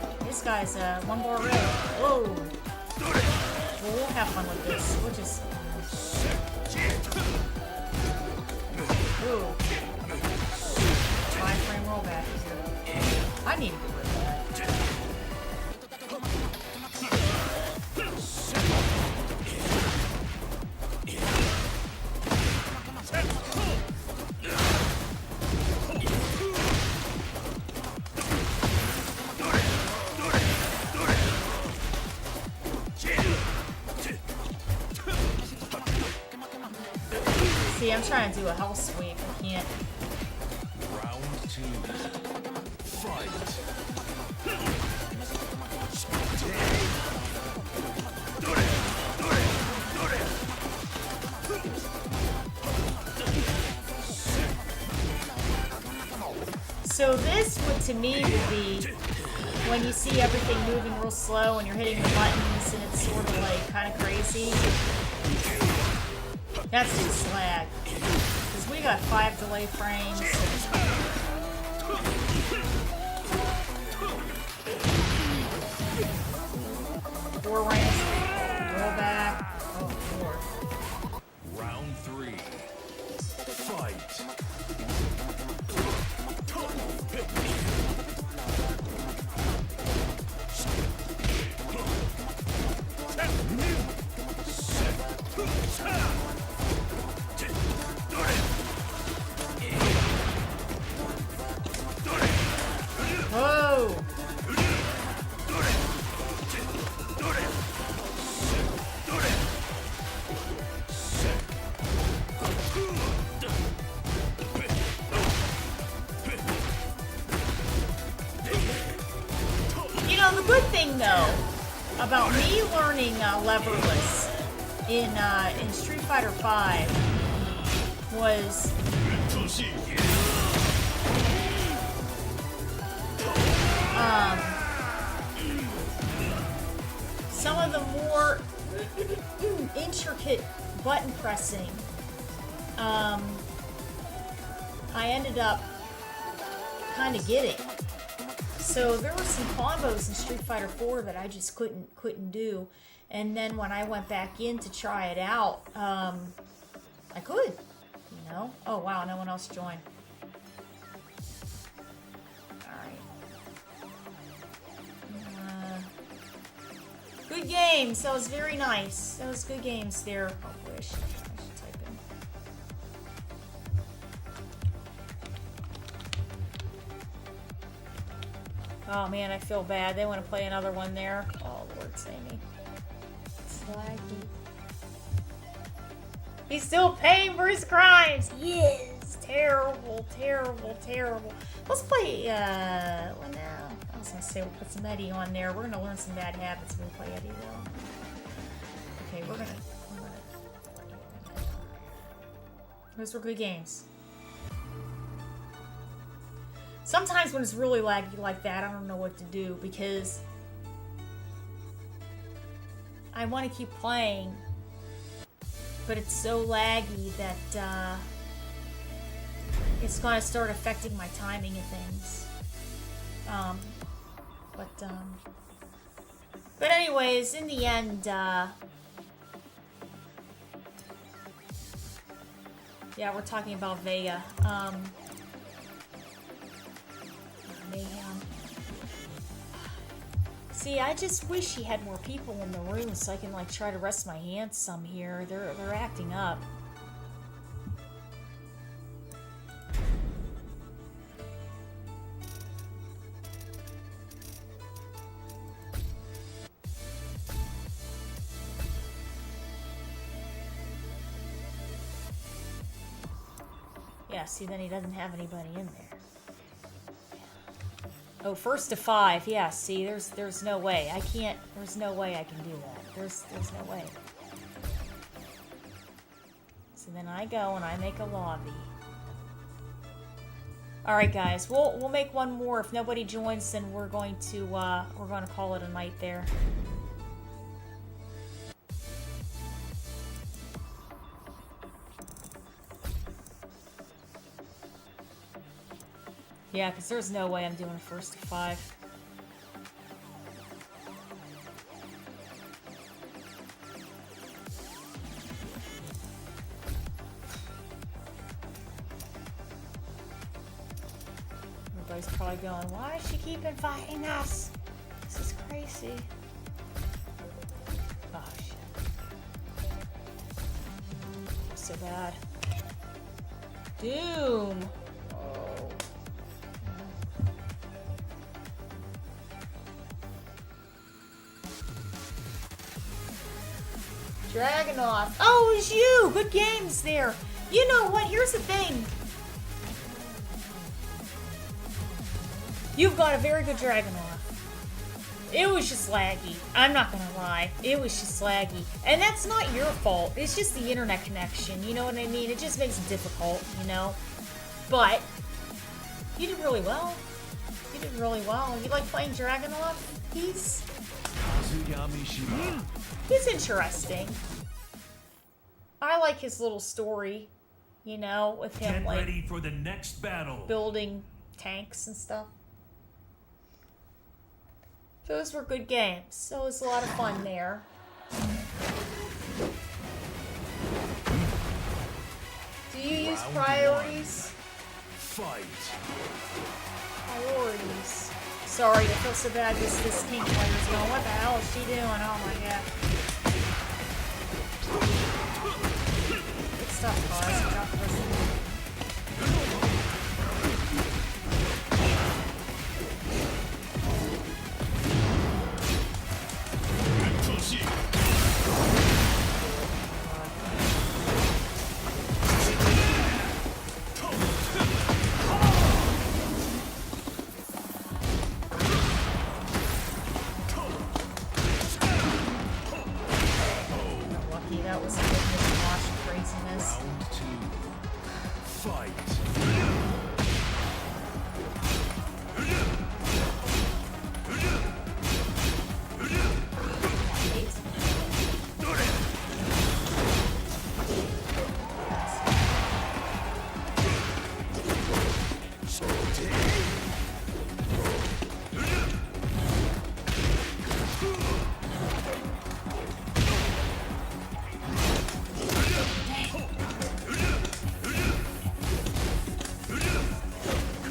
one bar red. Whoa. Well, we'll have fun with this. We'll just. Ooh. 5-frame rollback. I need to get rid of that. See, I'm trying to do a health sweep. I can't. Round 2. Fight. So this would, to me, would be when you see everything moving real slow and you're hitting the buttons and it's sort of like kind of crazy. That's just slag. Because we got 5 delay frames. 4 ranks. Roll back. Oh, 4. Round 3. Fight. Whoa! You know, the good thing though about me learning leverless in Street Fighter 5 was some of the more intricate button pressing. I ended up kind of getting. So there were some combos in Street Fighter 4 that I just couldn't do, and then when I went back in to try it out, I could, you know. Oh wow, no one else joined. All right. Good games. That was very nice. That was good games there. Oh, wish I should type in. Oh man, I feel bad. They want to play another one there. Oh Lord, save me. It's laggy. He's still paying for his crimes. Yes, terrible, terrible, terrible. Let's play. Well, now I was gonna say we'll put some Eddie on there. We're gonna learn some bad habits when we play Eddie, though. Okay, we're gonna. Those were good games. Sometimes when it's really laggy like that, I don't know what to do because I want to keep playing, but it's so laggy that it's going to start affecting my timing of things. But anyways, in the end, yeah, we're talking about Vega. Mayhem. See, I just wish he had more people in the room so I can like try to rest my hands some here. They're acting up. Yeah, see, then he doesn't have anybody in there. Oh, first to 5. Yeah, see, there's no way. I can't, there's no way I can do that. There's no way. So then I go and I make a lobby. Alright guys, we'll make one more. If nobody joins, then we're going to call it a night there. Yeah, because there's no way I'm doing first to 5. Everybody's probably going, why is she keeping fighting us? This is crazy. Oh, shit. So bad. Doom! Dragonoff. Oh, it was you! Good games there. You know what? Here's the thing. You've got a very good Dragonoff. It was just laggy. I'm not gonna lie. It was just laggy. And that's not your fault. It's just the internet connection. You know what I mean? It just makes it difficult, you know? But you did really well. You did really well. You like playing Dragonoff? He's interesting. I like his little story, you know, with him Get like ready for the next battle. Building tanks and stuff. Those were good games. So it was a lot of fun there. Do you use priorities? Fight. Priorities. Sorry, I feel so bad. This pink player's going, what the hell is she doing? Oh my god. Good stuff, guys. Drop the rest of the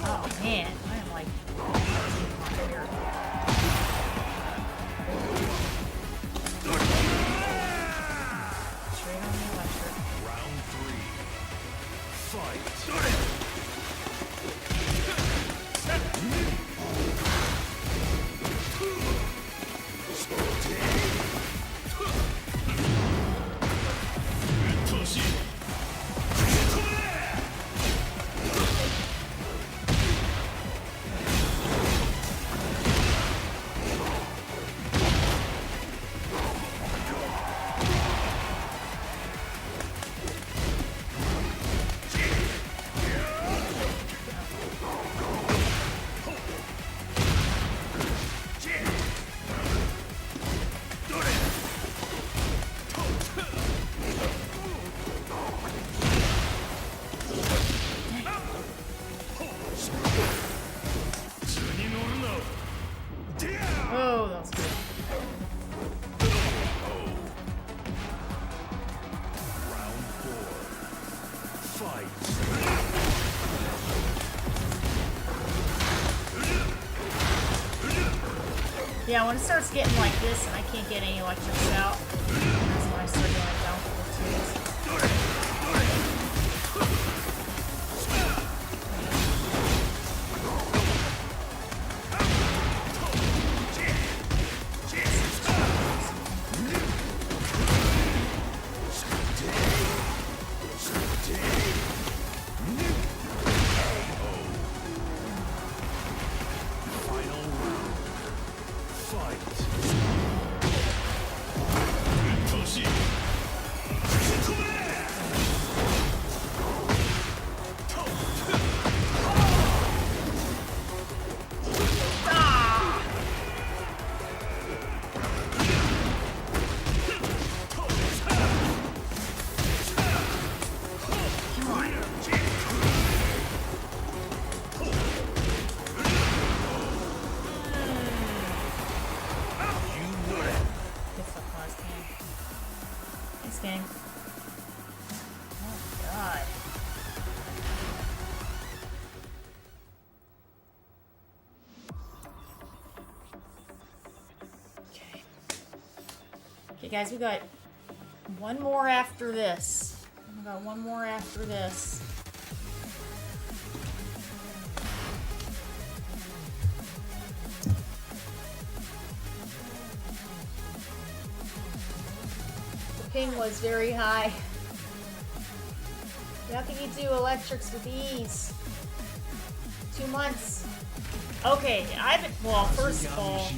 Oh man, I am like here. Straight on the electric. Round 3. Fight. Oh, that was good. Round 4. Fight. Yeah, when it starts getting like this and I can't get any electrics out, that's when I start going down for the twos. Final round. Fight. Good fuck pause, gang. Thanks, gang. Oh, God. Okay. Okay, guys, we got one more after this. We got one more after this. Ping was very high. How can you do electrics with ease? 2 months. Okay, well, first of all,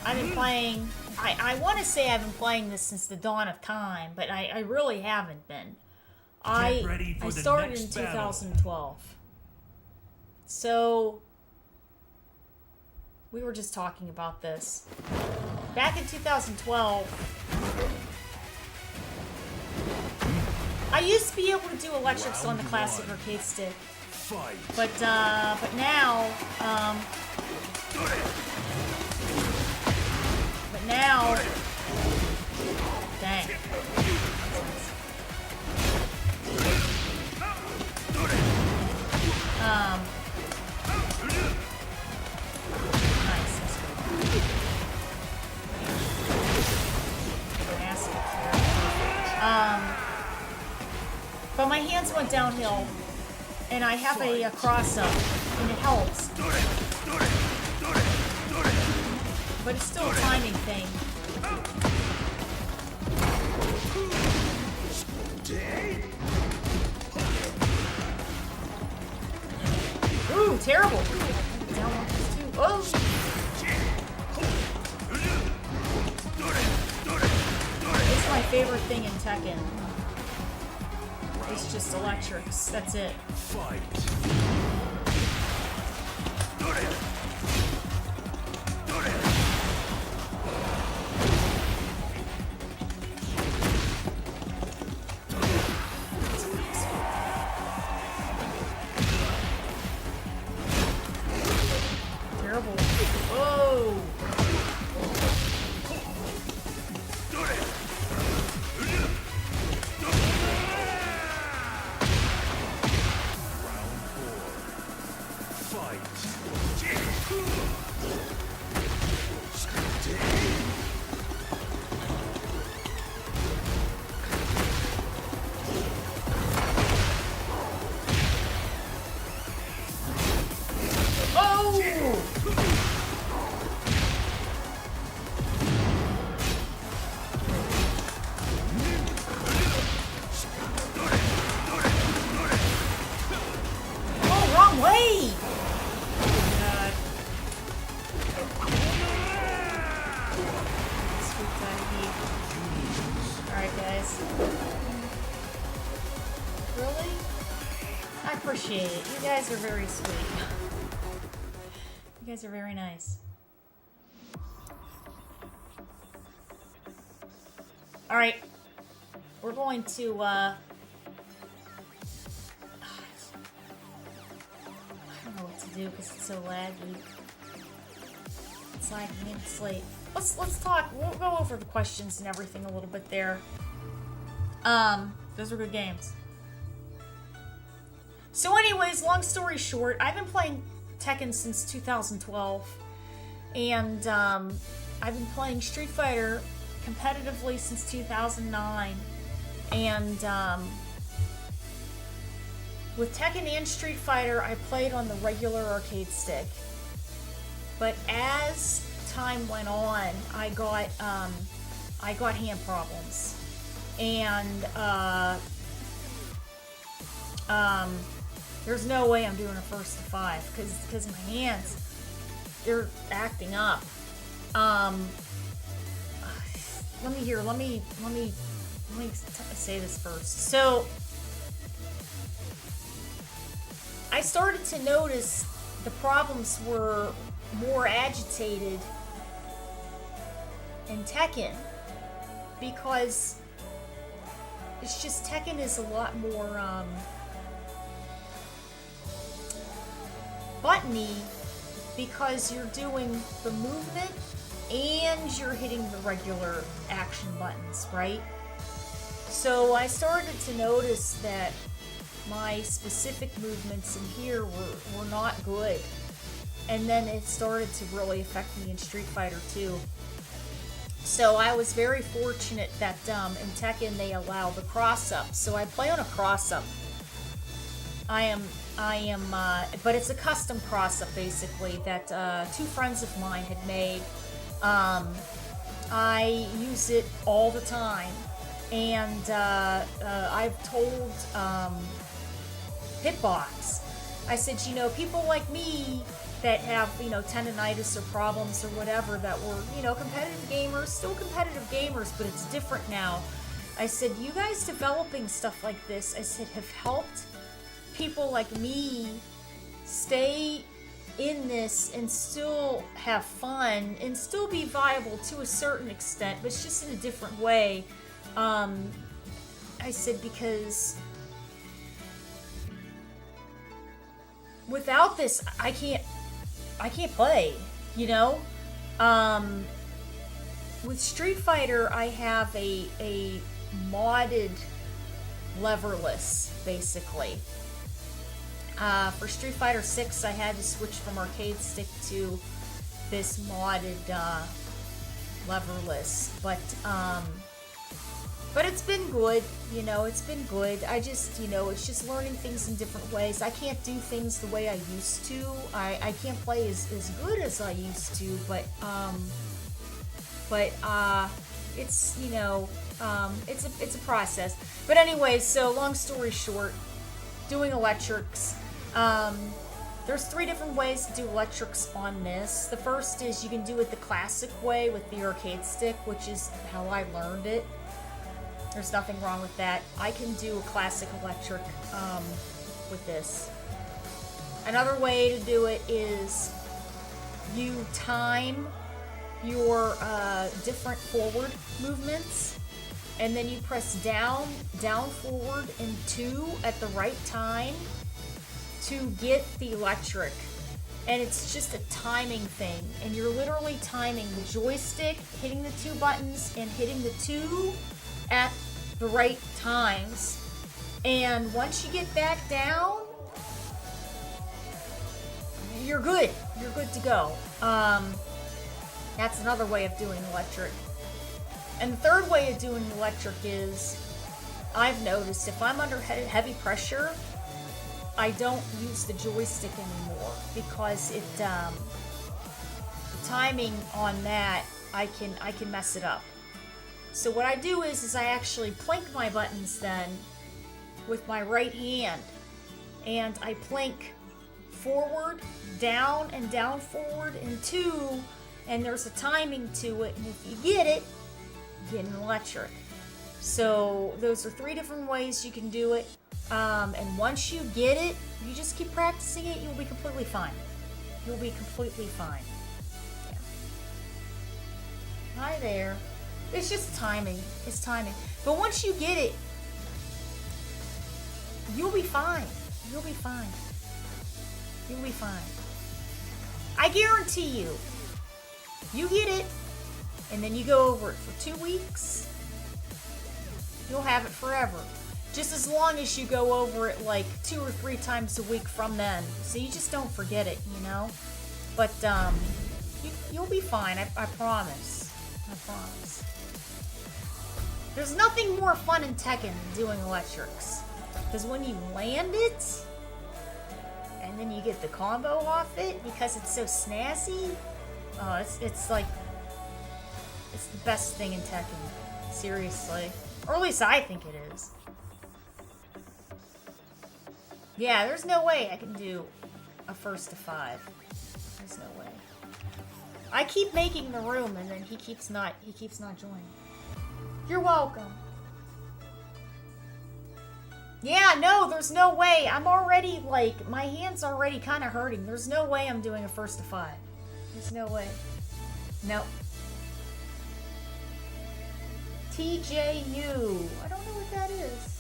I've been playing, I want to say I've been playing this since the dawn of time, but I really haven't been. I started in 2012. So, we were just talking about this. Back in 2012, I used to be able to do electrics on the classic arcade stick, but now, dang. Nice, that's good. Massive here. But my hands went downhill, and I have a cross-up, and it helps. But it's still a timing thing. Ooh, terrible. Down 1+2. Oh! It's my favorite thing in Tekken. It's just electrics. That's it. Fight. Terrible. Oh! Wrong way! God. Scooped out of heat. Alright, guys. Really? I appreciate it. You guys are very sweet. You guys are very nice. Alright. We're going to, I don't know what to do because it's so laggy. It's lagging in sleep. Let's talk. We'll go over the questions and everything a little bit there. Those are good games. So anyways, long story short, I've been playing Tekken since 2012. And I've been playing Street Fighter competitively since 2009. And with Tekken and Street Fighter, I played on the regular arcade stick. But as time went on, I got hand problems, and there's no way I'm doing a first to 5 because my hands, they're acting up. Let me say this first. So I started to notice the problems were more agitated in Tekken because it's just Tekken is a lot more buttony because you're doing the movement and you're hitting the regular action buttons, right? So I started to notice that my specific movements in here were not good. And then it started to really affect me in Street Fighter 2. So I was very fortunate that in Tekken they allow the cross-up. So I play on a cross-up. I am, but it's a custom cross-up basically that 2 friends of mine had made. I use it all the time. And I've told Hitbox, I said, you know, people like me that have, you know, tendonitis or problems or whatever that were, you know, competitive gamers, still competitive gamers, but it's different now. I said, you guys developing stuff like this, I said, have helped people like me stay in this and still have fun and still be viable to a certain extent, but it's just in a different way. I said, because without this, I can't play, you know? With Street Fighter, I have a modded leverless, basically. For Street Fighter 6, I had to switch from arcade stick to this modded leverless, but it's been good, you know, it's been good. I just, you know, it's just learning things in different ways. I can't do things the way I used to. I can't play as good as I used to, but it's, you know, it's a process. But anyway, so long story short, doing electrics. There's 3 different ways to do electrics on this. The first is you can do it the classic way with the arcade stick, which is how I learned it. There's nothing wrong with that. I can do a classic electric with this. Another way to do it is you time your different forward movements, and then you press down, forward, and 2 at the right time to get the electric. And it's just a timing thing, and you're literally timing the joystick, hitting the 2 buttons, and hitting the 2 at the right times. And once you get back down, you're good. You're good to go. That's another way of doing electric. And the third way of doing electric is, I've noticed if I'm under heavy pressure, I don't use the joystick anymore because it the timing on that I can mess it up. So what I do is I actually plink my buttons then with my right hand, and I plink forward, down, and down forward, and 2, and there's a timing to it, and if you get it, you get an electric. So those are 3 different ways you can do it. And once you get it, you just keep practicing it, you'll be completely fine. You'll be completely fine. Yeah. Hi there. It's just timing. It's timing. But once you get it, you'll be fine. You'll be fine. You'll be fine. I guarantee you, you get it, and then you go over it for 2 weeks, you'll have it forever. Just as long as you go over it like 2 or 3 times a week from then. So you just don't forget it, you know? But you'll be fine, I promise. I promise. There's nothing more fun in Tekken than doing electrics. Because when you land it, and then you get the combo off it, because it's so snazzy, oh, it's like, it's the best thing in Tekken. Seriously. Or at least I think it is. Yeah, there's no way I can do a first to 5. There's no way. I keep making the room, and then he keeps not joining. You're welcome. Yeah, no, there's no way. I'm already, like, my hand's already kind of hurting. There's no way I'm doing a first to 5. There's no way. Nope. TJU. I don't know what that is.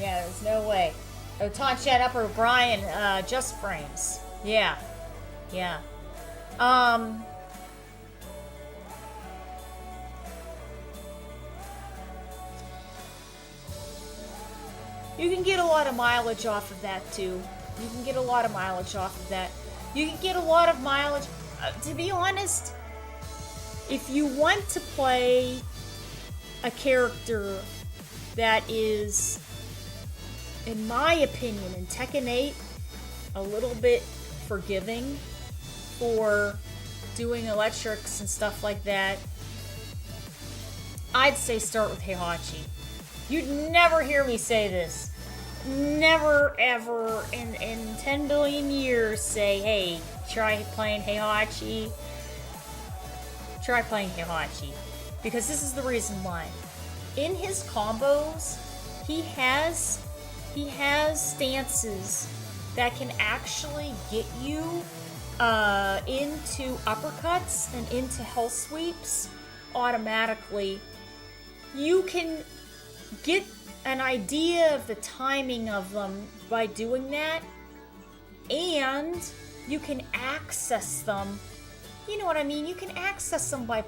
Yeah, there's no way. Oh, Tonchat Upper Brian, just frames. Yeah. Yeah. You can get a lot of mileage off of that, too. You can get a lot of mileage off of that. You can get a lot of mileage... to be honest, if you want to play a character that is, in my opinion, in Tekken 8, a little bit forgiving for doing electrics and stuff like that, I'd say start with Heihachi. You'd never hear me say this. Never, ever, in 10 billion years say, hey, try playing Heihachi. Try playing Heihachi. Because this is the reason why. In his combos, he has stances that can actually get you into uppercuts and into hell sweeps automatically. You can get an idea of the timing of them by doing that, and you can access them. You know what I mean? You can access them by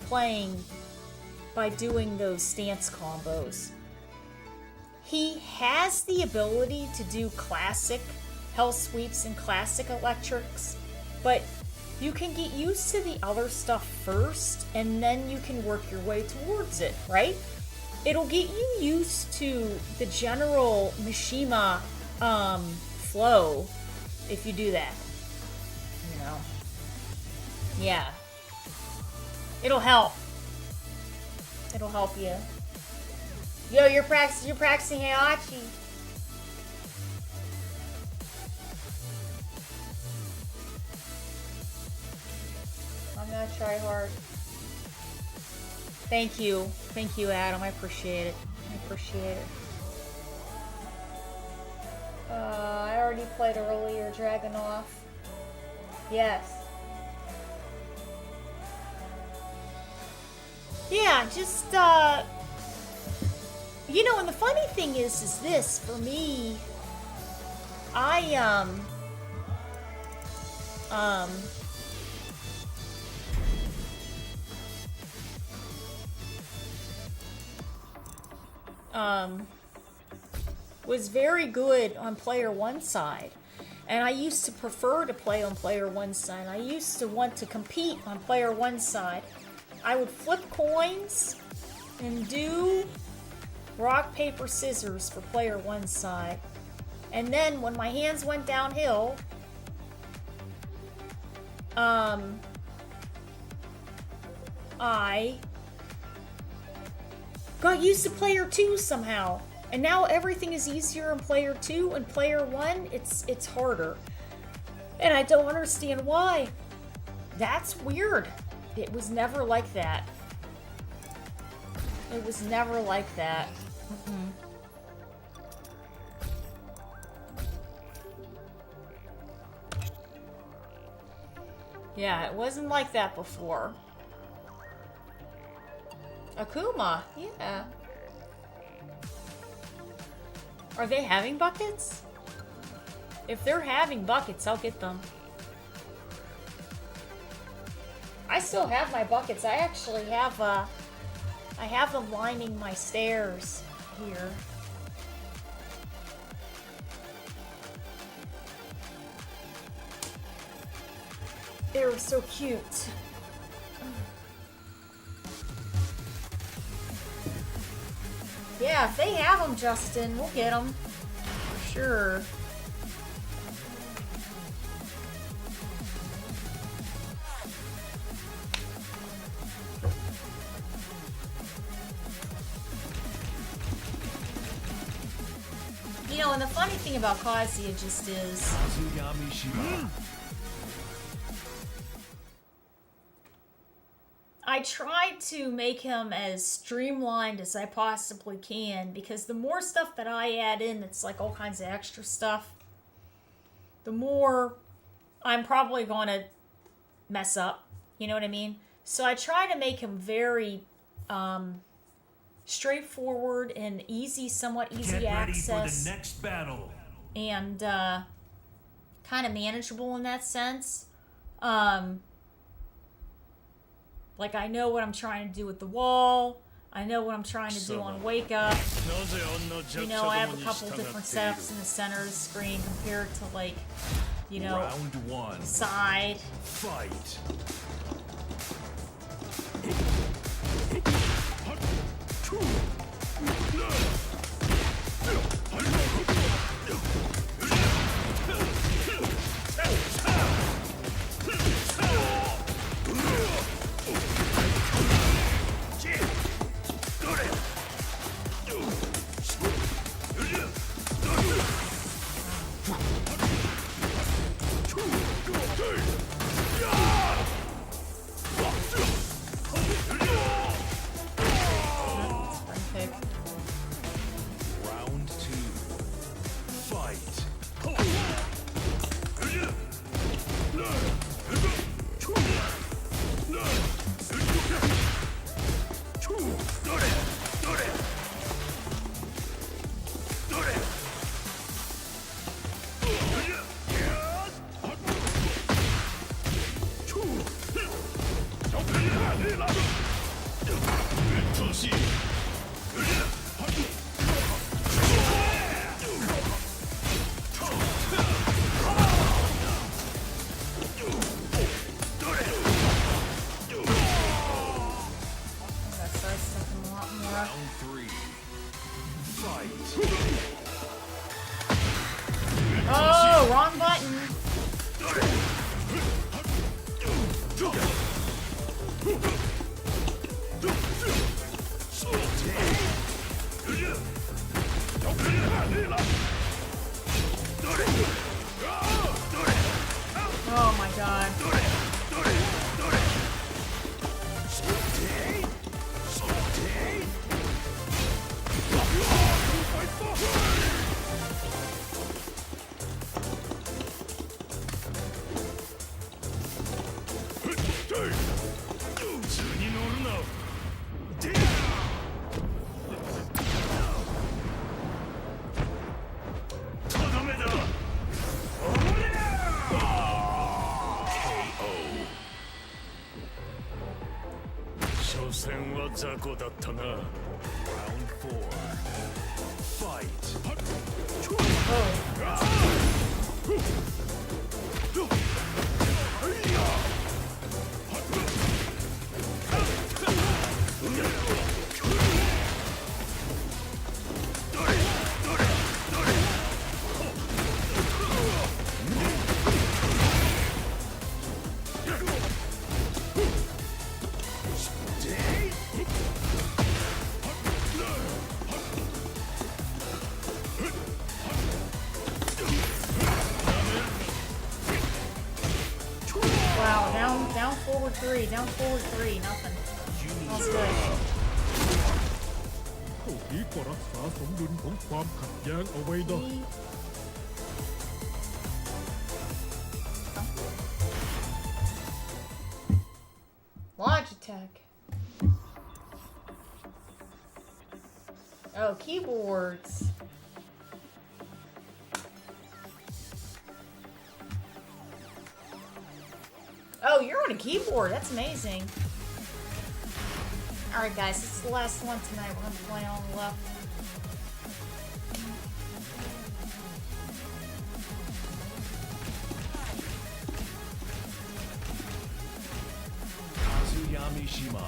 doing those stance combos. He has the ability to do classic hell sweeps and classic electrics, but you can get used to the other stuff first, and then you can work your way towards it, right? It'll get you used to the general Mishima flow if you do that. You know? Yeah. It'll help. It'll help you. Yo, you're practicing Heihachi. I'm gonna try hard. Thank you, Adam. I appreciate it. I already played earlier, Dragunov. Yes. Yeah, just you know, and the funny thing is this for me. Was very good on player one side, and I used to prefer to play on player one side. I used to want to compete on player one side. I would flip coins and do rock, paper, scissors for player one side, and then when my hands went downhill, I got used to player two somehow. And now everything is easier in player 2, and player 1, it's harder. And I don't understand why. That's weird. It was never like that. It was never like that. Yeah, it wasn't like that before. Akuma, yeah. Are they having buckets? If they're having buckets, I'll get them. I still have my buckets. I actually have I have them lining my stairs here. They were so cute. Yeah, if they have them, Justin, we'll get them. For sure. You know, and the funny thing about Kazuya just is... I try to make him as streamlined as I possibly can, because the more stuff that I add in that's like all kinds of extra stuff, the more I'm probably going to mess up. You know what I mean? So I try to make him very straightforward and easy, somewhat easy access. Get ready for the next battle. And kind of manageable in that sense. Like, I know what I'm trying to do with the wall. I know what I'm trying to do on Wake Up. You know, I have a couple different setups in the center of the screen compared to, like, you know, Round 1. Side. Fight. Round 2. Fight. 3. Fight. Oh, wrong button. Oh my god. Round 4. Fight. Wow, down forward 3, nothing. That was good. พวกนี้ก็รักษาสมดุลของความขัดแย้งเอาไว้ได้ Logitech. Oh, keyboards. Oh, you're on a keyboard. That's amazing. Alright, guys, this is the last one tonight. We're going to play on the left. Kazuyamishima.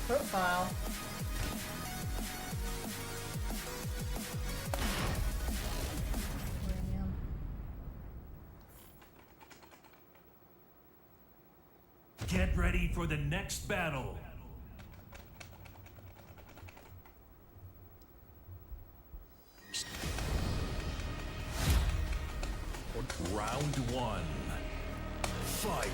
Profile. Get ready for the next battle. Round 1. Fight.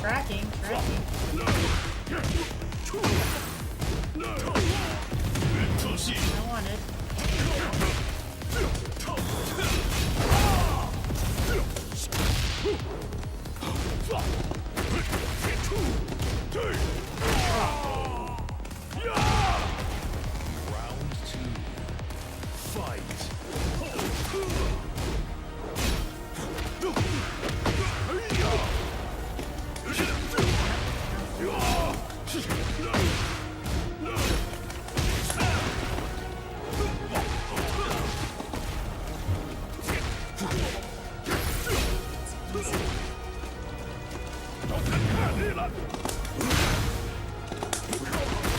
Tracking. I wanted. Round 2. Fight.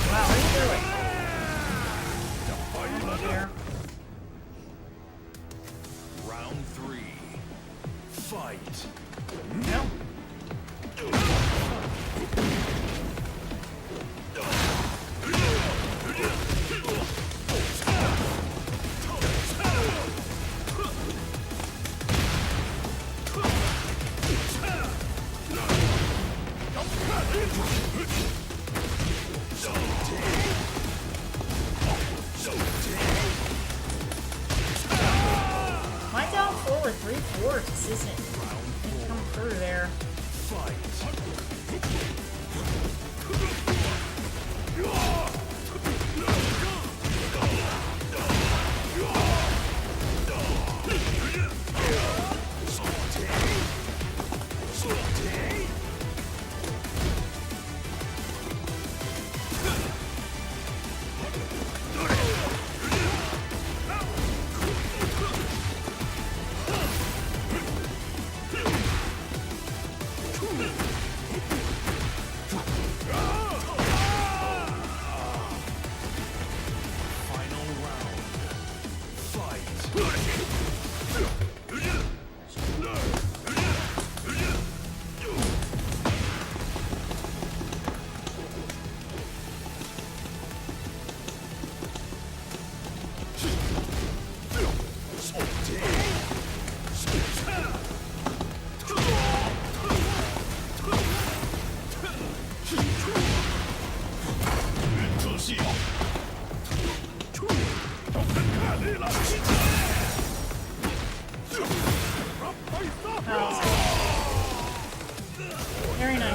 Wow, what are you doing? Here. Round 3. Fight. No. My down forward 3/4 just isn't coming through there.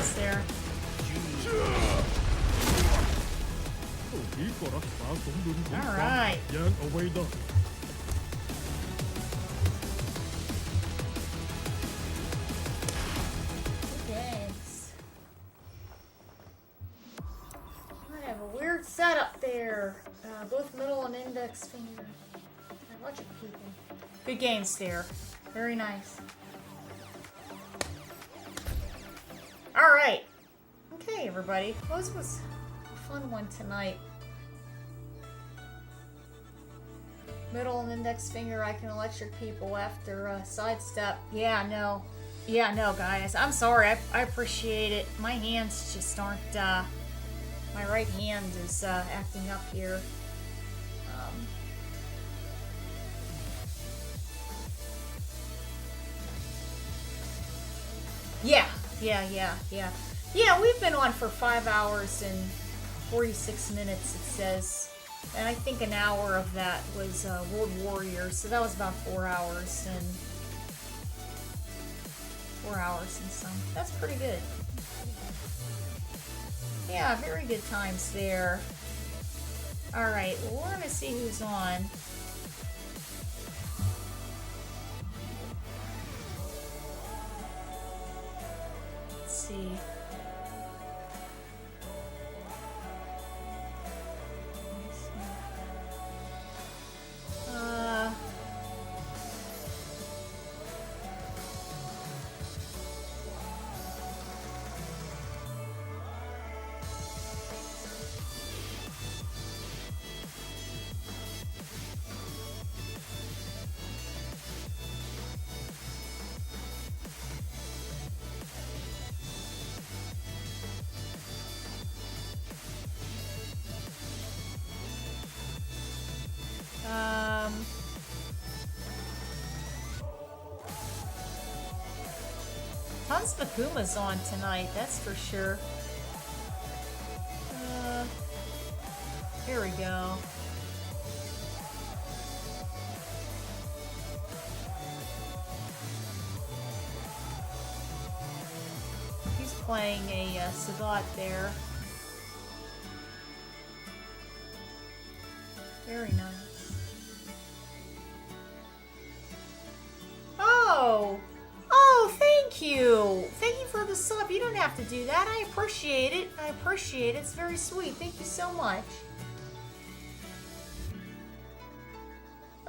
nice there. นี้ก็รักษาสมดุลของความ Alright. แย้งเอาไว้ได้ Thanks. I have a weird setup there. Both middle and index finger. A bunch of people. Good games there. Very nice. Alright. Okay, everybody. Well, this was a fun one tonight. Middle and index finger, I can electric people after sidestep. Yeah, no. Yeah, no, guys. I'm sorry. I appreciate it. My hands just aren't, my right hand is acting up here. Yeah, we've been on for 5 hours and 46 minutes, it says. And I think an hour of that was World Warrior, so that was about 4 hours and 4 hours and some. That's pretty good. Yeah, very good times there. Alright, well, we're gonna see who's on. Let's see. Hans Bakuma's on tonight, that's for sure. Here we go. He's playing a Sagat there. Very nice. Oh! Oh, thank you! Thank you for the sub. You don't have to do that. I appreciate it. I appreciate it. It's very sweet. Thank you so much.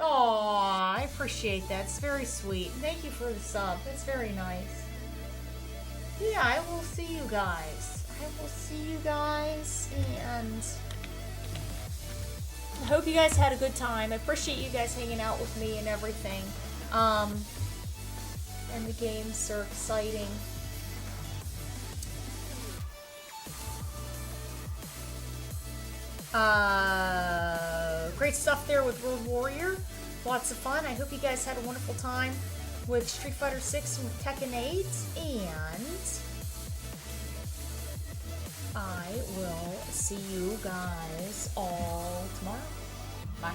Aw, I appreciate that. It's very sweet. Thank you for the sub. That's very nice. Yeah, I will see you guys. I will see you guys, and I hope you guys had a good time. I appreciate you guys hanging out with me and everything. And the games are exciting. Great stuff there with World Warrior. Lots of fun. I hope you guys had a wonderful time with Street Fighter 6 and Tekken 8. And I will see you guys all tomorrow. Bye.